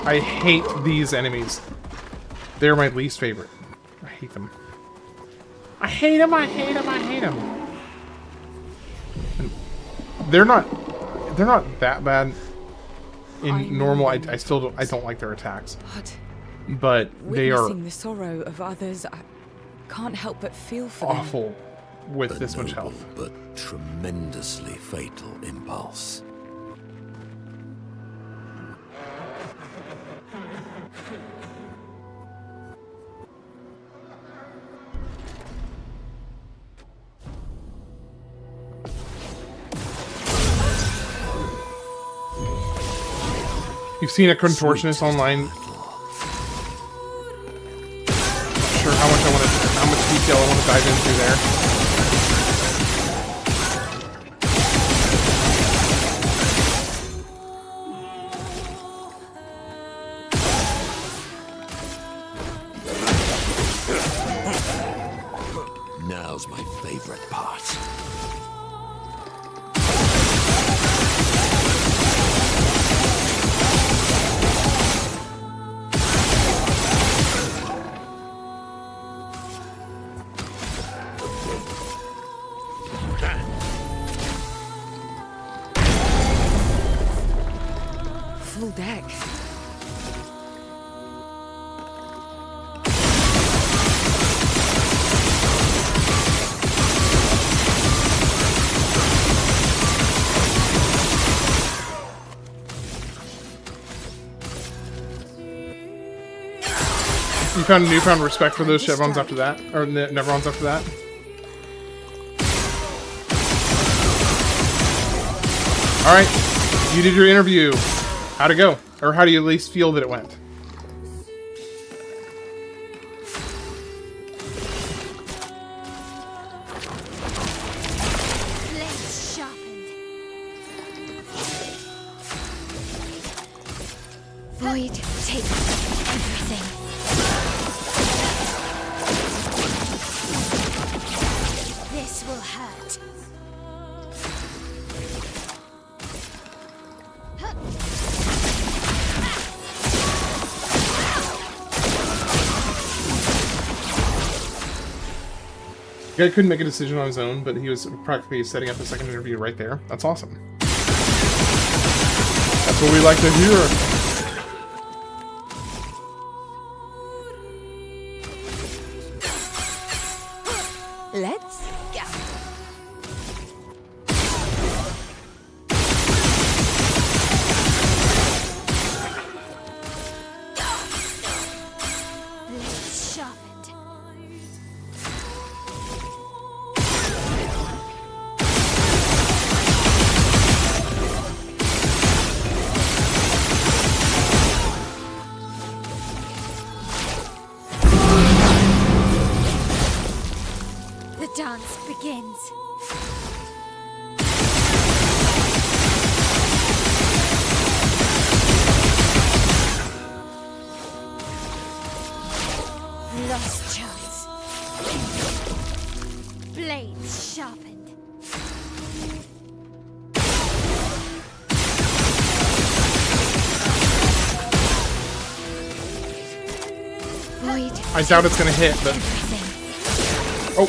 Speaker 1: I hate these enemies. They're my least favorite. I hate them. I hate them, I hate them, I hate them. they're not that bad in normal. I don't like their attacks, but they are
Speaker 11: Witnessing the sorrow of others, I can't help but feel for them.
Speaker 1: awful with this much health.
Speaker 14: But tremendously fatal impulse.
Speaker 1: You've seen a contortionist online. Not sure how much detail I want to dive into there.
Speaker 14: Now's my favorite part.
Speaker 11: Full deck.
Speaker 1: You found a newfound respect for those chevrons after that, or nevrons after that. All right, you did your interview. How'd it go? Or how do you at least feel that it went?
Speaker 2: Blades sharpened. Void, take everything. This will hurt.
Speaker 1: The guy couldn't make a decision on his own, but he was practically setting up a second interview right there. That's awesome. That's what we like to hear.
Speaker 11: Let's go.
Speaker 2: Blades sharpened. The dance begins. Lost chance. Blades sharpened. Void.
Speaker 1: I doubt it's gonna hit, but oh,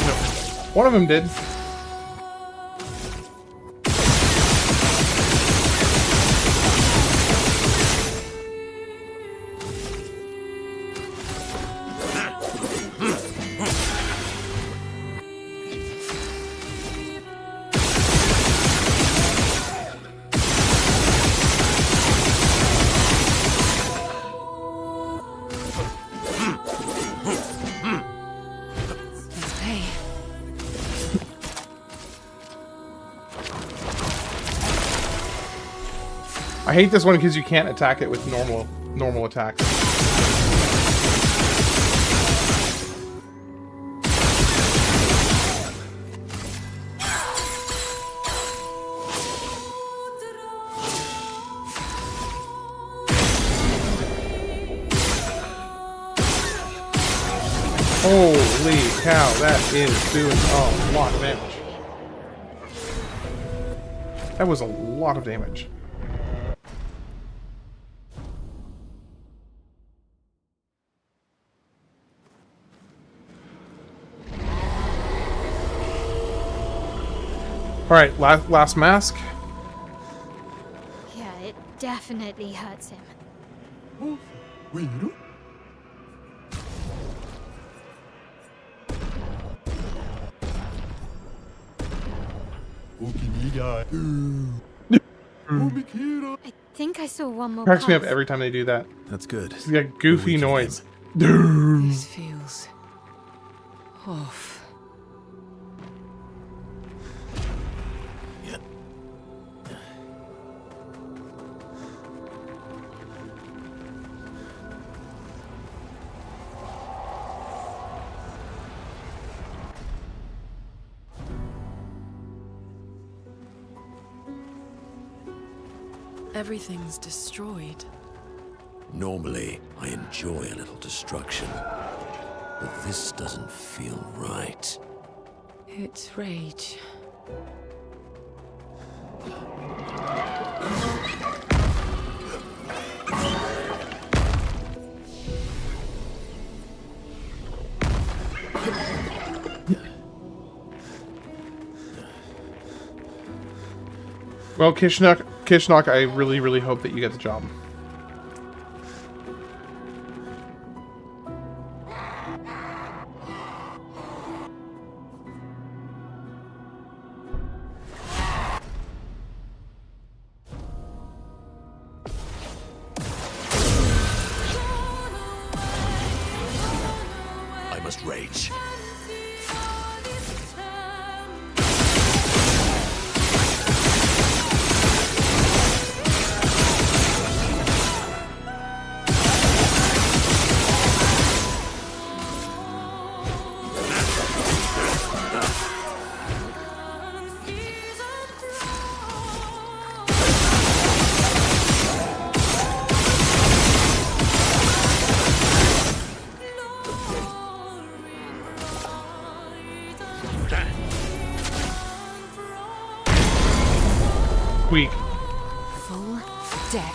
Speaker 1: no. One of them did. I hate this one because you can't attack it with normal attacks. Holy cow, that is doing a lot of damage. That was a lot of damage. Alright, last mask.
Speaker 2: Yeah, it definitely hurts him. I think I saw one more.
Speaker 1: Cracks me up
Speaker 2: pass.
Speaker 1: every time they do that.
Speaker 12: That's good.
Speaker 1: It's that goofy noise.
Speaker 11: This feels off.
Speaker 7: Everything's destroyed.
Speaker 14: Normally, I enjoy a little destruction, but this doesn't feel right.
Speaker 11: It's rage.
Speaker 1: Well, Kishnok, I really hope that you get the job.
Speaker 14: I must rage.
Speaker 1: Weak.
Speaker 11: Full deck.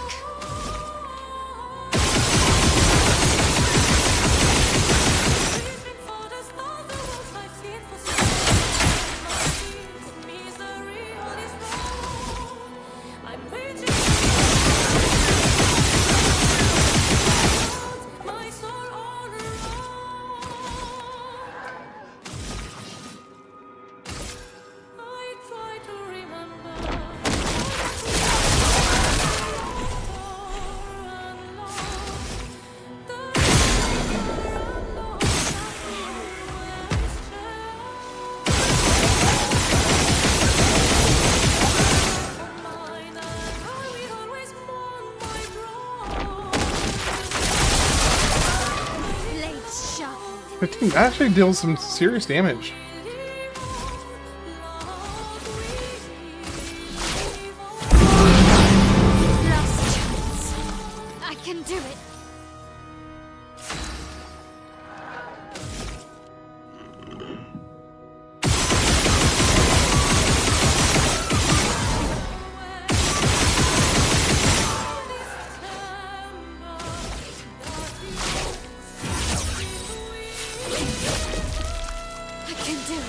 Speaker 1: That team actually deals some serious damage.
Speaker 2: Last chance. I can do it. I can do it.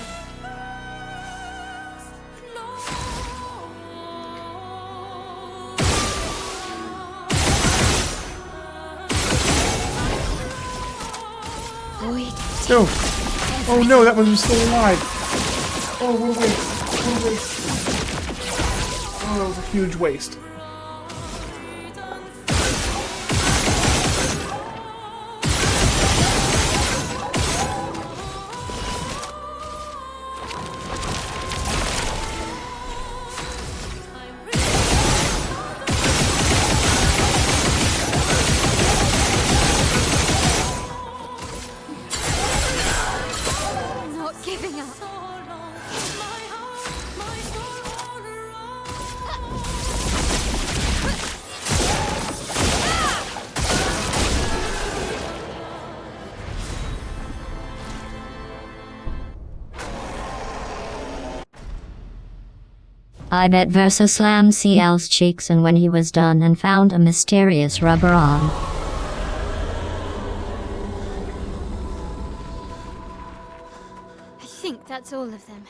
Speaker 2: Void.
Speaker 1: No. Oh no, that one was still alive. Oh, what a waste. What a waste. Oh, that was a huge waste.
Speaker 2: Not giving up.
Speaker 15: I bet Versa slammed CL's cheeks and when he was done and found a mysterious rubber arm.
Speaker 2: I think that's all of them.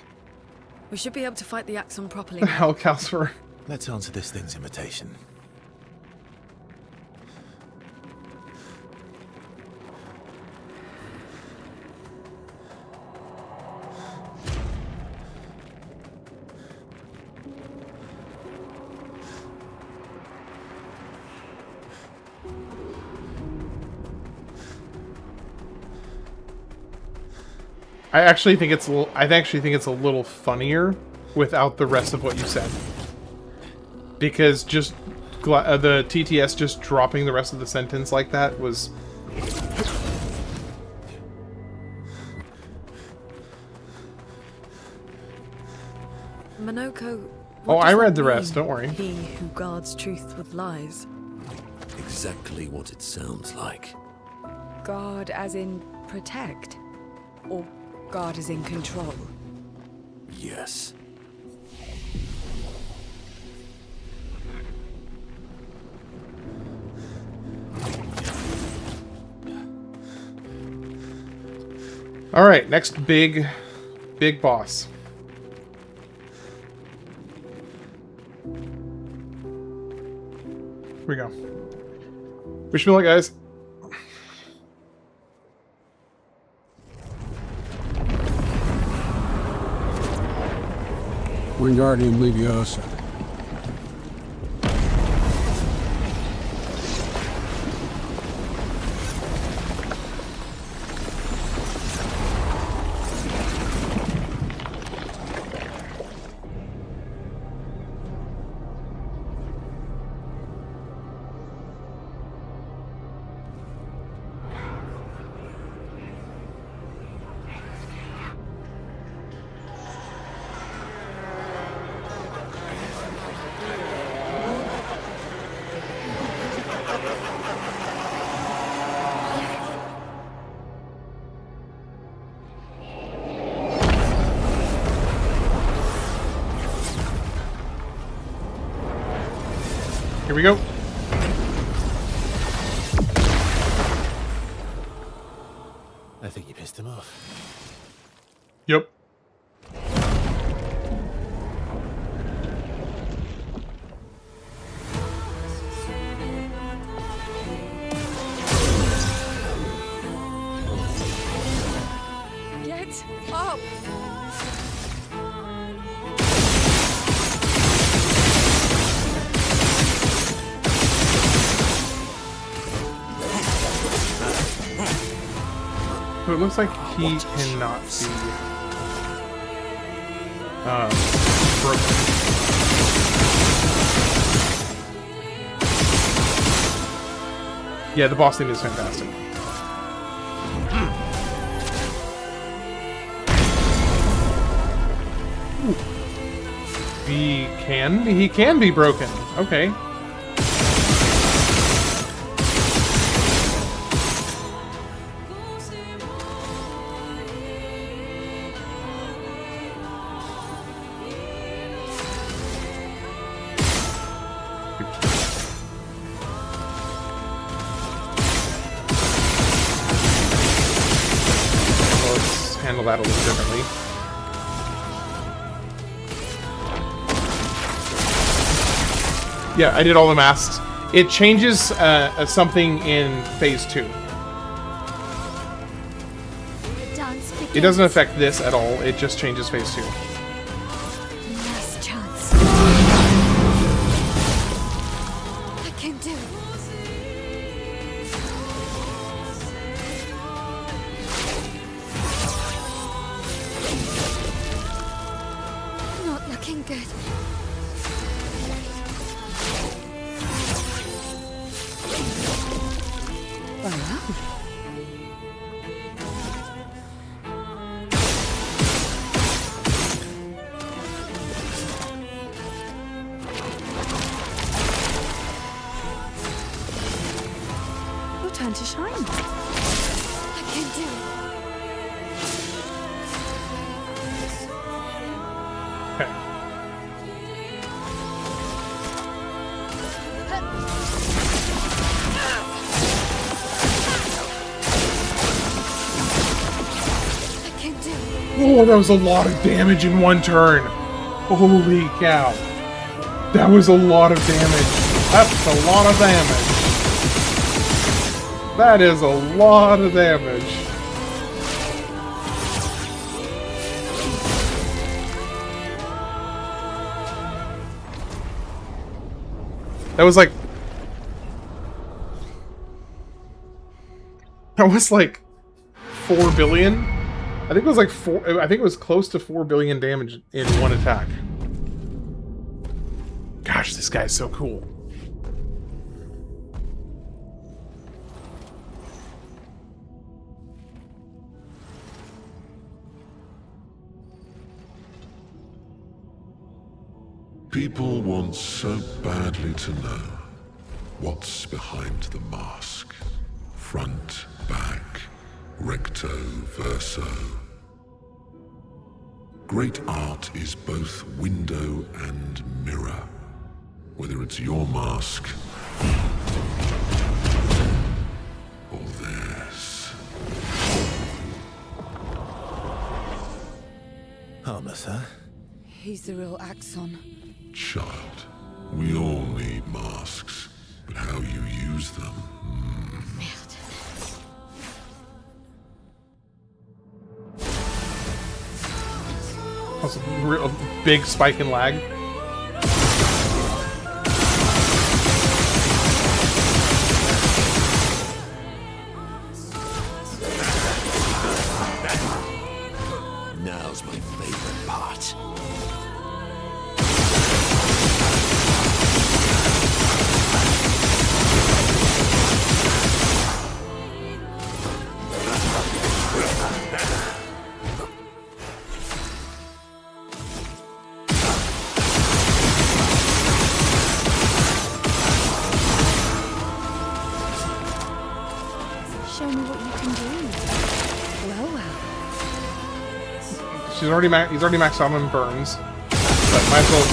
Speaker 7: We should be able to fight the Axon properly
Speaker 1: The
Speaker 7: now.
Speaker 1: hell, Calcifer?
Speaker 12: Let's answer this thing's invitation.
Speaker 1: I actually think it's a little funnier without the rest of what you said, because just the TTS just dropping the rest of the sentence like that was.
Speaker 7: Minoko.
Speaker 1: Oh, I read the rest. Don't worry.
Speaker 7: He who guards truth with lies.
Speaker 14: Exactly what it sounds like.
Speaker 11: Guard as in protect? Or guard as in control?
Speaker 14: Yes.
Speaker 1: All right, next big boss. Here we go. Wish me luck, guys.
Speaker 17: Wingardium Leviosa.
Speaker 1: Here we go.
Speaker 12: I think you pissed him off.
Speaker 1: Yep.
Speaker 7: Get up!
Speaker 1: So it looks like he cannot be broken. Yeah, the boss theme is fantastic. Ooh. He can be broken. Okay. Handle that a little differently. Yeah, I did all the masks. It changes something in phase 2. It doesn't affect this at all. It just changes phase 2.
Speaker 2: Last chance. I can do it. Not looking good.
Speaker 11: Your turn to shine.
Speaker 2: I can do it.
Speaker 1: Okay.
Speaker 2: I can do it.
Speaker 1: Oh, that was a lot of damage in one turn. Holy cow. That was a lot of damage. That's a lot of damage. That is a lot of damage. That was like... That was like 4 billion? I think it was like I think it was close to 4 billion damage in one attack. Gosh, this guy's so cool.
Speaker 10: People want so badly to know what's behind the mask. Front, back, recto, verso. Great art is both window and mirror. Whether it's your mask or theirs.
Speaker 12: Harmless, huh?
Speaker 11: He's the real Axon.
Speaker 10: Child, we all need masks, but how you use them...
Speaker 1: That's a real big spike in lag.
Speaker 14: Now's my favorite part.
Speaker 11: Show me what you can do. Well.
Speaker 1: He's already maxed out on burns, but might as well,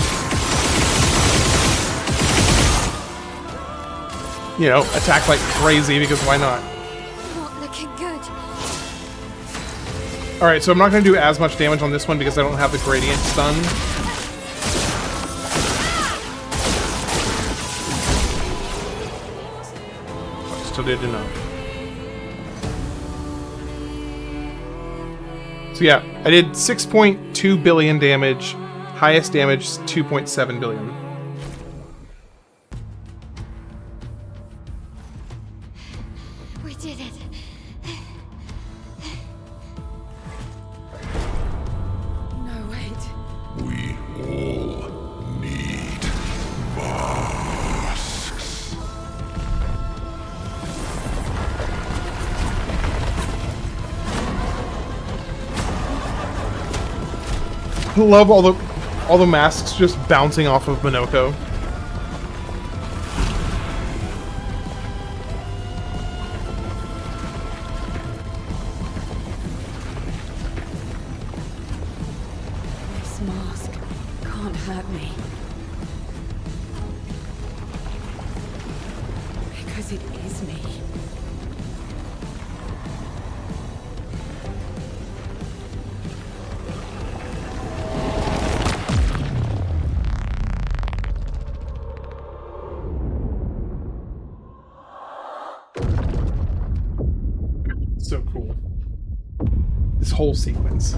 Speaker 1: you know, attack like crazy because why not?
Speaker 2: Not looking good.
Speaker 1: All right, so I'm not going to do as much damage on this one because I don't have the gradient stun. But still did enough. So yeah, I did 6.2 billion damage. Highest damage, 2.7 billion.
Speaker 2: We did it.
Speaker 11: No, wait.
Speaker 10: We all need masks.
Speaker 1: I love all the masks just bouncing off of Minoko.
Speaker 11: This mask can't hurt me. Because it is me.
Speaker 1: So cool. This whole sequence.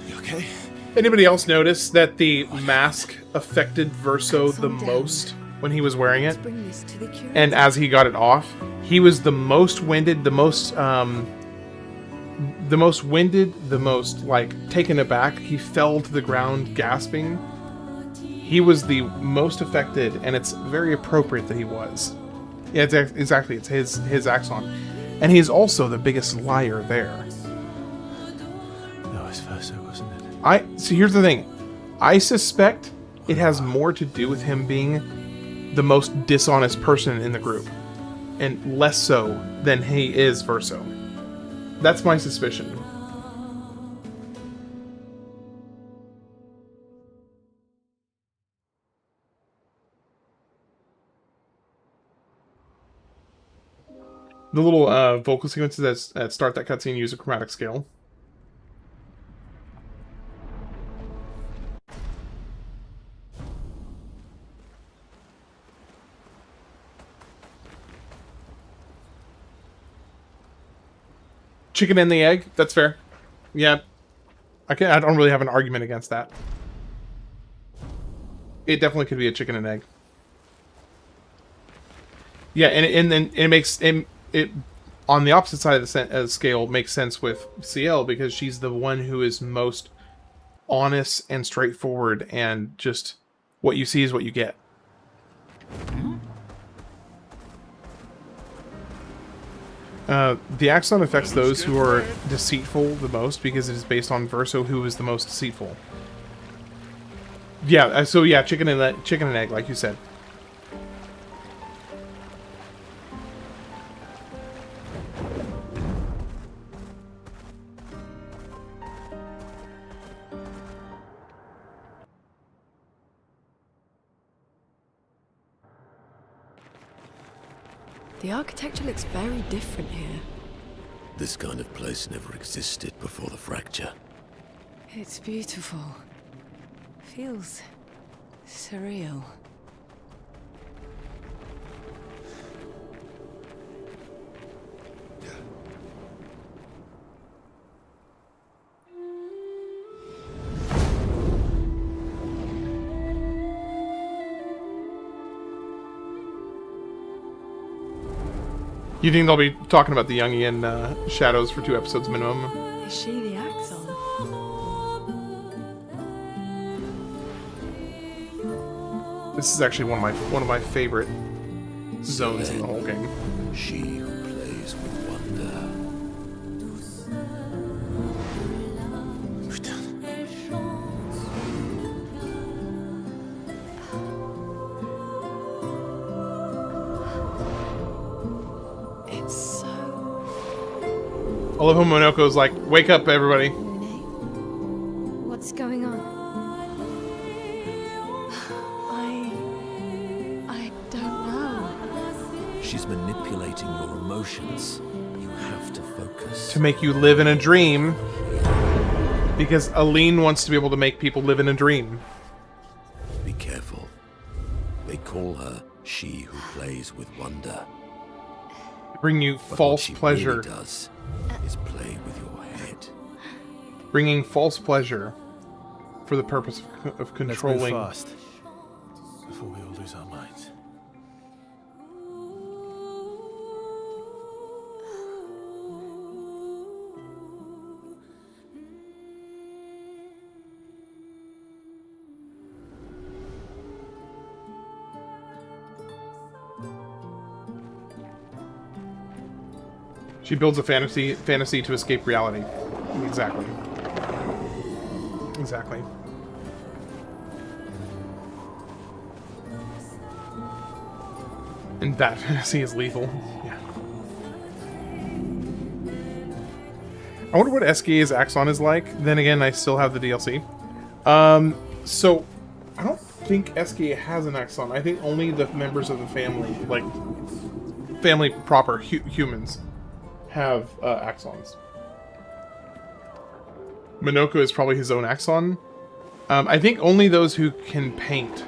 Speaker 12: You okay?
Speaker 1: Anybody else notice that the mask affected Verso the most when he was wearing it? And as he got it off, he was the most winded, the most like taken aback. He fell to the ground gasping. He was the most affected, and it's very appropriate that he was. Yeah, exactly. It's his Axon, and he's also the biggest liar there.
Speaker 12: No, it's Verso, wasn't it?
Speaker 1: See, here's the thing. I suspect it has more to do with him being the most dishonest person in the group, and less so than he is Verso. That's my suspicion. The little vocal sequences that start that cutscene use a chromatic scale. Chicken and the egg. That's fair. Yeah, I don't really have an argument against that. It definitely could be a chicken and egg. Yeah, and then it makes it on the opposite side of the scale makes sense with CL because she's the one who is most honest and straightforward, and just what you see is what you get. The Axon affects those who are deceitful the most because it is based on Verso, who is the most deceitful. Yeah, so yeah, chicken and egg, like you said.
Speaker 7: The architecture looks very different here.
Speaker 14: This kind of place never existed before the fracture.
Speaker 11: It's beautiful. Feels surreal.
Speaker 1: You think they'll be talking about the Jungian shadows for 2 episodes minimum?
Speaker 11: Is she the Axon?
Speaker 1: This is actually one of my favorite zones in the whole game.
Speaker 14: She who plays with wonder.
Speaker 11: It's so...
Speaker 1: I love how Monoko's like, wake up everybody.
Speaker 2: What's going on?
Speaker 11: I don't know.
Speaker 14: She's manipulating your emotions. You have to focus.
Speaker 1: To make you live in a dream. Because Aline wants to be able to make people live in a dream.
Speaker 14: Be careful. They call her she who plays with wonder.
Speaker 1: Bring you
Speaker 14: But
Speaker 1: false
Speaker 14: what she
Speaker 1: pleasure.
Speaker 14: really does is play with your head.
Speaker 1: Bringing false pleasure for the purpose of
Speaker 12: Let's
Speaker 1: controlling.
Speaker 12: move fast before we all lose our minds.
Speaker 1: She builds a fantasy to escape reality. Exactly. Exactly. And that fantasy is lethal. Yeah. I wonder what SKA's Axon is like. Then again, I still have the DLC. So I don't think SKA has an Axon. I think only the members of the family, like family proper humans, have Axons. Monoko is probably his own Axon. I think only those who can paint,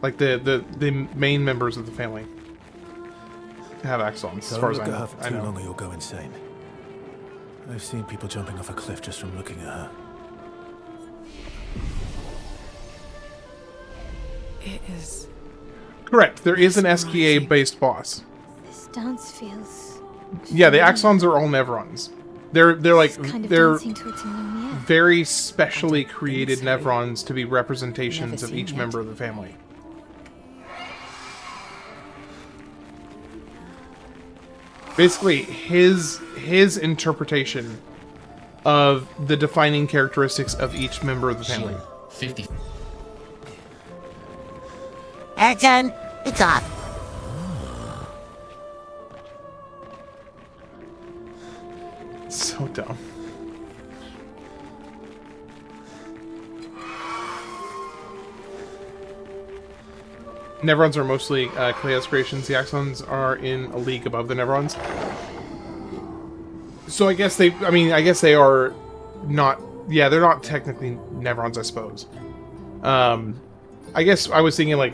Speaker 1: like the main members of the family, have Axons. As far as I
Speaker 12: Don't look
Speaker 1: know.
Speaker 12: at her for too long or you'll go insane. I've seen people jumping off a cliff just from looking at her.
Speaker 7: It is...
Speaker 1: Correct. There is an SKA-based boss.
Speaker 2: This dance feels...
Speaker 1: Yeah, the Axons are all Nevrons. They're like
Speaker 2: kind of
Speaker 1: they're
Speaker 2: dancing towards a Lumiere.
Speaker 1: very specially created Nevrons to be representations of each member of the family. Basically, his interpretation of the defining characteristics of each member of the family.
Speaker 18: 50.
Speaker 15: Action! It's off.
Speaker 1: So dumb. Nevrons are mostly Klea's creations. The Axons are in a league above the Nevrons. So I guess they, I guess they are not, yeah, they're not technically Nevrons, I suppose. I guess I was thinking, like,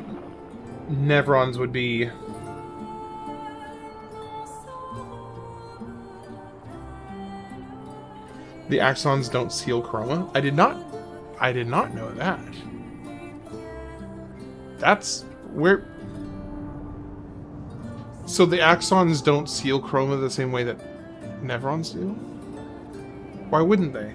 Speaker 1: Nevrons would be... The axons don't seal chroma? I did not know that. That's... where... So the axons don't seal chroma the same way that Nevrons do? Why wouldn't they?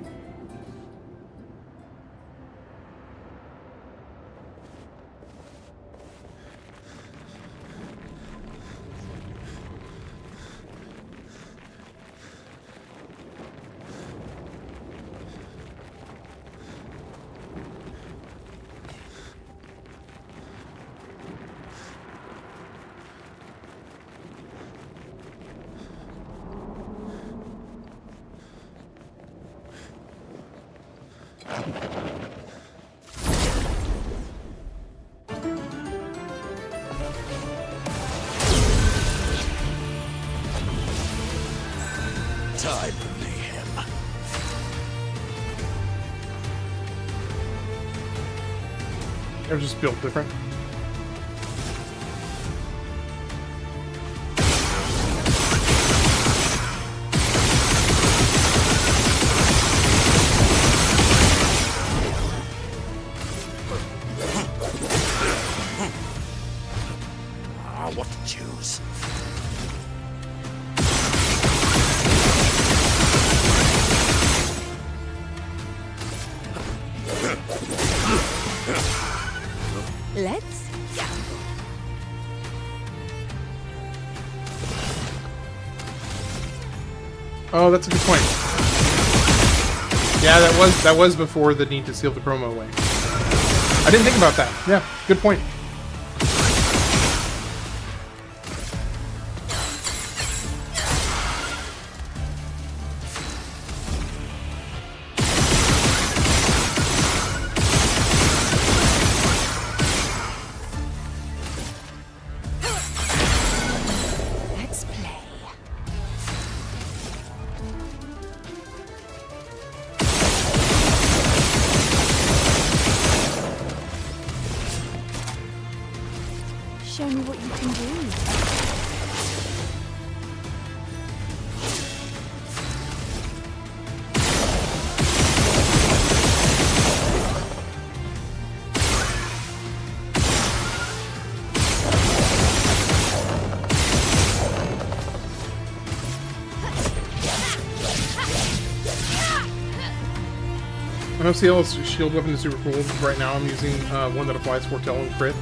Speaker 14: Time for mayhem.
Speaker 1: They're just built different.
Speaker 14: What to choose?
Speaker 11: Let's go.
Speaker 1: Oh, that's a good point. Yeah, that was before the need to seal the chroma away. I didn't think about that. Yeah, good point.
Speaker 11: Let's play. Show me what you can do.
Speaker 1: I know CL's shield weapon is super cool. Right now I'm using one that applies Foretell and crit.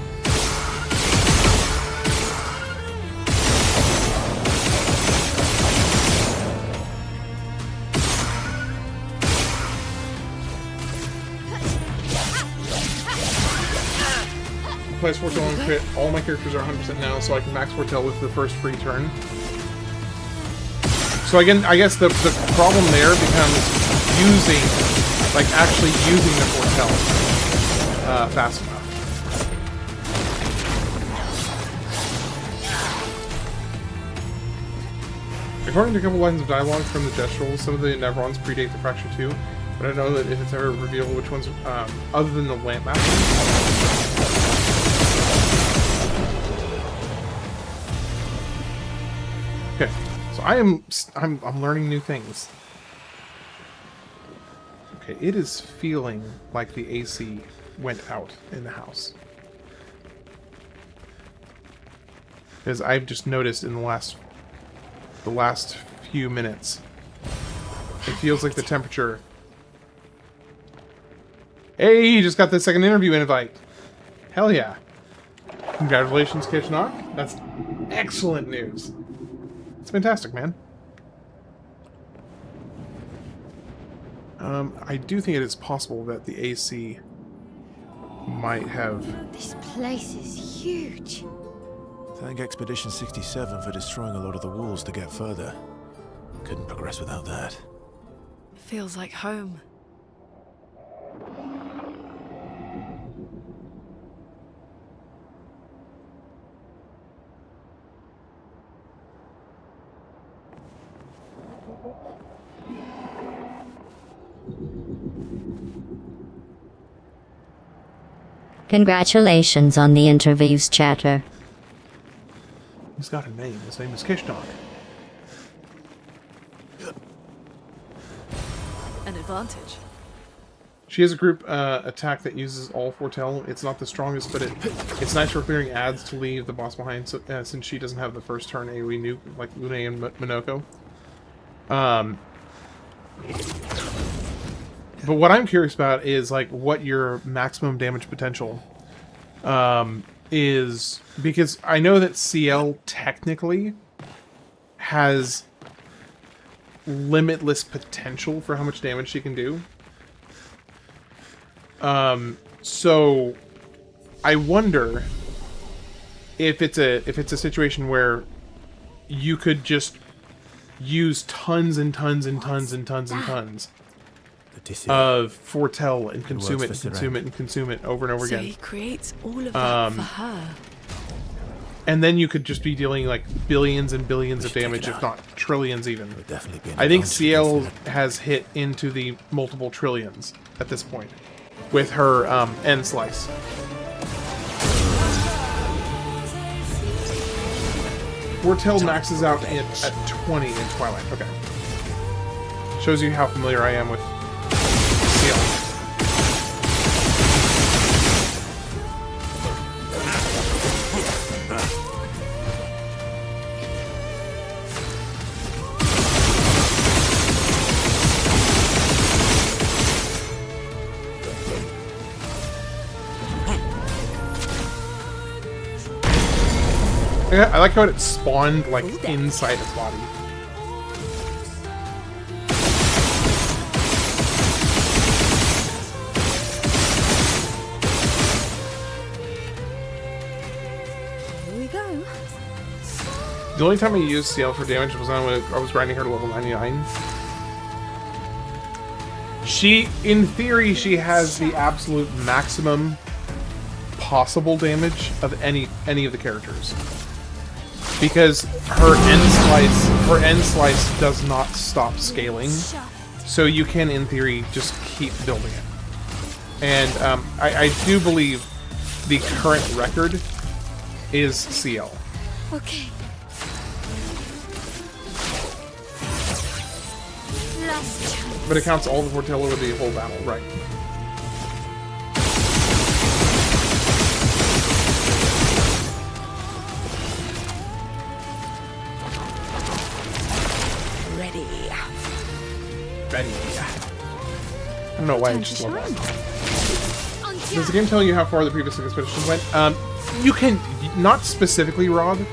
Speaker 1: Applies Foretell and crit. All my characters are 100% now, so I can max Foretell with the first free turn. So again, I guess the problem there becomes actually using the Foretell fast enough. According to a couple lines of dialogue from the Gestrals, some of the Nevrons predate the Fracture 2, but I don't know that if it's ever revealed which ones, other than the Lamp Master. Okay, so I'm learning new things. Okay, it is feeling like the AC went out in the house. Because I've just noticed in the last few minutes, it feels like the temperature... Hey, you just got the second interview invite! Hell yeah! Congratulations, Kitchnock. That's excellent news. It's fantastic, man. I do think it is possible that the AC might have...
Speaker 2: This place is huge.
Speaker 12: Thank Expedition 67 for destroying a lot of the walls to get further. Couldn't progress without that.
Speaker 7: Feels like home.
Speaker 15: Congratulations on the interviews, chatter.
Speaker 1: He's got a name. His name is Kishnock.
Speaker 7: An advantage.
Speaker 1: She has a group attack that uses all foretell. It's not the strongest, but it's nice for clearing ads to leave the boss behind, so, since she doesn't have the first turn AoE nuke like Lune and Minoko. But what I'm curious about is like what your maximum damage potential is, because I know that CL technically has limitless potential for how much damage she can do. So I wonder if it's a situation where you could just use tons and tons and tons and tons and tons of foretell and consume it and consume it and consume it over and over again.
Speaker 7: So he creates all of that for her.
Speaker 1: And then you could just be dealing like billions and billions of damage, if not trillions even. I think CL has hit into the multiple trillions at this point with her end slice. Foretell maxes out at 20 in Twilight. Okay. Shows you how familiar I am with CL. I like how it spawned like inside its body.
Speaker 4: Here we go.
Speaker 1: The only time I used CL for damage was when I was grinding her to level 99. She, in theory, she has the absolute maximum possible damage of any of the characters. Because her end slice does not stop scaling, so you can, in theory, just keep building it. And I do believe the current record is CL.
Speaker 2: Okay.
Speaker 1: But it counts all the foretell over the whole battle, right? Ready. I don't know why I just love that. Does the game tell you how far the previous expeditions went? You can, not specifically, Rod,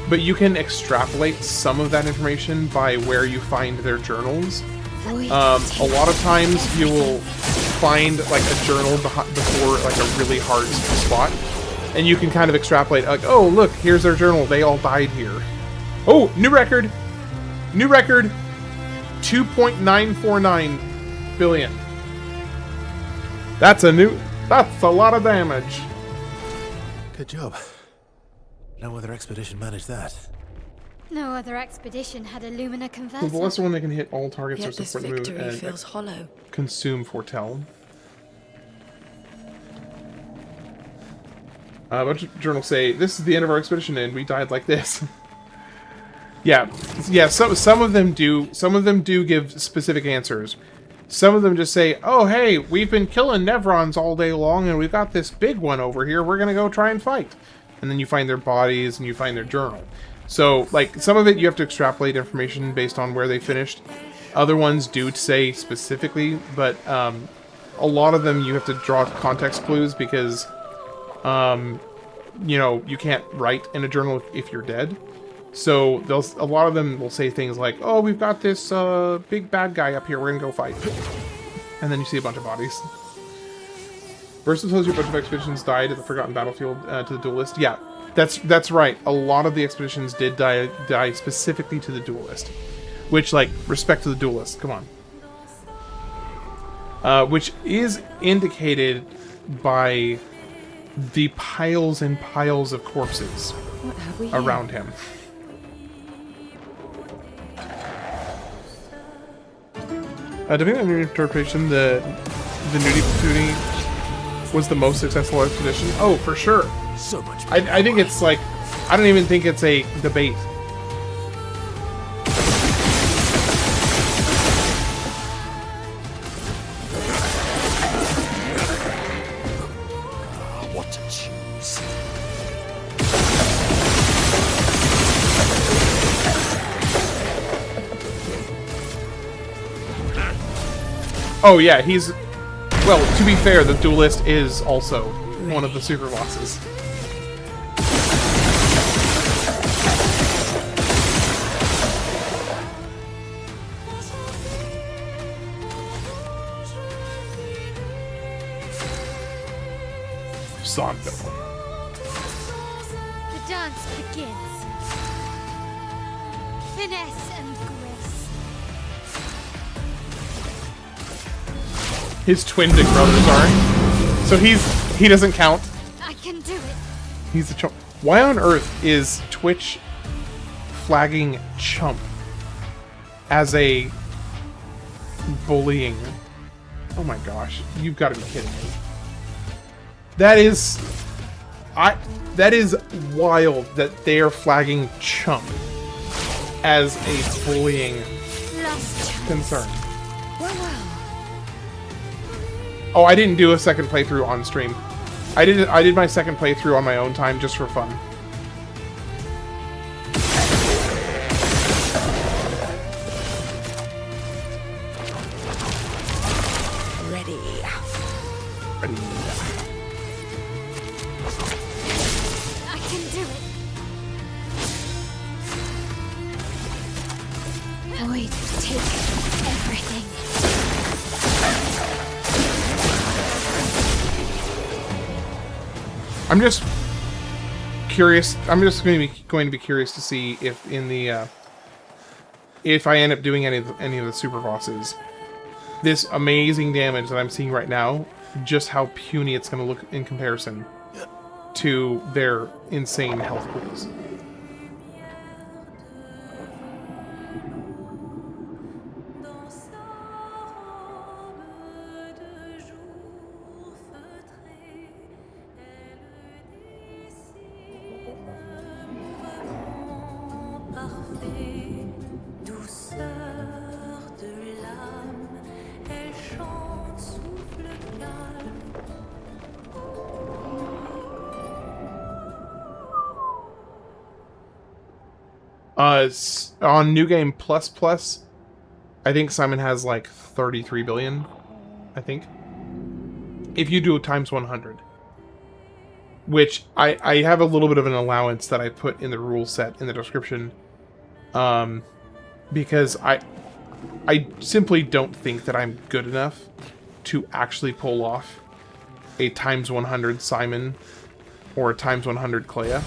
Speaker 1: but you can extrapolate some of that information by where you find their journals. A lot of times you will find like a journal before like a really hard spot, and you can kind of extrapolate like, oh look, here's their journal, they all died here. Oh, new record! New record! 2.949 billion. That's a lot of damage.
Speaker 12: Good job. No other expedition managed that.
Speaker 2: No other expedition had a Lumina converter.
Speaker 1: So the lesser one that can hit all targets
Speaker 7: Yet
Speaker 1: or
Speaker 7: this
Speaker 1: support move
Speaker 7: victory
Speaker 1: and
Speaker 7: feels hollow.
Speaker 1: Consume foretell. A bunch of journals say, this is the end of our expedition and we died like this. Yeah, some of them do give specific answers. Some of them just say, oh hey, we've been killing Nevrons all day long and we've got this big one over here, we're gonna go try and fight. And then you find their bodies and you find their journal. So, like, some of it you have to extrapolate information based on where they finished. Other ones do say specifically, but a lot of them you have to draw context clues because, you know, you can't write in a journal if you're dead. So a lot of them will say things like, oh, we've got this big bad guy up here, we're gonna go fight. And then you see a bunch of bodies. Versus tells you a bunch of expeditions died at the Forgotten Battlefield to the Duelist. Yeah, that's right. A lot of the expeditions did die specifically to the Duelist. Which, like, respect to the Duelist, come on. Which is indicated by the piles and piles of corpses around him. Depending on your interpretation, the Nudie Patootie was the most successful expedition. Oh, for sure.
Speaker 14: So much.
Speaker 1: I think it's like, I don't even think it's a debate.
Speaker 14: What to choose?
Speaker 1: Oh yeah, he's... Well, to be fair, the Duelist is also one of the super bosses. Santo.
Speaker 2: The dance begins. Finesse and grace.
Speaker 1: His twin big brothers are. So he doesn't count.
Speaker 2: I can do it.
Speaker 1: He's a chump. Why on earth is Twitch flagging chump as a bullying? Oh my gosh, you've got to be kidding me. That is wild that they are flagging chump as a bullying concern. Oh, I didn't do a second playthrough on stream. I did my second playthrough on my own time just for fun.
Speaker 11: Ready.
Speaker 2: I can do it. Void take everything.
Speaker 1: I'm just curious. I'm just going to be curious to see if in the if I end up doing any of the super bosses, this amazing damage that I'm seeing right now, just how puny it's going to look in comparison to their insane health pools. It's on New Game Plus Plus, I think Simon has like 33 billion, I think. If you do it times 100. Which, I have a little bit of an allowance that I put in the rule set in the description. Because I simply don't think that I'm good enough to actually pull off a times 100 Simon or a times 100 Clair.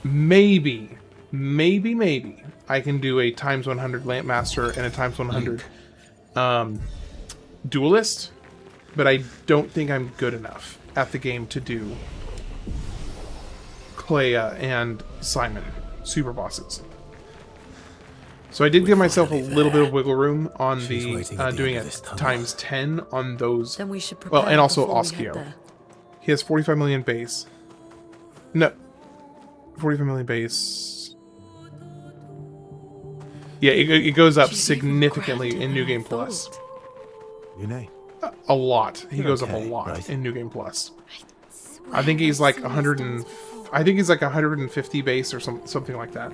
Speaker 1: Maybe I can do a times 100 Lampmaster and a times 100 Duelist, but I don't think I'm good enough at the game to do Clair and Simon super bosses. So I did give myself a little bit of wiggle room on the doing it times 10 on those.
Speaker 4: Then we should
Speaker 1: well,
Speaker 4: prepare
Speaker 1: and also
Speaker 4: before we head
Speaker 1: Obscur.
Speaker 4: there.
Speaker 1: He has 45 million base. No, 45 million base. Yeah, it goes up significantly in New Game Plus. A lot. He goes up a lot in New Game Plus. I think he's like 100 and I think he's like 150 base or something like that.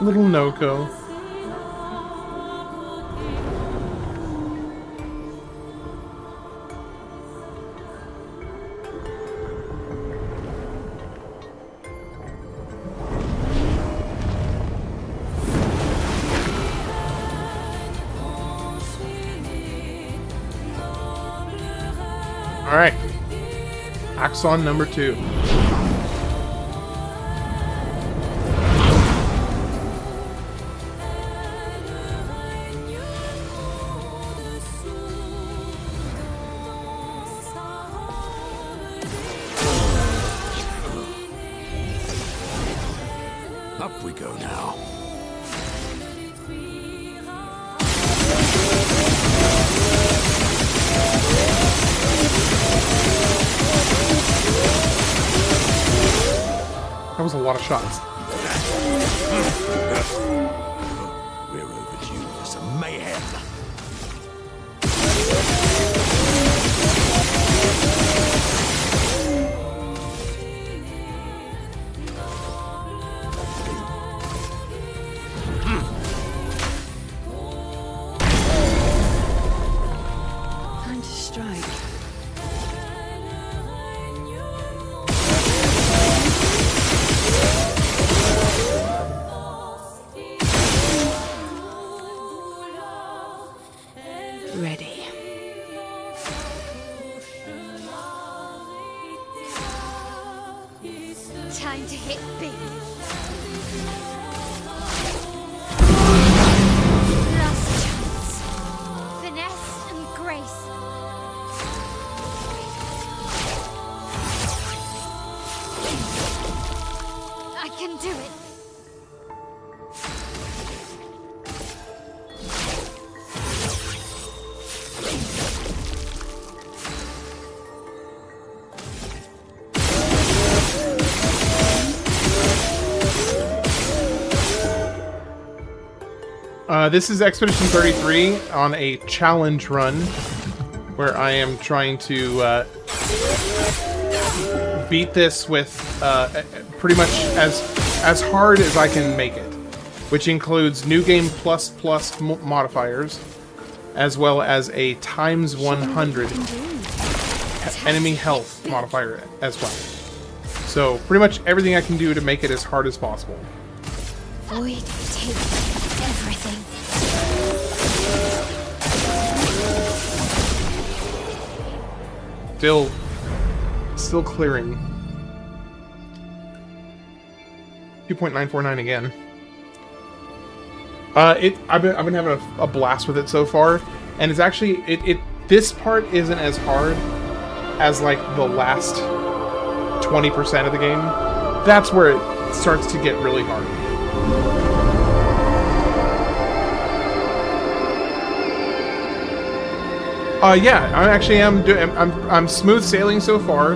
Speaker 1: Little Noko. Alright. Axon number 2.
Speaker 14: Up we go now.
Speaker 1: That was a lot of shots.
Speaker 14: We're overdue for some mayhem.
Speaker 4: Time to strike. Ready.
Speaker 2: Time to hit big. Last chance. Finesse and grace. I can do it.
Speaker 1: This is Expedition 33 on a challenge run where I am trying to beat this with pretty much as hard as I can make it, which includes New Game Plus modifiers, as well as a times 100 enemy health modifier as well. So pretty much everything I can do to make it as hard as possible.
Speaker 2: Void takes everything.
Speaker 1: Still clearing. 2.949 again. I've been having a blast with it so far, and it's actually this part isn't as hard as like the last 20% of the game. That's where it starts to get really hard. Yeah, I'm smooth sailing so far,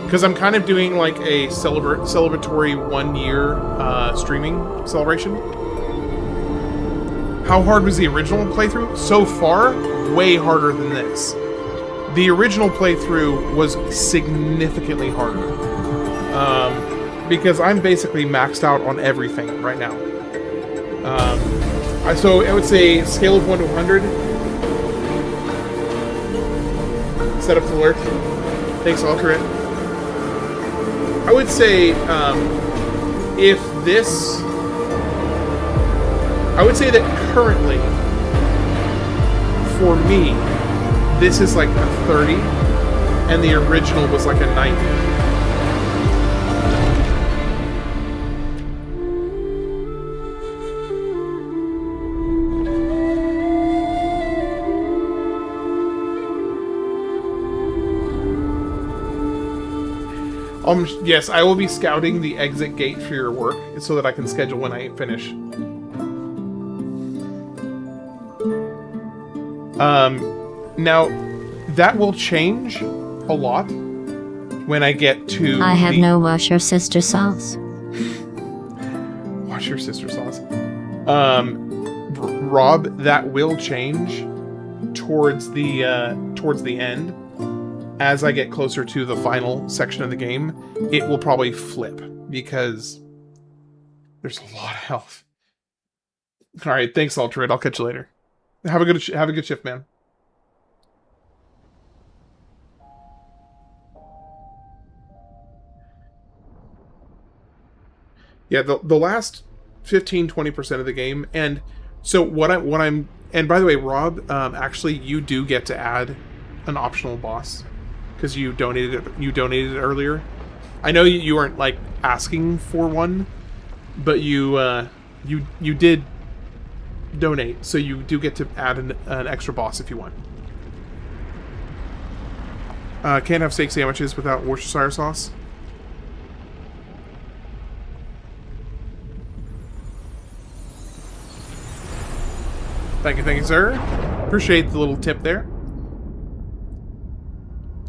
Speaker 1: because I'm kind of doing like a celebratory 1 year streaming celebration. How hard was the original playthrough? So far, way harder than this. The original playthrough was significantly harder, because I'm basically maxed out on everything right now. So I would say scale of 1 to 100. Set up to alert. Thanks, Alternate. I would say, if this... I would say that currently, for me, this is like a 30, and the original was like a 90. Yes, I will be scouting the exit gate for your work so that I can schedule when I finish. Now, that will change a lot when I get to
Speaker 15: I have no wash your sister sauce.
Speaker 1: Wash your sister sauce. Rob, that will change towards the end. As I get closer to the final section of the game, it will probably flip, because there's a lot of health. All right, thanks, Altered. I'll catch you later. Have a good shift, man. Yeah, the last 15-20% of the game, and so and by the way, Rob, actually you do get to add an optional boss because you donated it earlier. I know you weren't like asking for one, but you did donate, so you do get to add an extra boss if you want. Can't have steak sandwiches without Worcestershire sauce. Thank you, sir. Appreciate the little tip there.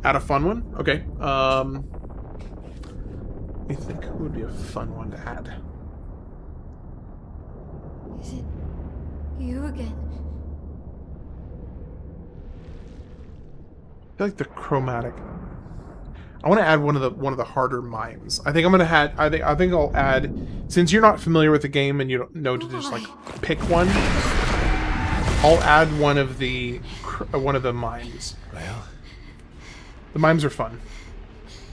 Speaker 1: Add a fun one? Okay. Let me think. Who would be a fun one to add?
Speaker 2: Is it you again?
Speaker 1: I feel like the chromatic. I want to add one of the harder mimes. I think I'm gonna add. I think I'll add, since you're not familiar with the game and you don't know to just like pick one. I'll add one of the mimes.
Speaker 12: Well,
Speaker 1: the mimes are fun.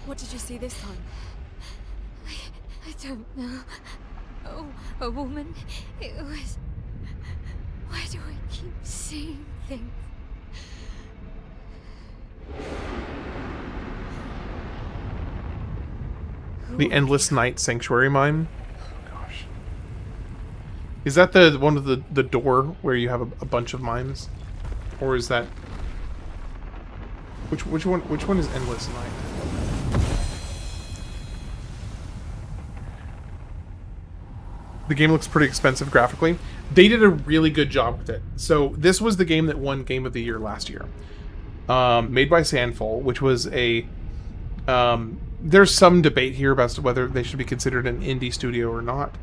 Speaker 7: What did you see this time?
Speaker 2: I don't know. Oh, a woman. It was. Why do I keep seeing things?
Speaker 1: The Endless Night Sanctuary mime. Oh gosh. Is that the one with the door where you have a bunch of mimes, or is that which one is Endless Night? The game looks pretty expensive graphically. They did a really good job with it. So this was the game that won Game of the Year last year. Made by Sandfall, which was a... there's some debate here about whether they should be considered an indie studio or not.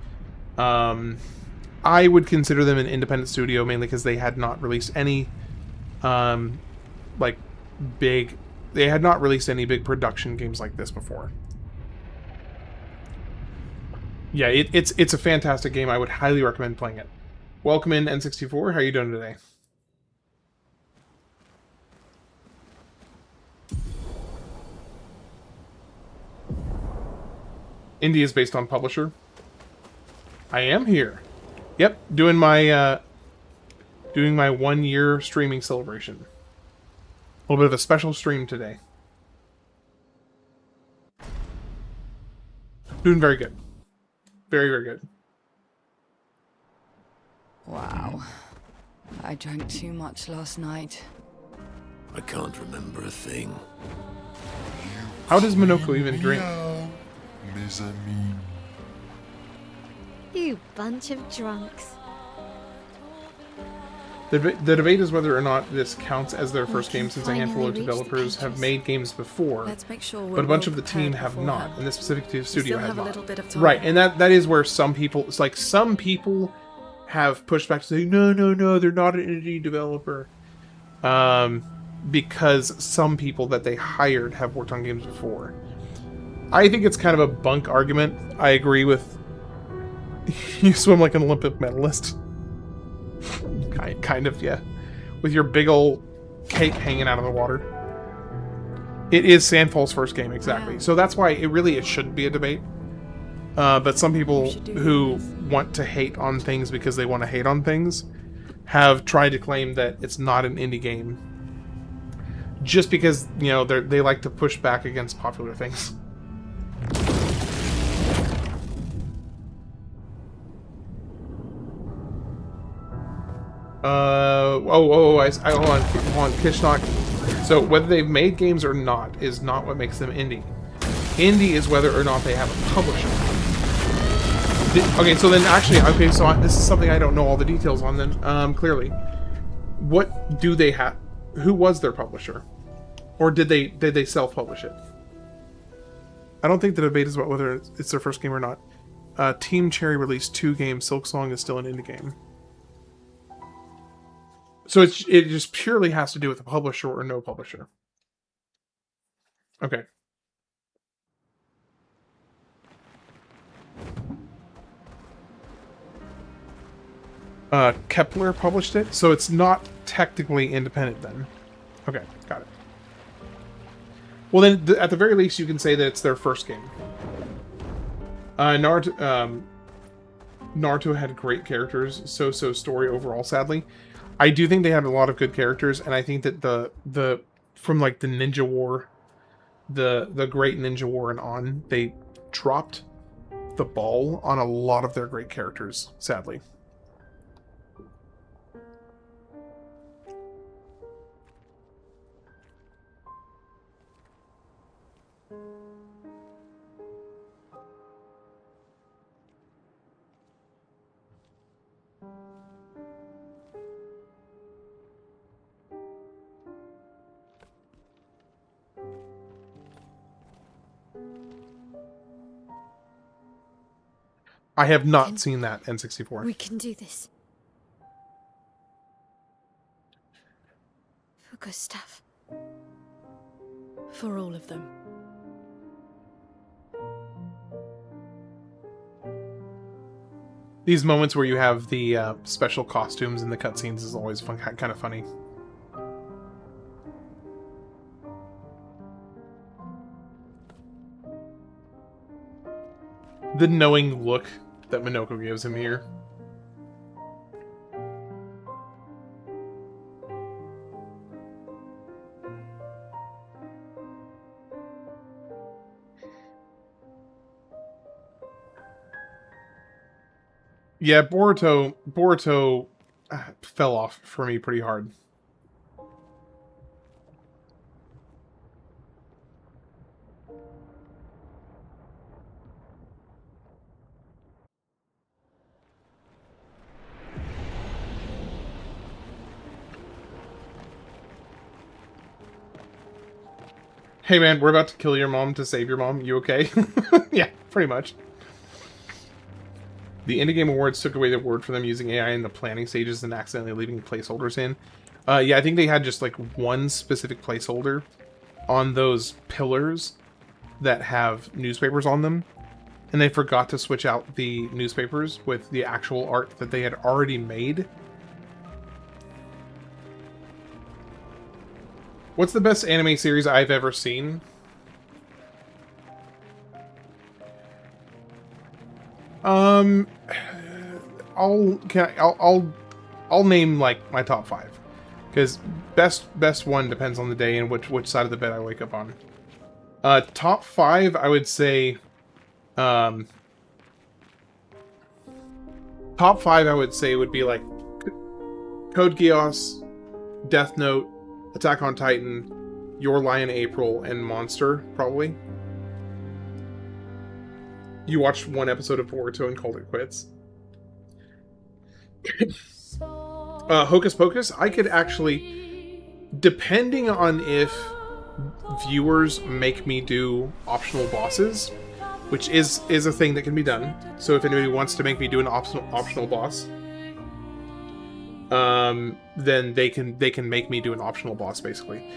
Speaker 1: I would consider them an independent studio, mainly because they had not released any they had not released any big production games like this before. Yeah, it's a fantastic game. I would highly recommend playing it. Welcome in, N64. How are you doing today? Indie is based on publisher. I am here. Yep, doing my 1 year streaming celebration. A little bit of a special stream today. Doing very good. Very, very good.
Speaker 11: Wow. I drank too much last night.
Speaker 14: I can't remember a thing.
Speaker 1: How does Minoko even drink?
Speaker 10: Mes amis.
Speaker 2: You bunch of drunks.
Speaker 1: The debate is whether or not this counts as their first game, since a handful of developers have made games before,
Speaker 7: Let's make sure
Speaker 1: but a bunch of the team have not, and this specific studio has not.
Speaker 7: a little bit of time.
Speaker 1: Right, and that is where some people, it's like some people have pushed back to say, no, they're not an indie developer. Because some people that they hired have worked on games before. I think it's kind of a bunk argument. I agree with you swim like an Olympic medalist. Kind of, yeah. With your big old cake hanging out of the water. It is Sandfall's first game, exactly. So that's why it shouldn't be a debate. But some people who want to hate on things because they want to hate on things have tried to claim that it's not an indie game. Just because, you know, they like to push back against popular things. Hold on, Kishnock. So whether they've made games or not is not what makes them indie. Indie is whether or not they have a publisher. Okay, so then actually, so this is something I don't know all the details on then, clearly. What do they have? Who was their publisher? Or did they self-publish it? I don't think the debate is about whether it's their first game or not. Team Cherry released 2 games. Silksong is still an indie game. So it just purely has to do with a publisher or no publisher. Okay. Kepler published it, so it's not technically independent then. Okay, got it. Well then, at the very least, you can say that it's their first game. Naruto had great characters, so story overall, sadly. I do think they had a lot of good characters, and I think that the from like the Ninja War, the Great Ninja War and on, they dropped the ball on a lot of their great characters, sadly. I have not seen that N64.
Speaker 2: We can do this. For Gustav.
Speaker 7: For all of them.
Speaker 1: These moments where you have the special costumes in the cutscenes is always fun, kind of funny. The knowing look that Minoko gives him here. Yeah, Boruto fell off for me pretty hard. Hey man, we're about to kill your mom to save your mom. You okay? Yeah, pretty much. The Indie Game Awards took away the award for them using AI in the planning stages and accidentally leaving placeholders in. Yeah, I think they had just like one specific placeholder on those pillars that have newspapers on them. And they forgot to switch out the newspapers with the actual art that they had already made. What's the best anime series I've ever seen? I'll name like my top 5, because best one depends on the day and which side of the bed I wake up on. Top 5, I would say. Top 5, I would say would be like Code Geass, Death Note, Attack on Titan, Your Lie in April, and Monster, probably. You watched one episode of Boruto and called it quits. Hocus Pocus, I could actually, depending on if viewers make me do optional bosses, which is a thing that can be done. So if anybody wants to make me do an optional boss, then they can make me do an optional boss, basically.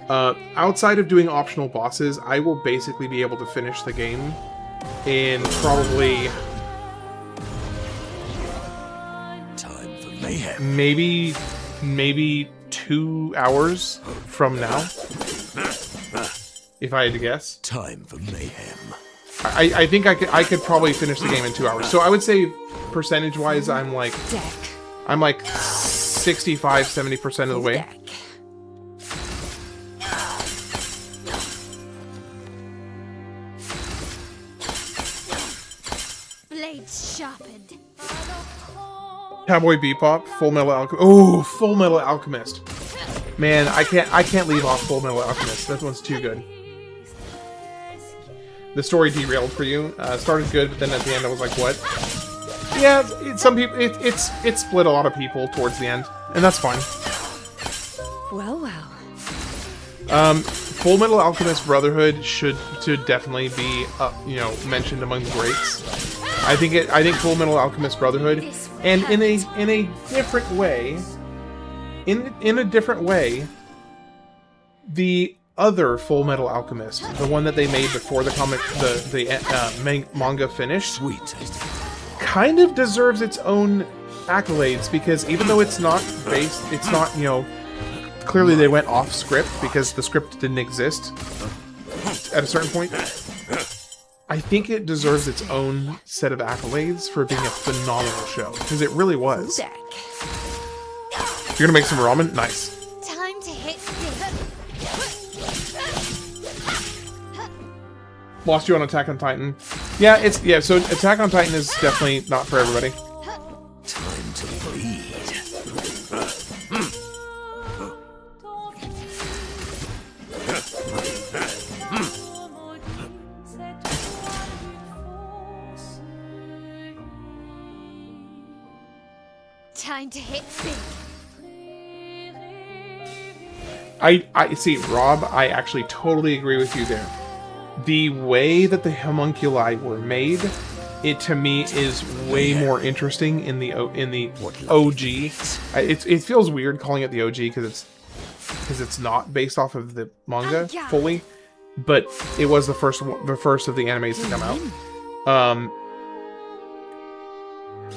Speaker 1: Outside of doing optional bosses, I will basically be able to finish the game in probably
Speaker 14: time for mayhem.
Speaker 1: Maybe 2 hours from now, if I had to guess.
Speaker 14: Time for mayhem.
Speaker 1: I think I could probably finish the game in 2 hours. So I would say percentage-wise, I'm like 65-70% of the way.
Speaker 2: Blades sharpened.
Speaker 1: Cowboy Bebop, Full Metal Alchemist. Oh, Full Metal Alchemist. Man, I can't leave off Full Metal Alchemist. That one's too good. The story derailed for you. Started good, but then at the end I was like, what? Yeah, some people it split a lot of people towards the end, and that's fine.
Speaker 4: Well.
Speaker 1: Full Metal Alchemist Brotherhood should definitely be mentioned among the greats. I think Full Metal Alchemist Brotherhood, and in a different way, the other Full Metal Alchemist, the one that they made before the manga finished, kind of deserves its own accolades, because even though it's not based, it's not, you know, clearly they went off script because the script didn't exist at a certain point. I think it deserves its own set of accolades for being a phenomenal show, because it really was. You're gonna make some ramen? Nice.
Speaker 2: Time to hit
Speaker 1: Lost you on Attack on Titan. Yeah, so Attack on Titan is definitely not for everybody.
Speaker 14: Time to bleed.
Speaker 2: Time to hit big.
Speaker 1: I see, Rob, I actually totally agree with you there. The way that the homunculi were made, it to me is way more interesting in the OG. It feels weird calling it the OG because it's not based off of the manga fully, but it was the first of the animes to come out.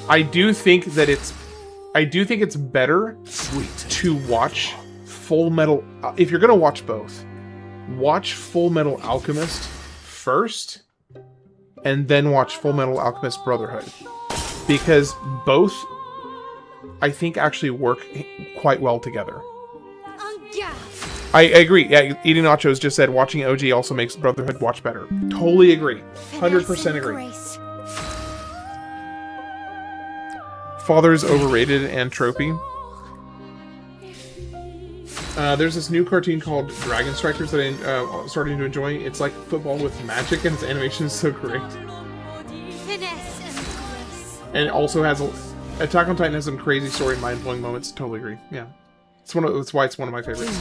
Speaker 1: I do think it's better to watch Full Metal. If you're gonna watch both, watch Full Metal Alchemist first, and then watch Full Metal Alchemist Brotherhood, because both, I think, actually work quite well together. I agree. Yeah, Eating Nachos just said watching OG also makes Brotherhood watch better. Totally agree. 100% agree. Father's overrated and tropey. There's this new cartoon called Dragon Strikers that I'm starting to enjoy. It's like football with magic, and its animation is so great. And it also has Attack on Titan has some crazy story, mind-blowing moments. Totally agree. Yeah, that's why it's one of my favorites.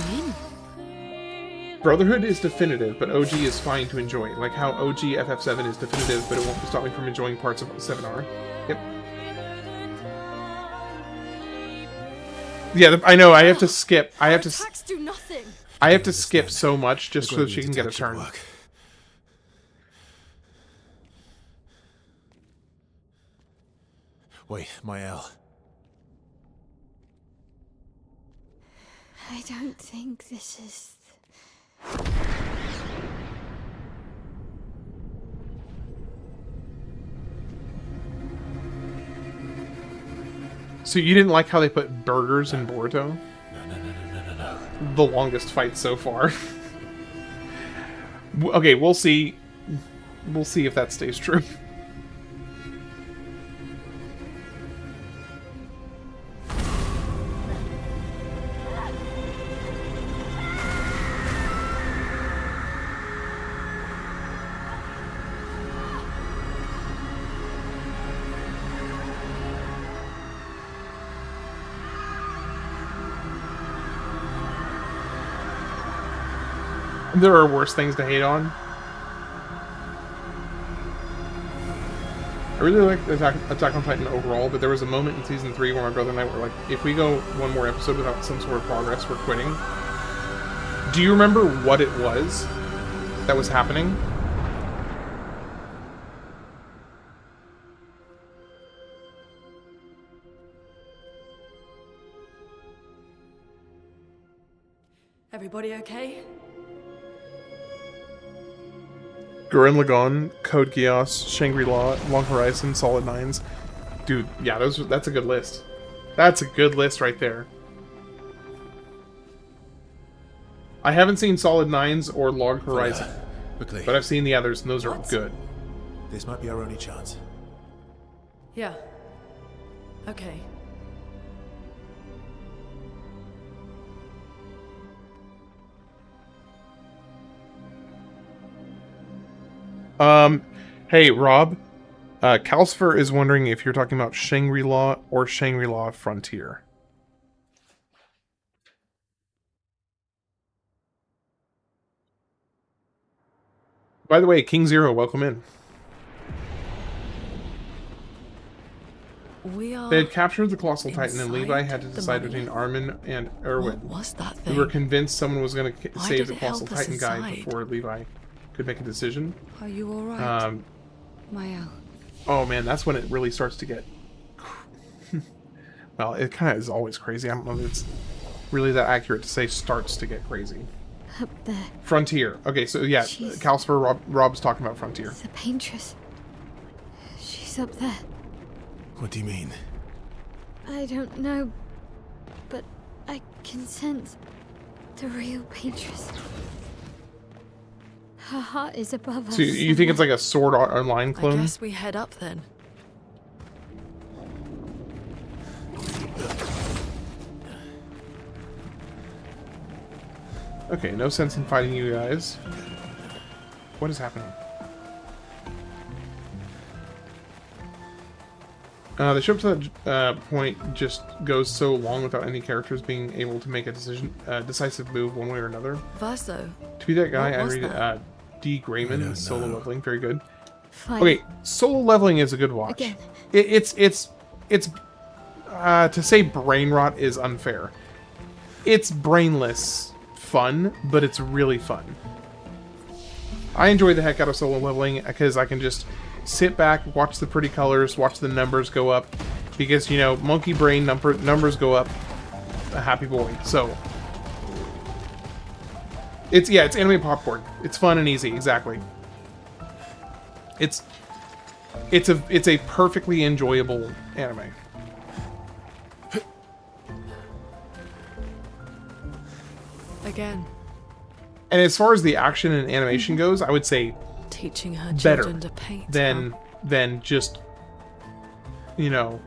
Speaker 1: Brotherhood is definitive, but OG is fine to enjoy. Like how OG FF7 is definitive, but it won't stop me from enjoying parts of 7R. Yep. Yeah, I know. I have to skip. I have to skip so much just so she can get a turn.
Speaker 12: Wait, Mael.
Speaker 2: I don't think this is...
Speaker 1: So you didn't like how they put burgers in Boruto? No. The longest fight so far. Okay, we'll see. We'll see if that stays true. There are worse things to hate on. I really like Attack on Titan overall, but there was a moment in Season 3 where my brother and I were like, if we go one more episode without some sort of progress, we're quitting. Do you remember what it was that was happening?
Speaker 7: Everybody okay?
Speaker 1: Gurren Lagann, Code Geass, Shangri-La, Long Horizon, Solid Nines. Dude, yeah, that's a good list. That's a good list right there. I haven't seen Solid Nines or Log Horizon,
Speaker 12: Quickly.
Speaker 1: but I've seen the others, and those are good.
Speaker 12: This might be our only chance.
Speaker 7: Yeah. Okay.
Speaker 1: Hey, Rob. Calcifer is wondering if you're talking about Shangri-La or Shangri-La Frontier. By the way, King Zero, welcome in. They had captured the Colossal Titan, and Levi had to decide between Armin and Erwin.
Speaker 7: What was that thing?
Speaker 1: We were convinced someone was going to save the
Speaker 7: did it
Speaker 1: Colossal
Speaker 7: help us
Speaker 1: Titan guy
Speaker 7: inside?
Speaker 1: before Levi could make a decision.
Speaker 11: Are you alright, Mael?
Speaker 1: Oh man, that's when it really starts to get... Well, it kind of is always crazy. I don't know if it's really that accurate to say starts to get crazy.
Speaker 2: Up there.
Speaker 1: Frontier. Okay, so yeah, Calcifer, Rob's talking about Frontier.
Speaker 2: The paintress. She's up there.
Speaker 12: What do you mean?
Speaker 2: I don't know, but I can sense the real paintress. Her heart is above us.
Speaker 1: So you think it's like a Sword Online clone?
Speaker 7: I guess we head up then.
Speaker 1: Okay, no sense in fighting you guys. What is happening? The show up to that point just goes so long without any characters being able to make a decisive move one way or another.
Speaker 7: Verso.
Speaker 1: To be that guy, I read D. Grayman, solo leveling, very good. Okay, solo leveling is a good watch.
Speaker 2: Again.
Speaker 1: It's to say brain rot is unfair. It's brainless fun, but it's really fun. I enjoy the heck out of solo leveling because I can just sit back, watch the pretty colors, watch the numbers go up, because, you know, monkey brain numbers go up, a happy boy. So it's anime popcorn. It's fun and easy, exactly. It's a perfectly enjoyable anime.
Speaker 7: Again.
Speaker 1: And as far as the action and animation goes, I would say
Speaker 7: teaching her
Speaker 1: better
Speaker 7: children to paint
Speaker 1: than just, you know,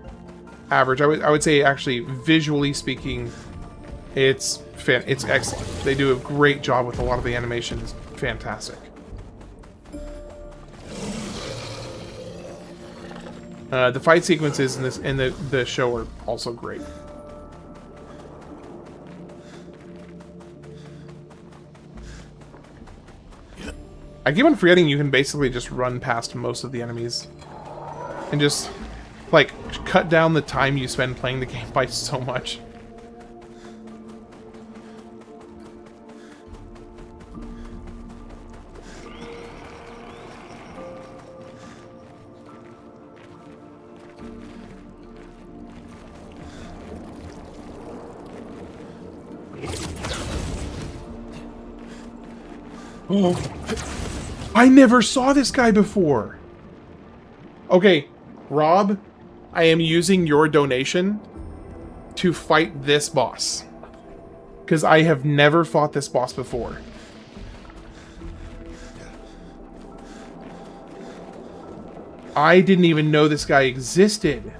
Speaker 1: average. I would say actually visually speaking, it's excellent. They do a great job with a lot of the animation. It's fantastic. The fight sequences in the show are also great. I keep on forgetting you can basically just run past most of the enemies and just, like, cut down the time you spend playing the game by so much. Oh. I never saw this guy before. Okay, Rob, I am using your donation to fight this boss. Because I have never fought this boss before. I didn't even know this guy existed.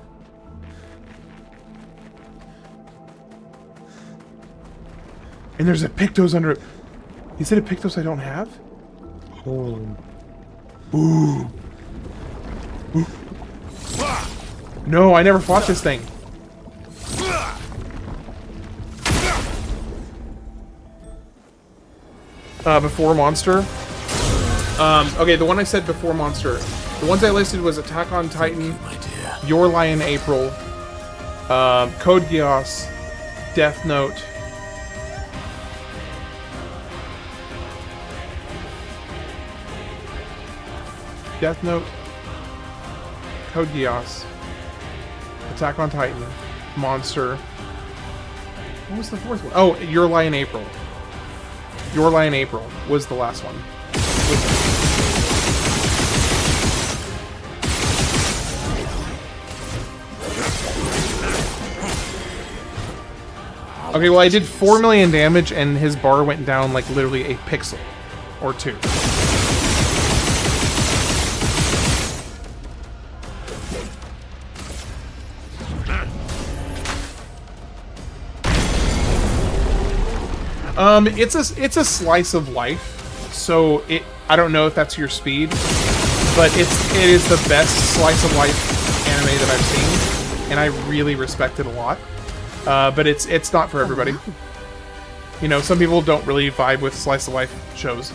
Speaker 1: And there's a Pictos under it. Is it a Pictos I don't have? Oh. Ooh. Ooh. No, I never fought this thing. Before Monster. Okay, the one I said before Monster. The ones I listed was Attack on Titan, Your Lie in April, Code Geass, Death Note. Death Note, Code Geass, Attack on Titan, Monster. What was the fourth one? Oh, Your Lie in April. Your Lie in April was the last one. Okay, well I did 4 million damage and his bar went down like literally a pixel or two. It's a slice of life, so I don't know if that's your speed, but it is the best slice of life anime that I've seen, and I really respect it a lot. But it's not for everybody. You know, some people don't really vibe with slice of life shows.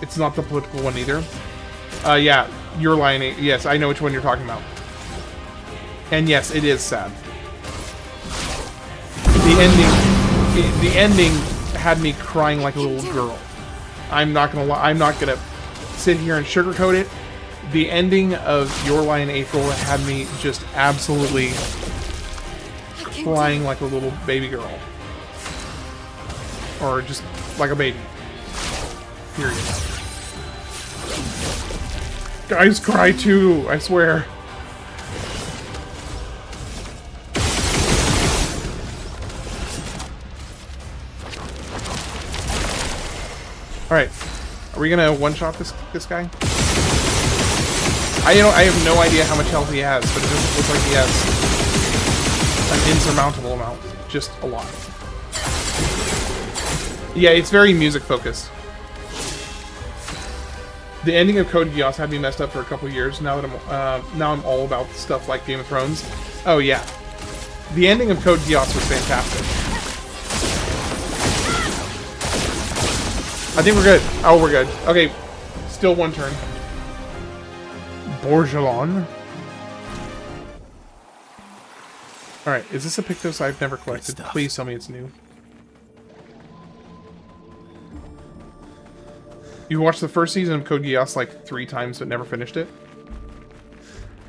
Speaker 1: It's not the political one either. Yeah, Your Lie in April. Yes, I know which one you're talking about. And yes, it is sad. The ending had me crying like a little girl. I'm not gonna lie, I'm not gonna sit here and sugarcoat it. The ending of Your Lie in April had me just absolutely crying like a little baby girl. Or just like a baby. Period. Guys cry too, I swear. Alright. Are we gonna one-shot this guy? I have no idea how much health he has, but it doesn't look like he has an insurmountable amount. Just a lot. Yeah, it's very music-focused. The ending of Code Geass had me messed up for a couple years. Now that I'm all about stuff like Game of Thrones. Oh yeah, the ending of Code Geass was fantastic. I think we're good. Oh, we're good. Okay, still one turn. Borgelon. Alright, is this a Pictos I've never collected? Please tell me it's new. You watched the first season of Code Geass like 3 times but never finished it?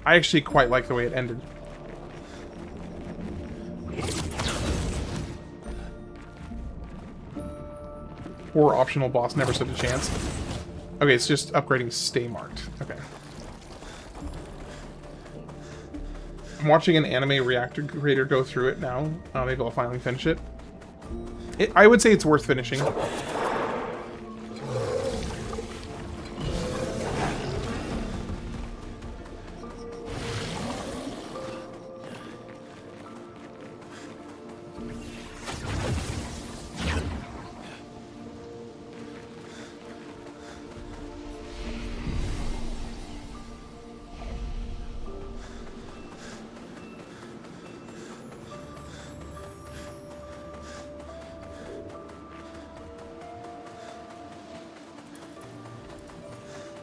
Speaker 1: I actually quite like the way it ended. Or optional boss, never stood a chance. Okay, it's just upgrading stay marked. Okay. I'm watching an anime reactor creator go through it now. Maybe I'll finally finish it. I would say it's worth finishing.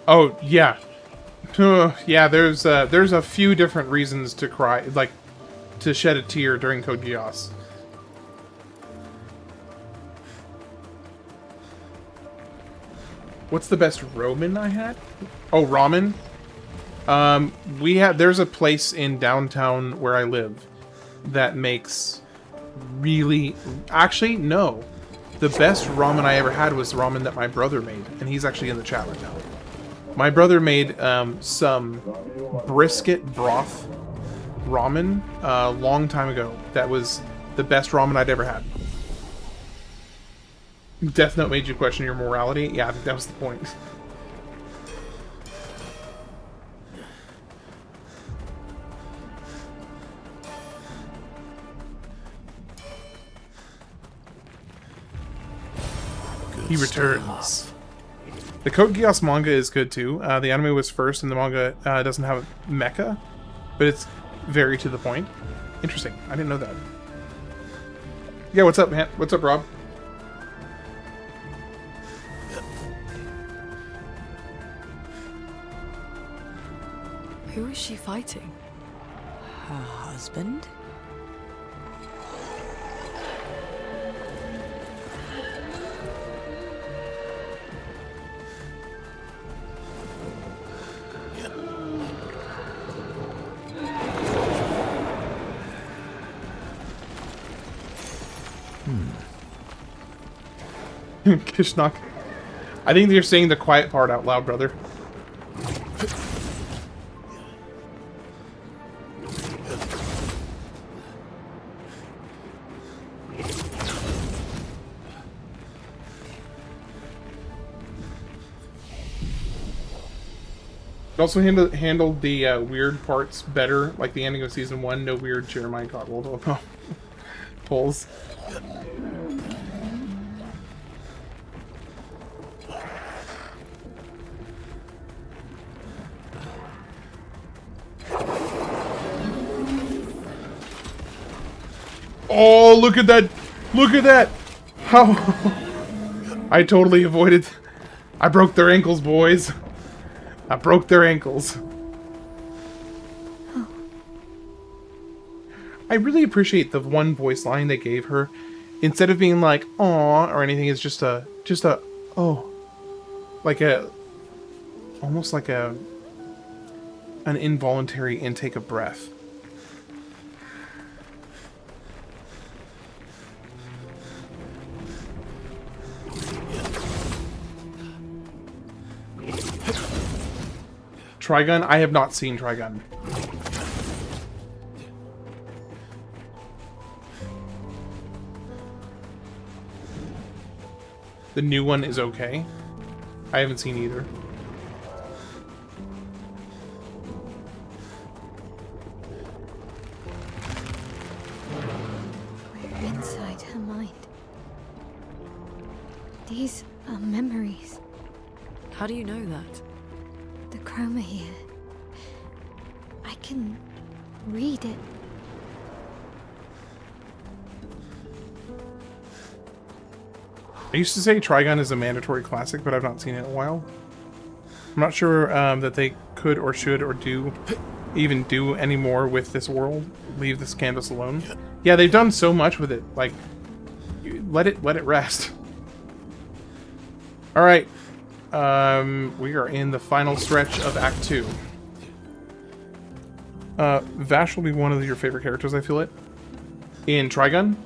Speaker 1: Oh, yeah. Yeah, there's a few different reasons to cry, like, to shed a tear during Code Geass. What's the best ramen I had? Oh, ramen? There's a place in downtown where I live that makes really... Actually, no. The best ramen I ever had was ramen that my brother made, and he's actually in the chat right now. My brother made some brisket broth ramen a long time ago. That was the best ramen I'd ever had. Death Note made you question your morality? Yeah, I think that was the point. He returns. The Code Geass manga is good too. The anime was first, and the manga doesn't have a mecha, but it's very to the point. Interesting. I didn't know that. Yeah, what's up, man? What's up, Rob?
Speaker 7: Who is she fighting?
Speaker 11: Her husband?
Speaker 1: Kishnak. I think you're saying the quiet part out loud, brother. It also handled the weird parts better, like the ending of Season 1, no weird Jeremiah Godwald pulls. Oh, look at that! Look at that! How... I totally avoided... I broke their ankles, boys. I broke their ankles. I really appreciate the one voice line they gave her. Instead of being like, "Aw," or anything, it's just a, oh. like almost like an involuntary intake of breath. Trigun? I have not seen Trigun. The new one is okay. I haven't seen either.
Speaker 2: We're inside her mind. These are memories.
Speaker 7: How do you know that?
Speaker 2: The chroma here. I can read it.
Speaker 1: I used to say Trigun is a mandatory classic, but I've not seen it in a while. I'm not sure that they could or should or even do any more with this world. Leave this canvas alone. Yeah, they've done so much with it. Like, let it rest. All right, we are in the final stretch of Act 2. Vash will be one of your favorite characters, I feel it. In Trigun.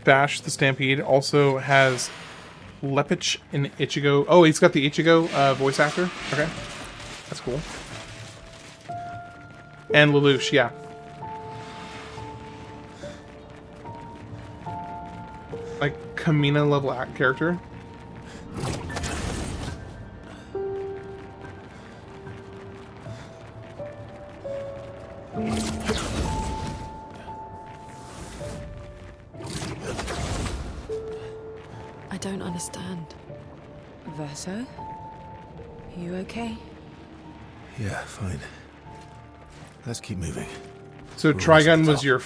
Speaker 1: Bash the Stampede also has Lepich and Ichigo. Oh, he's got the Ichigo voice actor. Okay. That's cool. And Lelouch, yeah. Like, Kamina level character.
Speaker 4: I don't understand. Verso? You okay?
Speaker 12: Yeah, fine. Let's keep moving.
Speaker 1: So Trigun was your...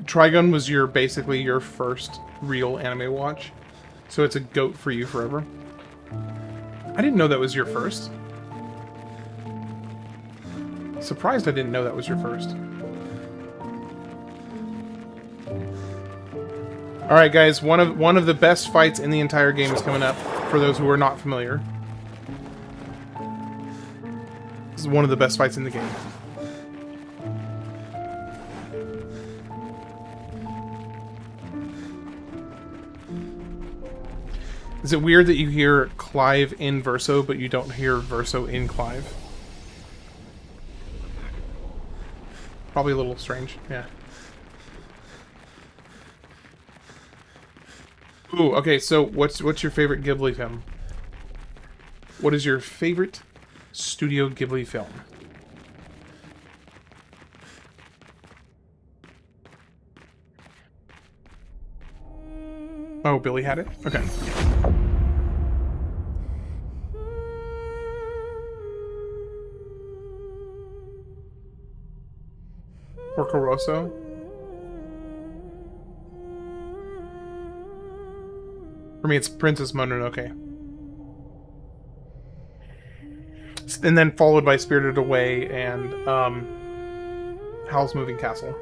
Speaker 1: Trigun was your, basically your first real anime watch. So it's a goat for you forever. I didn't know that was your first. Surprised I didn't know that was your first. Alright guys, one of the best fights in the entire game is coming up, for those who are not familiar. This is one of the best fights in the game. Is it weird that you hear Clive in Verso, but you don't hear Verso in Clive? Probably a little strange, yeah. Ooh, okay, so what's your favorite Ghibli film? What is your favorite Studio Ghibli film? Oh, Billy had it? Okay. Porco Rosso? For me, it's Princess Mononoke. And then followed by Spirited Away and Howl's Moving Castle.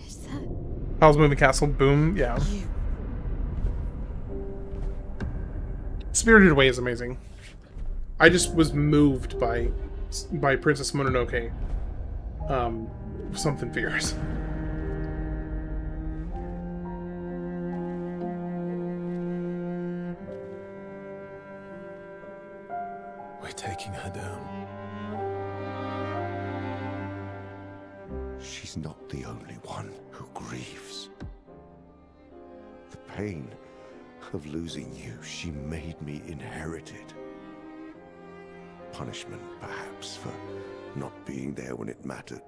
Speaker 2: Is that...
Speaker 1: Howl's Moving Castle, boom, yeah. Spirited Away is amazing. I just was moved by Princess Mononoke. Something fierce.
Speaker 12: We're taking her down.
Speaker 8: She's not the only one who grieves. The pain of losing you, she made me inherit it. Punishment, perhaps, for not being there when it mattered.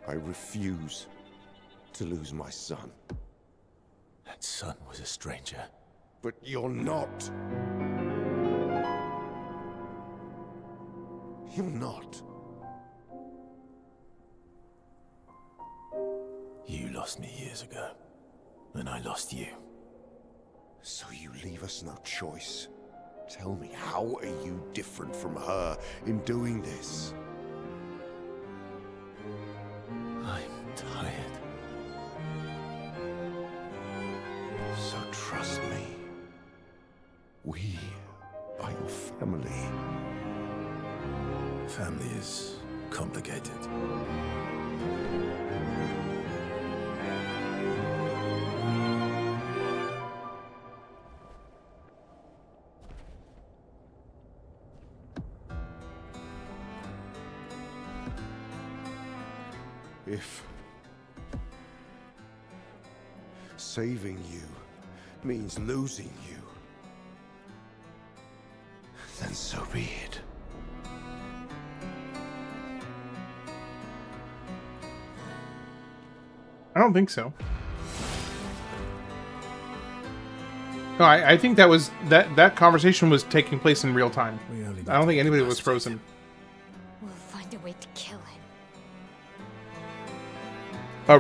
Speaker 8: I refuse to lose my son.
Speaker 12: That son was a stranger.
Speaker 8: But you're not. You're not.
Speaker 12: You lost me years ago, and I lost you.
Speaker 8: So you leave us no choice. Tell me, how are you different from her in doing this?
Speaker 12: I'm tired.
Speaker 8: So trust me. We are your family.
Speaker 12: Family is complicated.
Speaker 8: If saving you means losing you, then so be it.
Speaker 1: I don't think so. No, I think that was that conversation was taking place in real time. I don't think anybody was frozen.
Speaker 2: We'll find a way to kill him.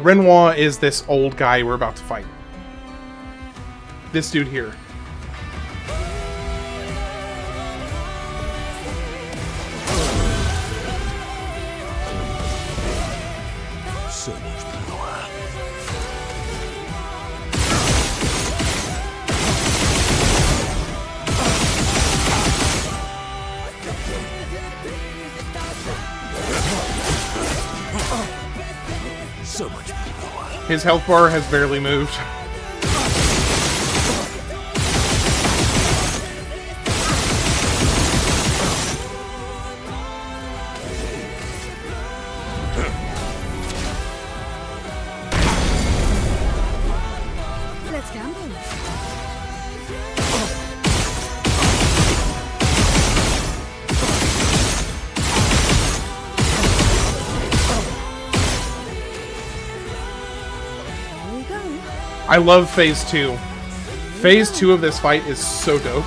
Speaker 1: Renoir is this old guy we're about to fight. This dude here.
Speaker 12: So much power. So much power.
Speaker 1: His health bar has barely moved.
Speaker 9: Let's gamble.
Speaker 1: I love phase 2. Phase 2 of this fight is so dope.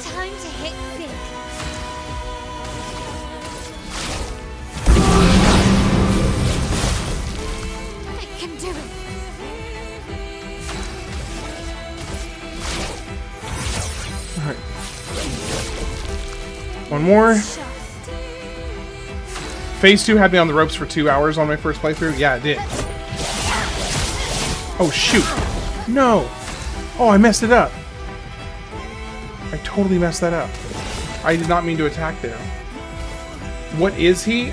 Speaker 2: Time to hit big. I can do it.
Speaker 1: Alright. One more. Phase 2 had me on the ropes for 2 hours on my first playthrough. Yeah, it did. Oh, shoot. No. Oh, I messed it up. I totally messed that up. I did not mean to attack there. What is he?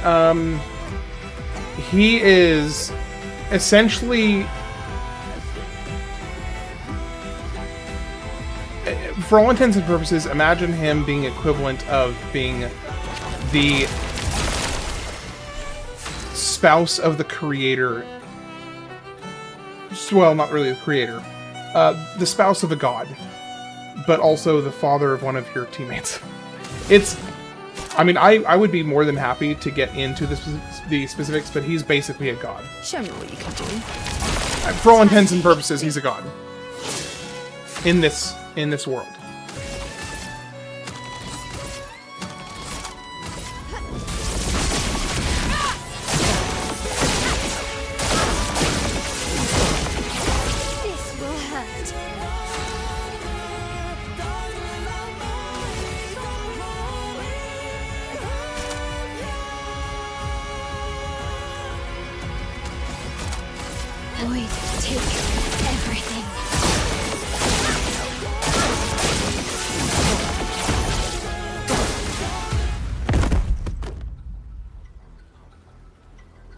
Speaker 1: He is essentially... For all intents and purposes, imagine him being equivalent of being the spouse of the creator. Well, not really the creator. The spouse of a god. But also the father of one of your teammates. It's... I mean, I would be more than happy to get into the specifics, but he's basically a god.
Speaker 9: Show me what you can do.
Speaker 1: For all intents and purposes, he's a god. In this world.
Speaker 2: This will hurt. Void, take everything.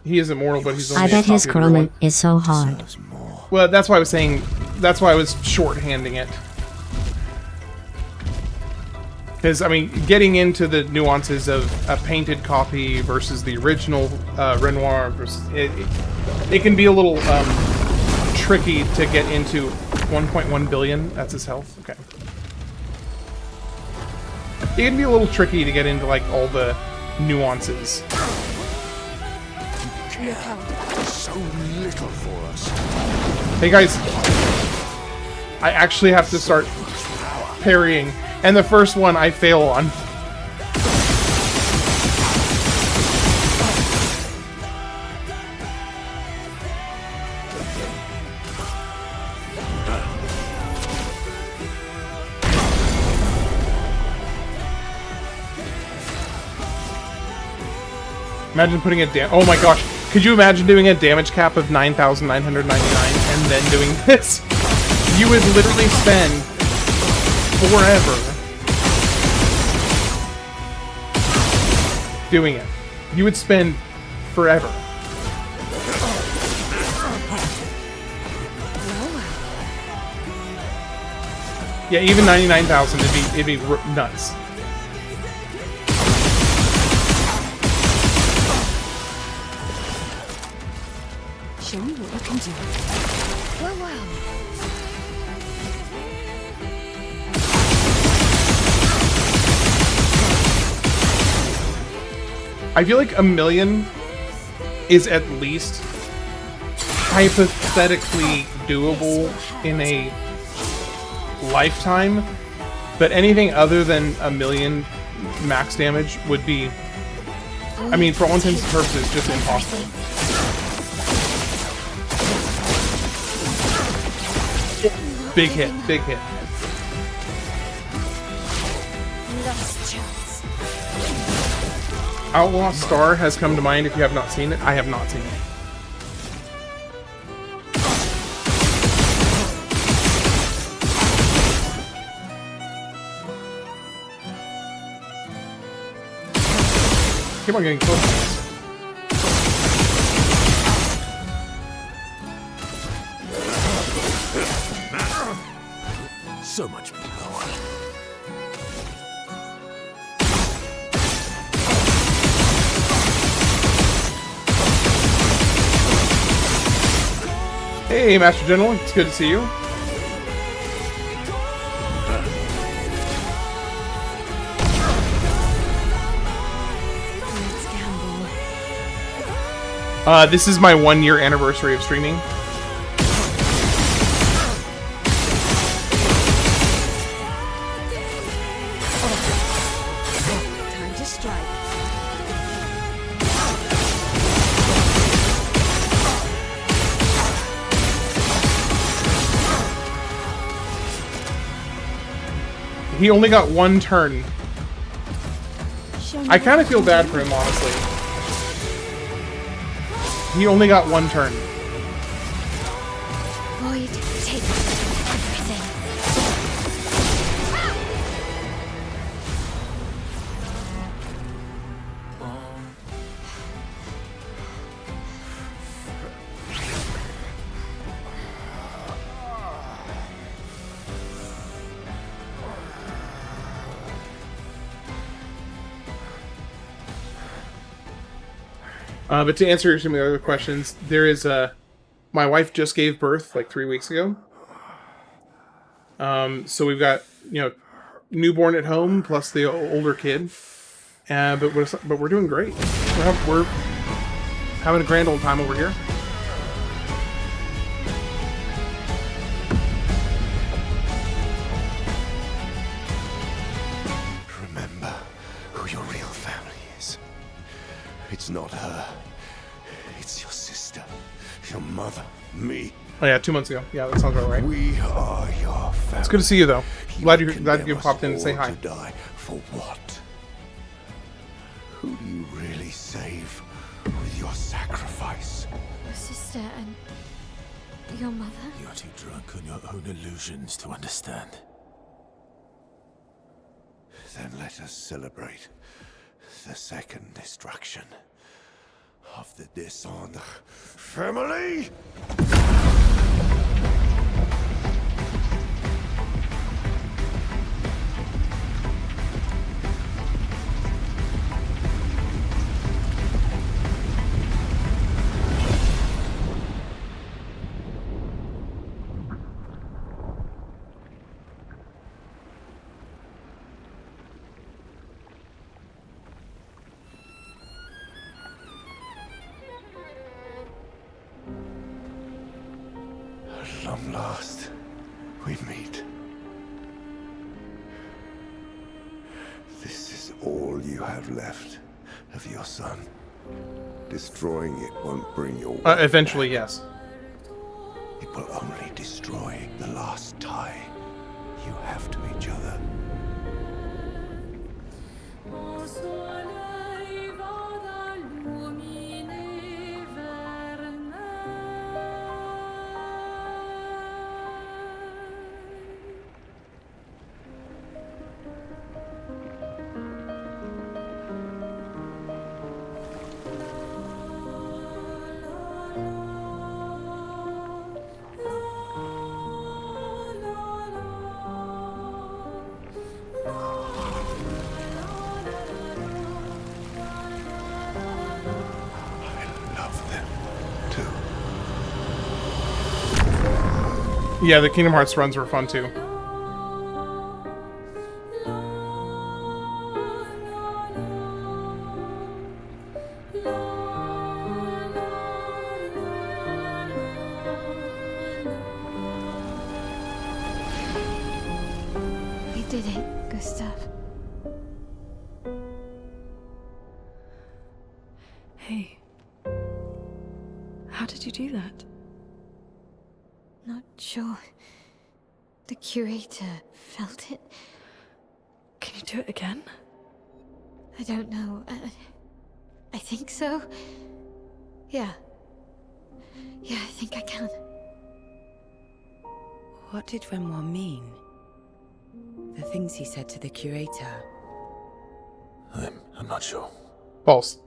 Speaker 1: He is immortal, but he's only
Speaker 15: I
Speaker 1: a
Speaker 15: bet his
Speaker 1: copy of
Speaker 15: curling is so hard.
Speaker 1: Well, that's why I was saying... That's why I was shorthanding it. Because, I mean, getting into the nuances of a painted copy versus the original Renoir versus... It can be a little tricky to get into 1.1 billion. That's his health. Okay. It can be a little tricky to get into, like, all the nuances.
Speaker 8: care. So little for us.
Speaker 1: Hey guys, I actually have to start parrying, and the first one I fail on. Imagine putting a oh my gosh, could you imagine doing a damage cap of 9,999 and then doing this? You would literally spend forever doing it. You would spend forever. Yeah, even 99,000, it'd be nuts.
Speaker 11: Show me what you can do. Well, well.
Speaker 1: I feel like 1,000,000 is at least hypothetically doable in a lifetime, but anything other than 1,000,000 max damage would be, I mean, for all intents and purposes, just impossible. Big hit, big hit. Outlaw Star has come to mind if you have not seen it. I have not seen it. Keep on getting close.
Speaker 14: So much power.
Speaker 1: Hey, Master General, it's good to see you. This is my 1-year anniversary of streaming. He only got 1 turn. I kind of feel bad for him, honestly. He only got 1 turn.
Speaker 2: Void takes everything.
Speaker 1: But to answer some of the other questions, there is my wife just gave birth like 3 weeks ago. So we've got, you know, newborn at home plus the older kid. But we're doing great. We're having a grand old time over here.
Speaker 8: Remember who your real family is. It's not her. It's your sister, your mother, me.
Speaker 1: Oh yeah, 2 months ago. Yeah, that sounds about right.
Speaker 8: We are your family.
Speaker 1: It's good to see you, though. Glad you popped in to say hi.
Speaker 8: To die for what? Who do you really save with your sacrifice?
Speaker 2: Your sister and your mother?
Speaker 12: You're too drunk on your own illusions to understand.
Speaker 8: Then let us celebrate the second destruction of the Descendre family. long last, we meet. This is all you have left of your son. Destroying it won't bring your wife
Speaker 1: Eventually,
Speaker 8: back.
Speaker 1: yes.
Speaker 8: It will only destroy the last tie you have to each other.
Speaker 1: Yeah, the Kingdom Hearts runs were fun too.
Speaker 2: You did it, Gustav.
Speaker 7: Hey. How did you do that?
Speaker 2: Not sure. The curator felt it.
Speaker 7: Can you do it again?
Speaker 2: I don't know. I think so. Yeah. Yeah, I think I can.
Speaker 11: What did Renoir mean? The things he said to the curator?
Speaker 12: I'm not sure.
Speaker 1: False.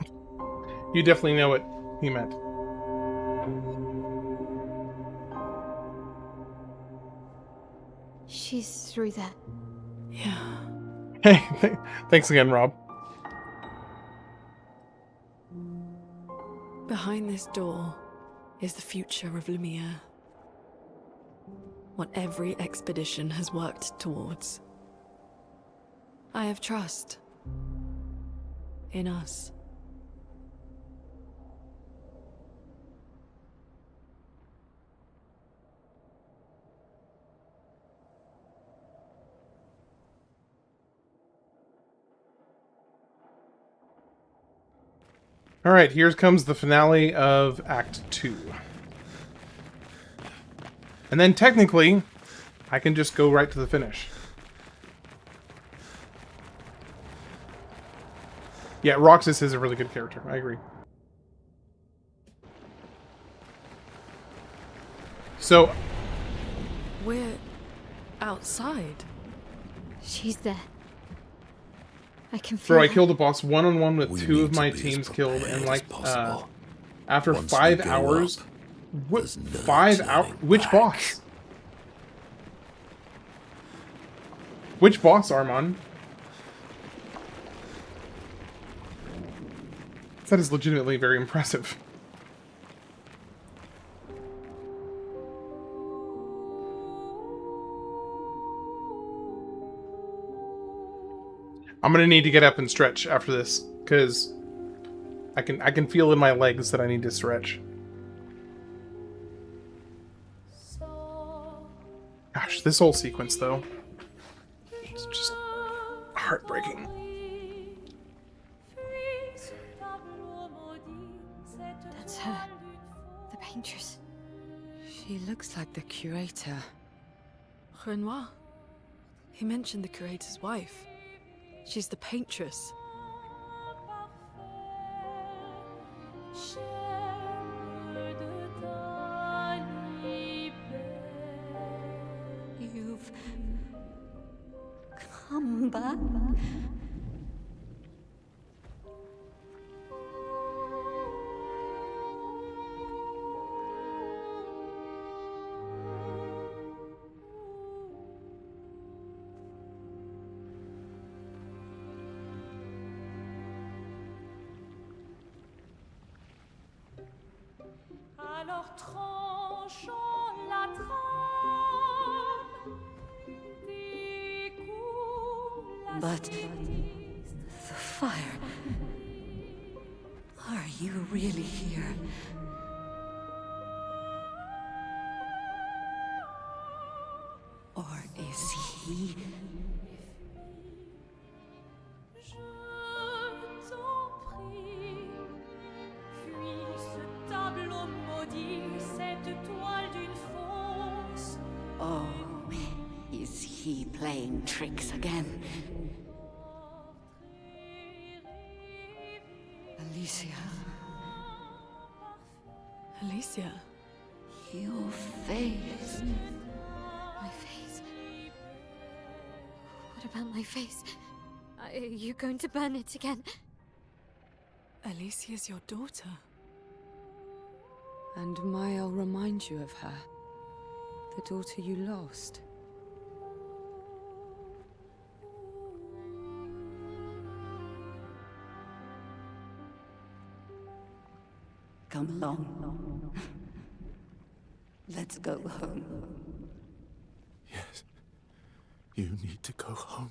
Speaker 1: You definitely know what he meant.
Speaker 2: She's through that.
Speaker 7: Yeah.
Speaker 1: Hey, thanks again, Rob.
Speaker 7: Behind this door is the future of Lumiere. What every expedition has worked towards. I have trust in us.
Speaker 1: Alright, here comes the finale of Act 2. And then technically, I can just go right to the finish. Yeah, Roxas is a really good character. I agree. So...
Speaker 7: We're outside.
Speaker 2: She's there. I can feel
Speaker 1: Bro, I
Speaker 2: her.
Speaker 1: killed a boss one-on-one with two of my teams killed, and like, after 5 hours... What? 5 hours? Which boss? Which boss, Armand? That is legitimately very impressive. I'm gonna need to get up and stretch after this, because I can feel in my legs that I need to stretch. Gosh, this whole sequence though, it's just heartbreaking.
Speaker 2: That's her. The paintress.
Speaker 11: She looks like the curator.
Speaker 7: Renoir. He mentioned the curator's wife. She's the paintress.
Speaker 4: You've come back.
Speaker 18: Alors tranchons la trame, découle
Speaker 4: But the fire. Are you really here?
Speaker 13: Is he?
Speaker 18: Je t'en prie, fuis ce tableau maudit, cette toile d'une fausse.
Speaker 13: Oh, is he playing tricks again? Alicia.
Speaker 7: Alicia.
Speaker 13: Your face.
Speaker 2: My face? What about my face? Are you going to burn it again?
Speaker 7: Alicia's your daughter.
Speaker 11: And I'll remind you of her. The daughter you lost.
Speaker 13: Come along. Let's go home.
Speaker 12: Yes. You need to go home.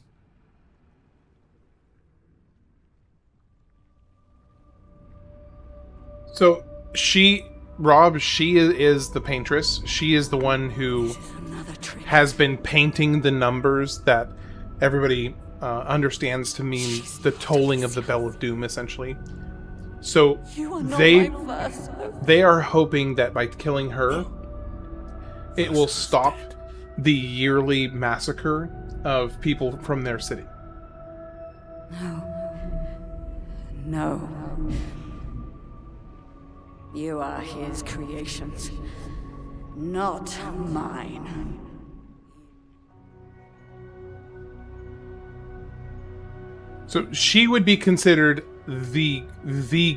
Speaker 1: So Rob, she is the paintress. She is the one who has been painting the numbers that everybody understands to mean the tolling of the Bell of Doom, essentially. So they are hoping that by killing her, it will stop the yearly massacre of people from their city.
Speaker 13: No. You are his creations, not mine.
Speaker 1: So she would be considered the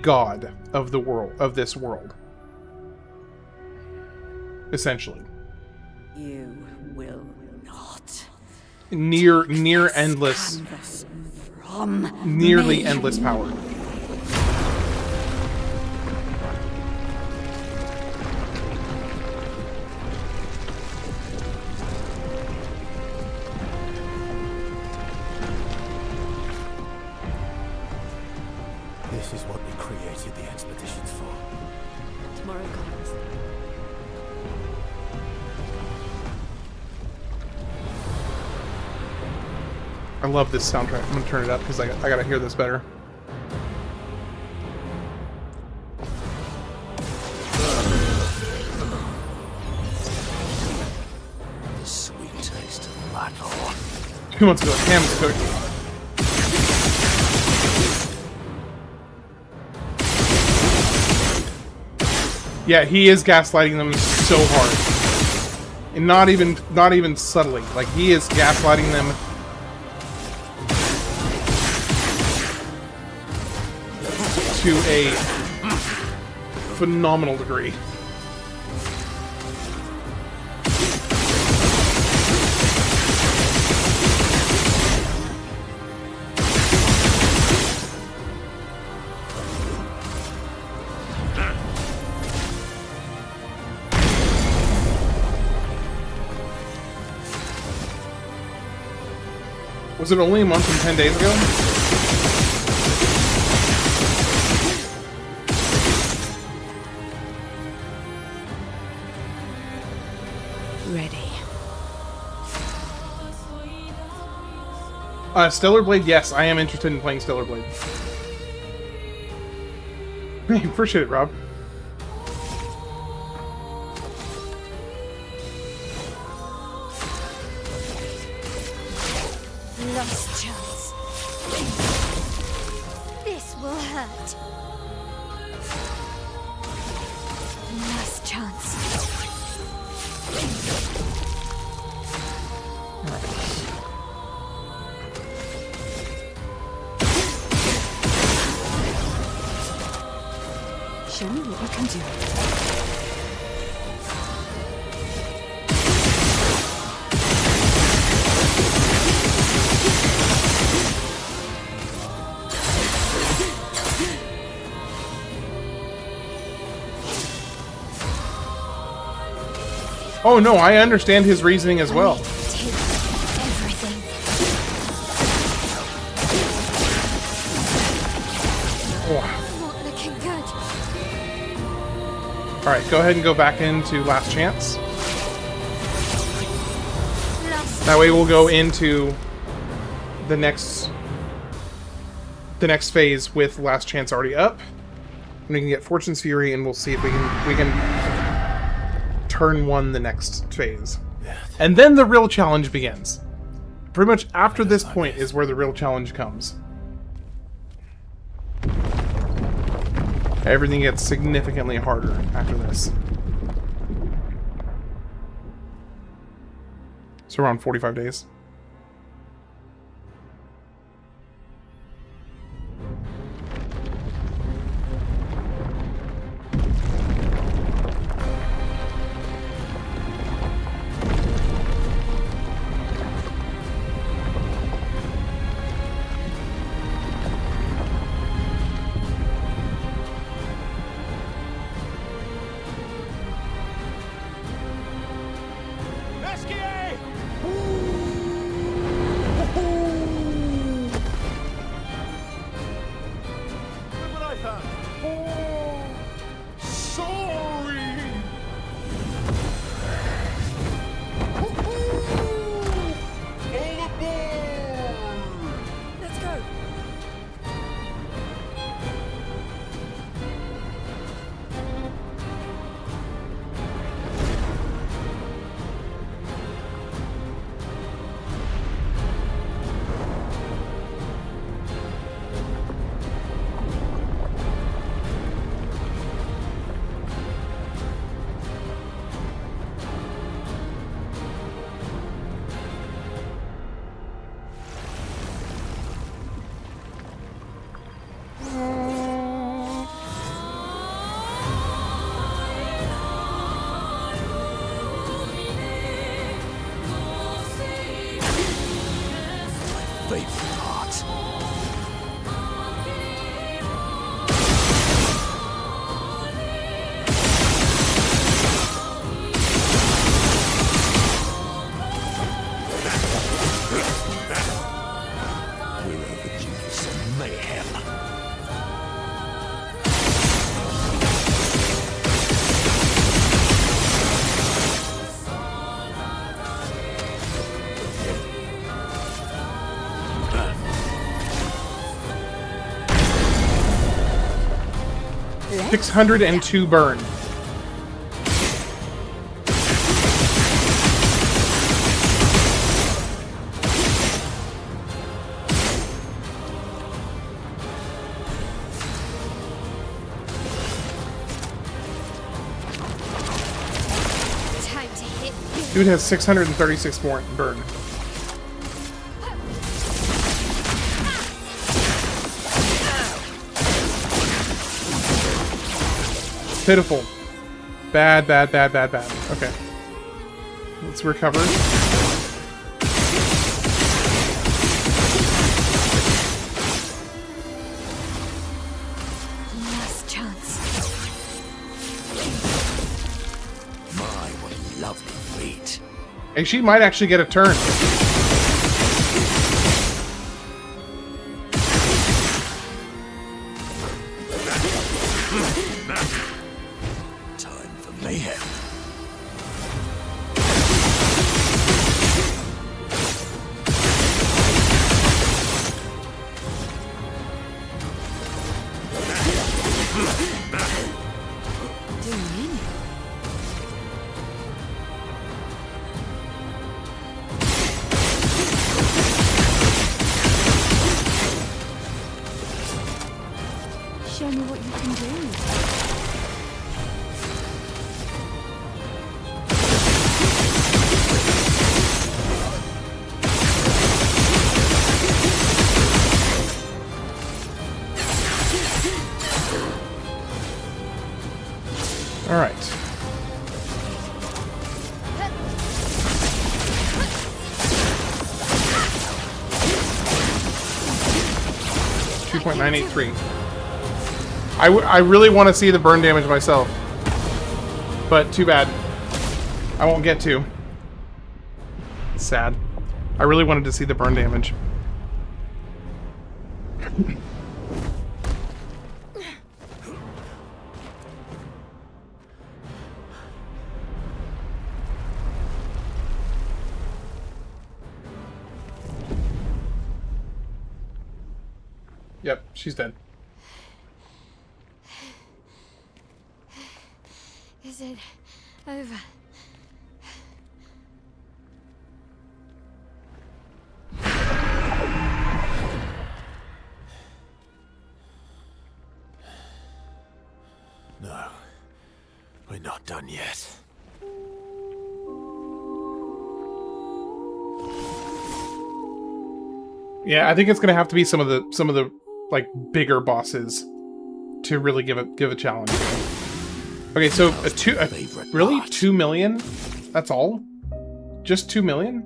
Speaker 1: god of the world, of this world. Essentially.
Speaker 13: You will not.
Speaker 1: Near endless, nearly endless power.
Speaker 12: This is what we created the expeditions for.
Speaker 7: Tomorrow comes.
Speaker 1: I love this soundtrack. I'm gonna turn it up because I gotta hear this better.
Speaker 14: The sweet taste of battle.
Speaker 1: Who wants to go? Cam's cook. Yeah, he is gaslighting them so hard, and not even subtly. Like, he is gaslighting them to a phenomenal degree. Was it only a month and 10 days ago?
Speaker 11: Ready.
Speaker 1: Stellar Blade, yes, I am interested in playing Stellar Blade. Hey, appreciate it, Rob.
Speaker 2: Lost chance. This will hurt. Last chance.
Speaker 11: Show me what you can do.
Speaker 1: Oh no, I understand his reasoning as well.
Speaker 2: Take everything.
Speaker 1: Oh.
Speaker 2: Not looking good.
Speaker 1: Alright, go ahead and go back into Last Chance. That way we'll go into the next phase with Last Chance already up. And we can get Fortune's Fury, and we'll see if we can turn 1 the next phase. And then the real challenge begins. Pretty much after this point is where the real challenge comes. Everything gets significantly harder after this. So around 45 days.
Speaker 11: Let's
Speaker 1: 602 burn.
Speaker 2: Time to hit.
Speaker 1: Dude has 636 more burn. Pitiful. Bad, bad, bad, bad, bad. Okay. Let's recover.
Speaker 11: Last chance.
Speaker 14: My, what a lovely feat.
Speaker 1: Hey, she might actually get a turn.
Speaker 14: Time for mayhem.
Speaker 11: Show me what you can do.
Speaker 1: All right. .983. I really want to see the burn damage myself, but too bad. I won't get to. Sad. I really wanted to see the burn damage. Yep, she's dead.
Speaker 2: Is it over?
Speaker 12: No, we're not done yet.
Speaker 1: Yeah, I think it's gonna have to be some of the like bigger bosses to really give a challenge. Okay, so really 2 million? That's all? Just 2 million?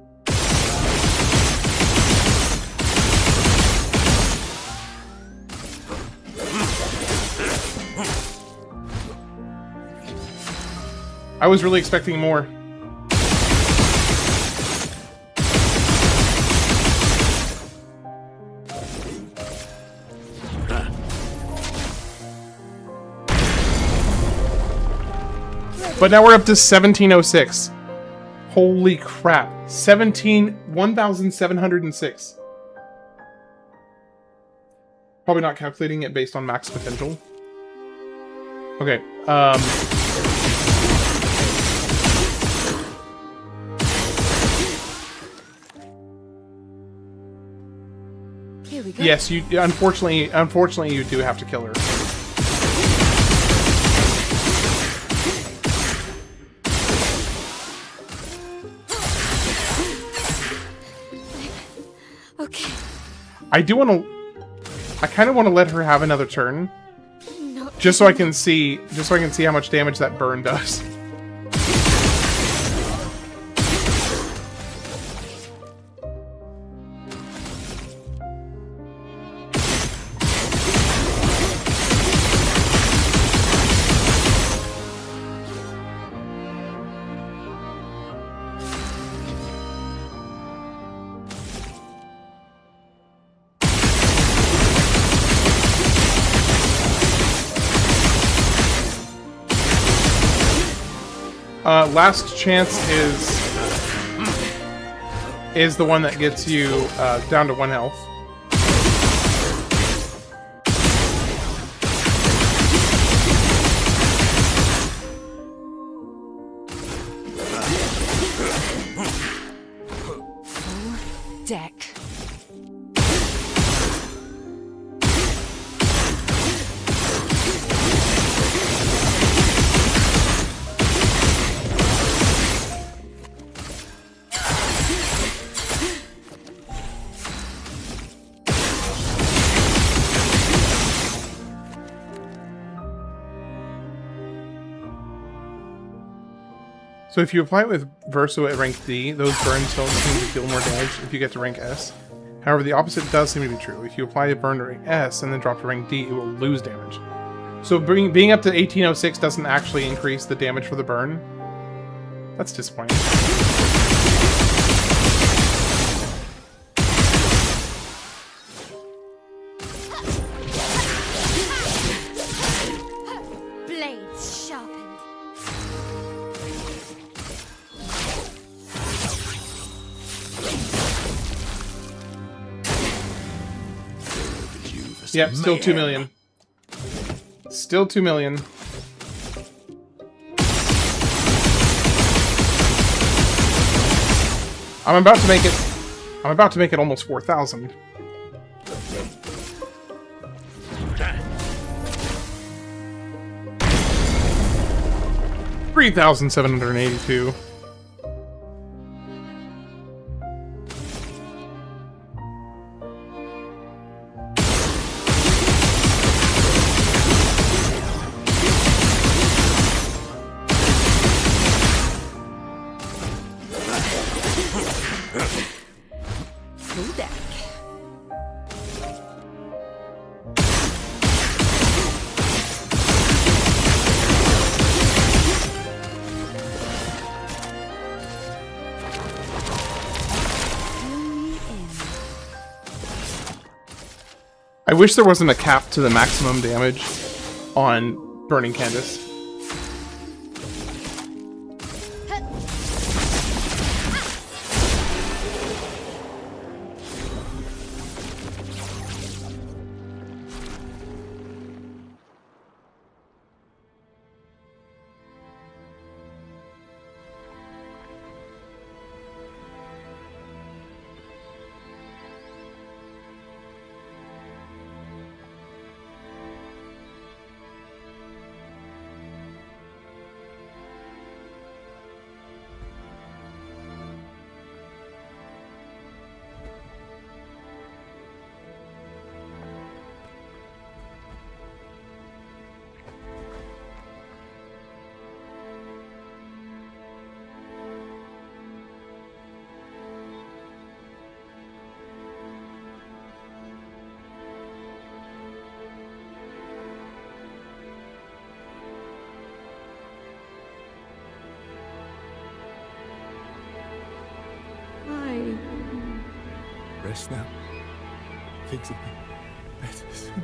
Speaker 1: I was really expecting more. But now we're up to 1706. Holy crap. 1,706. Probably not calculating it based on max potential. Okay,
Speaker 11: Here we go.
Speaker 1: yes, you unfortunately you do have to kill her.
Speaker 2: Okay.
Speaker 1: I kind of want to let her have another turn.
Speaker 2: No.
Speaker 1: Just so I can see how much damage that burn does. Last chance is the one that gets you down to 1 health.
Speaker 11: Full deck.
Speaker 1: So if you apply it with Verso at rank D, those burns don't seem to deal more damage if you get to rank S. However, the opposite does seem to be true. If you apply a burn to rank S and then drop to rank D, it will lose damage. So being up to 1806 doesn't actually increase the damage for the burn. That's disappointing.
Speaker 2: Blades sharpened.
Speaker 1: Yep, still 2 million. Still 2 million. I'm about to make it almost 4,000. $3,782.
Speaker 11: Full deck.
Speaker 1: I wish there wasn't a cap to the maximum damage on Burning Candace.
Speaker 12: rest now. Things will be better soon.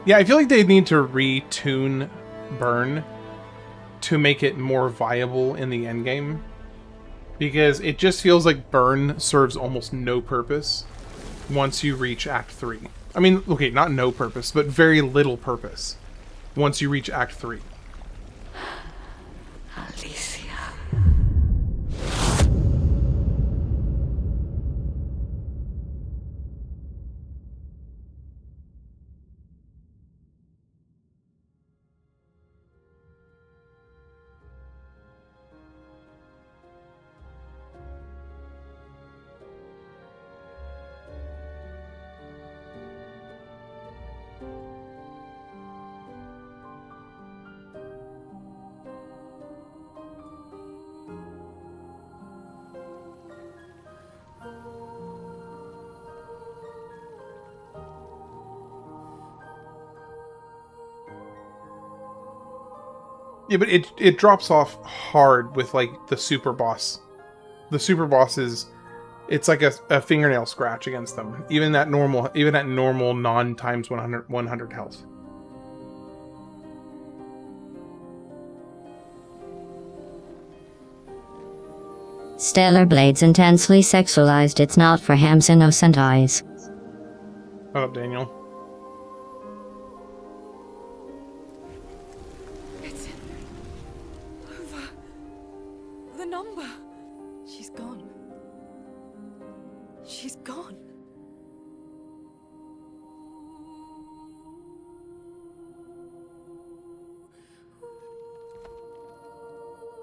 Speaker 1: Yeah, I feel like they need to retune Burn to make it more viable in the endgame. Because it just feels like Burn serves almost no purpose once you reach Act 3. I mean, okay, not no purpose, but very little purpose once you reach Act 3.
Speaker 11: Alicia.
Speaker 1: Yeah, but it drops off hard with like the super boss. The super boss is, it's like a fingernail scratch against them. Even at normal non times 100 health.
Speaker 15: Stellar Blade's intensely sexualized. It's not for Ham's innocent eyes.
Speaker 1: What up, Daniel?
Speaker 9: It's over. The number. She's gone. She's gone.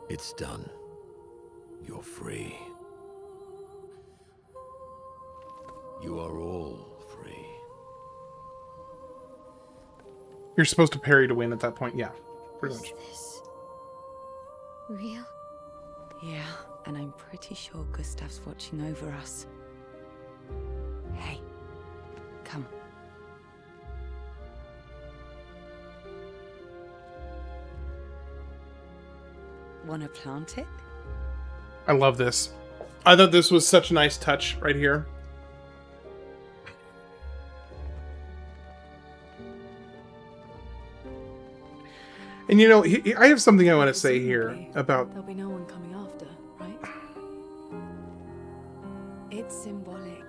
Speaker 14: It's done. You're free. You are all free.
Speaker 1: You're supposed to parry to win at that point, yeah. Pretty much.
Speaker 2: This real?
Speaker 11: Yeah, and I'm pretty sure Gustav's watching over us. Hey, come. Wanna plant it?
Speaker 1: I love this. I thought this was such a nice touch right here. And you know, I have something I want to say here about...
Speaker 9: There'll be no one coming after, right?
Speaker 11: It's symbolic.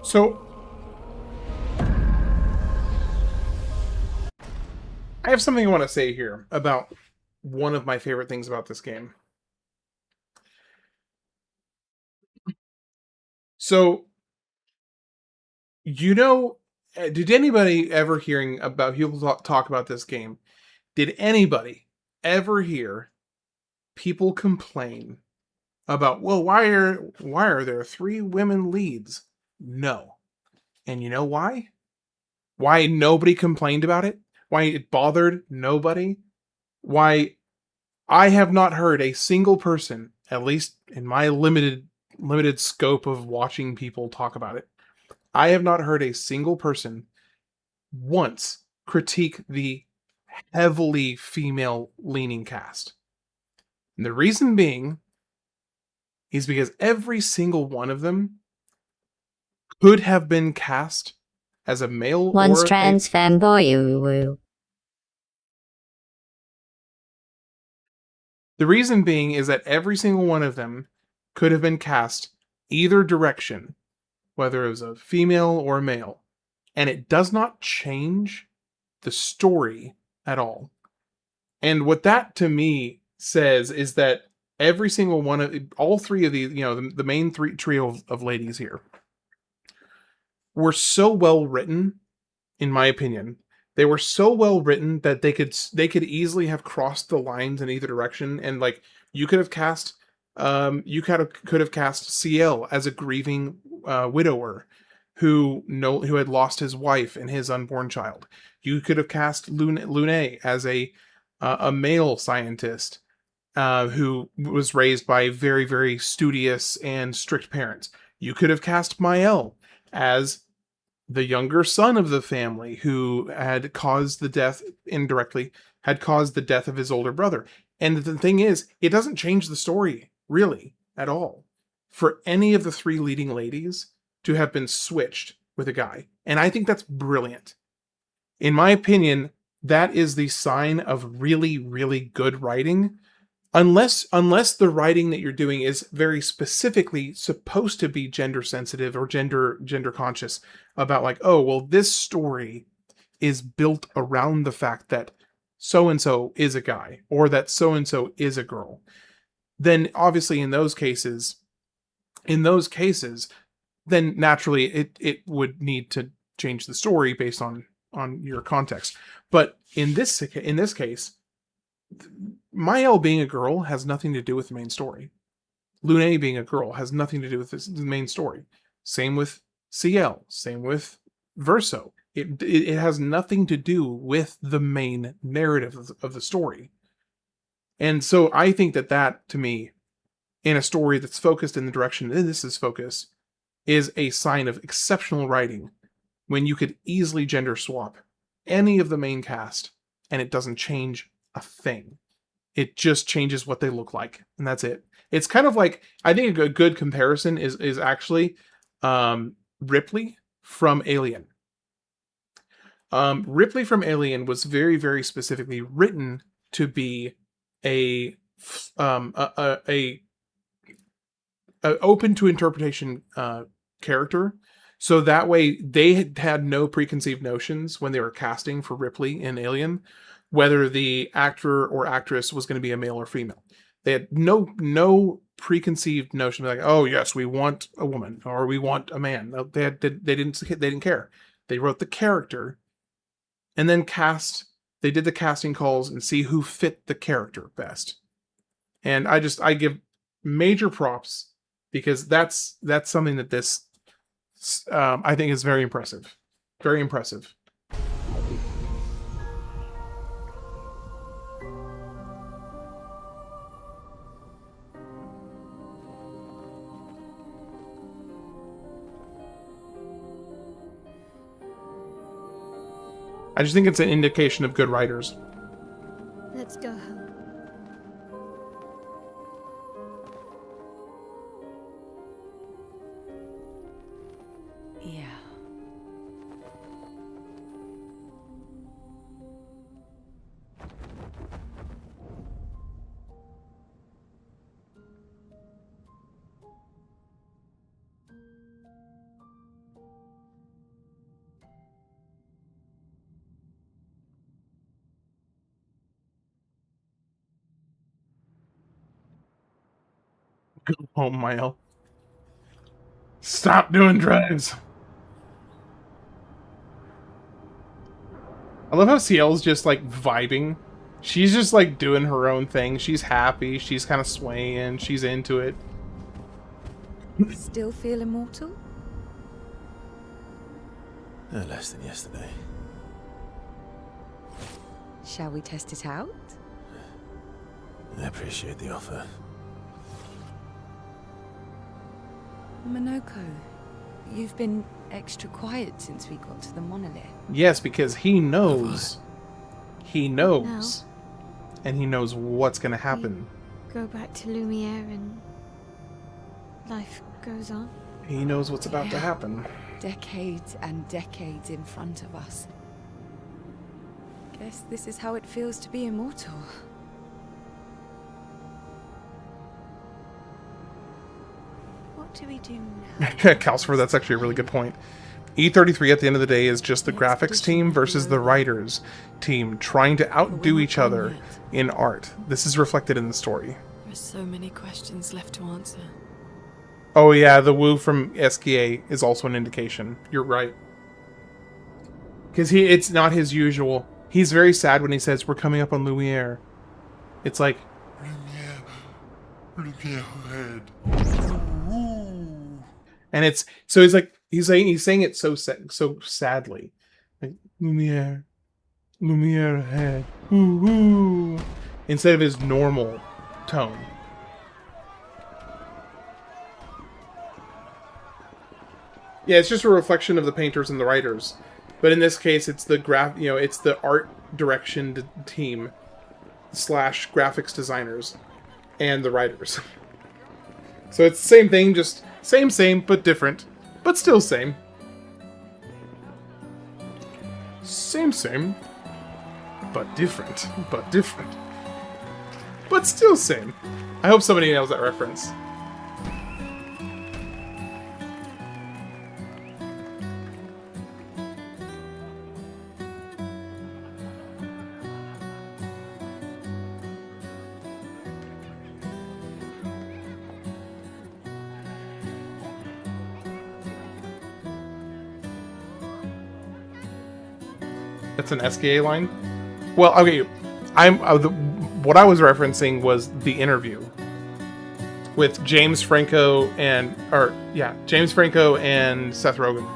Speaker 1: So... I have something I want to say here about one of my favorite things about this game. So, you know, did anybody ever hearing about people talk about this game? Did anybody ever hear people complain about, well, why are there 3 women leads? No. And you know why? Why nobody complained about it? Why it bothered nobody? Why I have not heard a single person, at least in my limited scope of watching people talk about it, I have not heard a single person once critique the heavily female-leaning cast. And the reason being is because every single one of them could have been cast as a male
Speaker 15: Once
Speaker 1: or
Speaker 15: trans fanboy.
Speaker 1: The reason being is that every single one of them could have been cast either direction, whether it was a female or a male. and it does not change the story at all. And what that to me says is that every single one of all three of these, the main trio of ladies here were so well written, in my opinion. They were so well written that they could easily have crossed the lines in either direction, and like you could have cast CL as a grieving widower who had lost his wife and his unborn child. You could have cast Lune as a male scientist who was raised by very, very studious and strict parents. You could have cast Mael as the younger son of the family who had caused the death of his older brother. And the thing is, it doesn't change the story really at all for any of the three leading ladies to have been switched with a guy. And I think that's brilliant. In my opinion, that is the sign of really, really good writing. Unless the writing that you're doing is very specifically supposed to be gender sensitive or gender conscious about like, oh, well, this story is built around the fact that so-and-so is a guy or that so-and-so is a girl. Then obviously in those cases, then naturally it would need to change the story based on your context. But in this case, Mael being a girl has nothing to do with the main story. Lune being a girl has nothing to do with the main story. Same with CL. Same with Verso. It has nothing to do with the main narrative of the story. And so I think that to me, in a story that's focused in the direction that this is focused, is a sign of exceptional writing when you could easily gender swap any of the main cast and it doesn't change a thing. It just changes what they look like, and that's it. It's kind of like, I think a good comparison is actually Ripley from Alien. Ripley from Alien was very, very specifically written to be a open to interpretation character. So that way they had no preconceived notions when they were casting for Ripley in Alien, whether the actor or actress was going to be a male or female. They had no preconceived notion like, oh yes, we want a woman or we want a man. They didn't care. They wrote the character and then they did the casting calls and see who fit the character best. And I give major props because that's something that this I think is very impressive. Very impressive. I just think it's an indication of good writers.
Speaker 2: Let's go home.
Speaker 11: Yeah.
Speaker 1: Go home, Mael. Stop doing drugs. I love how CL's just like vibing. She's just like doing her own thing. She's happy. She's kind of swaying. She's into it.
Speaker 11: Still feel immortal?
Speaker 12: No less than yesterday.
Speaker 11: Shall we test it out?
Speaker 12: I appreciate the offer.
Speaker 11: Monoko, you've been extra quiet since we got to the monolith.
Speaker 1: Yes, because he knows. He knows. And he knows what's going to happen.
Speaker 2: Go back to Lumiere and life goes on.
Speaker 1: He knows what's about to happen.
Speaker 11: Decades and decades in front of us. Guess this is how it feels to be immortal.
Speaker 2: What
Speaker 11: do we do
Speaker 1: Calcifer, that's actually a really good point. E33 at the end of the day is just the graphics team versus the writers team trying to outdo each other in art. This is reflected in the story.
Speaker 7: There's so many questions left to answer.
Speaker 1: Oh yeah, the woo from SKA is also an indication. You're right. Because it's not his usual. He's very sad when he says, we're coming up on Lumiere. It's like...
Speaker 10: Lumiere head.
Speaker 1: And it's... So he's like... He's saying it so sadly. Like, Lumiere. Lumiere head. Ooh, ooh. Instead of his normal tone. Yeah, it's just a reflection of the painters and the writers. But in this case, it's the it's the art direction team / graphics designers and the writers. So it's the same thing, just same, but different. But still same. Same, but different. But still same. I hope somebody knows that reference. That's an SKA line? Well, okay, what I was referencing was the interview with James Franco and Seth Rogen.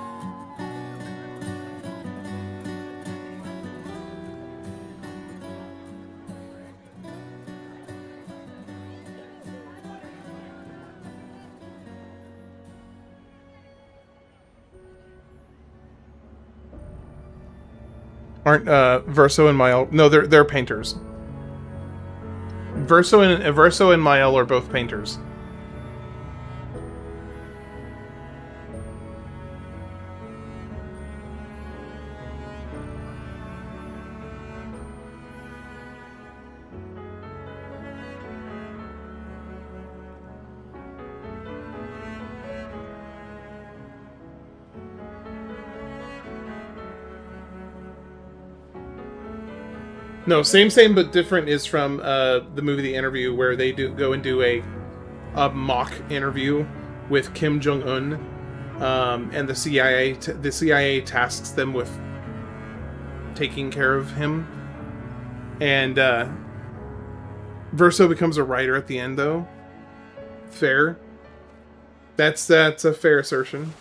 Speaker 1: Aren't Verso and Mael? No, they're painters. Verso and Mael are both painters. No, same but different is from the movie The Interview, where they go and do a mock interview with Kim Jong-un, and the CIA tasks them with taking care of him, and Verso becomes a writer at the end, though. Fair. That's a fair assertion.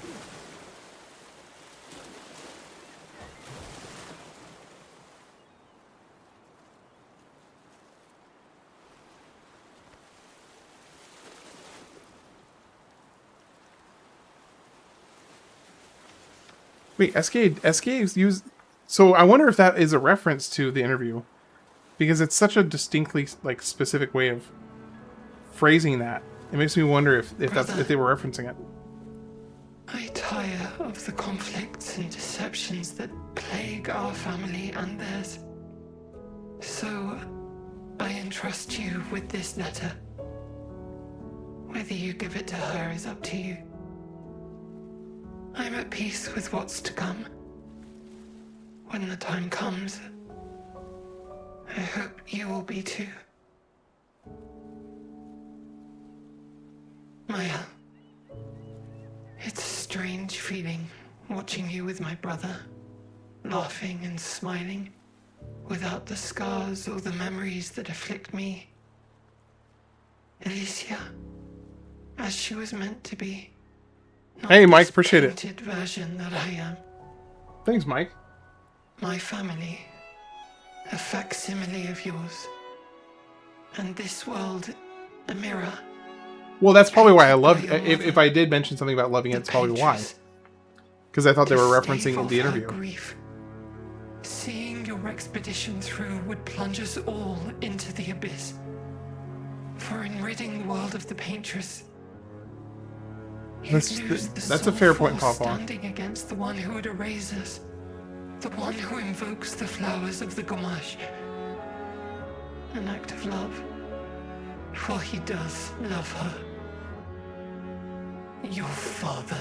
Speaker 1: Wait, SKA's used... So I wonder if that is a reference to The Interview. Because it's such a distinctly, specific way of phrasing that. It makes me wonder if they were referencing it.
Speaker 19: I tire of the conflicts and deceptions that plague our family and theirs. So, I entrust you with this letter. Whether you give it to her is up to you. I'm at peace with what's to come. When the time comes, I hope you will be too. Maya, it's a strange feeling watching you with my brother, laughing and smiling, without the scars or the memories that afflict me. Alicia, as she was meant to be.
Speaker 1: Hey, Mike, appreciate it.
Speaker 19: Version that I am.
Speaker 1: Thanks, Mike.
Speaker 19: My family, a facsimile of yours, and this world, a mirror.
Speaker 1: Well, that's probably why I love it. If I did mention something about loving it, it's probably why. Because I thought they were referencing The Interview.
Speaker 19: Grief. Seeing your expedition through would plunge us all into the abyss. For in ridding the world of the paintress,
Speaker 1: that's a fair point, Papa.
Speaker 19: Standing against the one who would erase us, the one who invokes the flowers of the Gamache. An act of love, for he does love her. Your father.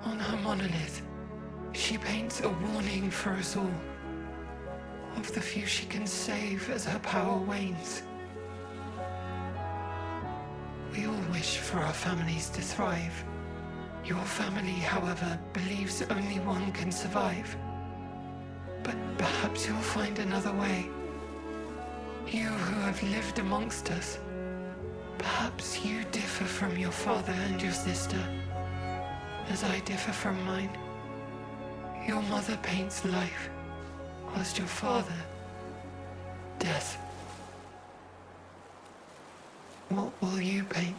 Speaker 19: On her monolith, she paints a warning for us all. Of the few she can save as her power wanes. We all wish for our families to thrive. Your family, however, believes only one can survive. But perhaps you'll find another way. You who have lived amongst us, perhaps you differ from your father and your sister, as I differ from mine. Your mother paints life, whilst your father, death. What will you paint?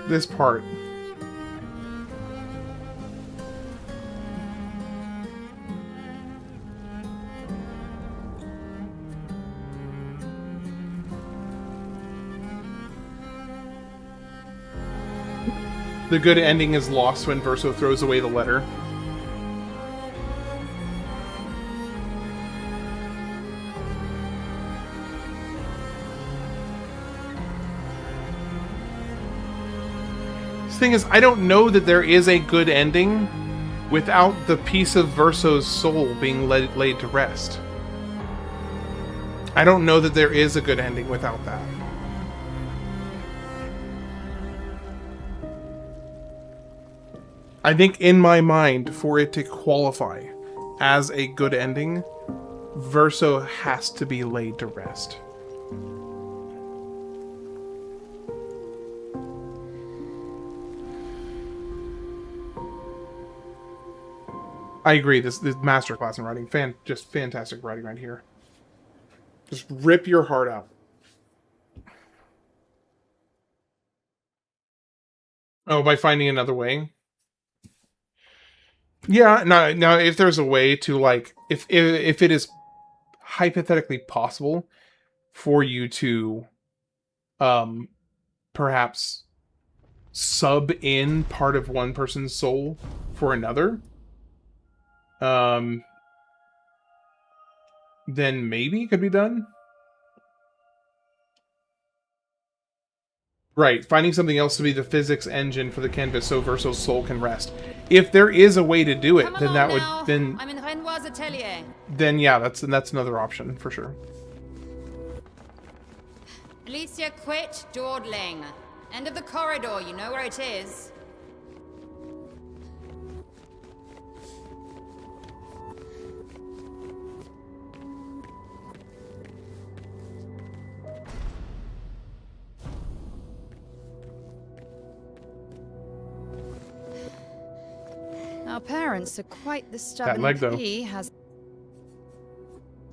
Speaker 1: This part. The good ending is lost when Verso throws away the letter. Thing is, I don't know that there is a good ending without the piece of Verso's soul being laid to rest. I don't know that there is a good ending without that. I think in my mind, for it to qualify as a good ending, Verso has to be laid to rest. I agree. This masterclass in writing, just fantastic writing right here. Just rip your heart out. Oh, by finding another way. Yeah. Now, if there's a way to like, if it is hypothetically possible for you to, perhaps sub in part of one person's soul for another. Then maybe it could be done. Right, finding something else to be the physics engine for the canvas so Verso's soul can rest. If there is a way to do it, then that would
Speaker 20: I'm in Renoir's atelier.
Speaker 1: Then yeah, that's another option for sure.
Speaker 20: Alicia, quit dawdling. End of the corridor, you know where it is. Our parents are quite the stubborn.
Speaker 1: That leg, though.
Speaker 20: He has.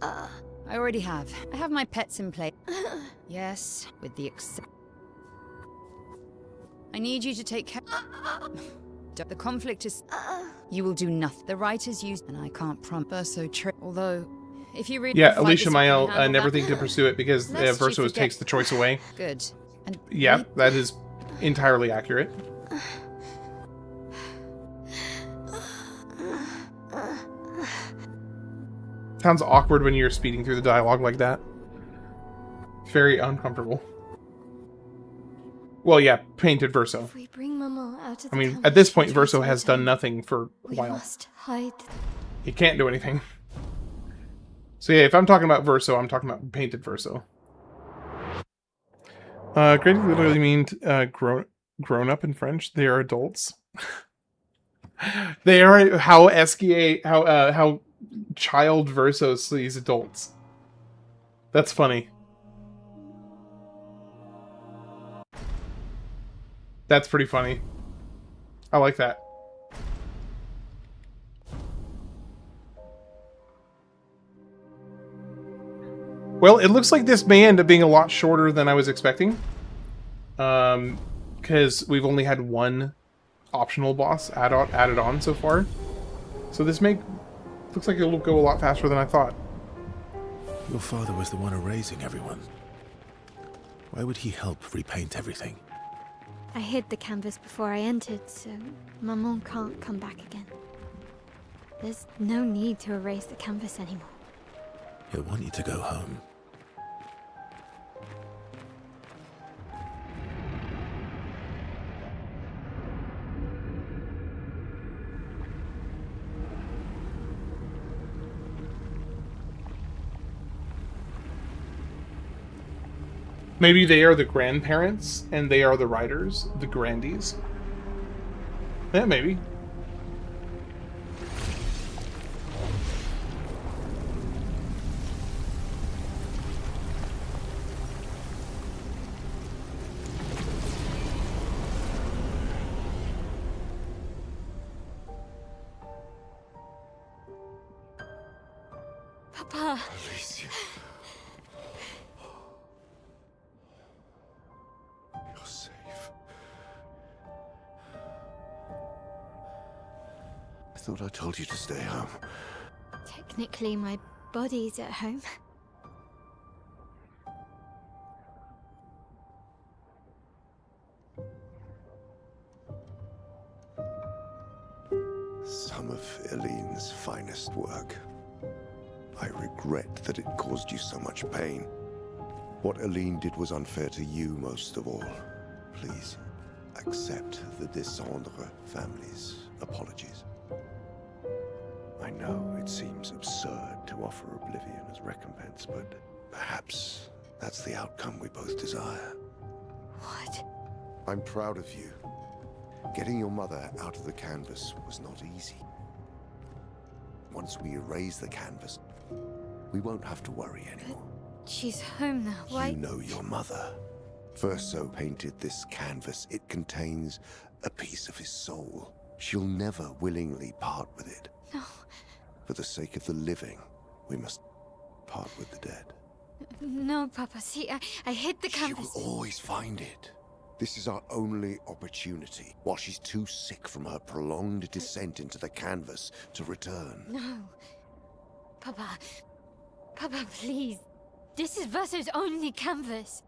Speaker 20: I already have. I have my pets in place. Yes, with the exception. I need you to take care. The conflict is. You will do nothing. The writers use, and I can't promise. So true. Although, if you read.
Speaker 1: Yeah, Alicia Mael never think to pursue it because Verso takes the choice away.
Speaker 20: Good. And
Speaker 1: yeah, that is entirely accurate. Sounds awkward when you're speeding through the dialogue like that. Very uncomfortable. Well, yeah, painted Verso.
Speaker 2: If we bring Maman out of the
Speaker 1: I mean, at this point, Verso has done nothing for a while.
Speaker 2: We must hide.
Speaker 1: He can't do anything. So yeah, if I'm talking about Verso, I'm talking about painted Verso. Great literally mean grown up in French. They are adults. They are how Esquier, how child Verso sees adults. That's funny. That's pretty funny. I like that. Well, it looks like this may end up being a lot shorter than I was expecting. Because we've only had one optional boss added on so far. So this looks like it'll go a lot faster than I thought.
Speaker 12: Your father was the one erasing everyone. Why would he help repaint everything?
Speaker 2: I hid the canvas before I entered, so Maman can't come back again. There's no need to erase the canvas anymore.
Speaker 12: He'll want you to go home.
Speaker 1: Maybe they are the grandparents and they are the writers, the grandies. Yeah, maybe.
Speaker 2: Papa.
Speaker 8: Alicia. You're safe. I thought I told you to stay home.
Speaker 2: Technically, my body's at home.
Speaker 8: Some of Eileen's finest work. I regret that it caused you so much pain. What Eileen did was unfair to you most of all. Please, accept the Descendre family's apologies. I know it seems absurd to offer oblivion as recompense, but perhaps that's the outcome we both desire.
Speaker 2: What?
Speaker 8: I'm proud of you. Getting your mother out of the canvas was not easy. Once we erase the canvas, we won't have to worry anymore.
Speaker 2: She's home now. Why?
Speaker 8: You know your mother. Verso painted this canvas. It contains a piece of his soul. She'll never willingly part with it.
Speaker 2: No.
Speaker 8: For the sake of the living, we must part with the dead.
Speaker 2: No, Papa. See, I hid the canvas.
Speaker 8: She will always find it. This is our only opportunity, while she's too sick from her prolonged descent into the canvas to return.
Speaker 2: No. Papa. Papa, please. This is Verso's only canvas.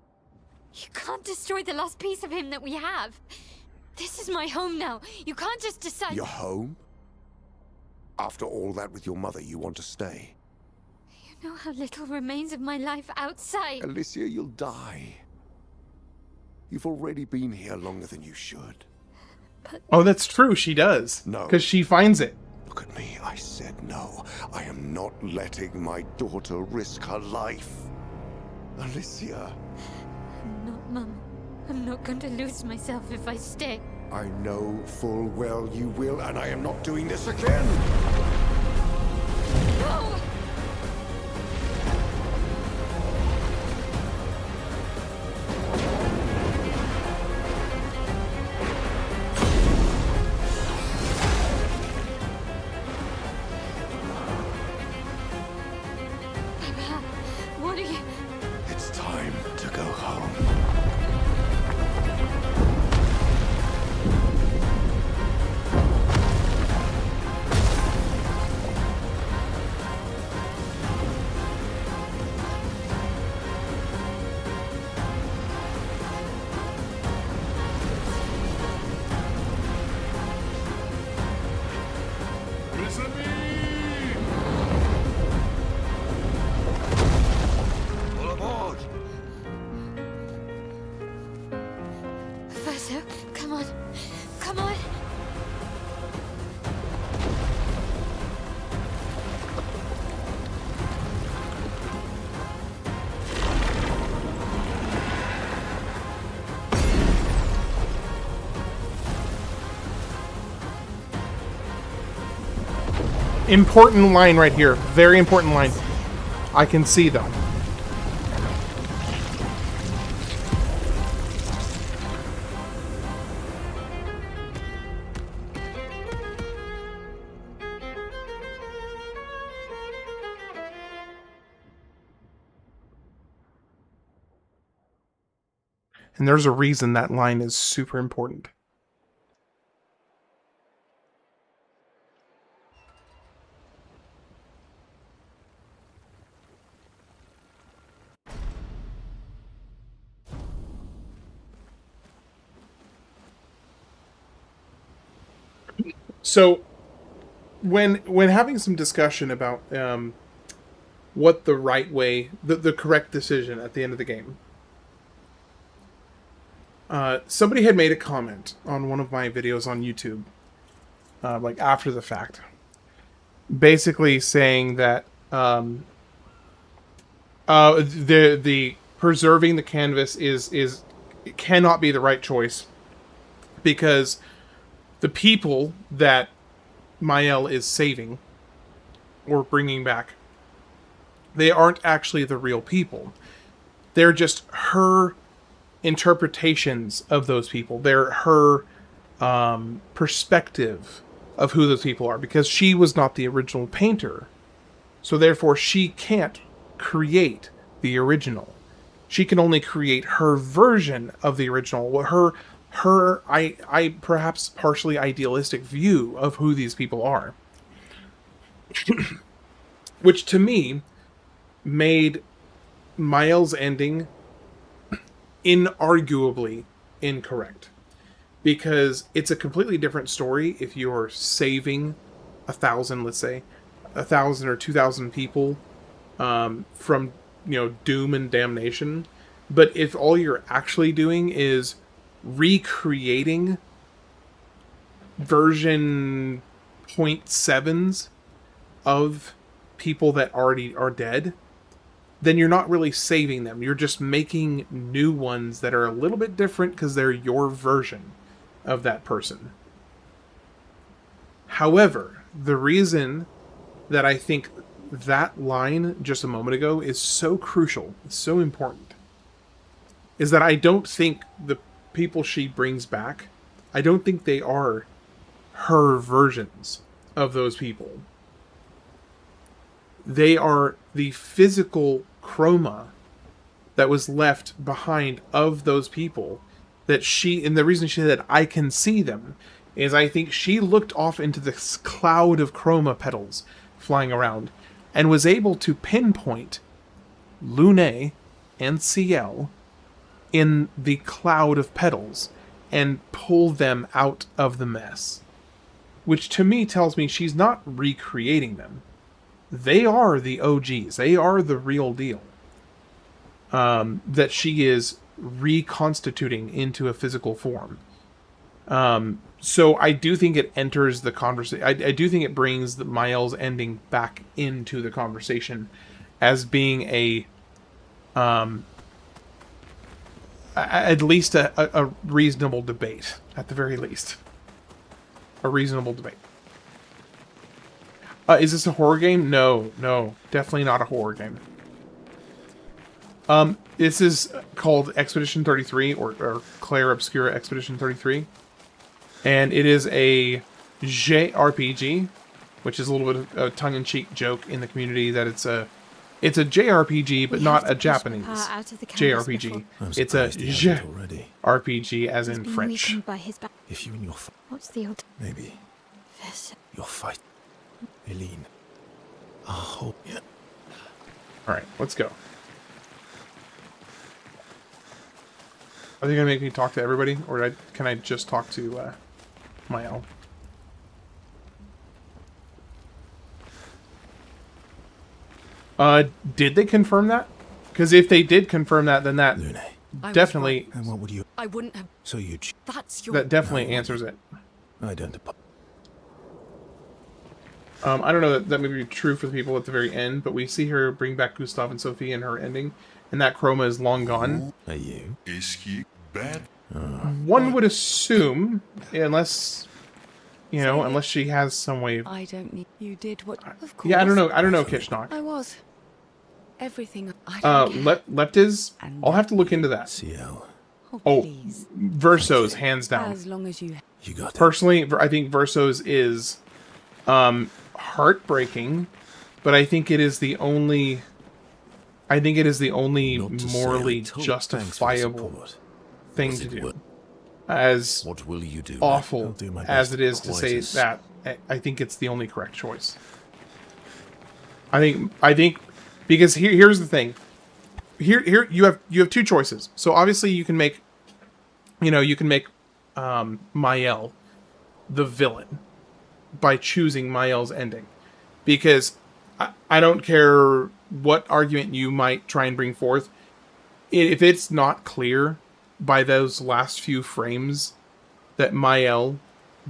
Speaker 2: You can't destroy the last piece of him that we have. This is my home now. You can't just decide...
Speaker 8: Your home? After all that with your mother, you want to stay?
Speaker 2: You know how little remains of my life outside.
Speaker 8: Alicia, you'll die. You've already been here longer than you should.
Speaker 2: But...
Speaker 1: Oh, that's true. She does.
Speaker 8: No.
Speaker 1: Because she finds it.
Speaker 8: Look at me. I said no. I am not letting my daughter risk her life. Alicia.
Speaker 2: No, Mum. I'm not going to lose myself if I stay.
Speaker 8: I know full well you will, and I am not doing this again!
Speaker 2: No! Papa, what are you...
Speaker 8: It's time to go home.
Speaker 2: Verso, come on. Come on.
Speaker 1: Important line right here. Very important line. I can see them. And there's a reason that line is super important. So, when having some discussion about what the right way, the correct decision at the end of the game, somebody had made a comment on one of my videos on YouTube, like after the fact, basically saying that the preserving the canvas is cannot be the right choice because the people that Mael is saving or bringing back, they aren't actually the real people. They're just her interpretations of those people. They're her perspective of who those people are, because she was not the original painter. So therefore she can't create the original. She can only create her version of the original, her perhaps partially idealistic view of who these people are. Which to me made Mael's ending inarguably incorrect. Because it's a completely different story if you're saving 1,000, let's say, 1,000 or 2,000 people from, doom and damnation. But if all you're actually doing is recreating version 0.7s of people that already are dead, then you're not really saving them. You're just making new ones that are a little bit different because they're your version of that person. However, the reason that I think that line just a moment ago is so crucial, so important, is that I don't think the people she brings back, I don't think they are her versions of those people. They are the physical chroma that was left behind of those people that she, and the reason she said I can see them is I think she looked off into this cloud of chroma petals flying around and was able to pinpoint Lune and Ciel in the cloud of petals and pull them out of the mess. Which to me tells me she's not recreating them. They are the OGs. They are the real deal. That she is reconstituting into a physical form. So I do think it enters the conversation. I do think it brings the Mael's ending back into the conversation as being at least a reasonable debate, at the very least. A reasonable debate. Is this a horror game? No, definitely not a horror game. This is called Expedition 33, or Clair Obscur Expedition 33. And it is a JRPG, which is a little bit of a tongue-in-cheek joke in the community that it's a JRPG, but not a Japanese JRPG. It's a JRPG, as in French.
Speaker 12: If you and your
Speaker 2: What's the old?
Speaker 12: maybe your fight, Eileen. I hope. Yeah.
Speaker 1: All right, let's go. Are they gonna make me talk to everybody, or can I just talk to Mael? Did they confirm that? Because if they did confirm that, then that definitely.
Speaker 12: And what would you?
Speaker 7: I wouldn't have.
Speaker 12: So you.
Speaker 7: That's your.
Speaker 1: That definitely answers it.
Speaker 12: I don't.
Speaker 1: I don't know that may be true for the people at the very end, but we see her bring back Gustav and Sophie in her ending, and that chroma is long gone.
Speaker 12: Are you?
Speaker 10: Is he bad?
Speaker 1: One would assume, unless she has some way.
Speaker 11: I don't need. You did what? Of course.
Speaker 1: Yeah, I don't know, Kishnok.
Speaker 11: I was. Everything. I don't care.
Speaker 1: Leptiz. I'll have to look into that.
Speaker 12: CL.
Speaker 1: Oh, Verso's hands down.
Speaker 11: As long as you
Speaker 12: got it.
Speaker 1: Personally, I think Verso's is heartbreaking, but I think it is the only morally justifiable thing to do. As
Speaker 14: what will you do?
Speaker 1: Awful as it is to say that, I think it's the only correct choice. I think because here's the thing. Here you have two choices. So obviously you can make, Mael the villain by choosing Mael's ending, because I don't care what argument you might try and bring forth, if it's not clear by those last few frames that Mael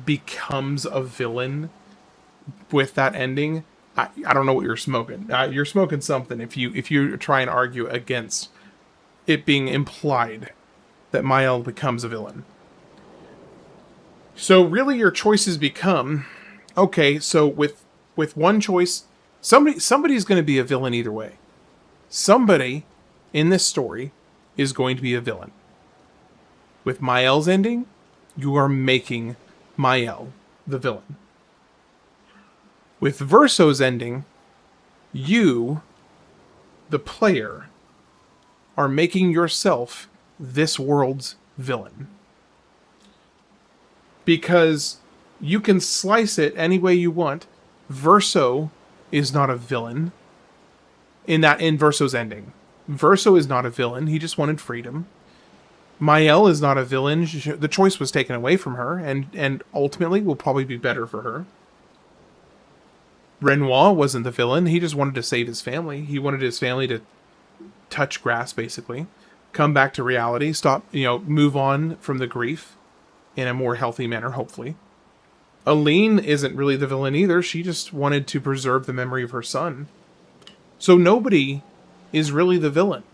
Speaker 1: becomes a villain with that ending, I don't know what you're smoking. You're smoking something if you try and argue against it being implied that Mael becomes a villain. So really your choices become, okay, so with one choice, somebody's going to be a villain either way. Somebody in this story is going to be a villain. With Mael's ending, you are making Mael the villain. With Verso's ending, you, the player, are making yourself this world's villain. Because you can slice it any way you want. Verso is not a villain in Verso's ending. Verso is not a villain. He just wanted freedom. Mael is not a villain. The choice was taken away from her, and ultimately will probably be better for her. Renoir wasn't the villain. He just wanted to save his family. He wanted his family to touch grass, basically. Come back to reality. Stop, move on from the grief in a more healthy manner, hopefully. Aline isn't really the villain either. She just wanted to preserve the memory of her son. So nobody is really the villain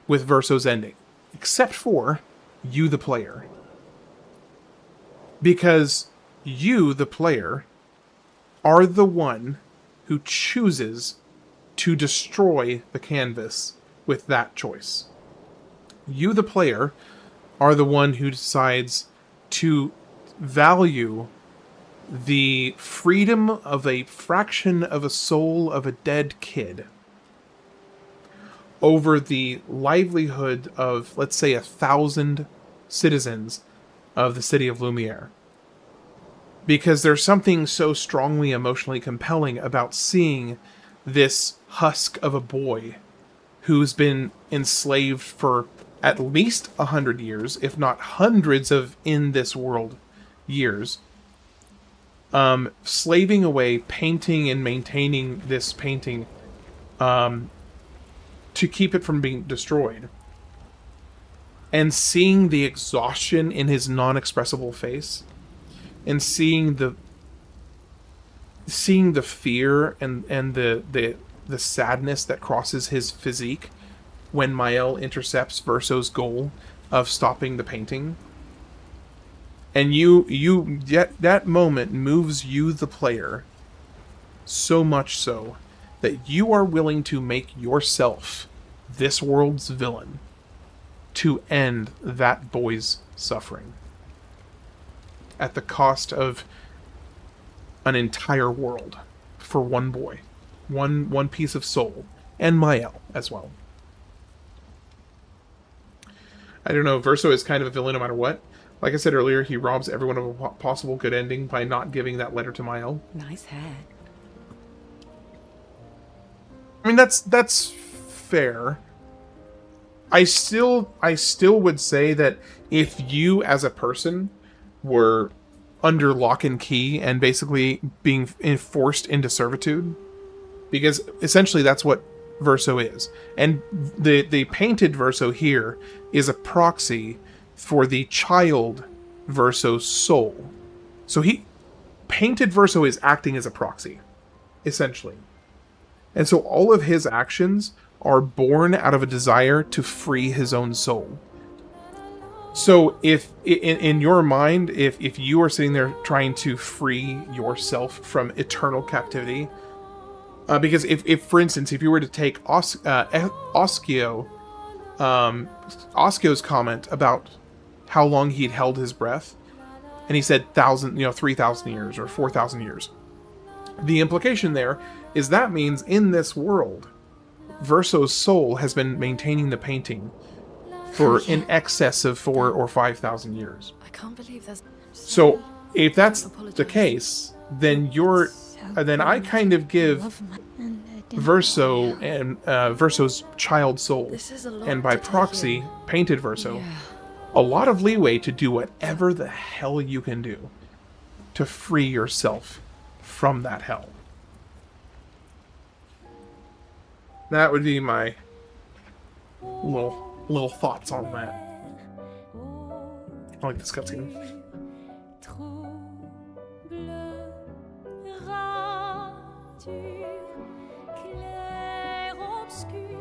Speaker 1: with Verso's ending, except for you, the player. Because you, the player, are the one who chooses to destroy the canvas with that choice. You, the player, are the one who decides to value the freedom of a fraction of a soul of a dead kid over the livelihood of, let's say, 1,000 citizens of the city of Lumiere. Because there's something so strongly emotionally compelling about seeing this husk of a boy who's been enslaved for at least 100 years, if not hundreds of in this world years, slaving away, painting and maintaining this painting to keep it from being destroyed. And seeing the exhaustion in his non-expressible face, and seeing the fear and the sadness that crosses his physique when Mael intercepts Verso's goal of stopping the painting. And that moment moves you, the player, so much so that you are willing to make yourself this world's villain to end that boy's suffering at the cost of an entire world for one boy, one piece of soul, and Mael as well. I don't know, Verso is kind of a villain no matter what. Like I said earlier, he robs everyone of a possible good ending by not giving that letter to Mael.
Speaker 11: Nice hair.
Speaker 1: I mean, that's fair. I still would say that if you as a person were under lock and key and basically being forced into servitude, because essentially that's what Verso is. And the painted Verso here is a proxy for the child Verso's soul. So painted Verso is acting as a proxy, essentially. And so all of his actions are born out of a desire to free his own soul. So if in your mind, if you are sitting there trying to free yourself from eternal captivity, because if for instance, if you were to take Oskio's comment about how long he'd held his breath, and he said 3,000 years or 4,000 years. The implication there is that means in this world, Verso's soul has been maintaining the painting for in excess of 4,000 or 5,000 years.
Speaker 7: I can't believe there's...
Speaker 1: So if that's the case, then then I kind of give Verso and Verso's child soul, and by proxy, painted Verso, a lot of leeway to do whatever the hell you can do to free yourself from that hell. That would be my little thoughts on that. I like this cutscene.
Speaker 18: Clair Obscur,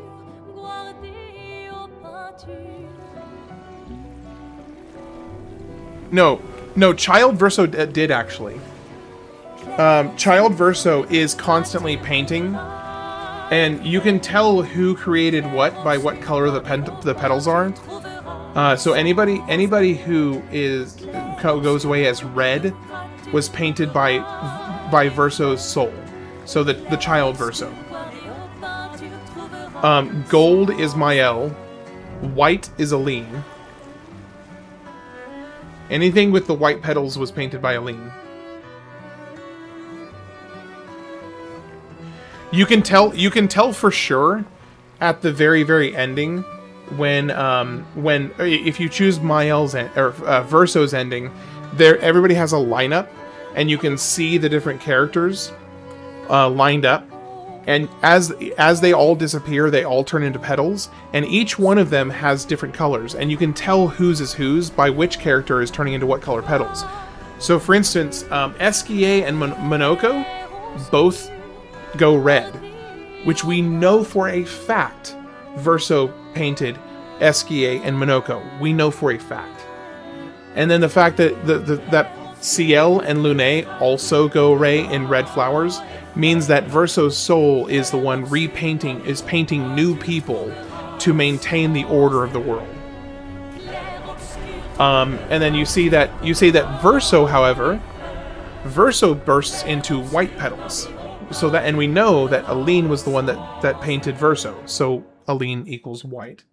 Speaker 18: guardé aux peintures.
Speaker 1: No, Child Verso did actually. Child Verso is constantly painting, and you can tell who created what by what color the petals are. So anybody who goes away as red was painted by Verso's soul. So the Child Verso. Gold is Mael. White is Aline. Anything with the white petals was painted by Aline. You can tell for sure at the very ending when if you choose Mael's Verso's ending, everybody has a lineup, and you can see the different characters lined up, and as they all disappear, they all turn into petals, and each one of them has different colors, and you can tell whose is whose by which character is turning into what color petals. So for instance, Esquier and Monoko both go red, which we know for a fact Verso painted Esquier and Monoko. We know for a fact. And then the fact that that Ciel and Lune also go in red flowers means that Verso's soul is the one painting new people to maintain the order of the world. And then you see that Verso, however, Verso bursts into white petals. So that, and we know that Aline was the one that painted Verso. So Aline equals white.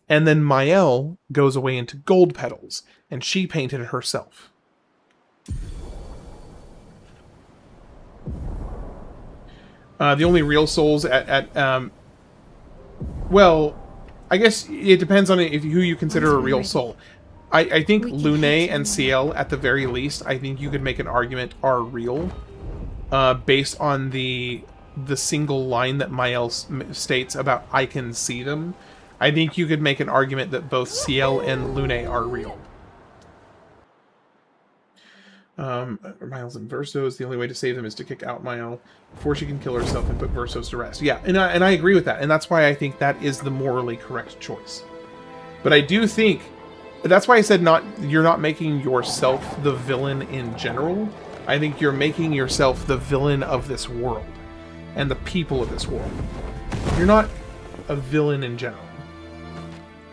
Speaker 1: And then Mael goes away into gold petals, and she painted it herself. The only real souls well, I guess it depends on who you consider a real soul. I think Lune and Ciel, at the very least, I think you could make an argument are real, based on the single line that Mael states about "I can see them." I think you could make an argument that both Ciel and Lune are real. Mael's and Verso's, the only way to save them is to kick out Mael before she can kill herself and put Verso's to rest. Yeah, and I agree with that, and that's why I think that is the morally correct choice. But I do think, that's why I said you're not making yourself the villain in general. I think you're making yourself the villain of this world and the people of this world. You're not a villain in general.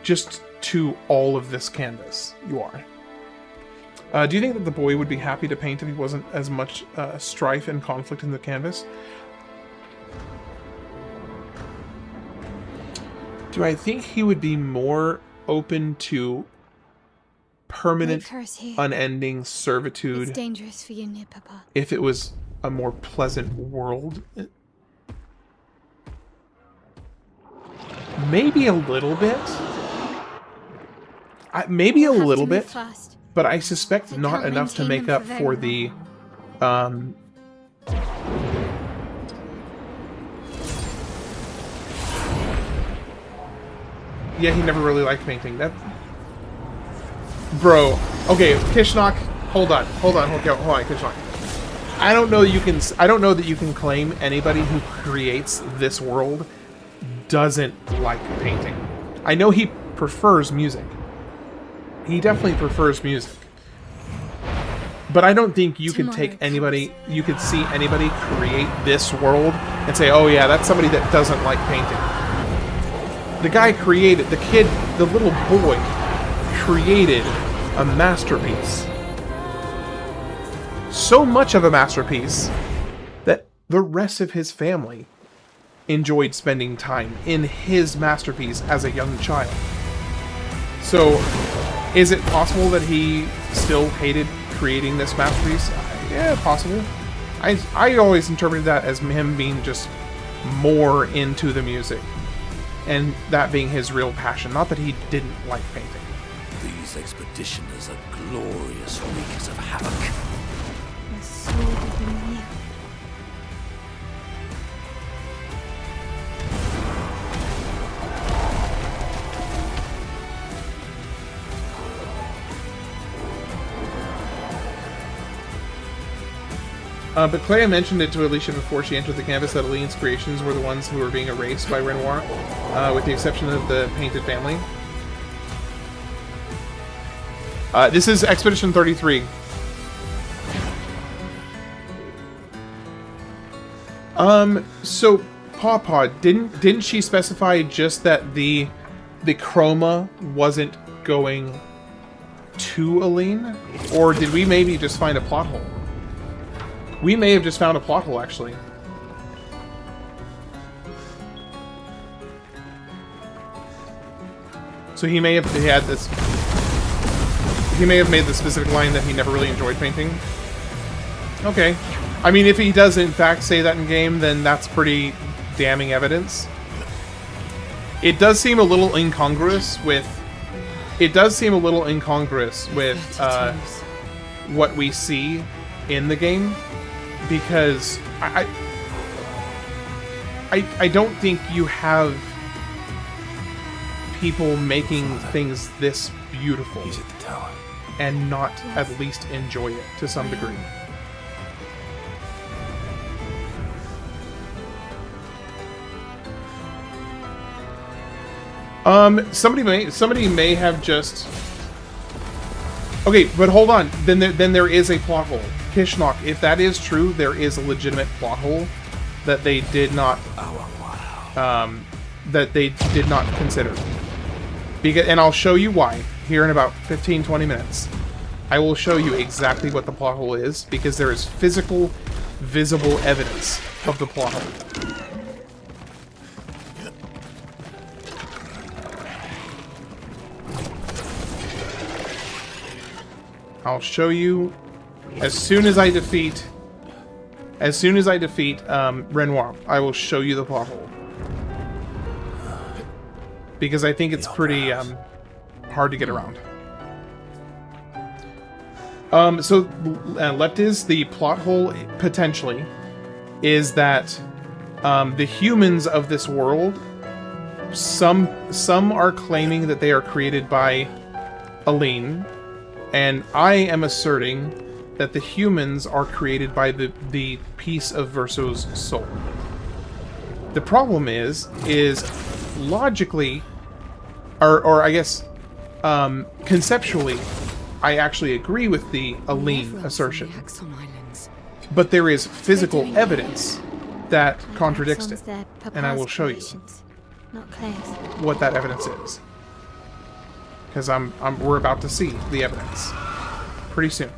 Speaker 1: Just to all of this canvas, you are. Do you think that the boy would be happy to paint if he wasn't as much strife and conflict in the canvas? Do I think he would be more open to permanent, unending servitude?
Speaker 2: It's dangerous for you, near Papa.
Speaker 1: If it was a more pleasant world? Maybe a little bit. Maybe a little bit. But I suspect not enough to make up for the, yeah, he never really liked painting. Bro. Okay, Kishnok, hold on, Kishnok. I don't know that you can claim anybody who creates this world doesn't like painting. I know he prefers music. He definitely prefers music. But I don't think you could see anybody create this world and say, oh yeah, that's somebody that doesn't like painting. The guy created, the little boy created a masterpiece. So much of a masterpiece that the rest of his family enjoyed spending time in his masterpiece as a young child. So, is it possible that he still hated creating this masterpiece? Yeah, possible. I always interpreted that as him being just more into the music, and that being his real passion. Not that he didn't like painting.
Speaker 14: These expeditioners are glorious wreakers of havoc.
Speaker 15: The sword of the Lumiere.
Speaker 1: But Clair mentioned it to Alicia before she entered the canvas that Aline's creations were the ones who were being erased by Renoir, with the exception of the painted family. This is Expedition 33. So Pawpaw, didn't she specify just that the chroma wasn't going to Aline? Or did we maybe just find a plot hole? We may have just found a plot hole, actually. So he may have had this. He may have made the specific line that he never really enjoyed painting. Okay. I mean, if he does in fact say that in game, then that's pretty damning evidence. It does seem a little incongruous with. It does seem a little incongruous with what we see in the game. Because I don't think you have people making things this beautiful and not at least enjoy it to some degree. Somebody may have just. Okay, but hold on. Then there is a plot hole. Kishnok, if that is true, there is a legitimate plot hole that they did not consider. And I'll show you why here in about 15-20 minutes. I will show you exactly what the plot hole is, because there is physical, visible evidence of the plot hole. I'll show you as soon as I defeat Renoir. I will show you the plot hole, because I think it's pretty hard to get around. So Leptis, the plot hole potentially is that the humans of this world, some are claiming that they are created by Aline, and I am asserting that the humans are created by the piece of Verso's soul. The problem is logically, or I guess conceptually, I actually agree with the Aline assertion. But there is physical evidence that contradicts it, and I will show you what that evidence is. Because we're about to see the evidence pretty soon.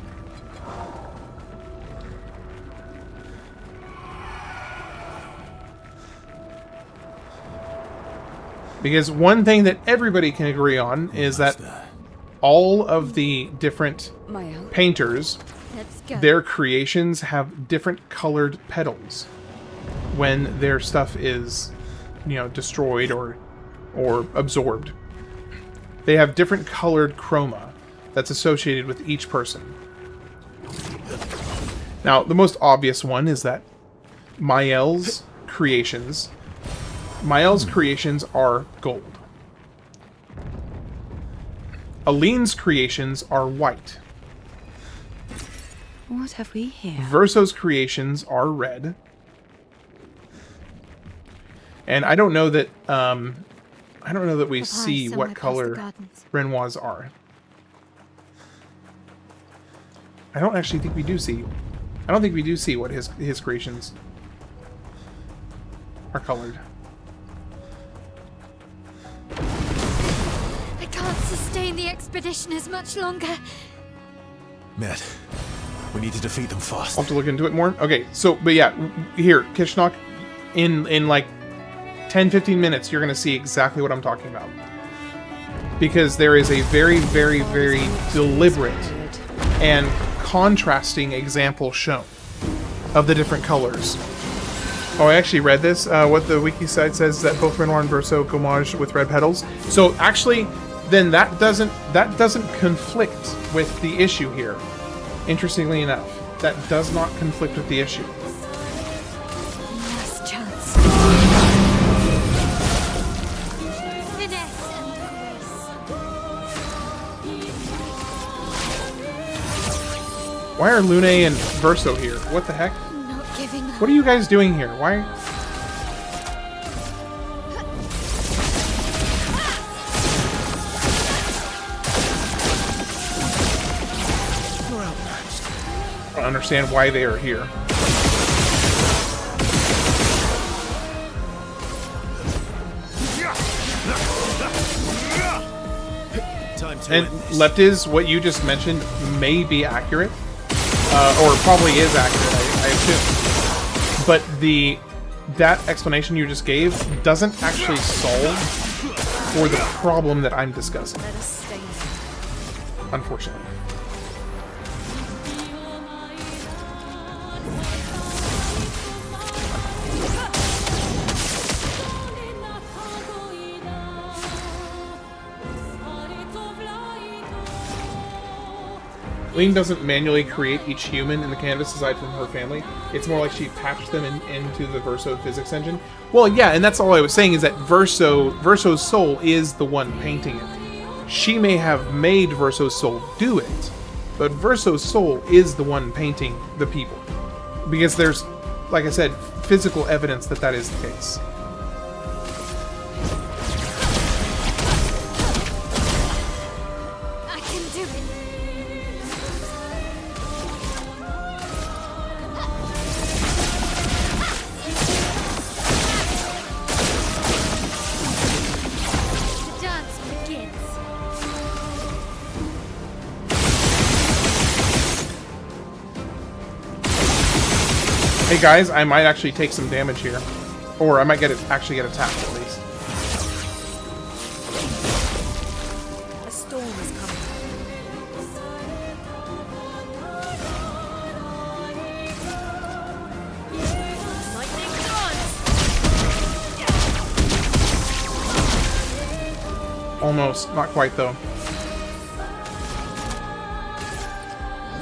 Speaker 1: Because one thing that everybody can agree on is that all of the different painters, their creations have different colored petals when their stuff is, destroyed or absorbed. They have different colored chroma that's associated with each person. Now, the most obvious one is that Mael's creations are gold. Aline's creations are white.
Speaker 11: What have we here?
Speaker 1: Verso's creations are red. And I don't know that we see what color Renoir's are. I don't actually think we do see. I don't think we do see what his creations are colored.
Speaker 2: I can't sustain the expedition as much longer.
Speaker 12: Met. We need to defeat them fast.
Speaker 1: I'll have to look into it more. Okay, so, but yeah, here, Kishnok, in like 10-15 minutes, you're going to see exactly what I'm talking about. because there is a very, very, very deliberate and contrasting example shown of the different colors. Oh, I actually read this. What the wiki site says is that both Renoir and Verso gommage with red petals. So actually, then that doesn't conflict with the issue here. Interestingly enough, that does not conflict with the issue.
Speaker 2: Last chance. Finesse and grace.
Speaker 1: Why are Lune and Verso here? What the heck?
Speaker 2: Not giving up.
Speaker 1: What are you guys doing here? Why? I don't understand why they are here. And Leptiz, what you just mentioned may be accurate, or probably is accurate, I assume. But that explanation you just gave doesn't actually solve for the problem that I'm discussing. Unfortunately. Ling doesn't manually create each human in the canvas aside from her family. It's more like she patched them into the Verso physics engine. Well, yeah, and that's all I was saying is that Verso's soul is the one painting it. She may have made Verso's soul do it, but Verso's soul is the one painting the people. Because there's, like I said, physical evidence that that is the case.
Speaker 2: I can do it. The dance begins.
Speaker 1: Hey guys, I might actually take some damage here. Or I might actually get attacked at least.
Speaker 4: A storm is coming.
Speaker 2: Lightning dance.
Speaker 1: Almost, not quite though.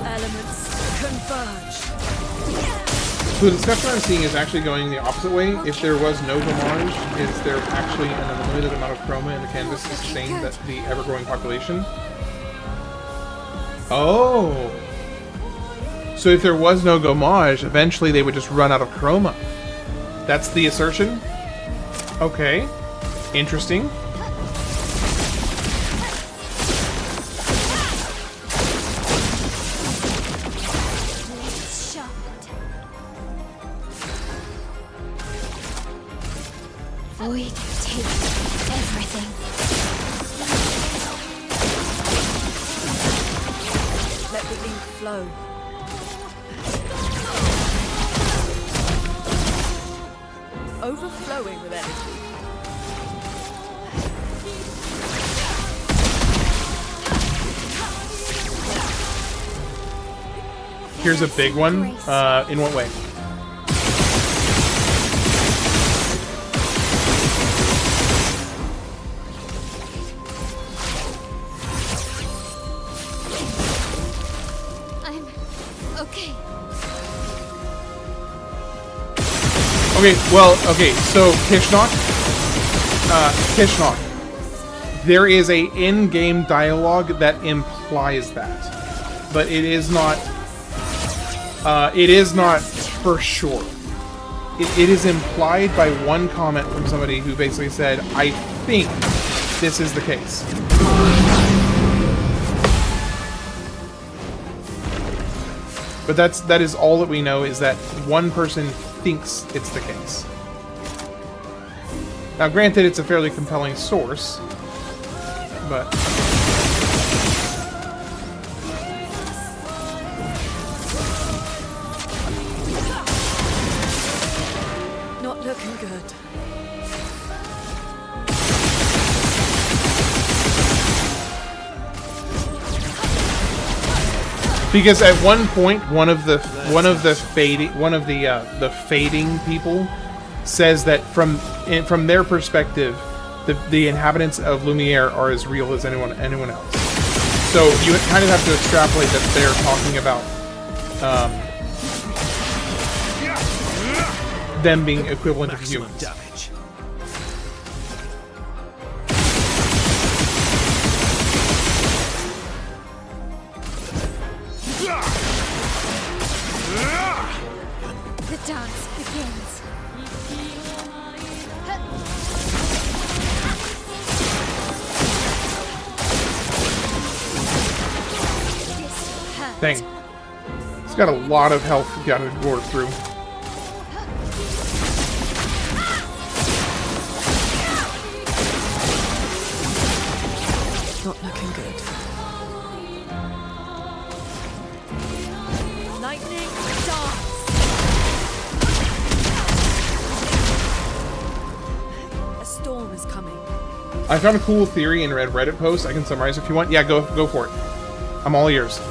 Speaker 4: Elements converge.
Speaker 1: So the discussion I'm seeing is actually going the opposite way. If there was no gommage, is there actually an unlimited amount of chroma in the canvas to sustain the ever-growing population? Oh! So if there was no gommage, eventually they would just run out of chroma. That's the assertion? Okay. Interesting.
Speaker 2: Void takes everything.
Speaker 4: Let the ink flow. Overflowing with energy.
Speaker 1: Here's a big one. In what way? Okay, so Kishnok, there is a in-game dialogue that implies that, but it is not for sure. It is implied by one comment from somebody who basically said, I think this is the case. But that is all that we know, is that one person thinks it's the case. Now granted, it's a fairly compelling source, but...
Speaker 4: Not looking good.
Speaker 1: Because at one point, one of the fading people says that from their perspective, the inhabitants of Lumiere are as real as anyone else. So you kind of have to extrapolate that they're talking about them being equivalent of humans.
Speaker 12: Damage.
Speaker 2: The dance begins.
Speaker 1: Dang. He's got a lot of health you gotta work through.
Speaker 7: Not looking good.
Speaker 9: Lightning dance. A storm is coming.
Speaker 1: I found a cool theory in a Reddit post. I can summarize if you want. Yeah, go for it. I'm all ears.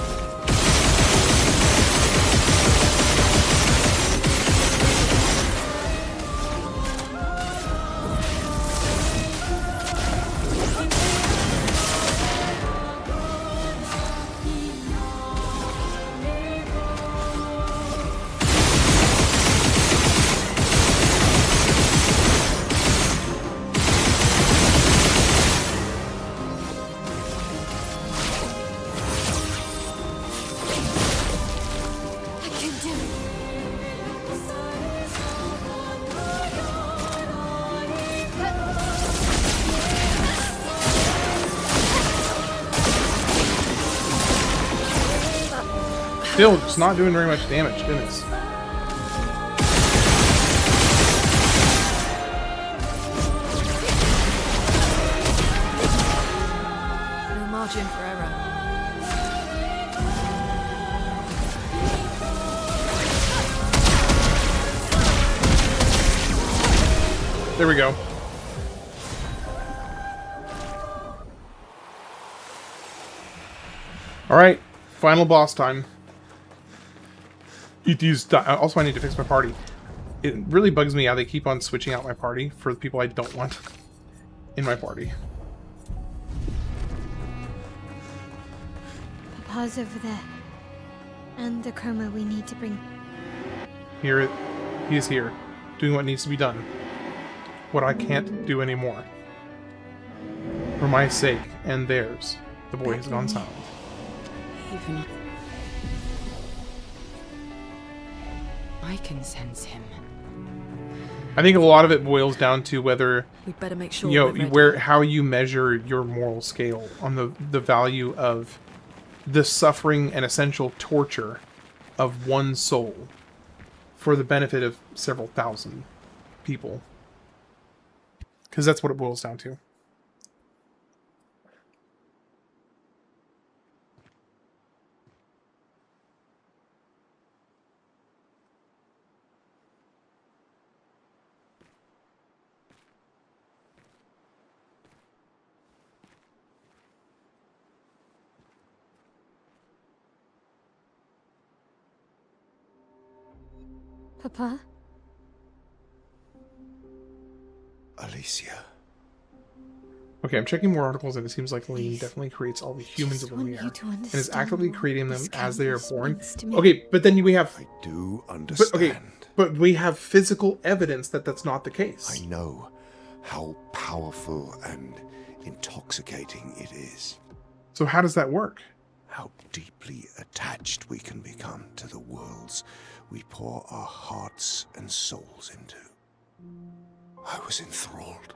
Speaker 1: Still, just not doing very much damage, goodness.
Speaker 7: No margin for error.
Speaker 1: There we go. Alright, final boss time. Also, I need to fix my party. It really bugs me how they keep on switching out my party for the people I don't want in my party.
Speaker 2: Papa's over there. And the chroma we need to bring.
Speaker 1: He is here, doing what needs to be done. What I can't do anymore. For my sake and theirs, the boy has gone silent.
Speaker 11: Even I can sense him.
Speaker 1: I think a lot of it boils down to whether
Speaker 7: We'd better make sure
Speaker 1: how you measure your moral scale on the value of the suffering and essential torture of one soul for the benefit of several thousand people. Because that's what it boils down to.
Speaker 2: Papa?
Speaker 8: Alicia.
Speaker 1: Okay, I'm checking more articles and it seems like Lean definitely creates all the humans of Lumiere and is actively creating them as they are born. Okay, but then we have...
Speaker 8: I do understand.
Speaker 1: But we have physical evidence that that's not the case.
Speaker 8: I know how powerful and intoxicating it is.
Speaker 1: So how does that work?
Speaker 8: How deeply attached we can become to the worlds we pour our hearts and souls into. I was enthralled,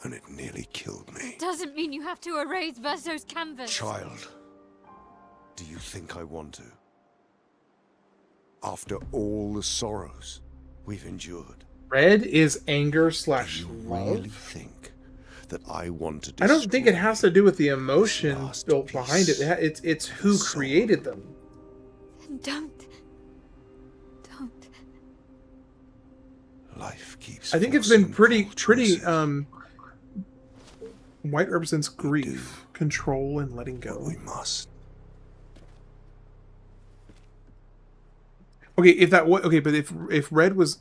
Speaker 8: and it nearly killed me.
Speaker 2: Doesn't mean you have to erase Verso's canvas.
Speaker 8: Child, do you think I want to? After all the sorrows we've endured.
Speaker 1: Red is anger / love.
Speaker 8: Do you really think that I want to destroy?
Speaker 1: I don't think it has to do with the emotion built behind it. It's who created them.
Speaker 2: Don't.
Speaker 8: Life keeps.
Speaker 1: I think it's been pretty. White represents grief, control, and letting go.
Speaker 8: But we must.
Speaker 1: Okay, if that okay, but if red was,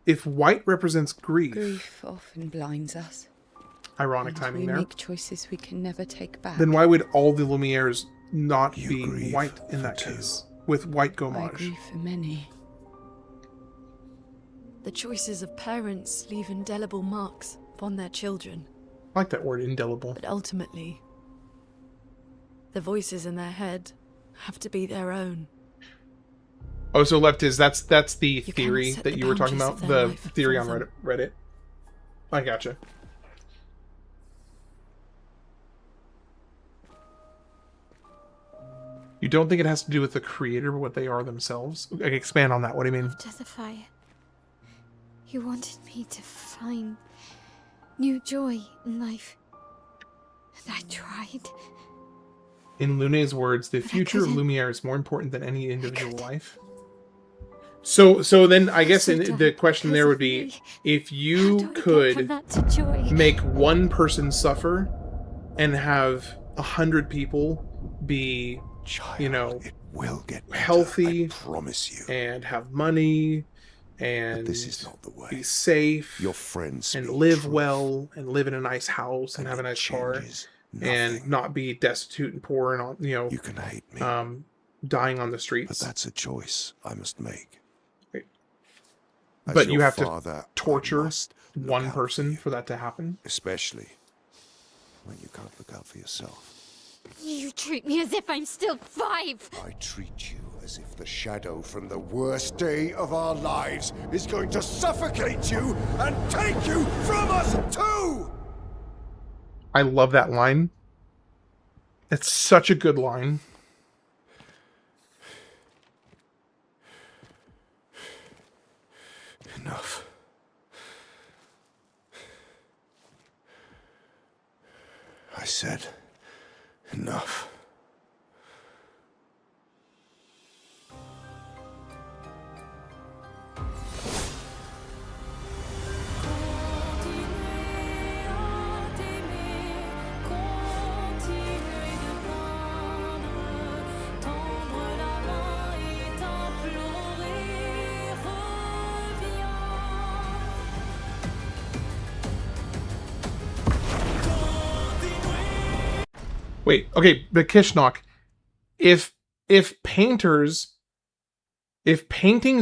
Speaker 1: if white represents grief.
Speaker 4: Grief often blinds us.
Speaker 1: Ironic timing there.
Speaker 4: We make choices we can never take back.
Speaker 1: Then why would all the Lumieres not be white in that case? With white
Speaker 4: I
Speaker 1: gommage.
Speaker 4: grieve for many.
Speaker 7: The choices of parents leave indelible marks upon their children.
Speaker 1: I like that word, indelible.
Speaker 7: But ultimately, the voices in their head have to be their own.
Speaker 1: Oh, so Leptiz, that's the theory that you were talking about? The theory on Reddit? I gotcha. You don't think it has to do with the creator, but what they are themselves? Like, expand on that. What do you mean?
Speaker 2: After the fire, you wanted me to find new joy in life. And I tried.
Speaker 1: In Lune's words, the future of Lumiere is more important than any individual life. So then I guess the question there would be, if you could make one person suffer and have 100 people be, you know,
Speaker 8: it will get better,
Speaker 1: healthy,
Speaker 8: I promise you,
Speaker 1: and have money, and
Speaker 8: but this is not the way.
Speaker 1: Be safe,
Speaker 8: your friends,
Speaker 1: and live well, and live in a nice house, and have a nice car, and not be destitute and poor, and you know,
Speaker 8: you can hate me,
Speaker 1: dying on the streets.
Speaker 8: But that's a choice I must make.
Speaker 1: But you have to torture one person for that to happen?
Speaker 8: Especially when you can't look out for yourself.
Speaker 2: You treat me as if I'm still 5.
Speaker 8: I treat you as if the shadow from the worst day of our lives is going to suffocate you and take you from us too!
Speaker 1: I love that line. It's such a good line.
Speaker 8: Enough. I said enough.
Speaker 1: Wait, okay, but Kishnok, if paintings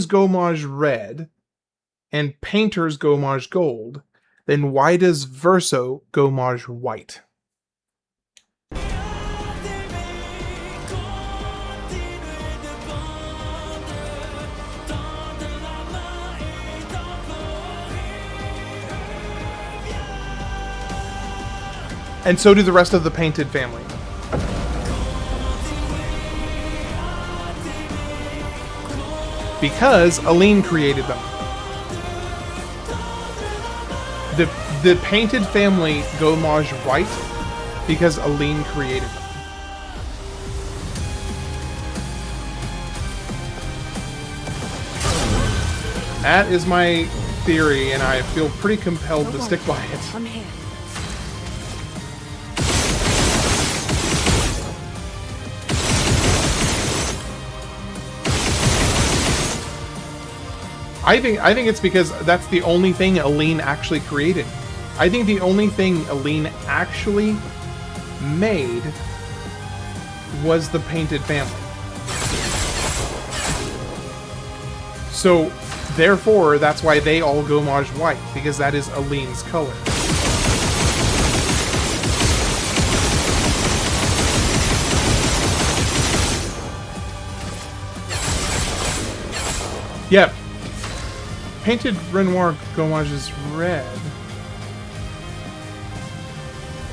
Speaker 1: gommage red and painters gommage gold, then why does Verso gommage white? And so do the rest of the painted family. Because Aline created them. The painted family gommage white because Aline created them. That is my theory, and I feel pretty compelled to stick by it.
Speaker 4: I'm here.
Speaker 1: I think it's because that's the only thing Aline actually created. I think the only thing Aline actually made was the painted family. So, therefore, that's why they all gommage white, because that is Aline's color. Yep. Painted Renoir gommage is red.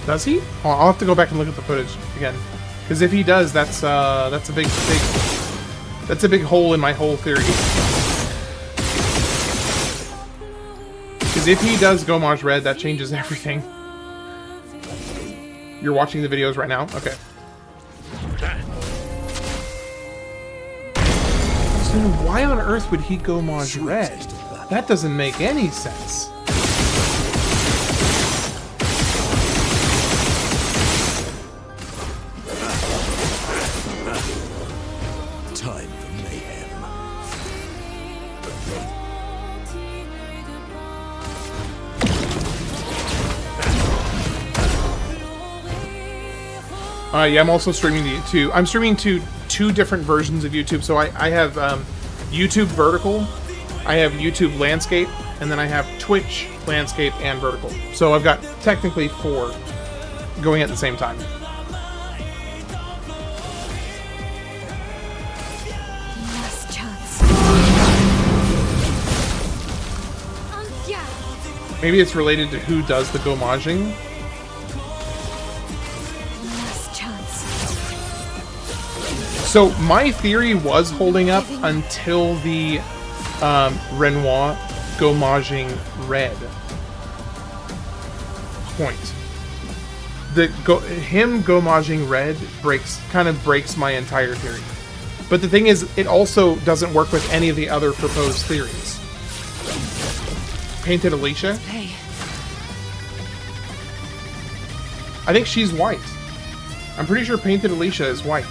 Speaker 1: Does he? Oh, I'll have to go back and look at the footage again, because if he does, that's a big hole in my whole theory. Because if he does gommage red, that changes everything. You're watching the videos right now? Okay. So why on earth would he gommage red? That doesn't make any sense.
Speaker 14: Time for mayhem.
Speaker 1: Yeah, I'm also streaming to YouTube. I'm streaming to 2 different versions of YouTube. So I have YouTube Vertical, I have YouTube Landscape, and then I have Twitch Landscape and Vertical. So I've got technically 4 going at the same time.
Speaker 2: Last chance.
Speaker 1: Maybe it's related to who does the gomaging.
Speaker 2: Last chance.
Speaker 1: So my theory was holding up until the Renoir gomaging red point. Him gomaging red kind of breaks my entire theory. But the thing is, it also doesn't work with any of the other proposed theories. Painted Alicia?
Speaker 11: Hey.
Speaker 1: I think she's white. I'm pretty sure Painted Alicia is white.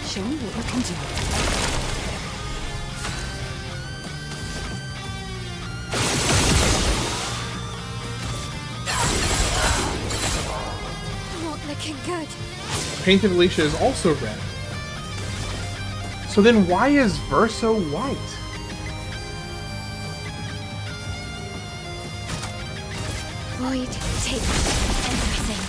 Speaker 11: Show me what we can do.
Speaker 2: Not looking good.
Speaker 1: Painted Alicia is also red. So then why is Verso white?
Speaker 2: Void, take everything.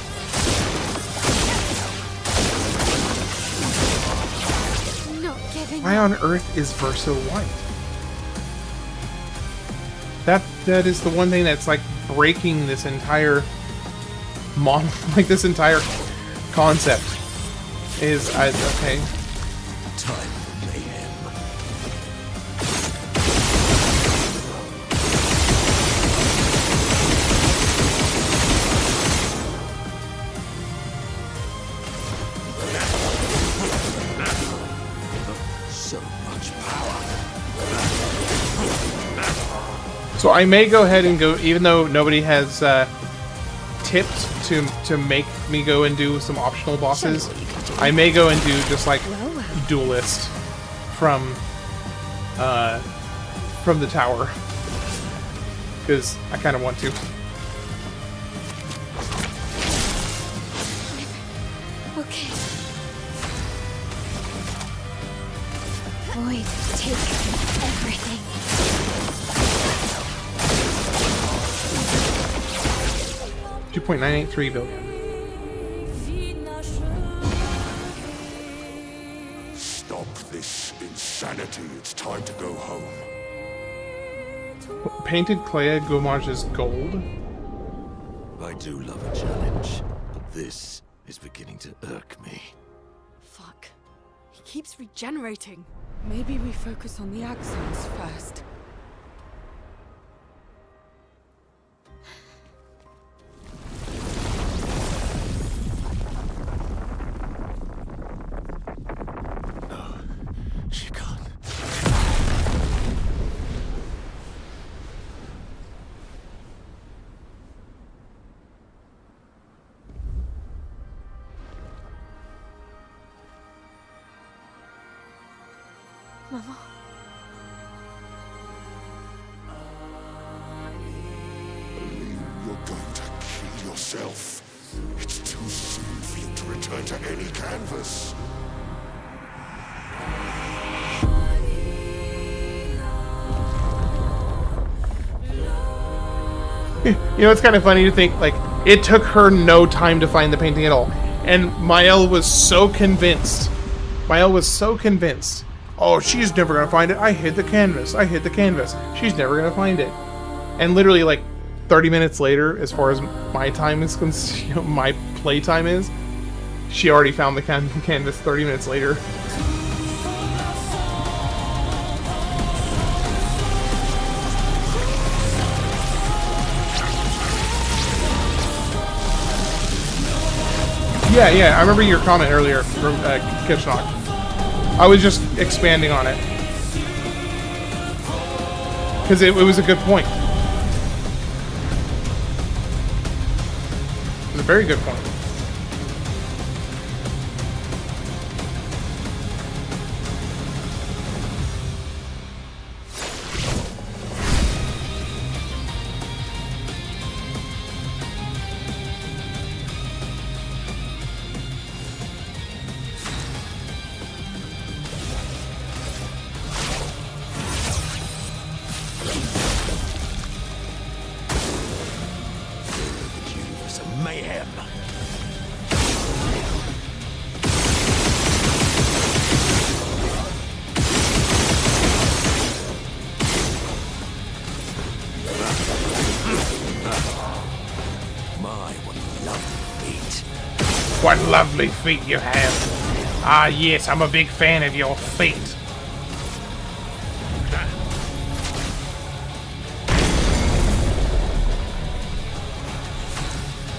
Speaker 2: Not giving
Speaker 1: Why on earth is Verso white? That is the one thing that's like breaking this entire model, like this entire concept. Is okay.
Speaker 14: Time for mayhem. So much power.
Speaker 1: So I may go ahead and go, even though nobody has tipped to make me go and do some optional bosses. I may go and do just like Duelist from the tower, because I kind of want to.
Speaker 2: Okay. Void, take everything.
Speaker 1: 2.983 billion.
Speaker 10: Stop this insanity. It's time to go home.
Speaker 1: Painted Clair gomages gold.
Speaker 14: I do love a challenge, but this is beginning to irk me.
Speaker 7: Fuck. He keeps regenerating.
Speaker 11: Maybe we focus on the accents first.
Speaker 14: She can't.
Speaker 2: Mama.
Speaker 10: You're going to kill yourself. It's too soon for you to return to any canvas.
Speaker 1: You know, it's kind of funny to think, like, it took her no time to find the painting at all. And Mael was so convinced. Mael was so convinced. Oh, she's never going to find it. I hid the canvas. I hid the canvas. She's never going to find it. And literally, like, 30 minutes later, as far as my time is concerned, you know, my play time is, she already found the canvas 30 minutes later. Yeah, I remember your comment earlier from Kitchnock. I was just expanding on it. Because it was a good point. It was a very good point.
Speaker 12: mayhem. My, what lovely feet.
Speaker 1: What lovely feet you have. Ah, yes, I'm a big fan of your feet.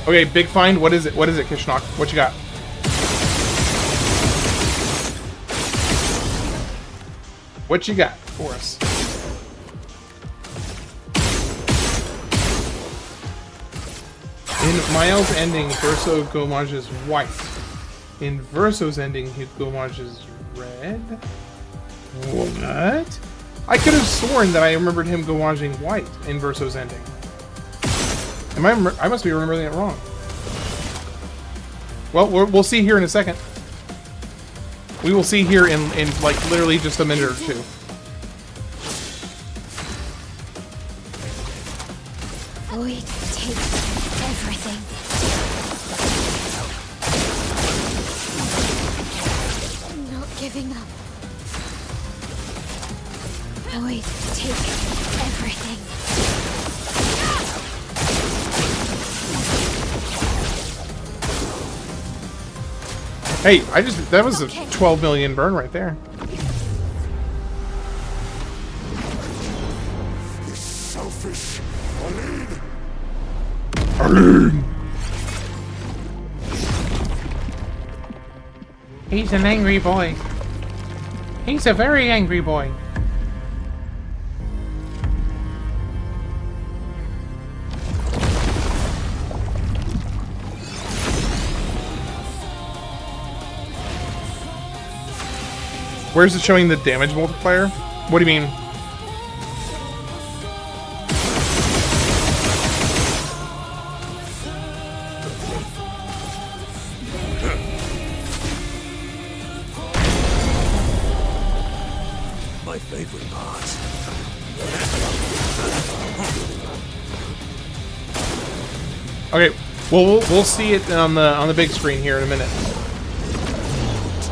Speaker 1: Okay, big find. What is it? What is it, Kishnok? What you got? What you got for us? In Miles' ending, Verso Gomage is white. In Verso's ending, Gomage is red? What? I could have sworn that I remembered him Gomaging white in Verso's ending. I must be remembering it wrong. Well, we'll see here in a second. We will see here in like literally just a minute or two.
Speaker 2: Void takes everything. I'm not giving up. Void take everything.
Speaker 1: Hey, that was a 12 million burn right there.
Speaker 10: This selfish
Speaker 1: Arlene! He's an angry boy. He's a very angry boy. Where's it showing the damage multiplier? What do you mean?
Speaker 14: My favorite part.
Speaker 1: Okay, well we'll see it on the big screen here in a minute.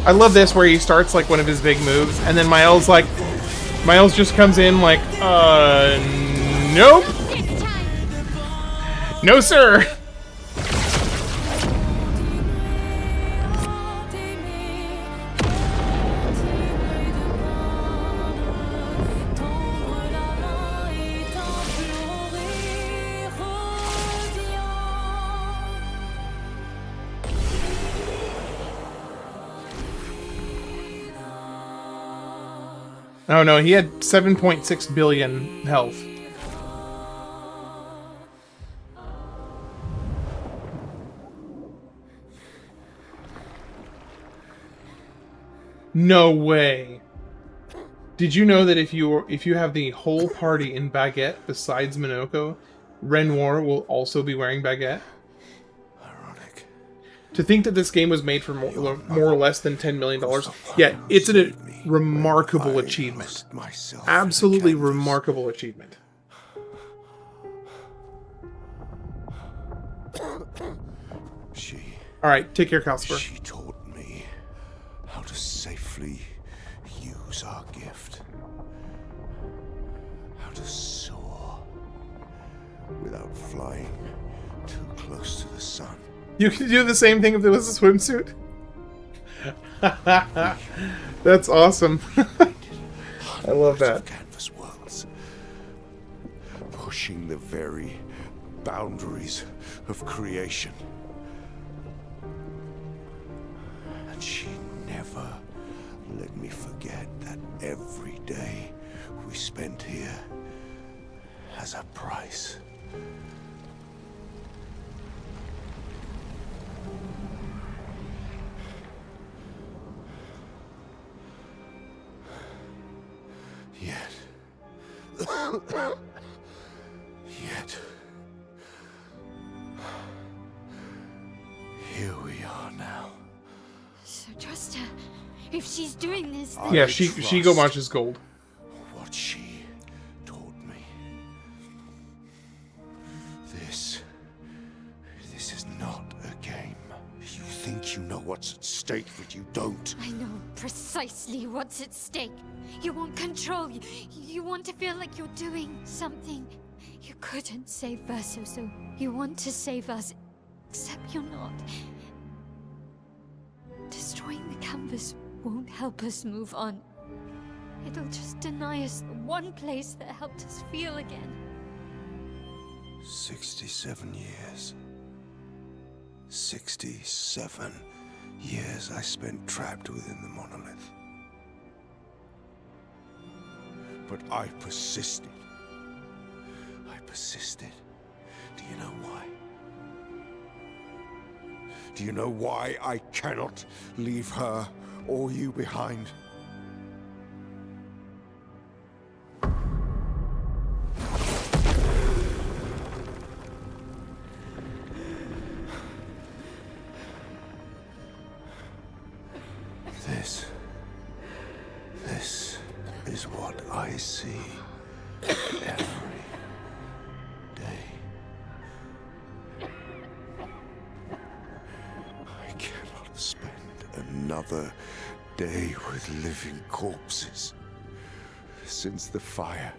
Speaker 1: I love this where he starts like one of his big moves, and then Miles just comes in like, nope, no sir. Oh no, he had 7.6 billion health. No way. Did you know that if you have the whole party in baguette besides Minoko, Renoir will also be wearing baguette?
Speaker 8: Ironic.
Speaker 1: To think that this game was made for more or less than $10 million, yeah, it's a remarkable achievement. Absolutely remarkable achievement. Alright, take care, Calcifer.
Speaker 8: She taught me how to safely use our gift. How to soar without flying too close to the sun.
Speaker 1: You could do the same thing if there was a swimsuit. That's awesome. I love that.
Speaker 8: Canvas worlds, pushing the very boundaries of creation. And she never let me forget that every day we spent here has a price. Yet, here we are now.
Speaker 2: So trust her. If she's doing this, then...
Speaker 1: Yeah, she go much as gold.
Speaker 8: What she taught me. This is not what's at stake, but you don't.
Speaker 2: I know precisely what's at stake. You want control. You want to feel like you're doing something. You couldn't save Verso, so you want to save us. Except you're not. Destroying the canvas won't help us move on. It'll just deny us the one place that helped us feel again.
Speaker 8: 67 years. 67 years I spent trapped within the monolith. But I persisted. I persisted. Do you know why? Do you know why I cannot leave her or you behind? This is what I see every day. I cannot spend another day with living corpses. Since the fire,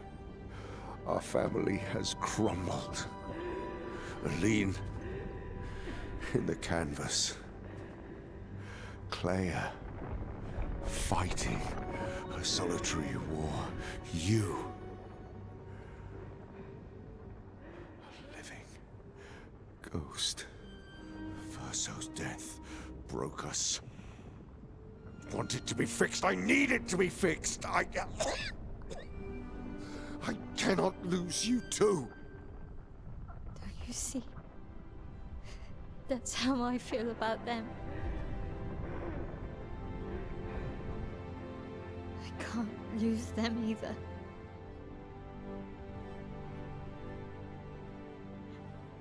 Speaker 8: our family has crumbled. Aline in the canvas. Clair fighting a solitary war. You, a living ghost. Verso's death broke us. Want it to be fixed. I need it to be fixed. I cannot lose you too.
Speaker 2: Don't you see? That's how I feel about them. I can't lose them either.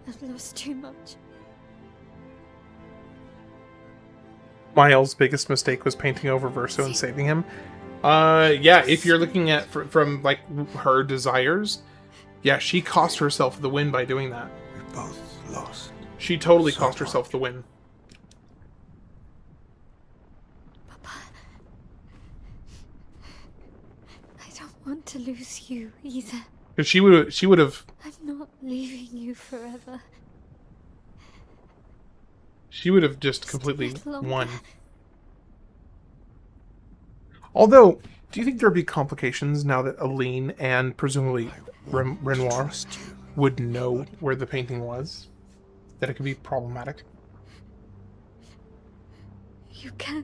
Speaker 2: I've lost too much.
Speaker 1: Miles' biggest mistake was painting over Verso and saving him. Yeah, if you're looking at from like her desires, yeah, she cost herself the win by doing that.
Speaker 8: We both lost.
Speaker 1: She totally cost herself the win.
Speaker 2: I don't want to lose you either.
Speaker 1: Because she would have.
Speaker 2: I'm not leaving you forever.
Speaker 1: She would have just completely
Speaker 2: longer.
Speaker 1: won. Although, do you think there'd be complications now that Aline and presumably Renoir would know where the painting was? That it could be problematic?
Speaker 2: You can.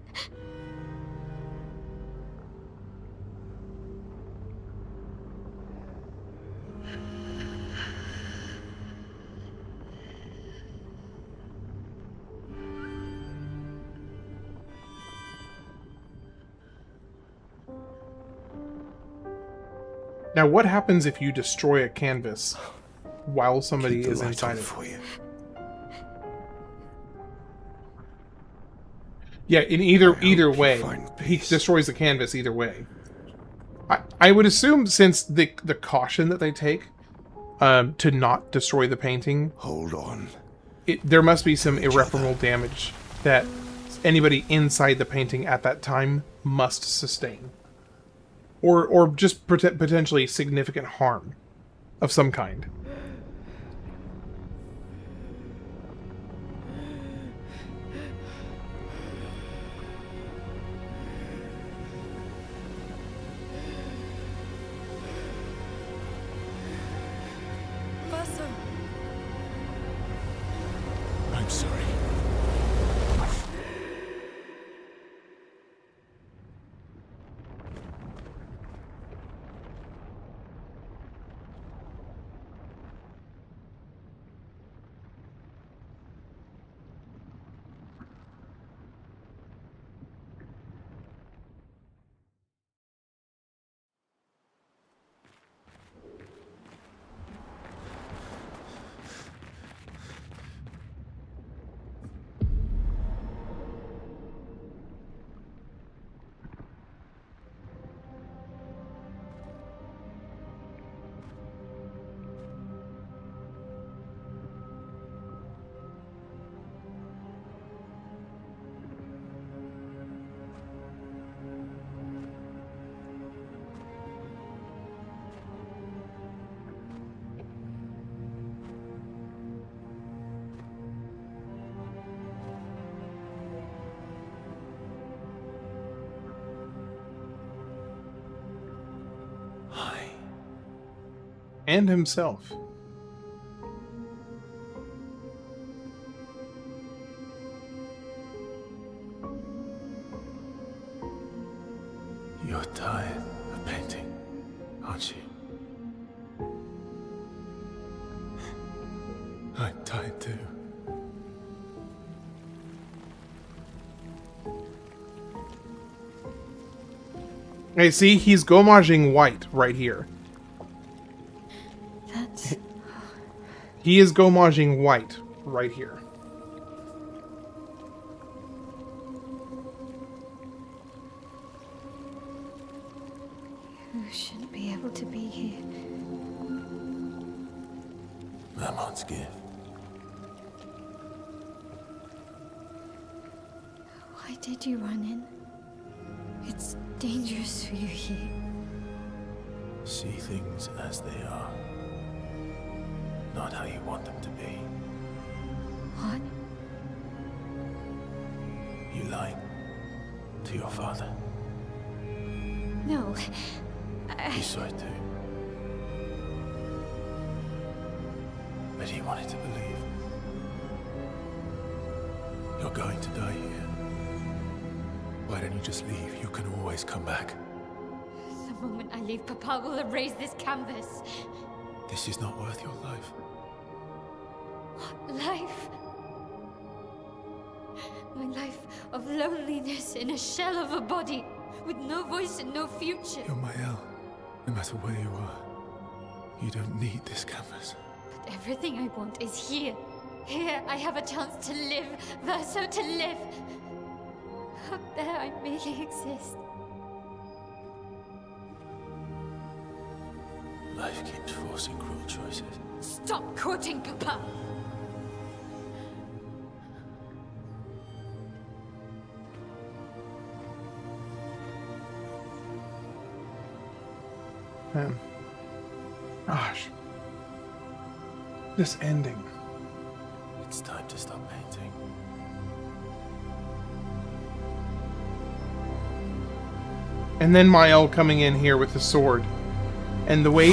Speaker 1: Now, what happens if you destroy a canvas while somebody is inside it?
Speaker 8: For you.
Speaker 1: Yeah, in either way, he destroys the canvas either way. I would assume, since the caution that they take to not destroy the painting,
Speaker 8: hold on,
Speaker 1: there must be some irreparable damage that anybody inside the painting at that time must sustain. Or just potentially significant harm of some kind.
Speaker 9: Verso.
Speaker 12: I'm sorry.
Speaker 1: And himself.
Speaker 12: You're tired of painting, aren't you? I'm tired too.
Speaker 1: Hey, see, he's gomaging white right here.
Speaker 15: That's...
Speaker 1: He is gomaging white right here.
Speaker 15: You shouldn't be able to be here.
Speaker 12: Mamon's gift.
Speaker 15: Why did you run in? It's dangerous for you here.
Speaker 12: See things as they are. Not how you want them to be.
Speaker 15: What?
Speaker 12: You lied to your father.
Speaker 15: No.
Speaker 12: He saw it too. But he wanted to believe. You're going to die here. Why don't you just leave? You can always come back.
Speaker 15: The moment I leave, Papa will erase this canvas.
Speaker 12: This is not worth your life.
Speaker 15: What life? My life of loneliness in a shell of a body, with no voice and no future.
Speaker 12: You're my El. No matter where you are, you don't need this canvas.
Speaker 15: But everything I want is here. Here I have a chance to live, Verso to live. Up there I merely exist.
Speaker 12: Life keeps forcing cruel choices.
Speaker 15: Stop quoting Papa!
Speaker 1: Man. Gosh. This ending.
Speaker 12: It's time to stop painting.
Speaker 1: And then Mael coming in here with the sword. And the way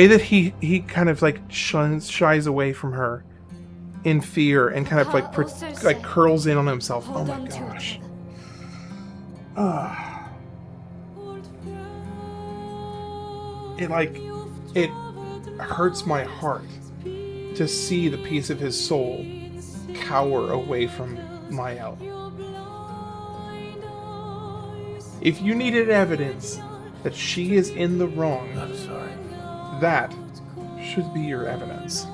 Speaker 1: that he kind of like shies away from her in fear and kind of like curls in on himself. Oh my gosh. It hurts my heart to see the piece of his soul cower away from Mael. If you needed evidence that she is in the wrong,
Speaker 12: I'm sorry.
Speaker 1: That should be your evidence.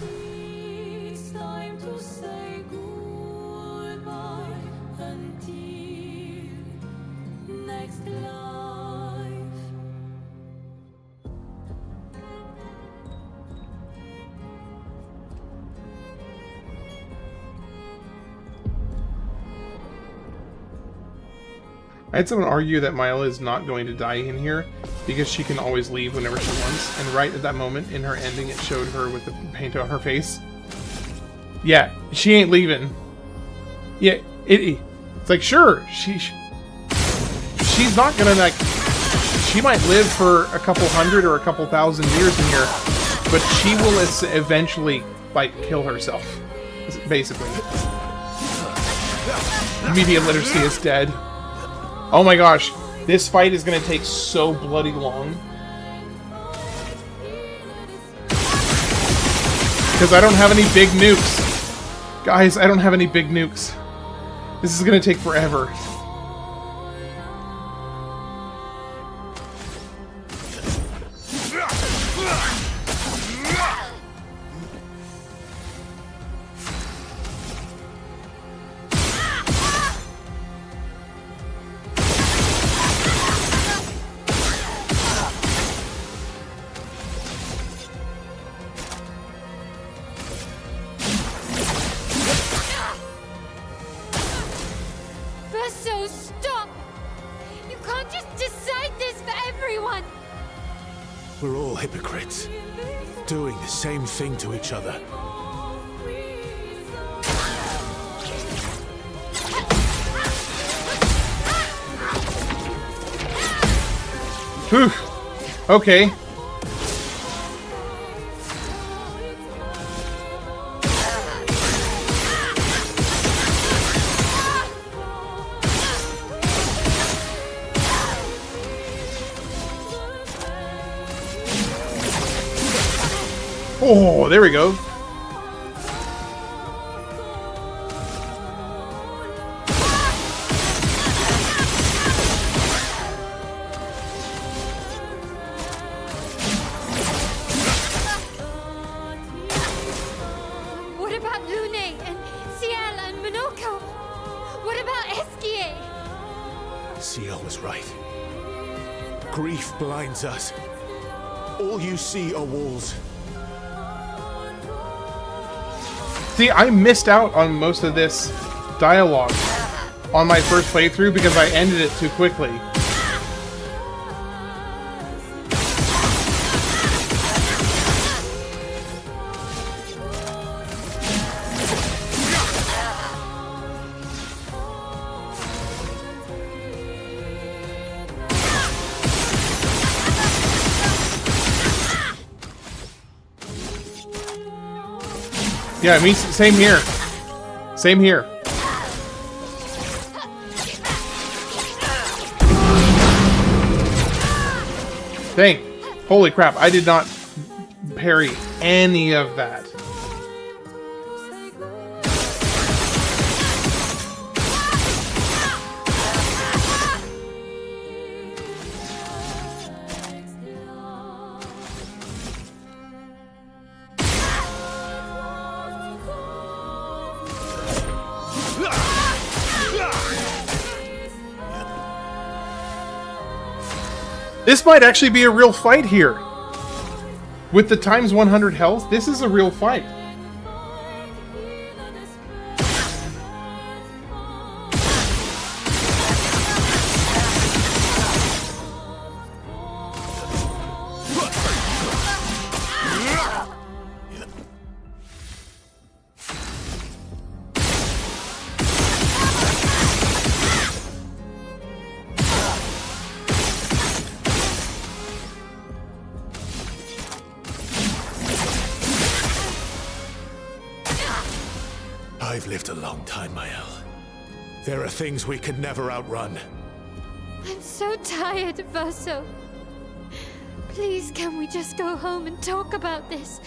Speaker 18: It's time to say goodbye until next life.
Speaker 1: I had someone argue that Mael is not going to die in here because she can always leave whenever she wants, and right at that moment in her ending it showed her with the paint on her face. Yeah, she ain't leaving. Yeah, it's like, sure, she's not gonna, like, she might live for a couple hundred or a couple thousand years in here, but she will eventually, like, kill herself, basically. Media literacy is dead. Oh my gosh, this fight is gonna take so bloody long. Because I don't have any big nukes. Guys, I don't have any big nukes. This is gonna take forever.
Speaker 15: Verso, stop! You can't just decide this for everyone!
Speaker 12: We're all hypocrites, doing the same thing to each other.
Speaker 1: Whew. Okay. Oh, there we go.
Speaker 15: What about Lune and Ciel and Minoko? What about Esquier?
Speaker 12: Ciel was right. Grief blinds us. All you see are walls.
Speaker 1: See, I missed out on most of this dialogue on my first playthrough because I ended it too quickly. Yeah, me, same here. Same here. Dang. Holy crap, I did not parry any of that. This might actually be a real fight here. With the times 100 health, this is a real fight.
Speaker 12: I've lived a long time, Mael. There are things we could never outrun.
Speaker 15: I'm so tired, Verso. Please, can we just go home and talk about this?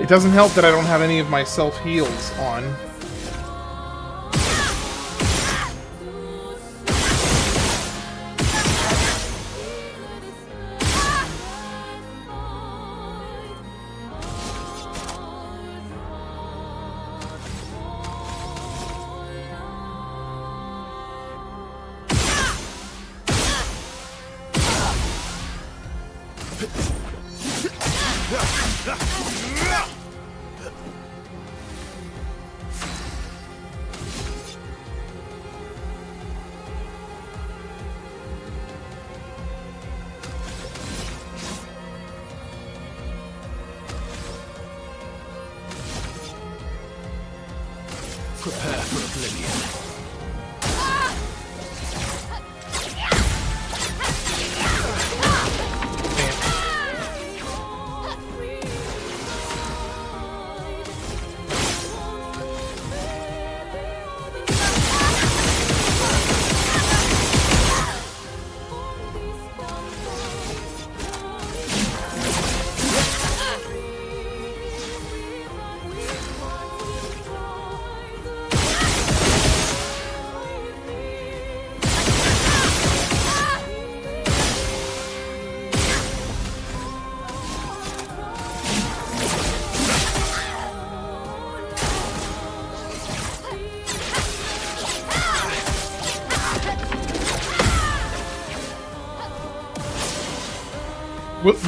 Speaker 1: It doesn't help that I don't have any of my self-heals on.
Speaker 12: Prepare for oblivion.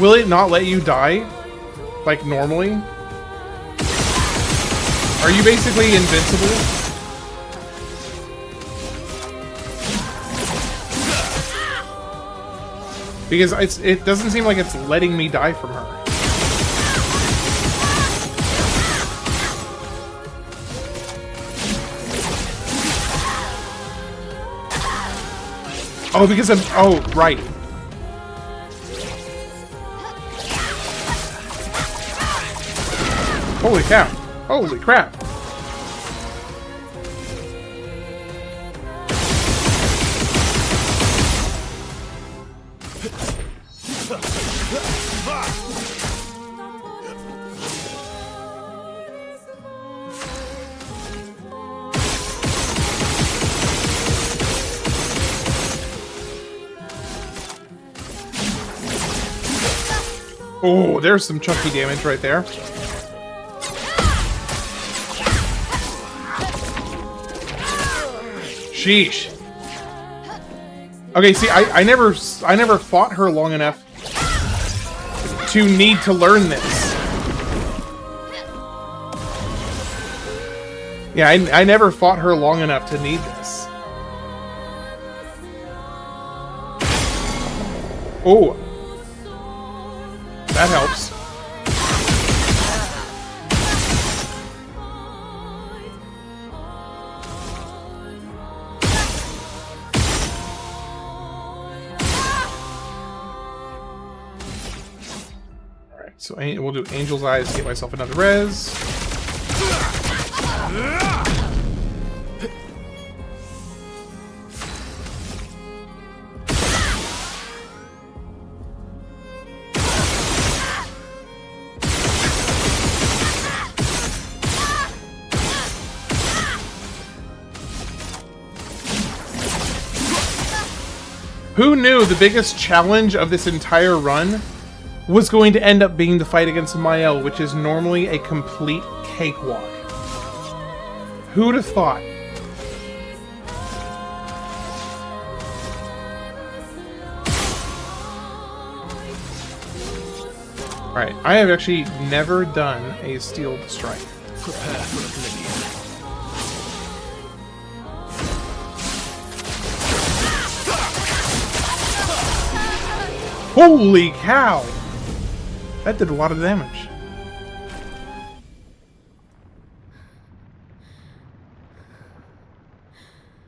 Speaker 1: Will it not let you die? Like normally? Are you basically invincible? Because it doesn't seem like it's letting me die from her. Oh, because I'm... Oh, right. Holy cow. Holy crap. Oh, there's some chunky damage right there. Sheesh. Okay, see, I never fought her long enough to need to learn this. Yeah, I never fought her long enough to need this. Oh. That helps. Alright, so we'll do Angel's Eyes to get myself another res. Who knew the biggest challenge of this entire run was going to end up being the fight against Mael, which is normally a complete cakewalk? Who'd have thought? Alright, I have actually never done a Steel Strike.
Speaker 12: Prepare for oblivion.
Speaker 1: Holy cow! That did a lot of damage.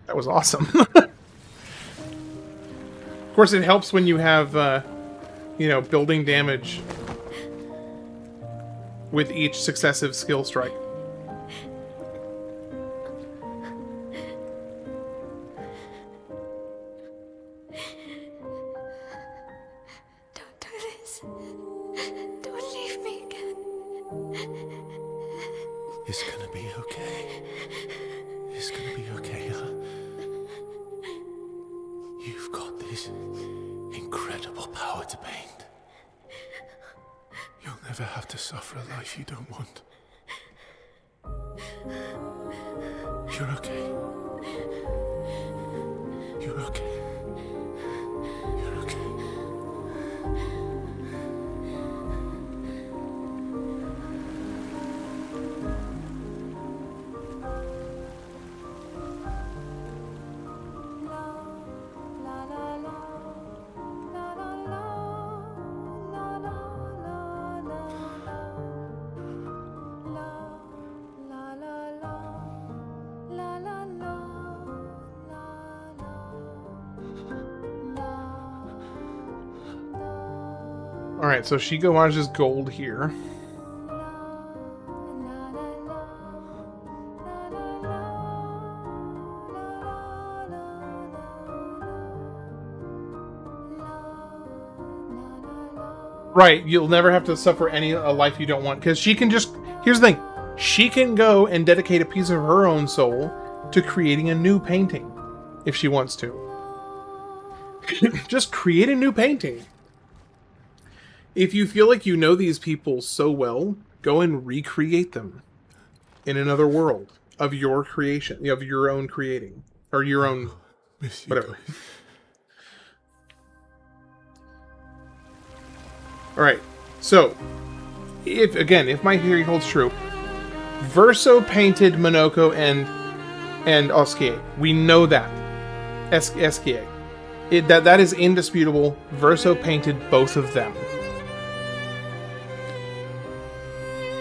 Speaker 1: That was awesome. Of course, it helps when you have, you know, building damage with each successive skill strike.
Speaker 12: It's gonna be okay. It's gonna be okay, huh? You've got this incredible power to paint. You'll never have to suffer a life you don't want. You're okay. You're okay. You're okay.
Speaker 1: Alright, so she garages gold here. Right, you'll never have to suffer a life you don't want, because she can just... Here's the thing. She can go and dedicate a piece of her own soul to creating a new painting, if she wants to. Just create a new painting. If you feel like you know these people so well, go and recreate them in another world of your creation, of your own creating, or your own, whatever. Alright, so, if my theory holds true, Verso painted Monoko and Oskie. We know that. Eskie. That is indisputable. Verso painted both of them.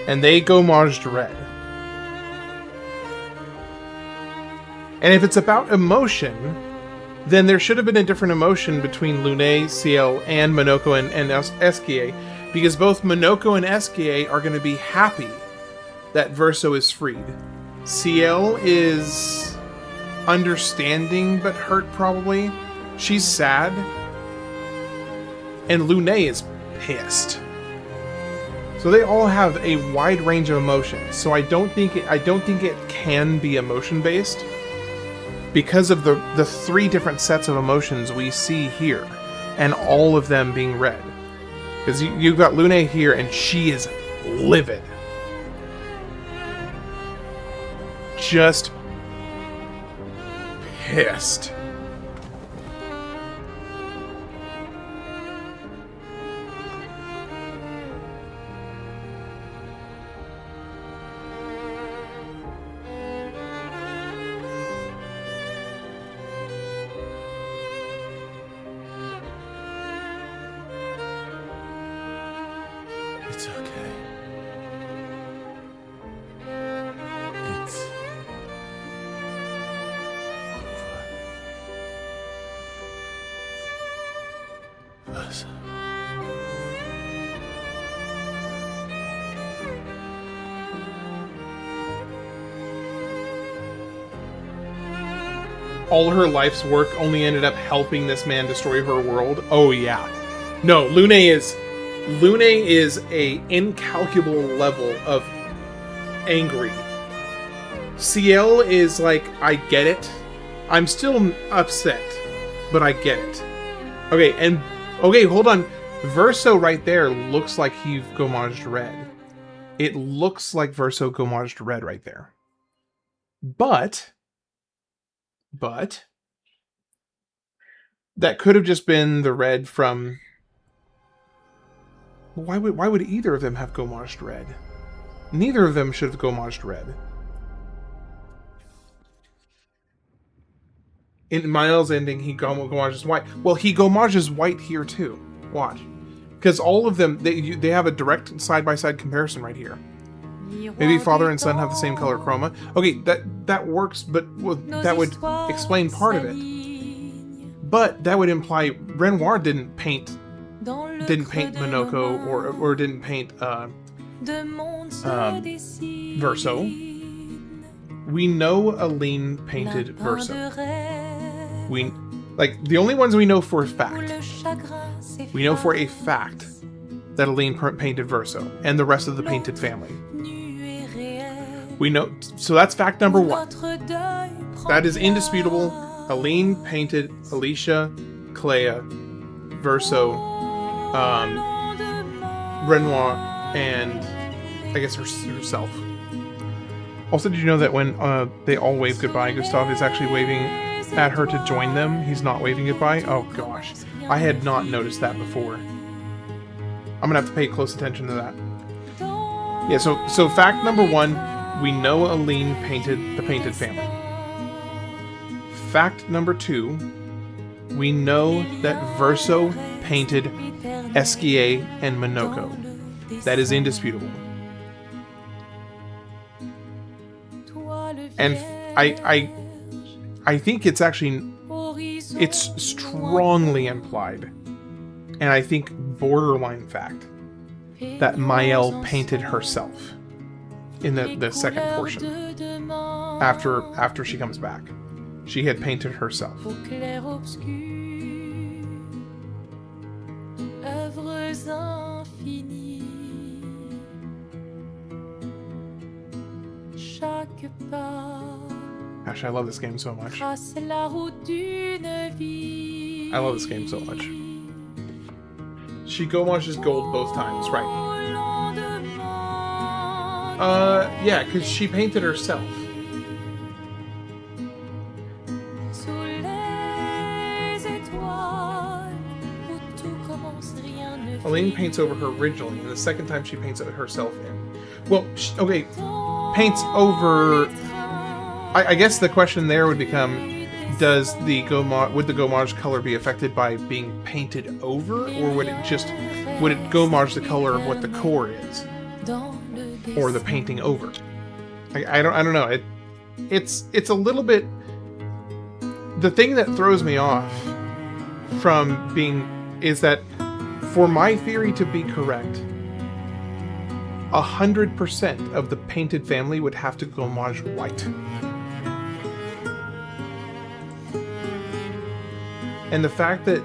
Speaker 1: And they gomaged red. And if it's about emotion, then there should have been a different emotion between Lune, Ciel, and Monoko and Eskie, because both Monoko and Eskie are going to be happy that Verso is freed. Ciel is understanding but hurt, probably. She's sad. And Lune is pissed. So they all have a wide range of emotions. So I don't think it can be emotion based because of the three different sets of emotions we see here, and all of them being red. Because you've got Lune here, and she is livid. Just pissed.
Speaker 12: It's okay. It's over. Verso.
Speaker 1: All her life's work only ended up helping this man destroy her world. Oh yeah. No, Lune is a incalculable level of angry. Ciel is like, I get it. I'm still upset, but I get it. Okay, hold on. Verso right there looks like he gomaged red. It looks like Verso gomaged red right there. But that could have just been the red from... Why would either of them have gomaged red? Neither of them should have gomaged red. In Miles' ending, he gomages white. Well, he gomages white here too. Watch. Because all of them, they have a direct side-by-side comparison right here. Maybe father and son have the same color chroma. Okay, that works, but that would explain part of it. But that would imply Renoir didn't paint Monoko or didn't paint Verso. We know Aline painted Verso. The only ones we know for a fact. We know for a fact that Aline painted Verso and the rest of the painted family. We know, so that's fact number one. That is indisputable. Aline painted Alicia, Clea, Verso, Renoir, and I guess herself. Also, did you know that when they all wave goodbye, Gustav is actually waving at her to join them? He's not waving goodbye? Oh gosh. I had not noticed that before. I'm gonna have to pay close attention to that. Yeah, so fact number one, we know Aline painted the painted family. Fact number two, we know that Verso painted Eskie and Monoko. That is indisputable. And I think it's actually, it's strongly implied, and I think borderline fact, that Maëlle painted herself in the second portion. After she comes back. She had painted herself.
Speaker 18: Clair Obscur, œuvres infinies, chaque pas.
Speaker 1: Gosh, I love this game so much.
Speaker 18: Trace la route d'une vie.
Speaker 1: I love this game so much. She gomages gold both times, right? Yeah, because she painted herself. Aline paints over her originally, and the second time she paints herself in. Well, okay, paints over... I guess the question there would become, would the gomage color be affected by being painted over, or would it gomage the color of what the core is? Or the painting over? I don't know. It's a little bit... the thing that throws me off from being is that for my theory to be correct, 100% of the painted family would have to go homage white. And the fact that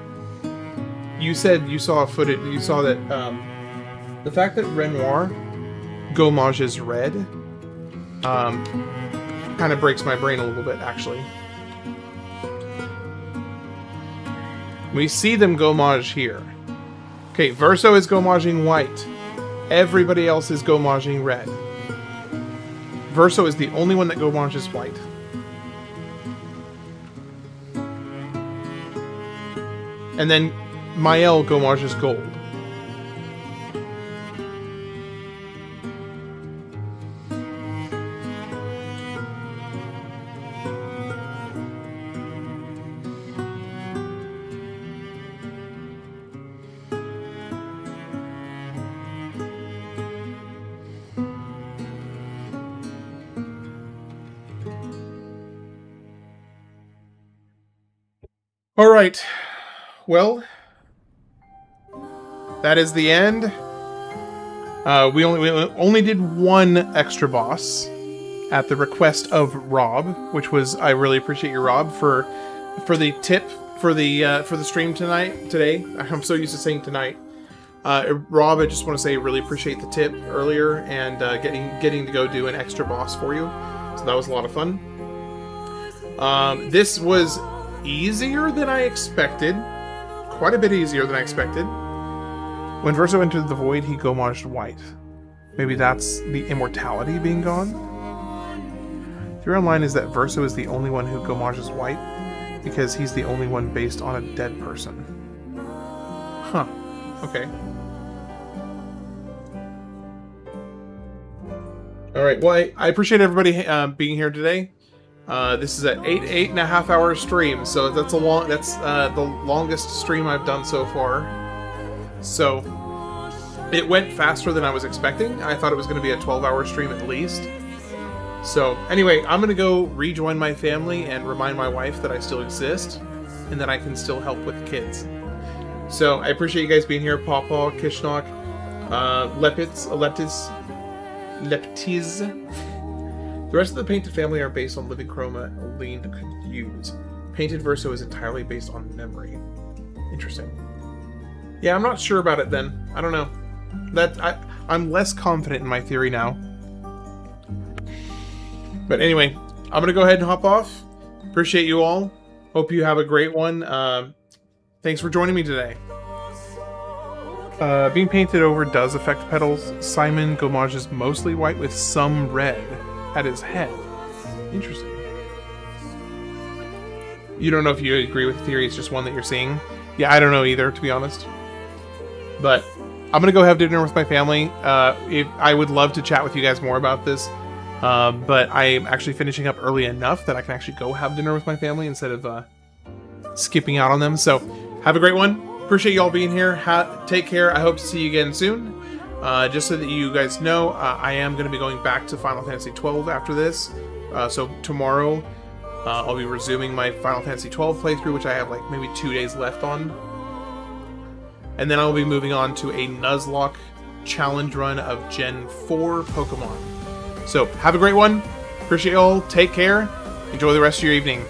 Speaker 1: you said you saw footage, you saw that the fact that Renoir gomages red kind of breaks my brain a little bit, actually. We see them gomage here. Okay, Verso is gomaging white. Everybody else is gomaging red. Verso is the only one that gomages white. And then Mael gomages gold. All right. Well, that is the end. We only did one extra boss at the request of Rob, which was, I really appreciate you, Rob, for the tip for the stream today. I'm so used to saying tonight. Rob, I just want to say I really appreciate the tip earlier and getting to go do an extra boss for you. So that was a lot of fun. This was easier than I expected. Quite a bit easier than I expected. When Verso entered the void, he gomaged white. Maybe that's the immortality being gone? Theory online is that Verso is the only one who gomages white because he's the only one based on a dead person. Huh. Okay. Alright, well, I appreciate everybody being here today. This is an 8.5 hour stream, so that's the longest stream I've done so far. So it went faster than I was expecting. I thought it was going to be a 12-hour stream at least. So anyway, I'm going to go rejoin my family and remind my wife that I still exist and that I can still help with the kids. So I appreciate you guys being here, Pawpaw, Kishnok, Leptis. The rest of the painted family are based on living chroma, lean to confuse. Painted Verso is entirely based on memory. Interesting. Yeah, I'm not sure about it then. I don't know. I'm less confident in my theory now. But anyway, I'm gonna go ahead and hop off. Appreciate you all. Hope you have a great one. Thanks for joining me today. Being painted over does affect petals. Simon gomages mostly white with some red at his head. Interesting. You don't know if you agree with the theory, it's just one that you're seeing? Yeah, I don't know either, to be honest. But I'm gonna go have dinner with my family. I would love to chat with you guys more about this, but I'm actually finishing up early enough that I can actually go have dinner with my family instead of skipping out on them. So have a great one. Appreciate you all being here. Take care. I hope to see you again soon. Just so that you guys know, I am going to be going back to Final Fantasy XII after this. So tomorrow, I'll be resuming my Final Fantasy XII playthrough, which I have like maybe 2 days left on. And then I'll be moving on to a Nuzlocke challenge run of Gen 4 Pokemon. So have a great one. Appreciate you all. Take care. Enjoy the rest of your evening.